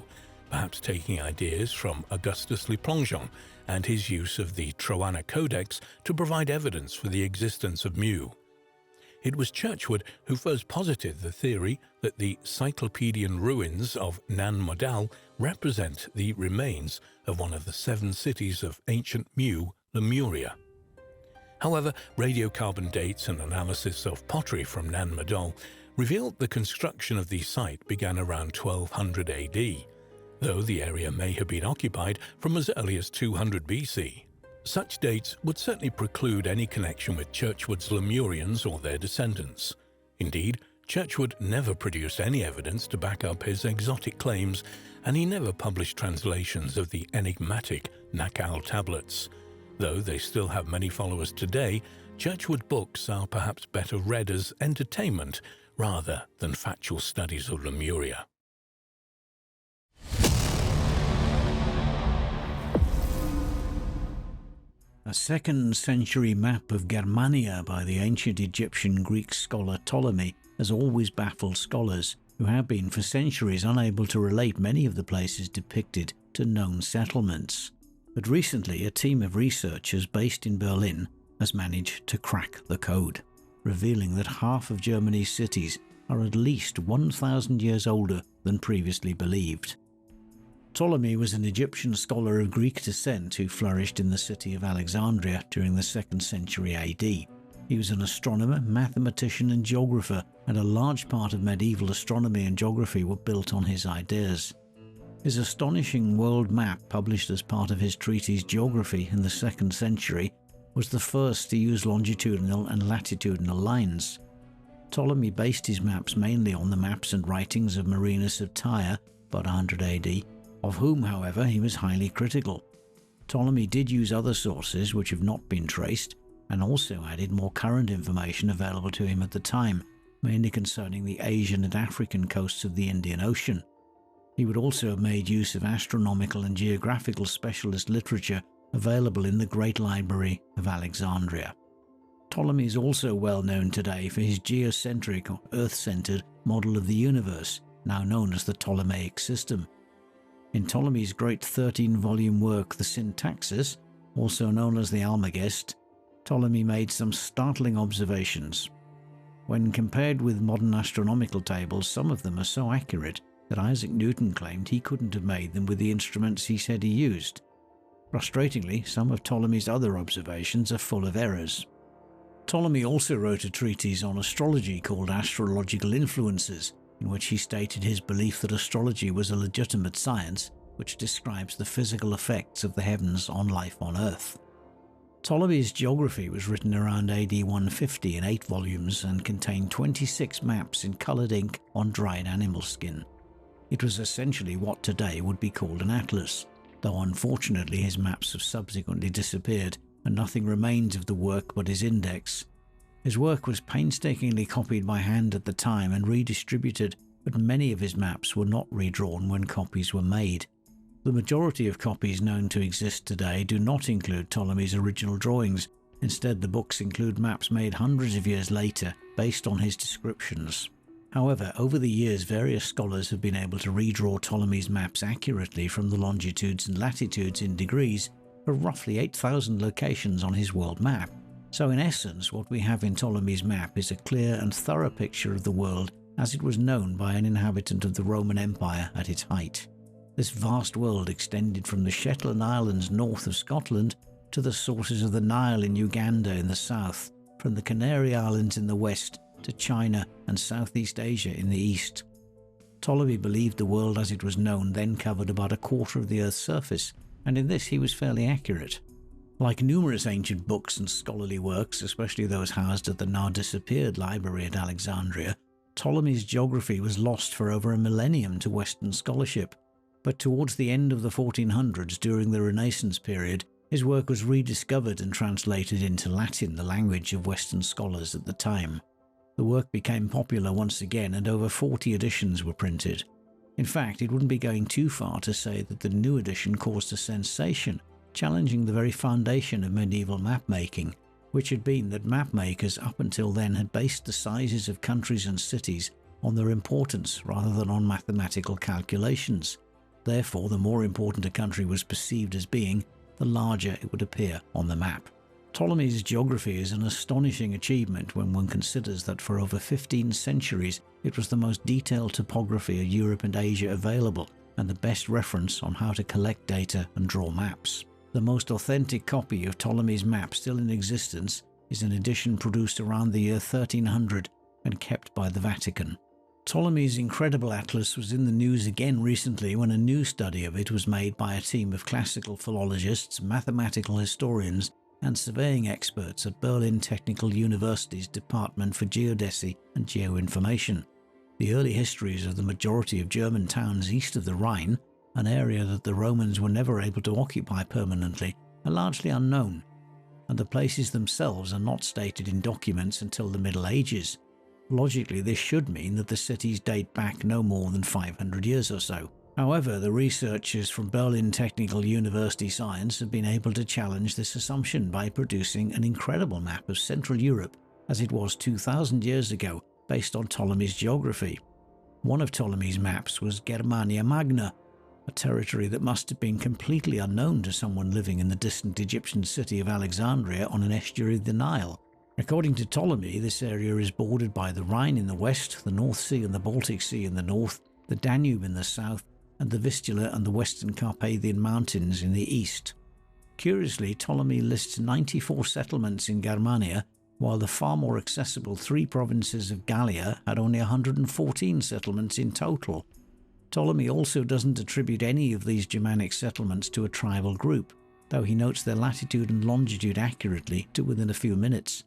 perhaps taking ideas from Augustus Le Plongeon and his use of the Troana Codex to provide evidence for the existence of Mu. It was Churchward who first posited the theory that the Cyclopedian ruins of Nan Modal represent the remains of one of the 7 cities of ancient Mu, Lemuria. However, radiocarbon dates and analysis of pottery from Nan Modal revealed the construction of the site began around 1200 AD, though the area may have been occupied from as early as 200 BC. Such dates would certainly preclude any connection with Churchward's Lemurians or their descendants. Indeed, Churchward never produced any evidence to back up his exotic claims, and he never published translations of the enigmatic Nakal tablets. Though they still have many followers today, Churchward books are perhaps better read as entertainment rather than factual studies of Lemuria.
A 2nd century map of Germania by the ancient Egyptian Greek scholar Ptolemy has always baffled scholars, who have been for centuries unable to relate many of the places depicted to known settlements. But recently, a team of researchers based in Berlin has managed to crack the code, revealing that half of Germany's cities are at least 1,000 years older than previously believed. Ptolemy was an Egyptian scholar of Greek descent who flourished in the city of Alexandria during the 2nd century AD. He was an astronomer, mathematician and geographer, and a large part of medieval astronomy and geography were built on his ideas. His astonishing world map, published as part of his treatise Geography in the 2nd century, was the first to use longitudinal and latitudinal lines. Ptolemy based his maps mainly on the maps and writings of Marinus of Tyre, about 100 AD, of whom, however, he was highly critical. Ptolemy did use other sources which have not been traced, and also added more current information available to him at the time, mainly concerning the Asian and African coasts of the Indian Ocean. He would also have made use of astronomical and geographical specialist literature available in the Great Library of Alexandria. Ptolemy is also well known today for his geocentric or Earth-centered model of the universe, now known as the Ptolemaic system. In Ptolemy's great 13-volume work, the Syntaxis, also known as the Almagest, Ptolemy made some startling observations. When compared with modern astronomical tables, some of them are so accurate that Isaac Newton claimed he couldn't have made them with the instruments he said he used. Frustratingly, some of Ptolemy's other observations are full of errors. Ptolemy also wrote a treatise on astrology called Astrological Influences, in which he stated his belief that astrology was a legitimate science which describes the physical effects of the heavens on life on Earth. Ptolemy's geography was written around AD 150 in 8 volumes and contained 26 maps in coloured ink on dried animal skin. It was essentially what today would be called an atlas, though unfortunately his maps have subsequently disappeared and nothing remains of the work but his index. His work was painstakingly copied by hand at the time and redistributed, but many of his maps were not redrawn when copies were made. The majority of copies known to exist today do not include Ptolemy's original drawings. Instead, the books include maps made hundreds of years later based on his descriptions. However, over the years, various scholars have been able to redraw Ptolemy's maps accurately from the longitudes and latitudes in degrees for roughly 8,000 locations on his world map. So in essence, what we have in Ptolemy's map is a clear and thorough picture of the world as it was known by an inhabitant of the Roman Empire at its height. This vast world extended from the Shetland Islands north of Scotland to the sources of the Nile in Uganda in the south, from the Canary Islands in the west to China and Southeast Asia in the east. Ptolemy believed the world as it was known then covered about a quarter of the Earth's surface, and in this he was fairly accurate. Like numerous ancient books and scholarly works, especially those housed at the now disappeared library at Alexandria, Ptolemy's geography was lost for over a millennium to Western scholarship. But towards the end of the 1400s, during the Renaissance period, his work was rediscovered and translated into Latin, the language of Western scholars at the time. The work became popular once again, and over 40 editions were printed. In fact, it wouldn't be going too far to say that the new edition caused a sensation, challenging the very foundation of medieval map-making, which had been that map-makers up until then had based the sizes of countries and cities on their importance rather than on mathematical calculations. Therefore, the more important a country was perceived as being, the larger it would appear on the map. Ptolemy's geography is an astonishing achievement when one considers that for over 15 centuries it was the most detailed topography of Europe and Asia available, and the best reference on how to collect data and draw maps. The most authentic copy of Ptolemy's map still in existence is an edition produced around the year 1300 and kept by the Vatican. Ptolemy's incredible atlas was in the news again recently when a new study of it was made by a team of classical philologists, mathematical historians, and surveying experts at Berlin Technical University's Department for Geodesy and Geoinformation. The early histories of the majority of German towns east of the Rhine, an area that the Romans were never able to occupy permanently, are largely unknown, and the places themselves are not stated in documents until the Middle Ages. Logically, this should mean that the cities date back no more than 500 years or so. However, the researchers from Berlin Technical University Science have been able to challenge this assumption by producing an incredible map of Central Europe as it was 2,000 years ago, based on Ptolemy's geography. One of Ptolemy's maps was Germania Magna, a territory that must have been completely unknown to someone living in the distant Egyptian city of Alexandria on an estuary of the Nile. According to Ptolemy, this area is bordered by the Rhine in the west, the North Sea and the Baltic Sea in the north, the Danube in the south, and the Vistula and the Western Carpathian Mountains in the east. Curiously, Ptolemy lists 94 settlements in Germania, while the far more accessible 3 provinces of Gallia had only 114 settlements in total. Ptolemy also doesn't attribute any of these Germanic settlements to a tribal group, though he notes their latitude and longitude accurately to within a few minutes.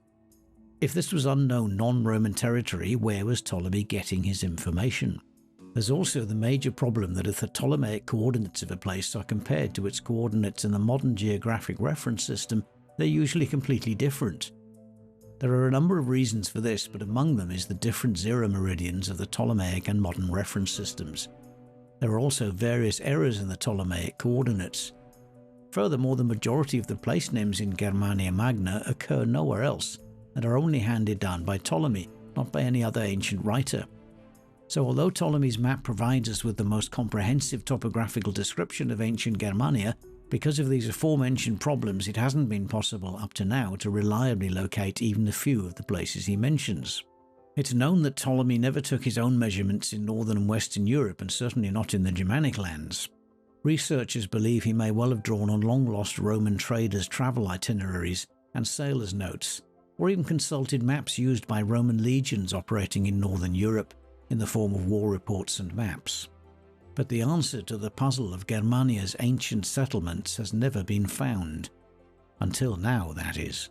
If this was unknown non-Roman territory, where was Ptolemy getting his information? There's also the major problem that if the Ptolemaic coordinates of a place are compared to its coordinates in the modern geographic reference system, they're usually completely different. There are a number of reasons for this, but among them is the different zero meridians of the Ptolemaic and modern reference systems. There are also various errors in the Ptolemaic coordinates. Furthermore, the majority of the place names in Germania Magna occur nowhere else and are only handed down by Ptolemy, not by any other ancient writer. So although Ptolemy's map provides us with the most comprehensive topographical description of ancient Germania, because of these aforementioned problems it hasn't been possible up to now to reliably locate even a few of the places he mentions. It's known that Ptolemy never took his own measurements in northern and western Europe, and certainly not in the Germanic lands. Researchers believe he may well have drawn on long-lost Roman traders' travel itineraries and sailors' notes, or even consulted maps used by Roman legions operating in northern Europe, in the form of war reports and maps. But the answer to the puzzle of Germania's ancient settlements has never been found. Until now, that is.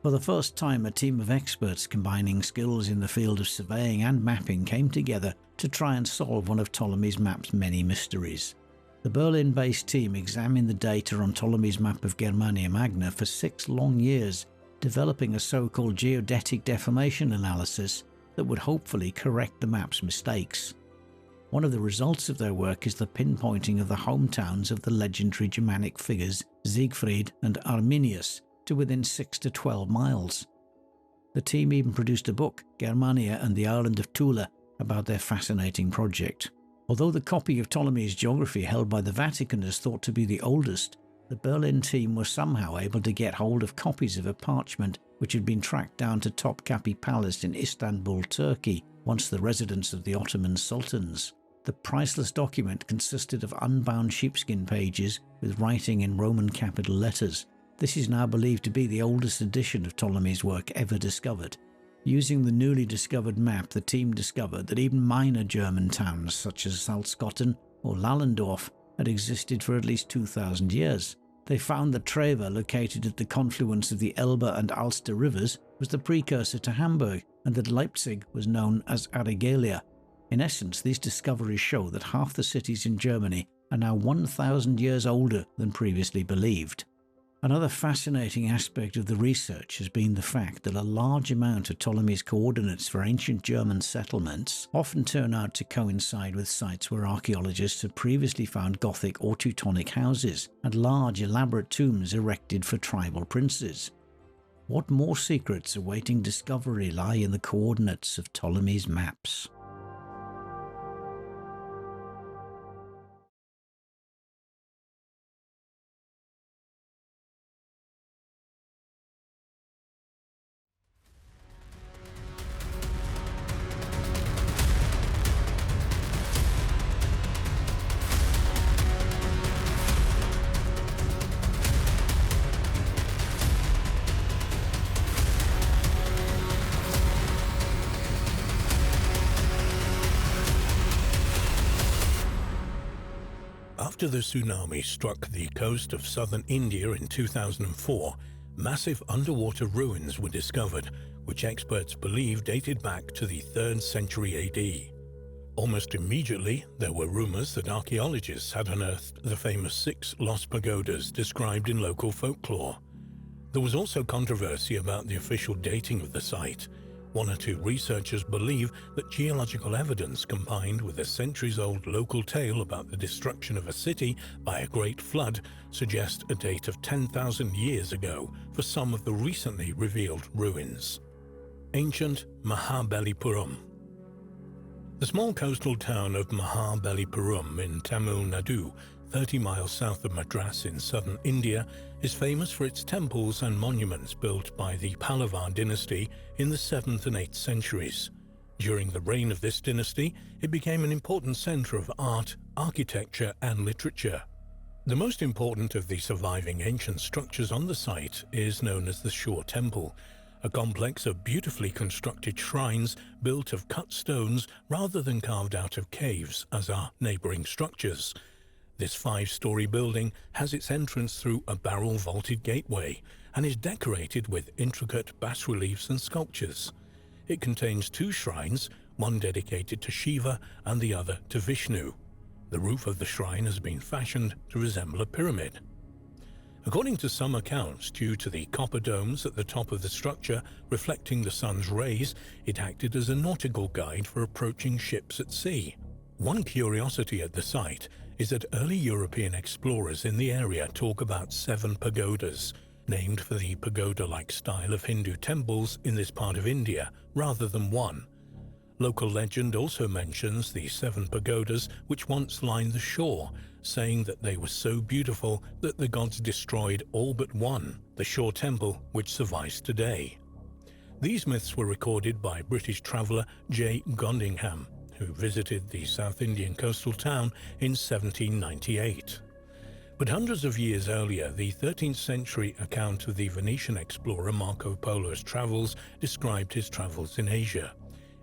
For the first time, a team of experts combining skills in the field of surveying and mapping came together to try and solve one of Ptolemy's map's many mysteries. The Berlin-based team examined the data on Ptolemy's map of Germania Magna for 6 long years, developing a so-called geodetic deformation analysis that would hopefully correct the map's mistakes. One of the results of their work is the pinpointing of the hometowns of the legendary Germanic figures Siegfried and Arminius to within 6 to 12 miles. The team even produced a book, Germania and the Island of Thule, about their fascinating project. Although the copy of Ptolemy's geography held by the Vatican is thought to be the oldest, the Berlin team was somehow able to get hold of copies of a parchment which had been tracked down to Topkapi Palace in Istanbul, Turkey, once the residence of the Ottoman sultans. The priceless document consisted of unbound sheepskin pages with writing in Roman capital letters. This is now believed to be the oldest edition of Ptolemy's work ever discovered. Using the newly discovered map, the team discovered that even minor German towns such as Salzgotten or Lallendorf had existed for at least 2,000 years. They found that Trever, located at the confluence of the Elbe and Alster rivers, was the precursor to Hamburg, and that Leipzig was known as Aregalia. In essence, these discoveries show that half the cities in Germany are now 1,000 years older than previously believed. Another fascinating aspect of the research has been the fact that a large amount of Ptolemy's coordinates for ancient German settlements often turn out to coincide with sites where archaeologists have previously found Gothic or Teutonic houses and large elaborate tombs erected for tribal princes. What more secrets awaiting discovery lie in the coordinates of Ptolemy's maps?
After the tsunami struck the coast of southern India in 2004, massive underwater ruins were discovered, which experts believe dated back to the 3rd century AD. Almost immediately, there were rumors that archaeologists had unearthed the famous 6 lost pagodas described in local folklore. There was also controversy about the official dating of the site. One or two researchers believe that geological evidence combined with a centuries-old local tale about the destruction of a city by a great flood suggest a date of 10,000 years ago for some of the recently revealed ruins. Ancient Mahabalipuram. The small coastal town of Mahabalipuram in Tamil Nadu, 30 miles south of Madras in southern India, is famous for its temples and monuments built by the Pallava dynasty in the 7th and 8th centuries. During the reign of this dynasty, it became an important center of art, architecture, and literature. The most important of the surviving ancient structures on the site is known as the Shore Temple, a complex of beautifully constructed shrines built of cut stones rather than carved out of caves, as are neighboring structures. This 5-story building has its entrance through a barrel-vaulted gateway and is decorated with intricate bas-reliefs and sculptures. It contains 2 shrines, one dedicated to Shiva and the other to Vishnu. The roof of the shrine has been fashioned to resemble a pyramid. According to some accounts, due to the copper domes at the top of the structure reflecting the sun's rays, it acted as a nautical guide for approaching ships at sea. One curiosity at the site is that early European explorers in the area talk about 7 pagodas, named for the pagoda-like style of Hindu temples in this part of India, rather than 1. Local legend also mentions the 7 pagodas which once lined the shore, saying that they were so beautiful that the gods destroyed all but one, the Shore Temple, which survives today. These myths were recorded by British traveller J. Gondingham, who visited the South Indian coastal town in 1798. But hundreds of years earlier, the 13th century account of the Venetian explorer Marco Polo's travels described his travels in Asia.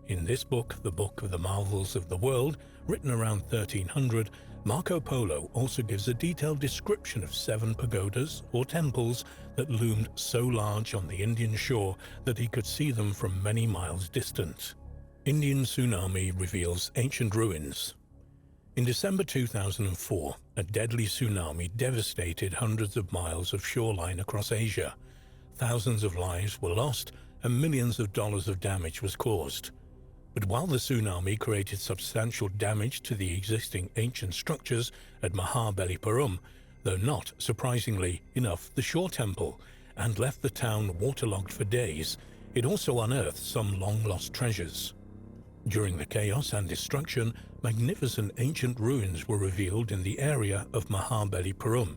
In this book, The Book of the Marvels of the World, written around 1300, Marco Polo also gives a detailed description of 7 pagodas, or temples, that loomed so large on the Indian shore that he could see them from many miles distant. Indian tsunami reveals ancient ruins. In December 2004, a deadly tsunami devastated hundreds of miles of shoreline across Asia. Thousands of lives were lost and millions of dollars of damage was caused. But while the tsunami created substantial damage to the existing ancient structures at Mahabalipuram, though not, surprisingly enough, the Shore Temple, and left the town waterlogged for days, it also unearthed some long-lost treasures. During the chaos and destruction, magnificent ancient ruins were revealed in the area of Mahabalipuram.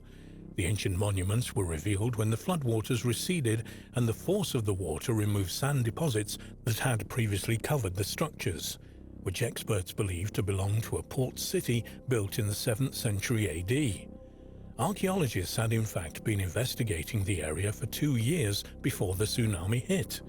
The ancient monuments were revealed when the floodwaters receded and the force of the water removed sand deposits that had previously covered the structures, which experts believe to belong to a port city built in the 7th century AD. Archaeologists had in fact been investigating the area for 2 years before the tsunami hit.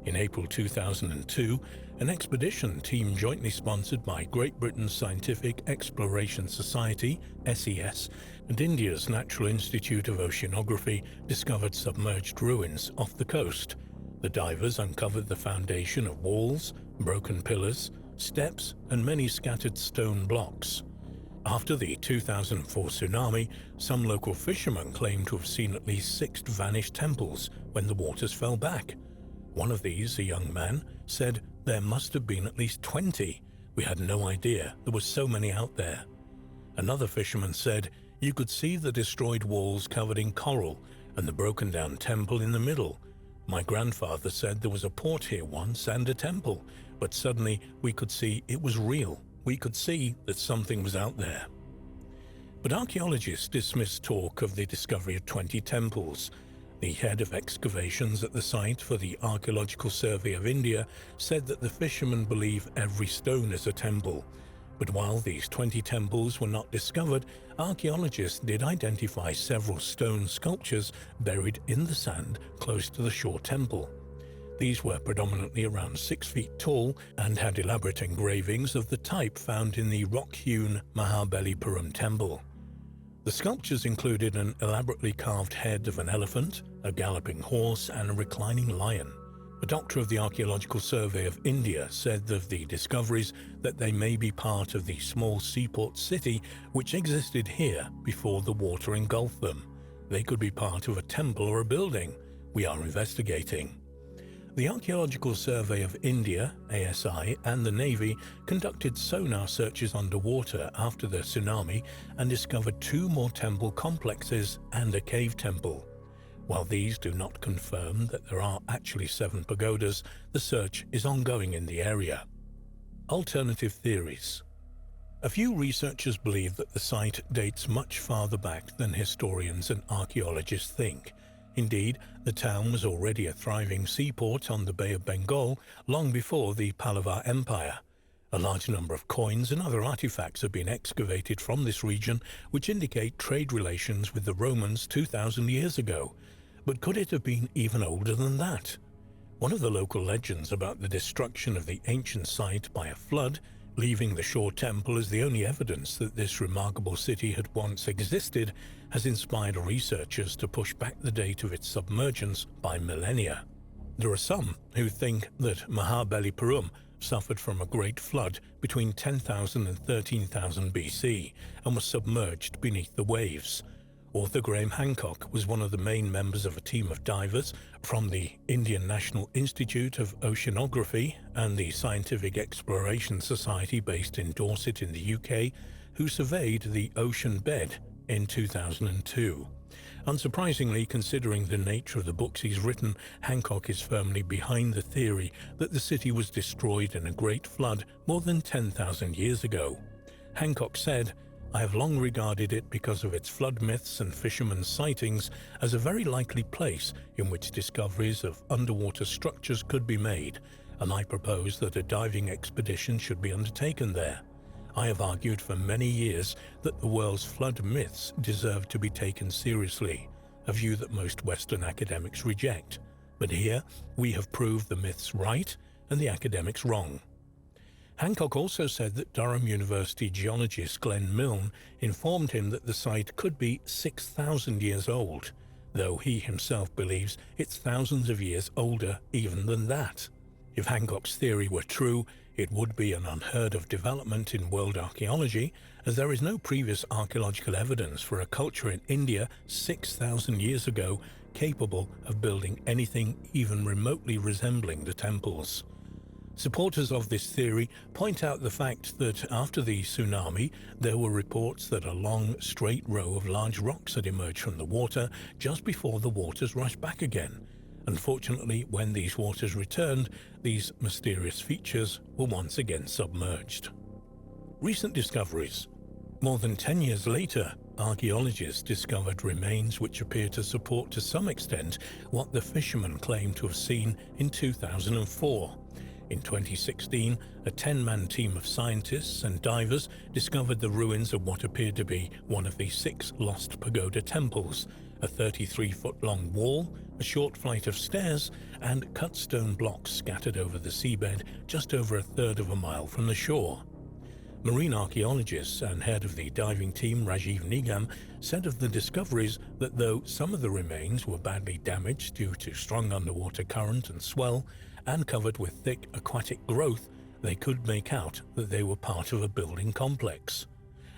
In April 2002, an expedition team jointly sponsored by Great Britain's Scientific Exploration Society, SES, and India's Natural Institute of Oceanography discovered submerged ruins off the coast. The divers uncovered the foundation of walls, broken pillars, steps, and many scattered stone blocks. After the 2004 tsunami, some local fishermen claimed to have seen at least 6 vanished temples when the waters fell back. One of these, a young man, said there must have been at least 20. We had no idea there were so many out there. Another fisherman said you could see the destroyed walls covered in coral and the broken down temple in the middle. My grandfather said there was a port here once and a temple, but suddenly we could see it was real. We could see that something was out there. But archaeologists dismiss talk of the discovery of 20 temples. The head of excavations at the site for the Archaeological Survey of India said that the fishermen believe every stone is a temple. But while these 20 temples were not discovered, archaeologists did identify several stone sculptures buried in the sand close to the shore temple. These were predominantly around 6 feet tall and had elaborate engravings of the type found in the rock-hewn Mahabalipuram temple. The sculptures included an elaborately carved head of an elephant, a galloping horse, and a reclining lion. A doctor of the Archaeological Survey of India said of the discoveries that they may be part of the small seaport city which existed here before the water engulfed them. They could be part of a temple or a building. We are investigating. The Archaeological Survey of India, ASI, and the Navy conducted sonar searches underwater after the tsunami and discovered 2 more temple complexes and a cave temple. While these do not confirm that there are actually 7 pagodas, the search is ongoing in the area. Alternative theories. A few researchers believe that the site dates much farther back than historians and archaeologists think. Indeed, the town was already a thriving seaport on the Bay of Bengal long before the Pallava Empire. A large number of coins and other artifacts have been excavated from this region, which indicate trade relations with the Romans 2,000 years ago. But could it have been even older than that? One of the local legends about the destruction of the ancient site by a flood, leaving the shore temple as the only evidence that this remarkable city had once existed, has inspired researchers to push back the date of its submergence by millennia. There are some who think that Mahabalipuram suffered from a great flood between 10,000 and 13,000 BC and was submerged beneath the waves. Author Graham Hancock was one of the main members of a team of divers from the Indian National Institute of Oceanography and the Scientific Exploration Society based in Dorset in the UK, who surveyed the ocean bed in 2002. Unsurprisingly, considering the nature of the books he's written, Hancock is firmly behind the theory that the city was destroyed in a great flood more than 10,000 years ago. Hancock said, "I have long regarded it because of its flood myths and fishermen's sightings as a very likely place in which discoveries of underwater structures could be made, and I propose that a diving expedition should be undertaken there. I have argued for many years that the world's flood myths deserve to be taken seriously, a view that most Western academics reject. But here, we have proved the myths right and the academics wrong." Hancock also said that Durham University geologist Glenn Milne informed him that the site could be 6,000 years old, though he himself believes it's thousands of years older even than that. If Hancock's theory were true, it would be an unheard-of development in world archaeology, as there is no previous archaeological evidence for a culture in India 6,000 years ago capable of building anything even remotely resembling the temples. Supporters of this theory point out the fact that after the tsunami, there were reports that a long, straight row of large rocks had emerged from the water just before the waters rushed back again. Unfortunately, when these waters returned, these mysterious features were once again submerged. Recent discoveries. More than 10 years later, archaeologists discovered remains which appear to support to some extent what the fishermen claimed to have seen in 2004. In 2016, a 10-man team of scientists and divers discovered the ruins of what appeared to be one of the 6 lost pagoda temples, a 33-foot-long wall, a short flight of stairs, and cut stone blocks scattered over the seabed just over a third of a mile from the shore. Marine archaeologists and head of the diving team Rajiv Nigam said of the discoveries that though some of the remains were badly damaged due to strong underwater current and swell, and covered with thick aquatic growth, they could make out that they were part of a building complex.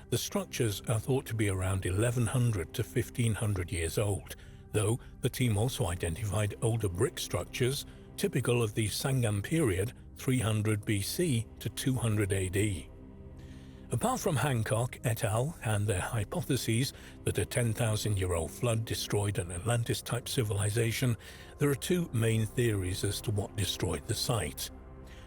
The structures are thought to be around 1100 to 1500 years old, though the team also identified older brick structures typical of the Sangam period, 300 BC to 200 AD. Apart from Hancock et al. And their hypotheses that a 10,000-year-old flood destroyed an Atlantis-type civilization, there are two main theories as to what destroyed the site.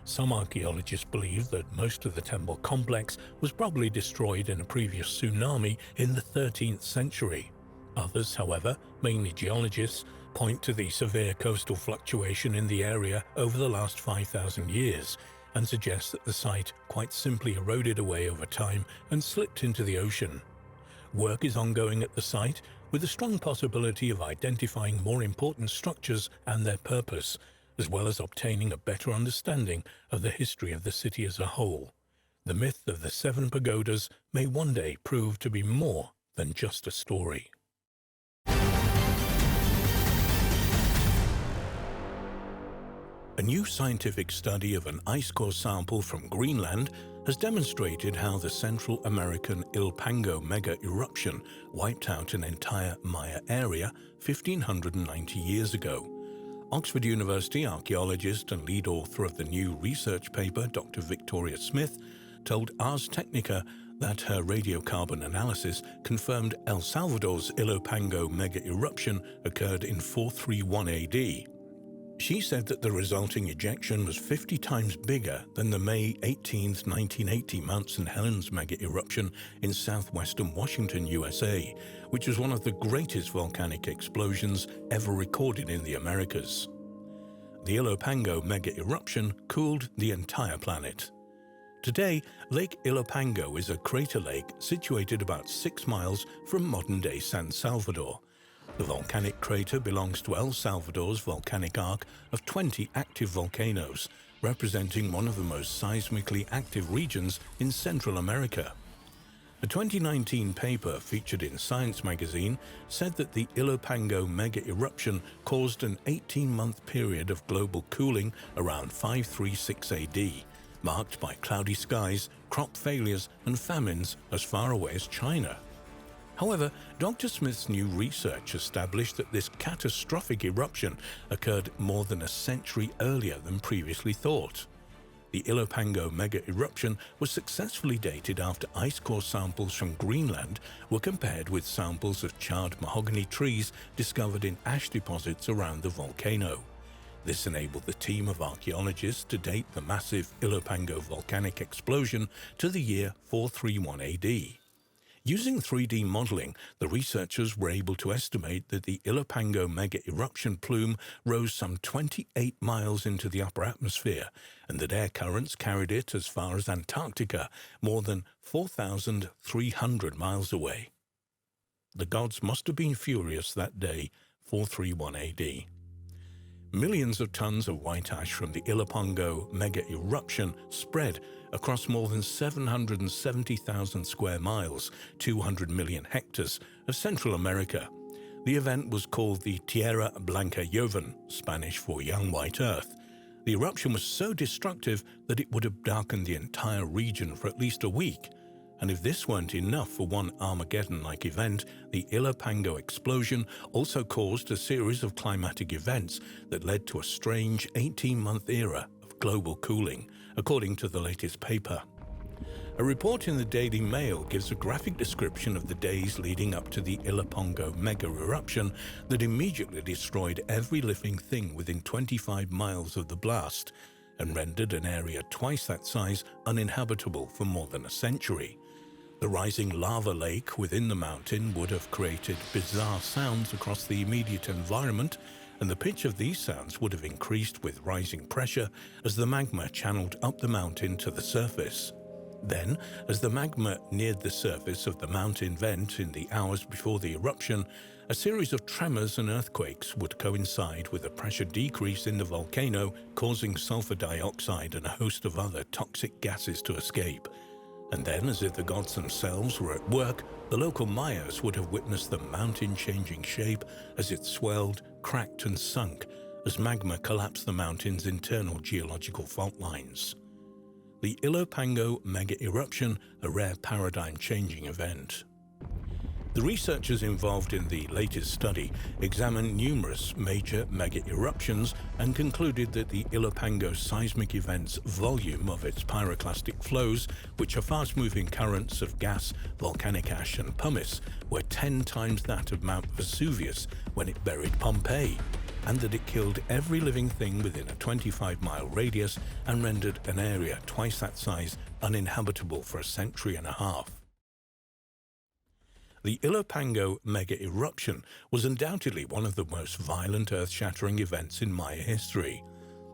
Some archaeologists believe that most of the temple complex was probably destroyed in a previous tsunami in the 13th century. Others, however, mainly geologists, point to the severe coastal fluctuation in the area over the last 5,000 years, and suggest that the site quite simply eroded away over time and slipped into the ocean. Work is ongoing at the site, with a strong possibility of identifying more important structures and their purpose, as well as obtaining a better understanding of the history of the city as a whole. The myth of the 7 pagodas may one day prove to be more than just a story. A new scientific study of an ice core sample from Greenland has demonstrated how the Central American Ilopango mega-eruption wiped out an entire Maya area 1,590 years ago. Oxford University archaeologist and lead author of the new research paper, Dr. Victoria Smith, told Ars Technica that her radiocarbon analysis confirmed El Salvador's Ilopango mega-eruption occurred in 431 AD. She said that the resulting ejection was 50 times bigger than the May 18, 1980 Mount St. Helens mega-eruption in southwestern Washington, USA, which was one of the greatest volcanic explosions ever recorded in the Americas. The Ilopango mega-eruption cooled the entire planet. Today, Lake Ilopango is a crater lake situated about 6 miles from modern-day San Salvador. The volcanic crater belongs to El Salvador's volcanic arc of 20 active volcanoes, representing one of the most seismically active regions in Central America. A 2019 paper featured in Science magazine said that the Ilopango mega-eruption caused an 18-month period of global cooling around 536 AD, marked by cloudy skies, crop failures, and famines as far away as China. However, Dr. Smith's new research established that this catastrophic eruption occurred more than a century earlier than previously thought. The Ilopango mega-eruption was successfully dated after ice core samples from Greenland were compared with samples of charred mahogany trees discovered in ash deposits around the volcano. This enabled the team of archaeologists to date the massive Ilopango volcanic explosion to the year 431 AD. Using 3D modeling, the researchers were able to estimate that the Ilopango mega-eruption plume rose some 28 miles into the upper atmosphere, and that air currents carried it as far as Antarctica, more than 4,300 miles away. The gods must have been furious that day, 431 AD. Millions of tons of white ash from the Ilopango mega-eruption spread across more than 770,000 square miles, 200 million hectares of Central America. The event was called the Tierra Blanca Joven, Spanish for Young White Earth. The eruption was so destructive that it would have darkened the entire region for at least a week. And if this weren't enough for one Armageddon-like event, the Ilopango explosion also caused a series of climatic events that led to a strange 18-month era of global cooling, according to the latest paper. A report in the Daily Mail gives a graphic description of the days leading up to the Ilopango mega-eruption that immediately destroyed every living thing within 25 miles of the blast and rendered an area twice that size uninhabitable for more than a century. The rising lava lake within the mountain would have created bizarre sounds across the immediate environment, and the pitch of these sounds would have increased with rising pressure as the magma channeled up the mountain to the surface. Then, as the magma neared the surface of the mountain vent in the hours before the eruption, a series of tremors and earthquakes would coincide with a pressure decrease in the volcano, causing sulfur dioxide and a host of other toxic gases to escape. And then, as if the gods themselves were at work, the local Mayas would have witnessed the mountain changing shape as it swelled, cracked and sunk as magma collapsed the mountain's internal geological fault lines. the Ilopango mega-eruption, a rare paradigm-changing event. The researchers involved in the latest study examined numerous major mega-eruptions and concluded that the Ilopango seismic event's volume of its pyroclastic flows, which are fast-moving currents of gas, volcanic ash and pumice, were 10 times that of Mount Vesuvius when it buried Pompeii, and that it killed every living thing within a 25-mile radius and rendered an area twice that size uninhabitable for a century and a half. The Ilopango mega-eruption was undoubtedly one of the most violent earth-shattering events in Maya history.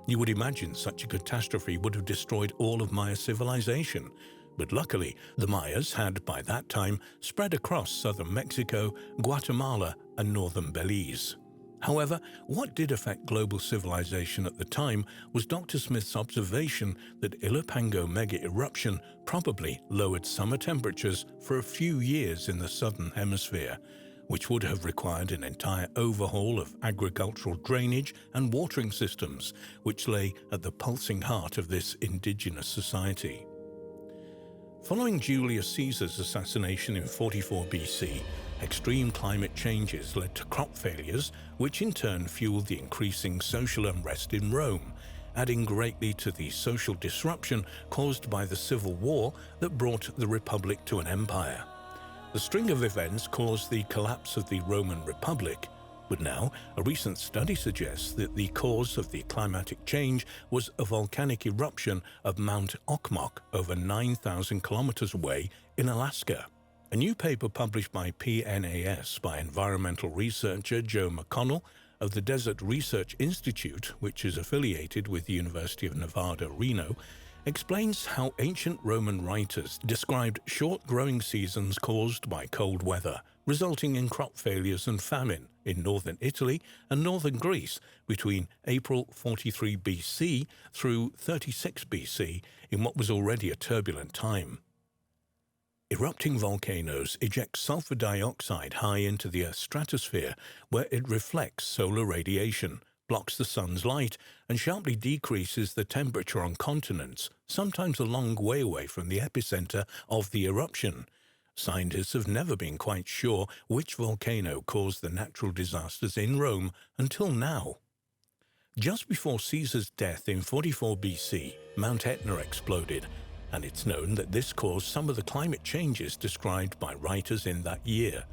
You would imagine such a catastrophe would have destroyed all of Maya civilization, but luckily the Mayas had by that time spread across southern Mexico, Guatemala and northern Belize. However, what did affect global civilization at the time was Dr. Smith's observation that Ilopango mega-eruption probably lowered summer temperatures for a few years in the southern hemisphere, which would have required an entire overhaul of agricultural drainage and watering systems, which lay at the pulsing heart of this indigenous society. Following Julius Caesar's assassination in 44 BC, extreme climate changes led to crop failures, which in turn fueled the increasing social unrest in Rome, adding greatly to the social disruption caused by the civil war that brought the Republic to an empire. The string of events caused the collapse of the Roman Republic, but now a recent study suggests that the cause of the climatic change was a volcanic eruption of Mount Okmok over 9,000 kilometers away in Alaska. A new paper published by PNAS by environmental researcher Joe McConnell of the Desert Research Institute, which is affiliated with the University of Nevada, Reno, explains how ancient Roman writers described short growing seasons caused by cold weather, resulting in crop failures and famine in northern Italy and northern Greece between April 43 BC through 36 BC in what was already a turbulent time. Erupting volcanoes eject sulfur dioxide high into the Earth's stratosphere, where it reflects solar radiation, blocks the sun's light, and sharply decreases the temperature on continents, sometimes a long way away from the epicenter of the eruption. Scientists have never been quite sure which volcano caused the natural disasters in Rome until now. Just before Caesar's death in 44 BC, Mount Etna exploded, and it's known that this caused some of the climate changes described by writers in that year.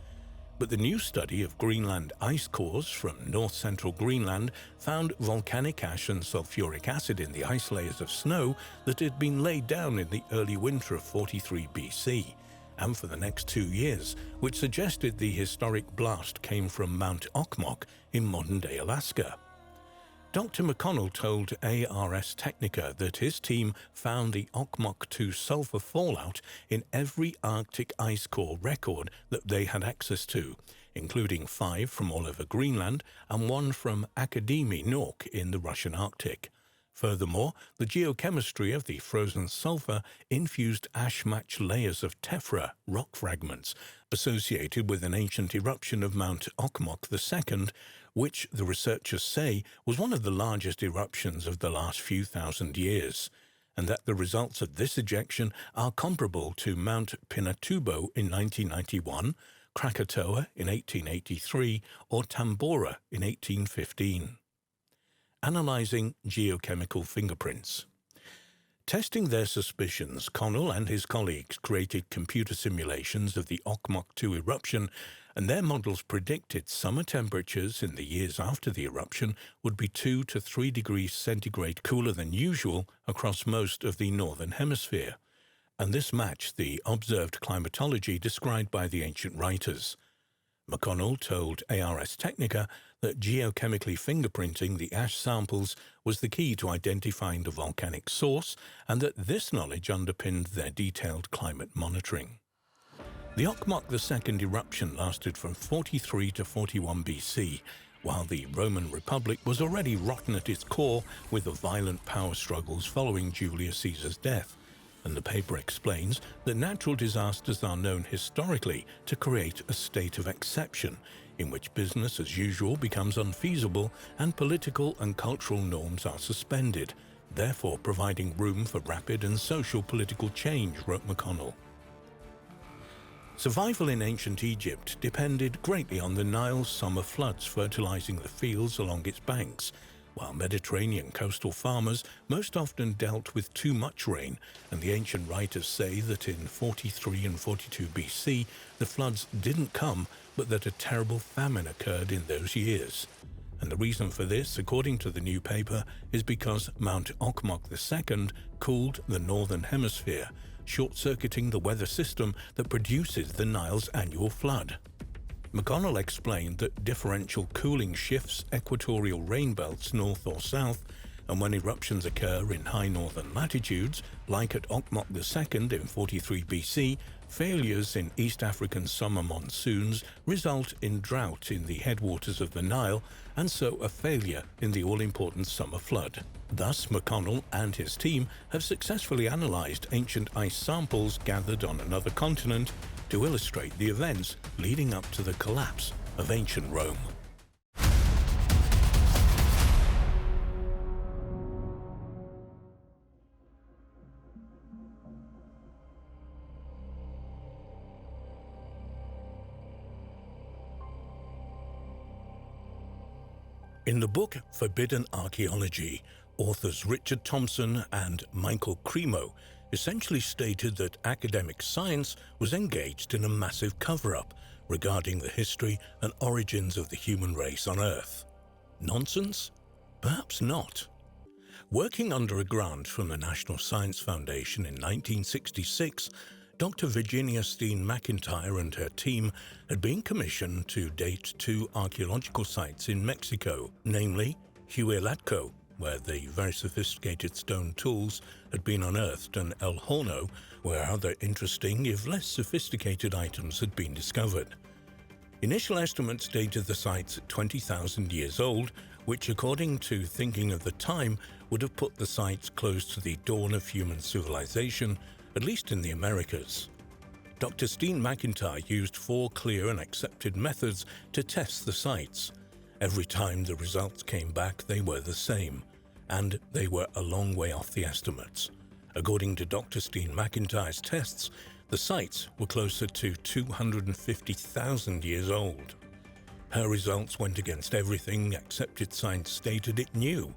But the new study of Greenland ice cores from north-central Greenland found volcanic ash and sulfuric acid in the ice layers of snow that had been laid down in the early winter of 43 BC, and for the next 2 years, which suggested the historic blast came from Mount Okmok in modern-day Alaska. Dr. McConnell told Ars Technica that his team found the Okmok 2 sulfur fallout in every Arctic ice core record that they had access to, including 5 from all over Greenland and 1 from Akademi Nok in the Russian Arctic. Furthermore, the geochemistry of the frozen sulfur infused ash-matched layers of tephra rock fragments associated with an ancient eruption of Mount Okmok II, which the researchers say was one of the largest eruptions of the last few thousand years, and that the results of this ejection are comparable to Mount Pinatubo in 1991, Krakatoa in 1883, or Tambora in 1815. Analyzing geochemical fingerprints. Testing their suspicions, Connell and his colleagues created computer simulations of the Okmok 2 eruption, and their models predicted summer temperatures in the years after the eruption would be 2 to 3 degrees centigrade cooler than usual across most of the northern hemisphere. And this matched the observed climatology described by the ancient writers. McConnell told Ars Technica that geochemically fingerprinting the ash samples was the key to identifying the volcanic source, and that this knowledge underpinned their detailed climate monitoring. The Okmok II eruption lasted from 43 to 41 BC, while the Roman Republic was already rotten at its core with the violent power struggles following Julius Caesar's death. And the paper explains that natural disasters are known historically to create a state of exception, in which business as usual becomes unfeasible and political and cultural norms are suspended, therefore providing room for rapid and social political change, wrote McConnell. Survival in ancient Egypt depended greatly on the Nile's summer floods fertilizing the fields along its banks, while Mediterranean coastal farmers most often dealt with too much rain, and the ancient writers say that in 43 and 42 BC the floods didn't come, but that a terrible famine occurred in those years. And the reason for this, according to the new paper, is because Mount Okmok II cooled the northern hemisphere, short-circuiting the weather system that produces the Nile's annual flood. McConnell explained that differential cooling shifts equatorial rain belts north or south, and when eruptions occur in high northern latitudes, like at Okmok II in 43 BC, failures in East African summer monsoons result in drought in the headwaters of the Nile, and so a failure in the all-important summer flood. Thus, McConnell and his team have successfully analyzed ancient ice samples gathered on another continent to illustrate the events leading up to the collapse of ancient Rome. In the book Forbidden Archaeology, authors Richard Thompson and Michael Cremo essentially stated that academic science was engaged in a massive cover-up regarding the history and origins of the human race on Earth. Nonsense? Perhaps not. Working under a grant from the National Science Foundation in 1966, Dr. Virginia Steen McIntyre and her team had been commissioned to date two archaeological sites in Mexico, namely Huehuetlacco, where the very sophisticated stone tools had been unearthed, and El Horno, where other interesting, if less sophisticated items had been discovered. Initial estimates dated the sites at 20,000 years old, which, according to thinking of the time, would have put the sites close to the dawn of human civilization, at least in the Americas. Dr. Steen McIntyre used 4 clear and accepted methods to test the sites. Every time the results came back, they were the same, and they were a long way off the estimates. According to Dr. Steen McIntyre's tests, the sites were closer to 250,000 years old. Her results went against everything accepted science stated it knew.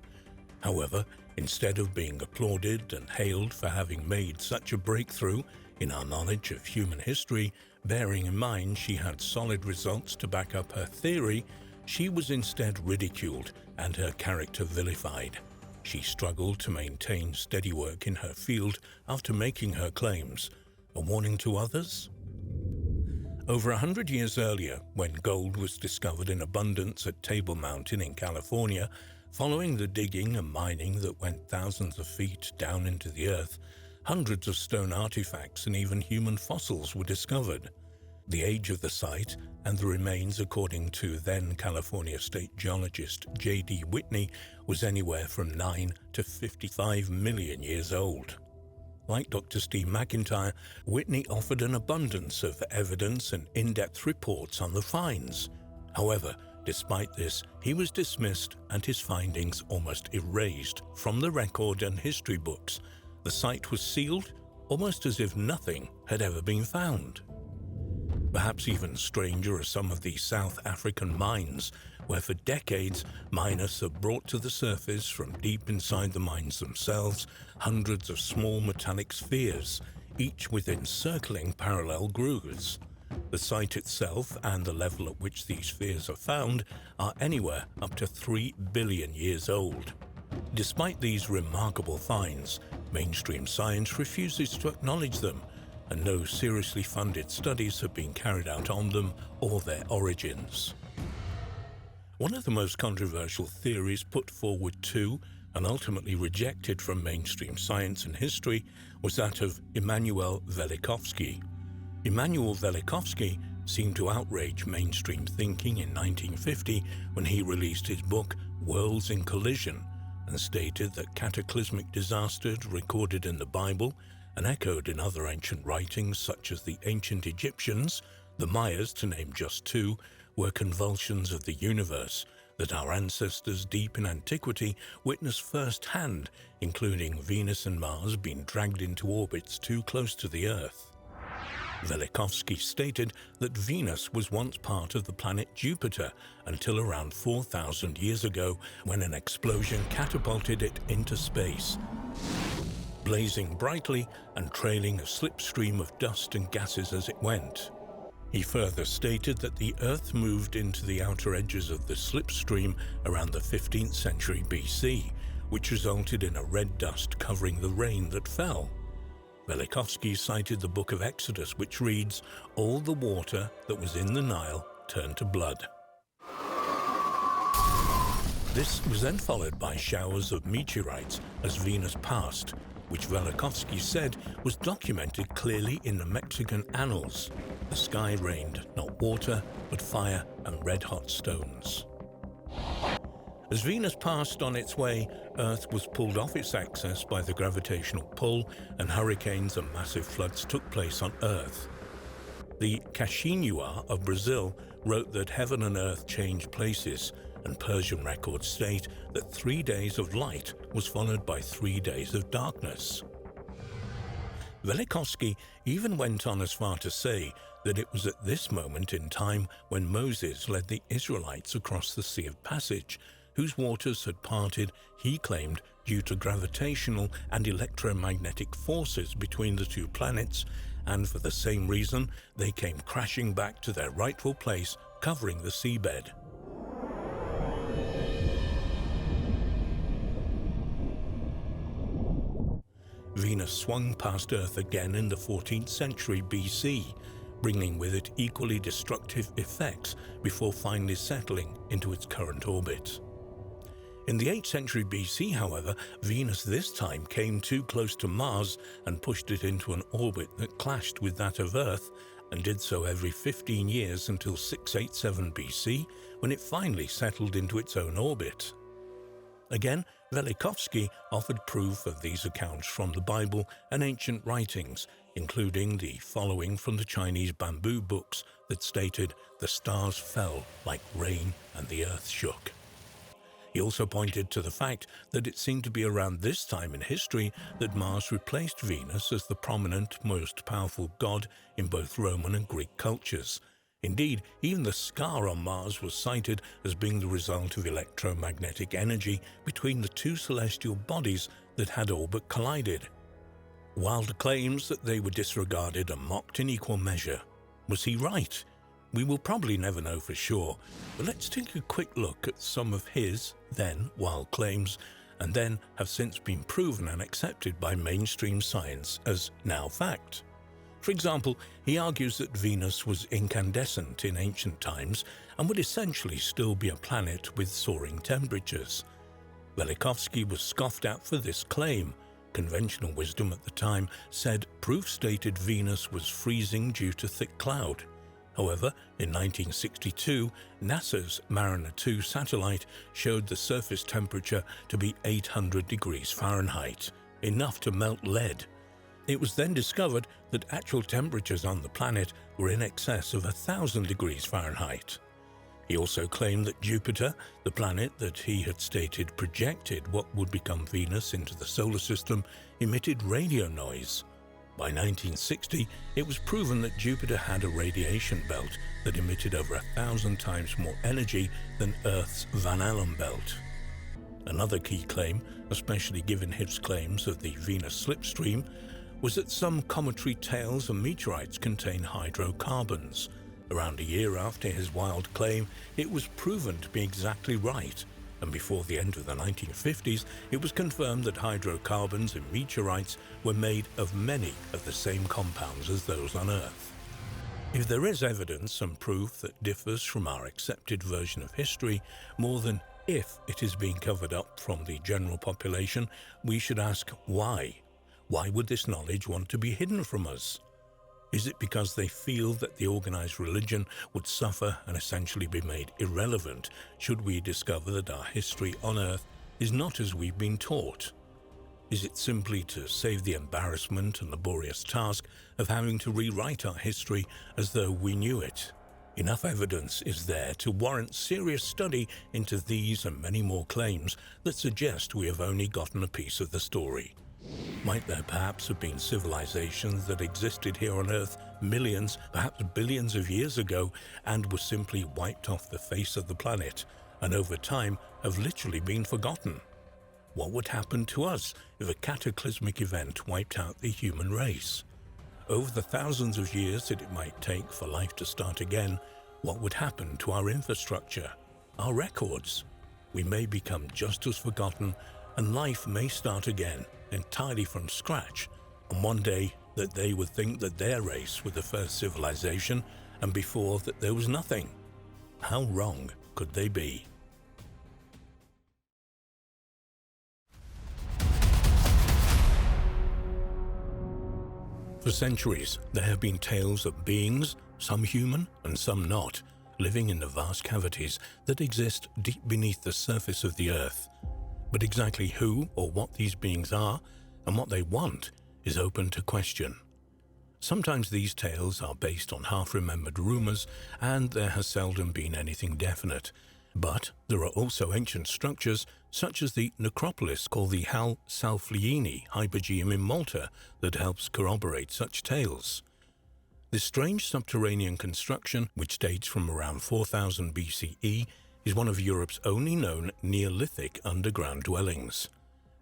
However, instead of being applauded and hailed for having made such a breakthrough in our knowledge of human history, bearing in mind she had solid results to back up her theory, she was instead ridiculed and her character vilified. She struggled to maintain steady work in her field after making her claims. A warning to others? Over 100 years earlier, when gold was discovered in abundance at Table Mountain in California, following the digging and mining that went thousands of feet down into the earth, hundreds of stone artifacts and even human fossils were discovered. The age of the site and the remains, according to then California State geologist J.D. Whitney, was anywhere from 9 to 55 million years old. Like Dr. Steve McIntyre, Whitney offered an abundance of evidence and in-depth reports on the finds. However, despite this, he was dismissed and his findings almost erased from the record and history books. The site was sealed, almost as if nothing had ever been found. Perhaps even stranger are some of the South African mines, where for decades miners have brought to the surface from deep inside the mines themselves hundreds of small metallic spheres, each with encircling parallel grooves. The site itself and the level at which these spheres are found are anywhere up to 3 billion years old. Despite these remarkable finds, mainstream science refuses to acknowledge them, and no seriously funded studies have been carried out on them or their origins. One of the most controversial theories put forward to and ultimately rejected from mainstream science and history was that of Immanuel Velikovsky. Immanuel Velikovsky seemed to outrage mainstream thinking in 1950 when he released his book Worlds in Collision and stated that cataclysmic disasters recorded in the Bible and echoed in other ancient writings such as the ancient Egyptians, the Mayas to name just two, were convulsions of the universe, that our ancestors deep in antiquity witnessed firsthand, including Venus and Mars being dragged into orbits too close to the Earth. Velikovsky stated that Venus was once part of the planet Jupiter until around 4,000 years ago, when an explosion catapulted it into space, blazing brightly and trailing a slipstream of dust and gases as it went. He further stated that the Earth moved into the outer edges of the slipstream around the 15th century BC, which resulted in a red dust covering the rain that fell. Velikovsky cited the Book of Exodus, which reads, "All the water that was in the Nile turned to blood." This was then followed by showers of meteorites as Venus passed, which Velikovsky said was documented clearly in the Mexican annals. The sky rained not water, but fire and red-hot stones. As Venus passed on its way, Earth was pulled off its axis by the gravitational pull, and hurricanes and massive floods took place on Earth. The Caxinhua of Brazil wrote that heaven and earth changed places, and Persian records state that 3 days of light was followed by 3 days of darkness. Velikovsky even went on as far to say that it was at this moment in time when Moses led the Israelites across the Sea of Passage, whose waters had parted, he claimed, due to gravitational and electromagnetic forces between the two planets, and for the same reason they came crashing back to their rightful place, covering the seabed. Venus swung past Earth again in the 14th century BC, bringing with it equally destructive effects before finally settling into its current orbit. In the 8th century BC, however, Venus this time came too close to Mars and pushed it into an orbit that clashed with that of Earth, and did so every 15 years until 687 BC, when it finally settled into its own orbit. Again, Velikovsky offered proof of these accounts from the Bible and ancient writings, including the following from the Chinese bamboo books that stated, "The stars fell like rain and the earth shook." He also pointed to the fact that it seemed to be around this time in history that Mars replaced Venus as the prominent, most powerful god in both Roman and Greek cultures. Indeed, even the scar on Mars was cited as being the result of electromagnetic energy between the two celestial bodies that had all but collided. Wild claims that they were disregarded and mocked in equal measure. Was he right? We will probably never know for sure, but let's take a quick look at some of his then wild claims, and then have since been proven and accepted by mainstream science as now fact. For example, he argues that Venus was incandescent in ancient times and would essentially still be a planet with soaring temperatures. Velikovsky was scoffed at for this claim. Conventional wisdom at the time said proof stated Venus was freezing due to thick cloud. However, in 1962, NASA's Mariner 2 satellite showed the surface temperature to be 800 degrees Fahrenheit, enough to melt lead. It was then discovered that actual temperatures on the planet were in excess of 1,000 degrees Fahrenheit. He also claimed that Jupiter, the planet that he had stated projected what would become Venus into the solar system, emitted radio noise. By 1960, it was proven that Jupiter had a radiation belt that emitted over 1,000 times more energy than Earth's Van Allen belt. Another key claim, especially given his claims of the Venus slipstream, was that some cometary tails and meteorites contain hydrocarbons. Around a year after his wild claim, it was proven to be exactly right, and before the end of the 1950s, it was confirmed that hydrocarbons in meteorites were made of many of the same compounds as those on Earth. If there is evidence and proof that differs from our accepted version of history, more than if it is being covered up from the general population, we should ask why. Why would this knowledge want to be hidden from us? Is it because they feel that the organized religion would suffer and essentially be made irrelevant should we discover that our history on Earth is not as we've been taught? Is it simply to save the embarrassment and laborious task of having to rewrite our history as though we knew it? Enough evidence is there to warrant serious study into these and many more claims that suggest we have only gotten a piece of the story. Might there perhaps have been civilizations that existed here on Earth millions, perhaps billions of years ago and were simply wiped off the face of the planet, and over time have literally been forgotten? What would happen to us if a cataclysmic event wiped out the human race? Over the thousands of years that it might take for life to start again, what would happen to our infrastructure, our records? We may become just as forgotten, and life may start again, entirely from scratch, and one day that they would think that their race was the first civilization, and before that there was nothing. How wrong could they be? For centuries, there have been tales of beings, some human and some not, living in the vast cavities that exist deep beneath the surface of the Earth. But exactly who or what these beings are and what they want is open to question. Sometimes these tales are based on half-remembered rumors, and there has seldom been anything definite. But there are also ancient structures, such as the necropolis called the Hal Salflieni Hypogeum in Malta, that helps corroborate such tales. This strange subterranean construction, which dates from around 4000 BCE, is one of Europe's only known Neolithic underground dwellings.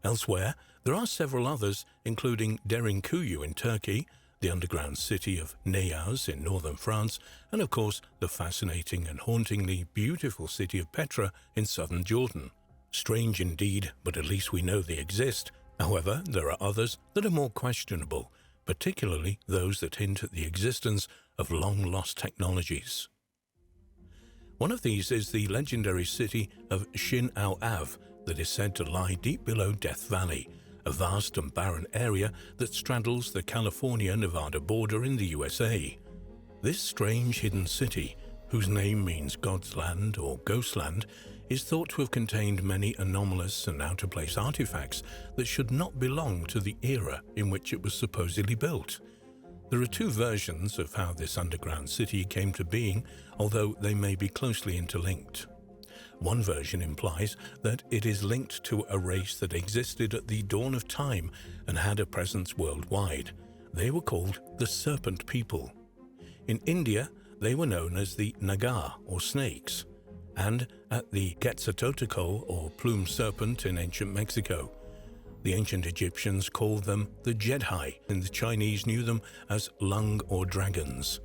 Elsewhere, there are several others, including Derinkuyu in Turkey, the underground city of Neyaz in northern France, and of course the fascinating and hauntingly beautiful city of Petra in southern Jordan. Strange indeed, but at least we know they exist. However, there are others that are more questionable, particularly those that hint at the existence of long-lost technologies. One of these is the legendary city of Shin Au Av that is said to lie deep below Death Valley, a vast and barren area that straddles the California-Nevada border in the USA. This strange hidden city, whose name means God's land or ghost land, is thought to have contained many anomalous and out-of-place artifacts that should not belong to the era in which it was supposedly built. There are two versions of how this underground city came to being, although they may be closely interlinked. One version implies that it is linked to a race that existed at the dawn of time and had a presence worldwide. They were called the Serpent People. In India, they were known as the Naga, or snakes, and at the Quetzalcoatl, or plumed serpent, in ancient Mexico. The ancient Egyptians called them the Jedhai, and the Chinese knew them as lung or dragons.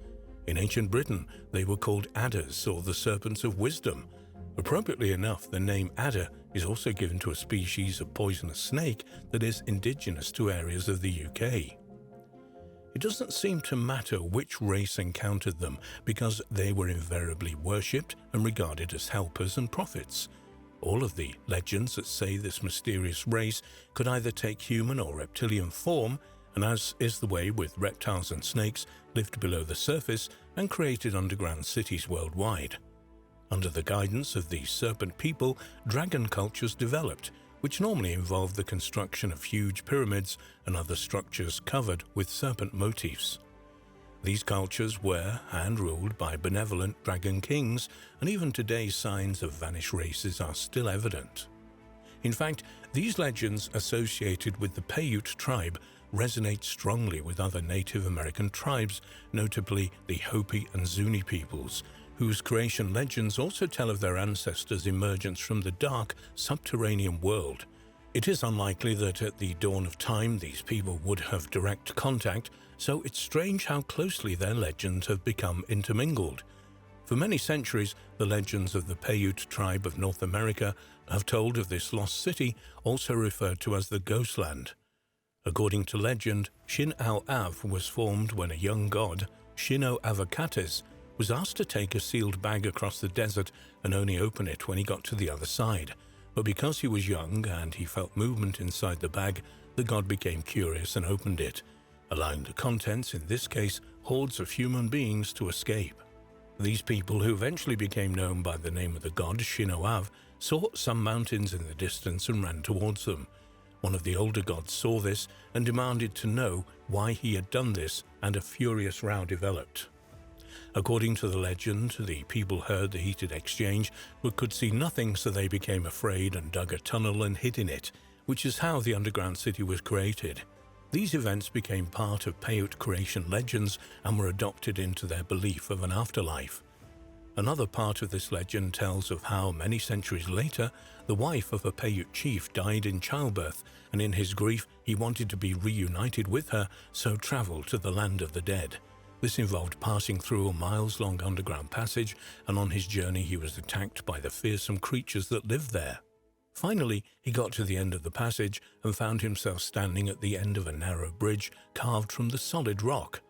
In ancient Britain, they were called adders, or the serpents of wisdom. Appropriately enough, the name adder is also given to a species of poisonous snake that is indigenous to areas of the UK. It doesn't seem to matter which race encountered them, because they were invariably worshipped and regarded as helpers and prophets. All of the legends that say this mysterious race could either take human or reptilian form, and as is the way with reptiles and snakes, lived below the surface and created underground cities worldwide. Under the guidance of these serpent people, dragon cultures developed, which normally involved the construction of huge pyramids and other structures covered with serpent motifs. These cultures were hand-ruled by benevolent dragon kings, and even today signs of vanished races are still evident. In fact, these legends associated with the Paiute tribe resonate strongly with other Native American tribes, notably the Hopi and Zuni peoples, whose creation legends also tell of their ancestors' emergence from the dark, subterranean world. It is unlikely that at the dawn of time these people would have direct contact, so it's strange how closely their legends have become intermingled. For many centuries, the legends of the Paiute tribe of North America have told of this lost city, also referred to as the Ghost Land. According to legend, Shin Au Av was formed when a young god, Shino Avakates, was asked to take a sealed bag across the desert and only open it when he got to the other side. But because he was young and he felt movement inside the bag, the god became curious and opened it, allowing the contents, in this case hordes of human beings, to escape. These people, who eventually became known by the name of the god Shinoav, saw some mountains in the distance and ran towards them. One of the older gods saw this and demanded to know why he had done this, and a furious row developed. According to the legend, the people heard the heated exchange but could see nothing, so they became afraid and dug a tunnel and hid in it, which is how the underground city was created. These events became part of Paiute creation legends and were adopted into their belief of an afterlife. Another part of this legend tells of how, many centuries later, the wife of a Paiute chief died in childbirth, and in his grief he wanted to be reunited with her, so travelled to the land of the dead. This involved passing through a miles-long underground passage, and on his journey he was attacked by the fearsome creatures that lived there. Finally, he got to the end of the passage and found himself standing at the end of a narrow bridge carved from the solid rock.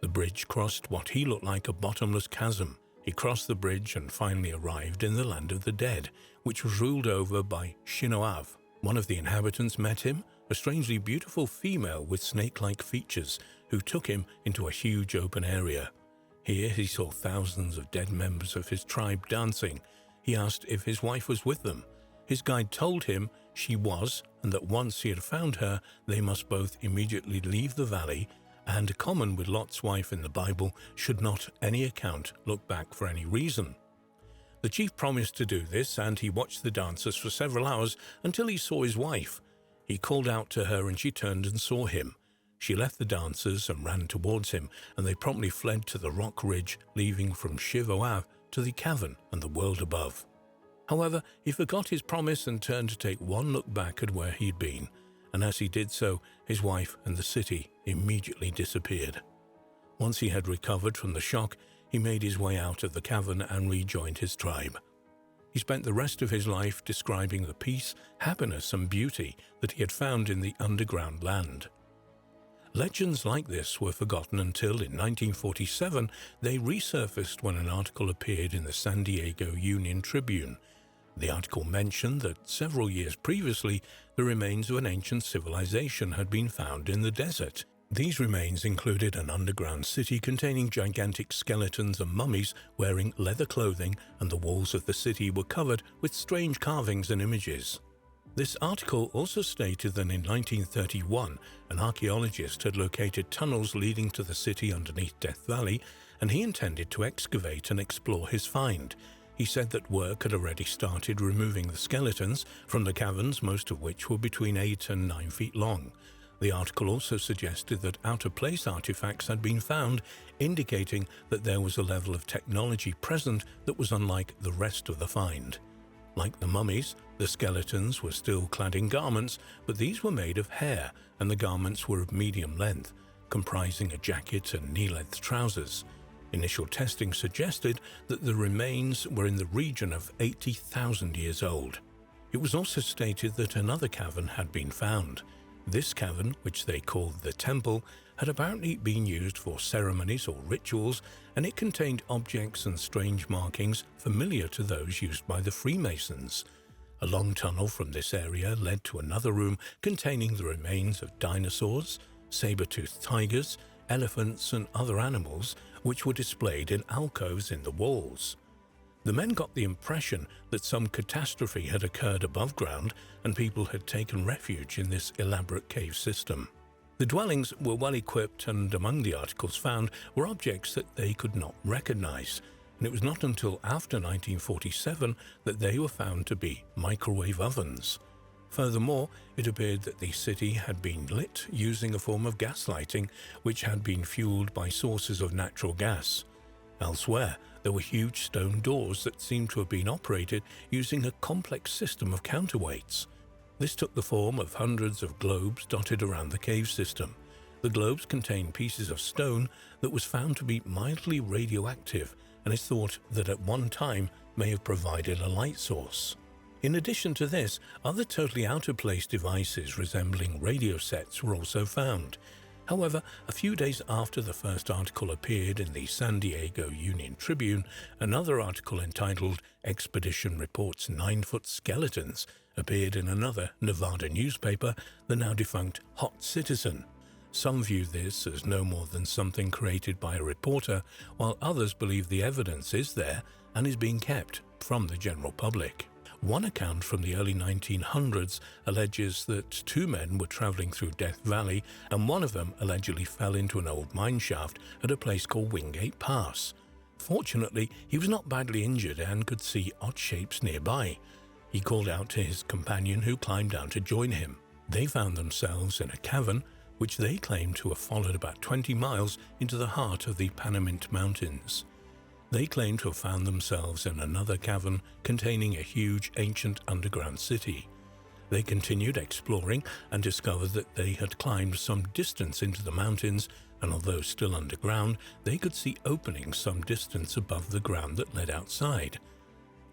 The bridge crossed what he looked like a bottomless chasm. He crossed the bridge and finally arrived in the land of the dead, which was ruled over by Shinoav. One of the inhabitants met him, a strangely beautiful female with snake-like features, who took him into a huge open area. Here he saw thousands of dead members of his tribe dancing. He asked if his wife was with them. His guide told him she was, and that once he had found her, they must both immediately leave the valley, and, common with Lot's wife in the Bible, should not any account look back for any reason. The chief promised to do this, and he watched the dancers for several hours until he saw his wife. He called out to her and she turned and saw him. She left the dancers and ran towards him, and they promptly fled to the rock ridge, leaving from Shiv-Oav to the cavern and the world above. However, he forgot his promise and turned to take one look back at where he'd been, and as he did so, his wife and the city immediately disappeared. Once he had recovered from the shock, he made his way out of the cavern and rejoined his tribe. He spent the rest of his life describing the peace, happiness, and beauty that he had found in the underground land. Legends like this were forgotten until, in 1947, they resurfaced when an article appeared in the San Diego Union Tribune. The article mentioned that several years previously, the remains of an ancient civilization had been found in the desert. These remains included an underground city containing gigantic skeletons and mummies wearing leather clothing, and the walls of the city were covered with strange carvings and images. This article also stated that in 1931, an archaeologist had located tunnels leading to the city underneath Death Valley, and he intended to excavate and explore his find. He said that work had already started removing the skeletons from the caverns, most of which were between 8 and 9 feet long. The article also suggested that out-of-place artifacts had been found, indicating that there was a level of technology present that was unlike the rest of the find. Like the mummies, the skeletons were still clad in garments, but these were made of hair, and the garments were of medium length, comprising a jacket and knee-length trousers. Initial testing suggested that the remains were in the region of 80,000 years old. It was also stated that another cavern had been found. This cavern, which they called the Temple, had apparently been used for ceremonies or rituals, and it contained objects and strange markings familiar to those used by the Freemasons. A long tunnel from this area led to another room containing the remains of dinosaurs, saber-toothed tigers, elephants, and other animals, which were displayed in alcoves in the walls. The men got the impression that some catastrophe had occurred above ground and people had taken refuge in this elaborate cave system. The dwellings were well equipped, and among the articles found were objects that they could not recognize, and it was not until after 1947 that they were found to be microwave ovens. Furthermore, it appeared that the city had been lit using a form of gas lighting, which had been fueled by sources of natural gas. Elsewhere, there were huge stone doors that seemed to have been operated using a complex system of counterweights. This took the form of hundreds of globes dotted around the cave system. The globes contained pieces of stone that was found to be mildly radioactive, and it's thought that at one time may have provided a light source. In addition to this, other totally out-of-place devices resembling radio sets were also found. However, a few days after the first article appeared in the San Diego Union Tribune, another article entitled "Expedition Reports 9-Foot Skeletons" appeared in another Nevada newspaper, the now-defunct Hot Citizen. Some view this as no more than something created by a reporter, while others believe the evidence is there and is being kept from the general public. One account from the early 1900s alleges that two men were traveling through Death Valley, and one of them allegedly fell into an old mine shaft at a place called Wingate Pass. Fortunately, he was not badly injured and could see odd shapes nearby. He called out to his companion, who climbed down to join him. They found themselves in a cavern, which they claimed to have followed about 20 miles into the heart of the Panamint Mountains. They claimed to have found themselves in another cavern containing a huge ancient underground city. They continued exploring and discovered that they had climbed some distance into the mountains, and although still underground, they could see openings some distance above the ground that led outside.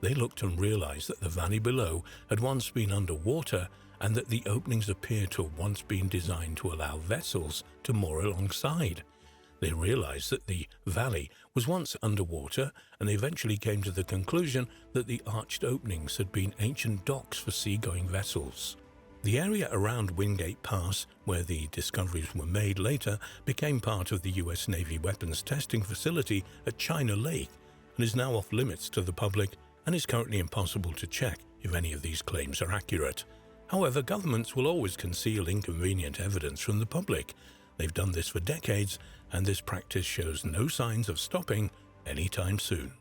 They looked and realized that the valley below had once been underwater, and that the openings appeared to have once been designed to allow vessels to moor alongside. They realized that the valley was once underwater, and they eventually came to the conclusion that the arched openings had been ancient docks for seagoing vessels. The area around Wingate Pass, where the discoveries were made later, became part of the US Navy weapons testing facility at China Lake and is now off limits to the public and is currently impossible to check if any of these claims are accurate. However, governments will always conceal inconvenient evidence from the public. They've done this for decades, and this practice shows no signs of stopping anytime soon.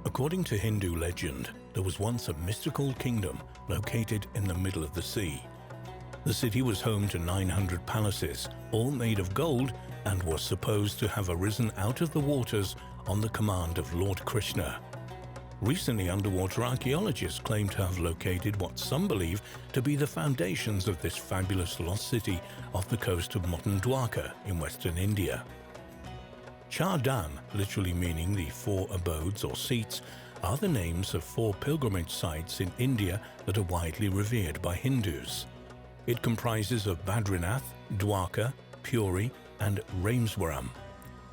According to Hindu legend, there was once a mystical kingdom located in the middle of the sea. The city was home to 900 palaces, all made of gold, and was supposed to have arisen out of the waters on the command of Lord Krishna. Recently, underwater archaeologists claim to have located what some believe to be the foundations of this fabulous lost city off the coast of modern Dwarka in western India. Char Dham, literally meaning the four abodes or seats, are the names of four pilgrimage sites in India that are widely revered by Hindus. It comprises of Badrinath, Dwarka, Puri, and Rameswaram.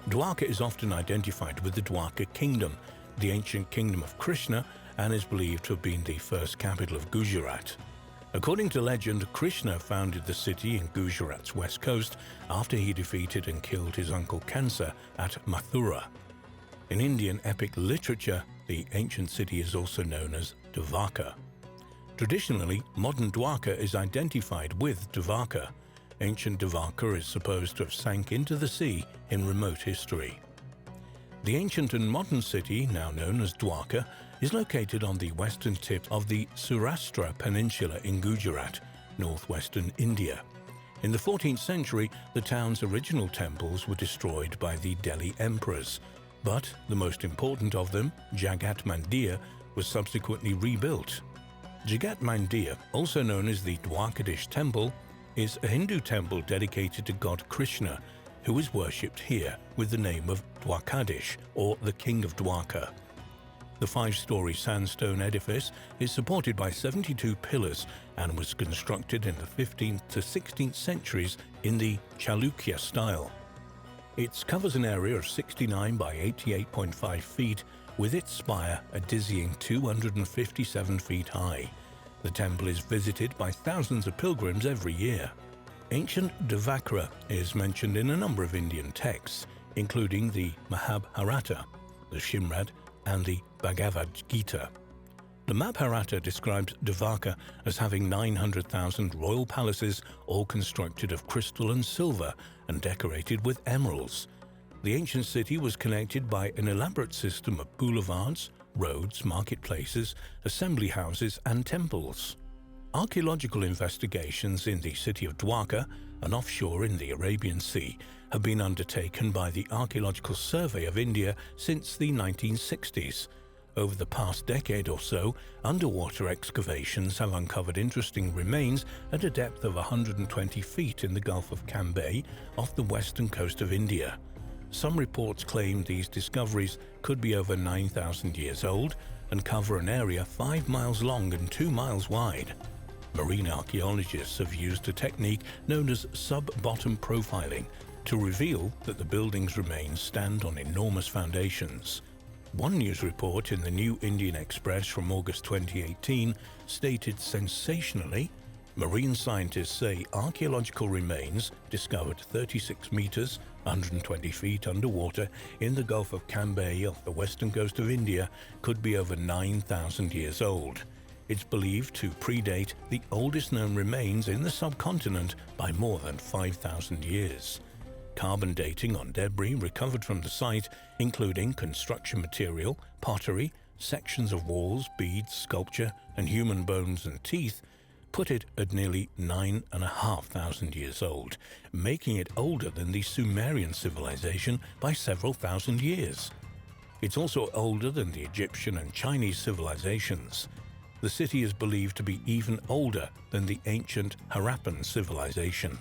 Dwarka is often identified with the Dwarka kingdom, the ancient kingdom of Krishna, and is believed to have been the first capital of Gujarat. According to legend, Krishna founded the city in Gujarat's west coast after he defeated and killed his uncle Kansa at Mathura. In Indian epic literature, the ancient city is also known as Dwarka. Traditionally, modern Dwarka is identified with Dwarka. Ancient Dwarka is supposed to have sank into the sea in remote history. The ancient and modern city, now known as Dwarka, is located on the western tip of the Saurashtra Peninsula in Gujarat, northwestern India. In the 14th century, the town's original temples were destroyed by the Delhi emperors, but the most important of them, Jagat Mandir, was subsequently rebuilt. Jagat Mandir, also known as the Dwarkadish Temple, is a Hindu temple dedicated to god Krishna, who is worshipped here with the name of Dwarkadish, or the King of Dwarka. The 5-story sandstone edifice is supported by 72 pillars and was constructed in the 15th to 16th centuries in the Chalukya style. It covers an area of 69 by 88.5 feet, with its spire a dizzying 257 feet high. The temple is visited by thousands of pilgrims every year. Ancient Dvakra is mentioned in a number of Indian texts, including the Mahabharata, the Shrimad, and the Bhagavad Gita. The Mahabharata describes Dvarka as having 900,000 royal palaces, all constructed of crystal and silver and decorated with emeralds. The ancient city was connected by an elaborate system of boulevards, roads, marketplaces, assembly houses, and temples. Archaeological investigations in the city of Dwarka and offshore in the Arabian Sea have been undertaken by the Archaeological Survey of India since the 1960s. Over the past decade or so, underwater excavations have uncovered interesting remains at a depth of 120 feet in the Gulf of Cambay off the western coast of India. Some reports claim these discoveries could be over 9,000 years old and cover an area 5 miles long and 2 miles wide. Marine archaeologists have used a technique known as sub-bottom profiling to reveal that the building's remains stand on enormous foundations. One news report in the New Indian Express from August 2018 stated sensationally, marine scientists say archaeological remains discovered 36 meters, 120 feet underwater in the Gulf of Cambay off the western coast of India could be over 9,000 years old. It's believed to predate the oldest known remains in the subcontinent by more than 5,000 years. Carbon dating on debris recovered from the site, including construction material, pottery, sections of walls, beads, sculpture, and human bones and teeth, put it at nearly 9,500 years old, making it older than the Sumerian civilization by several thousand years. It's also older than the Egyptian and Chinese civilizations. The city is believed to be even older than the ancient Harappan civilization.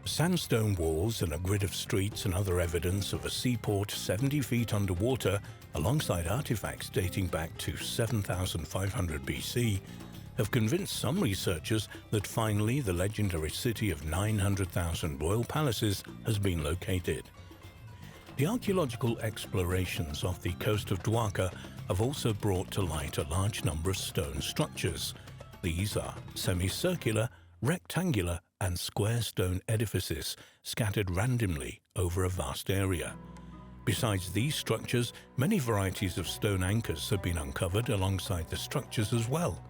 Sandstone walls and a grid of streets and other evidence of a seaport 70 feet underwater, alongside artifacts dating back to 7,500 BC, have convinced some researchers that finally the legendary city of 900,000 royal palaces has been located. The archaeological explorations off the coast of Dwarka have also brought to light a large number of stone structures. These are semicircular, rectangular, and square stone edifices scattered randomly over a vast area. Besides these structures, many varieties of stone anchors have been uncovered alongside the structures as well.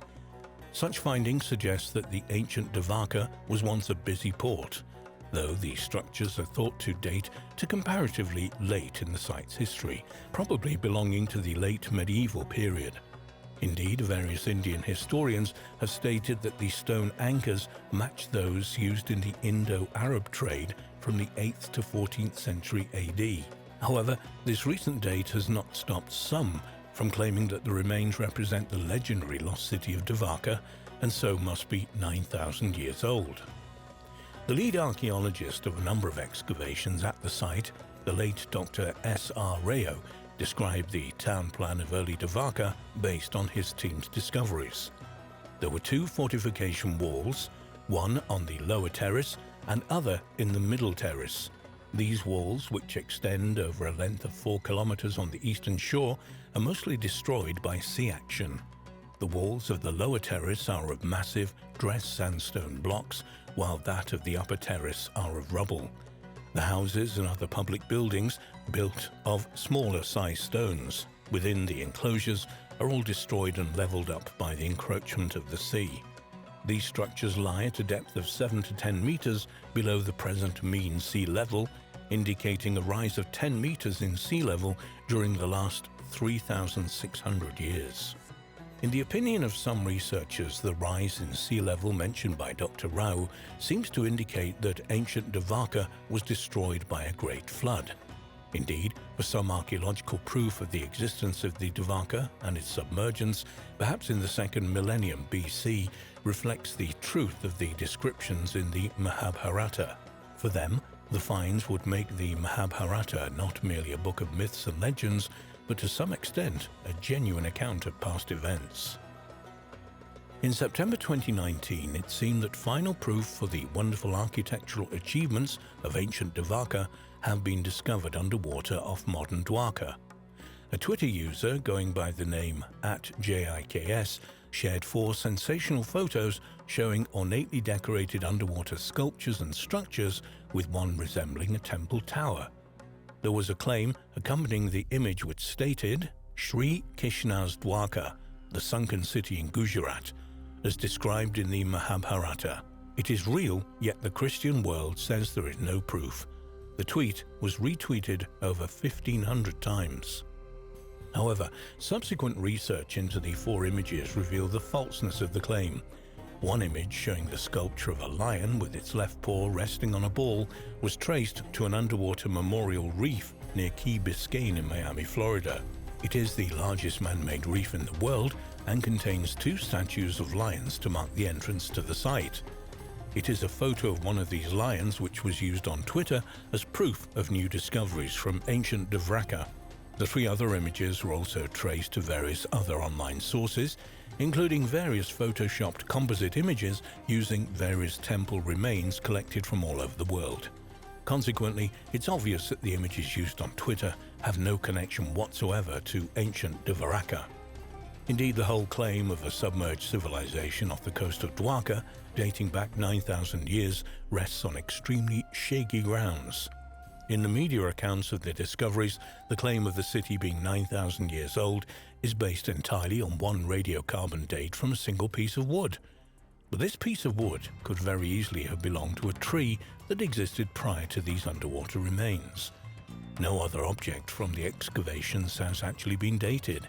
Such findings suggest that the ancient Dwarka was once a busy port, though these structures are thought to date to comparatively late in the site's history, probably belonging to the late medieval period. Indeed, various Indian historians have stated that the stone anchors match those used in the Indo-Arab trade from the 8th to 14th century AD. However, this recent date has not stopped some from claiming that the remains represent the legendary lost city of Dwarka and so must be 9,000 years old. The lead archaeologist of a number of excavations at the site, the late Dr. S.R. Rao, described the town plan of early Dwarka based on his team's discoveries. There were 2 fortification walls, one on the lower terrace and other in the middle terrace. These walls, which extend over a length of 4 kilometers on the eastern shore, are mostly destroyed by sea action. The walls of the lower terrace are of massive dressed sandstone blocks, while that of the upper terrace are of rubble. The houses and other public buildings, built of smaller size stones within the enclosures, are all destroyed and leveled up by the encroachment of the sea. These structures lie at a depth of 7 to 10 meters below the present mean sea level, indicating a rise of 10 meters in sea level during the last 3,600 years. In the opinion of some researchers, the rise in sea level mentioned by Dr. Rao seems to indicate that ancient Dwarka was destroyed by a great flood. Indeed, for some archaeological proof of the existence of the Dwarka and its submergence, perhaps in the 2nd millennium BC, reflects the truth of the descriptions in the Mahabharata. For them, the finds would make the Mahabharata not merely a book of myths and legends, but to some extent a genuine account of past events. In September 2019, it seemed that final proof for the wonderful architectural achievements of ancient Dwarka have been discovered underwater off modern Dwarka. A Twitter user going by the name @JIKS shared 4 sensational photos showing ornately decorated underwater sculptures and structures, with one resembling a temple tower. There was a claim accompanying the image which stated, "Sri Krishna's Dwarka, the sunken city in Gujarat, as described in the Mahabharata. It is real, yet the Christian world says there is no proof." The tweet was retweeted over 1,500 times. However, subsequent research into the 4 images revealed the falseness of the claim. One image, showing the sculpture of a lion with its left paw resting on a ball, was traced to an underwater memorial reef near Key Biscayne in Miami, Florida. It is the largest man-made reef in the world and contains 2 statues of lions to mark the entrance to the site. It is a photo of one of these lions which was used on Twitter as proof of new discoveries from ancient Dwarka. The 3 other images were also traced to various other online sources, including various photoshopped composite images using various temple remains collected from all over the world. Consequently, it's obvious that the images used on Twitter have no connection whatsoever to ancient Dwarka. Indeed, the whole claim of a submerged civilization off the coast of Dwarka, dating back 9,000 years, rests on extremely shaky grounds. In the media accounts of the discoveries, the claim of the city being 9,000 years old is based entirely on one radiocarbon date from a single piece of wood. But this piece of wood could very easily have belonged to a tree that existed prior to these underwater remains. No other object from the excavations has actually been dated.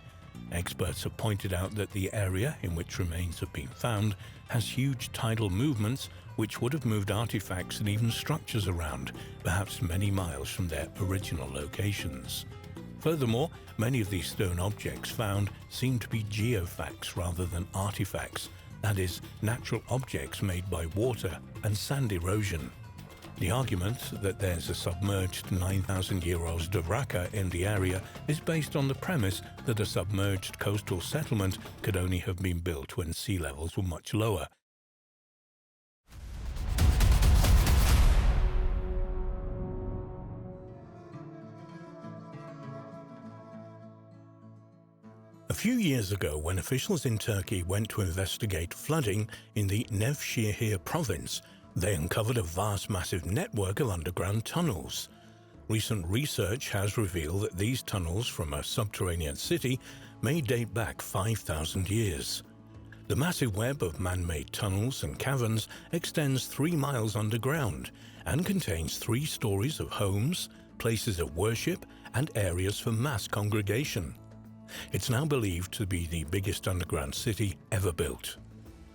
Experts have pointed out that the area in which remains have been found has huge tidal movements which would have moved artifacts and even structures around, perhaps many miles from their original locations. Furthermore, many of these stone objects found seem to be geofacts rather than artifacts, that is, natural objects made by water and sand erosion. The argument that there's a submerged 9,000-year-old Davraka in the area is based on the premise that a submerged coastal settlement could only have been built when sea levels were much lower. A few years ago, when officials in Turkey went to investigate flooding in the Nevşehir province, they uncovered a vast, massive network of underground tunnels. Recent research has revealed that these tunnels from a subterranean city may date back 5,000 years. The massive web of man-made tunnels and caverns extends 3 miles underground and contains 3 stories of homes, places of worship, and areas for mass congregation. It's now believed to be the biggest underground city ever built.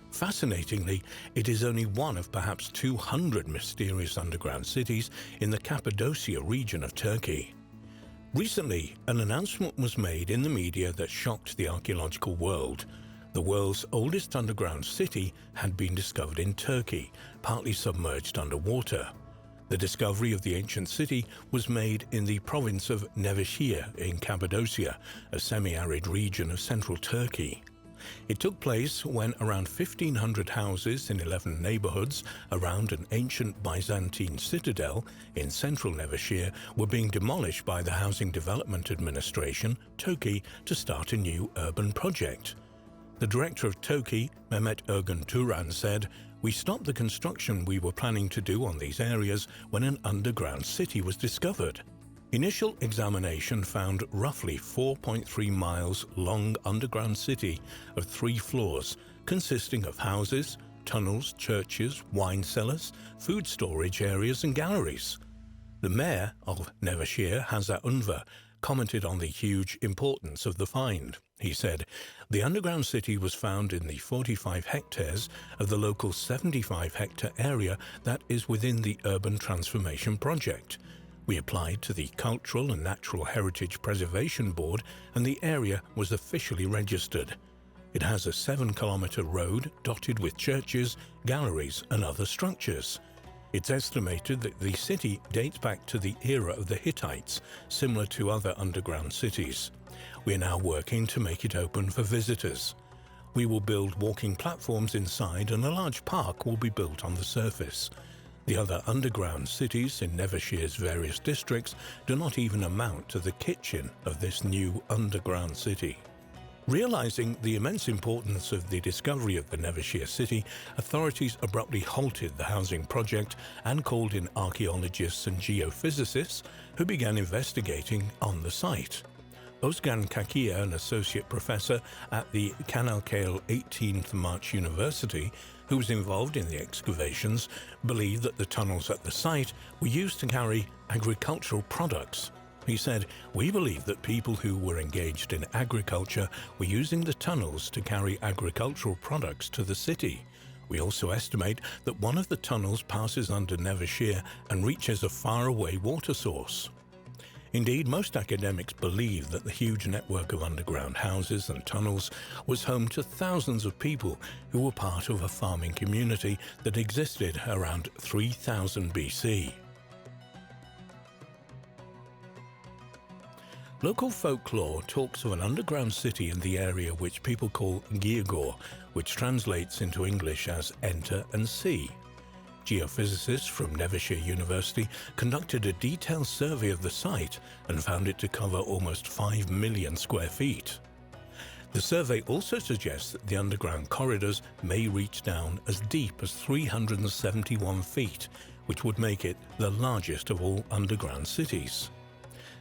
Fascinatingly, it is only one of perhaps 200 mysterious underground cities in the Cappadocia region of Turkey. Recently, an announcement was made in the media that shocked the archaeological world. The world's oldest underground city had been discovered in Turkey, partly submerged underwater. The discovery of the ancient city was made in the province of Nevşehir in Cappadocia, a semi-arid region of central Turkey. It took place when around 1,500 houses in 11 neighborhoods around an ancient Byzantine citadel in central Nevşehir were being demolished by the Housing Development Administration, TOKİ, to start a new urban project. The director of TOKİ, Mehmet Ergun Turan, said, "We stopped the construction we were planning to do on these areas when an underground city was discovered." Initial examination found roughly 4.3 miles long underground city of 3 floors, consisting of houses, tunnels, churches, wine cellars, food storage areas and galleries. The mayor of Nevşehir, Hazar Unver, commented on the huge importance of the find. He said, "The underground city was found in the 45 hectares of the local 75-hectare area that is within the Urban Transformation Project. We applied to the Cultural and Natural Heritage Preservation Board and the area was officially registered. It has a 7-kilometer road dotted with churches, galleries and other structures. It's estimated that the city dates back to the era of the Hittites, similar to other underground cities. We are now working to make it open for visitors. We will build walking platforms inside and a large park will be built on the surface. The other underground cities in Nevşehir's various districts do not even amount to the kitchen of this new underground city." Realizing the immense importance of the discovery of the Nevşehir city, authorities abruptly halted the housing project and called in archaeologists and geophysicists who began investigating on the site. Özgen Kakia, an associate professor at the Çanakkale 18th March University, who was involved in the excavations, believed that the tunnels at the site were used to carry agricultural products. He said, "We believe that people who were engaged in agriculture were using the tunnels to carry agricultural products to the city. We also estimate that one of the tunnels passes under Nevşehir and reaches a faraway water source." Indeed, most academics believe that the huge network of underground houses and tunnels was home to thousands of people who were part of a farming community that existed around 3000 BC. Local folklore talks of an underground city in the area which people call Girgor, which translates into English as enter and see. Geophysicists from Nevşehir University conducted a detailed survey of the site and found it to cover almost 5 million square feet. The survey also suggests that the underground corridors may reach down as deep as 371 feet, which would make it the largest of all underground cities.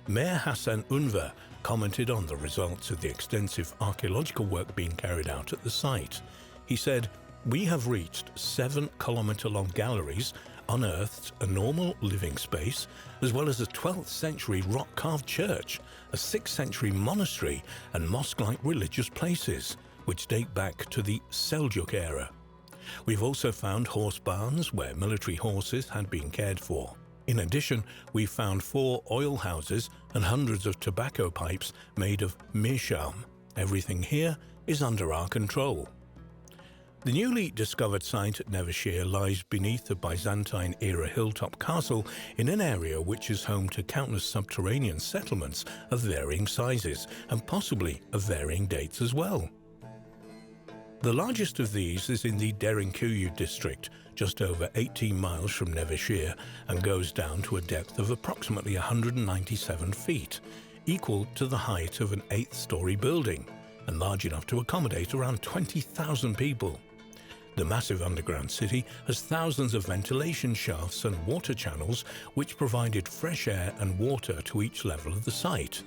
Mayor Hassan Unver commented on the results of the extensive archaeological work being carried out at the site. He said, "We have reached 7-kilometer-long galleries, unearthed a normal living space, as well as a 12th century rock-carved church, a 6th century monastery, and mosque-like religious places, which date back to the Seljuk era. We've also found horse barns where military horses had been cared for. In addition, we found 4 oil houses and hundreds of tobacco pipes made of meerschaum. Everything here is under our control." The newly discovered site at Nevşehir lies beneath the Byzantine-era hilltop castle in an area which is home to countless subterranean settlements of varying sizes and possibly of varying dates as well. The largest of these is in the Derinkuyu district, just over 18 miles from Nevşehir, and goes down to a depth of approximately 197 feet, equal to the height of an 8th-story building, and large enough to accommodate around 20,000 people. The massive underground city has thousands of ventilation shafts and water channels which provided fresh air and water to each level of the site.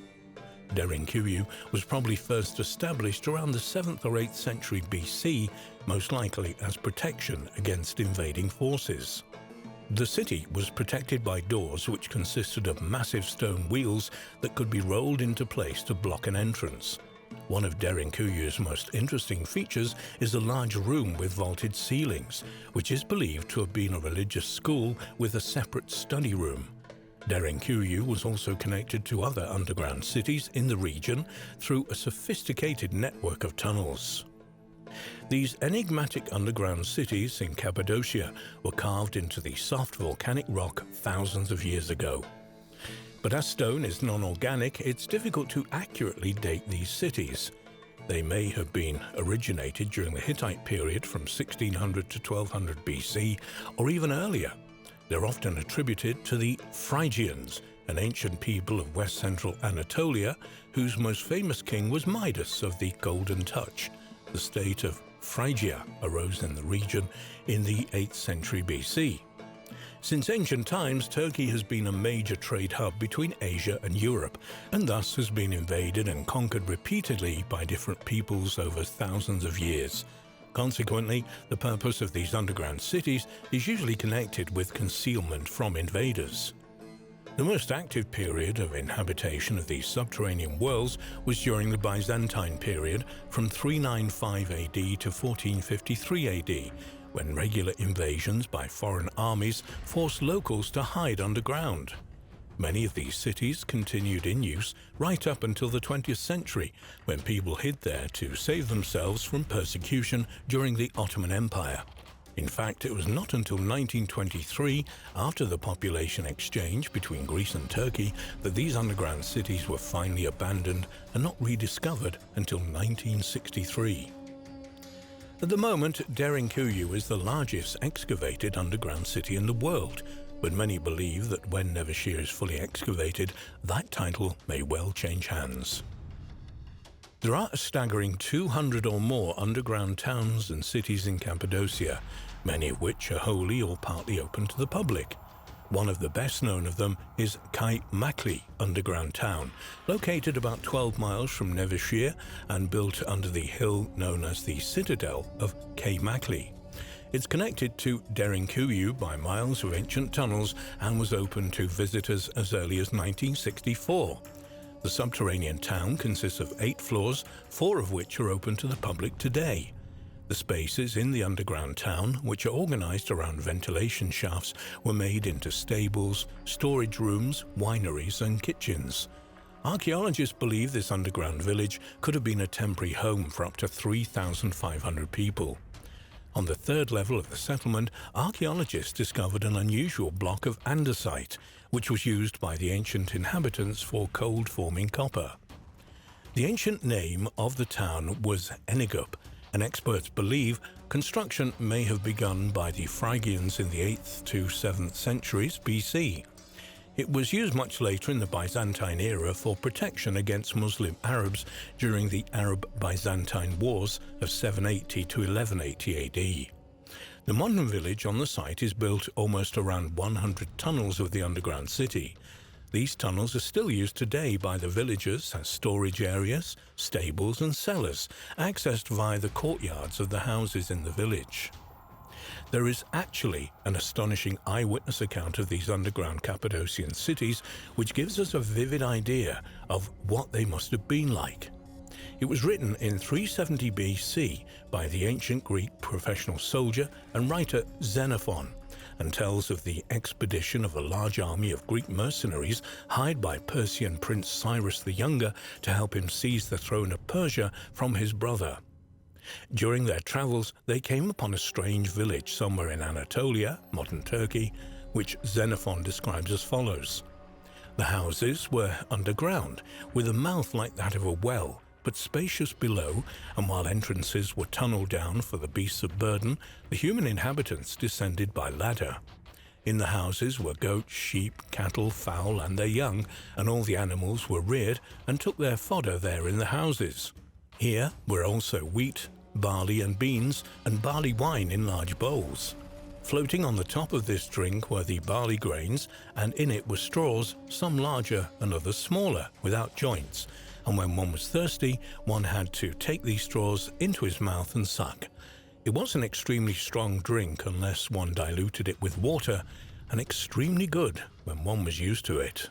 Derinkuyu was probably first established around the 7th or 8th century BC, most likely as protection against invading forces. The city was protected by doors which consisted of massive stone wheels that could be rolled into place to block an entrance. One of Derinkuyu's most interesting features is a large room with vaulted ceilings, which is believed to have been a religious school with a separate study room. Derinkuyu was also connected to other underground cities in the region through a sophisticated network of tunnels. These enigmatic underground cities in Cappadocia were carved into the soft volcanic rock thousands of years ago. But as stone is non-organic, it's difficult to accurately date these cities. They may have been originated during the Hittite period from 1600 to 1200 BC, or even earlier. They're often attributed to the Phrygians, an ancient people of west-central Anatolia, whose most famous king was Midas of the Golden Touch. The state of Phrygia arose in the region in the 8th century BC. Since ancient times, Turkey has been a major trade hub between Asia and Europe, and thus has been invaded and conquered repeatedly by different peoples over thousands of years. Consequently, the purpose of these underground cities is usually connected with concealment from invaders. The most active period of inhabitation of these subterranean worlds was during the Byzantine period from 395 AD to 1453 AD, when regular invasions by foreign armies forced locals to hide underground. Many of these cities continued in use right up until the 20th century, when people hid there to save themselves from persecution during the Ottoman Empire. In fact, it was not until 1923, after the population exchange between Greece and Turkey, that these underground cities were finally abandoned and not rediscovered until 1963. At the moment, Derinkuyu is the largest excavated underground city in the world, but many believe that when Nevşehir is fully excavated, that title may well change hands. There are a staggering 200 or more underground towns and cities in Cappadocia, many of which are wholly or partly open to the public. One of the best known of them is Kaymakli underground town, located about 12 miles from Nevşehir and built under the hill known as the Citadel of Kaymakli. It's connected to Derinkuyu by miles of ancient tunnels and was open to visitors as early as 1964. The subterranean town consists of 8 floors, 4 of which are open to the public today. The spaces in the underground town, which are organized around ventilation shafts, were made into stables, storage rooms, wineries, and kitchens. Archaeologists believe this underground village could have been a temporary home for up to 3,500 people. On the 3rd level of the settlement, archaeologists discovered an unusual block of andesite, which was used by the ancient inhabitants for cold-forming copper. The ancient name of the town was Enigup, and experts believe construction may have begun by the Phrygians in the 8th to 7th centuries BC. It was used much later in the Byzantine era for protection against Muslim Arabs during the Arab-Byzantine Wars of 780 to 1180 AD. The modern village on the site is built almost around 100 tunnels of the underground city. These tunnels are still used today by the villagers as storage areas, stables and cellars, accessed via the courtyards of the houses in the village. There is actually an astonishing eyewitness account of these underground Cappadocian cities, which gives us a vivid idea of what they must have been like. It was written in 370 BC by the ancient Greek professional soldier and writer Xenophon, and tells of the expedition of a large army of Greek mercenaries hired by Persian Prince Cyrus the Younger to help him seize the throne of Persia from his brother. During their travels, they came upon a strange village somewhere in Anatolia, modern Turkey, which Xenophon describes as follows. The houses were underground, with a mouth like that of a well, but spacious below, and while entrances were tunneled down for the beasts of burden, the human inhabitants descended by ladder. In the houses were goats, sheep, cattle, fowl, and their young, and all the animals were reared and took their fodder there in the houses. Here were also wheat, barley and beans, and barley wine in large bowls. Floating on the top of this drink were the barley grains, and in it were straws, some larger and others smaller, without joints, and when one was thirsty, one had to take these straws into his mouth and suck. It was an extremely strong drink unless one diluted it with water, and extremely good when one was used to it.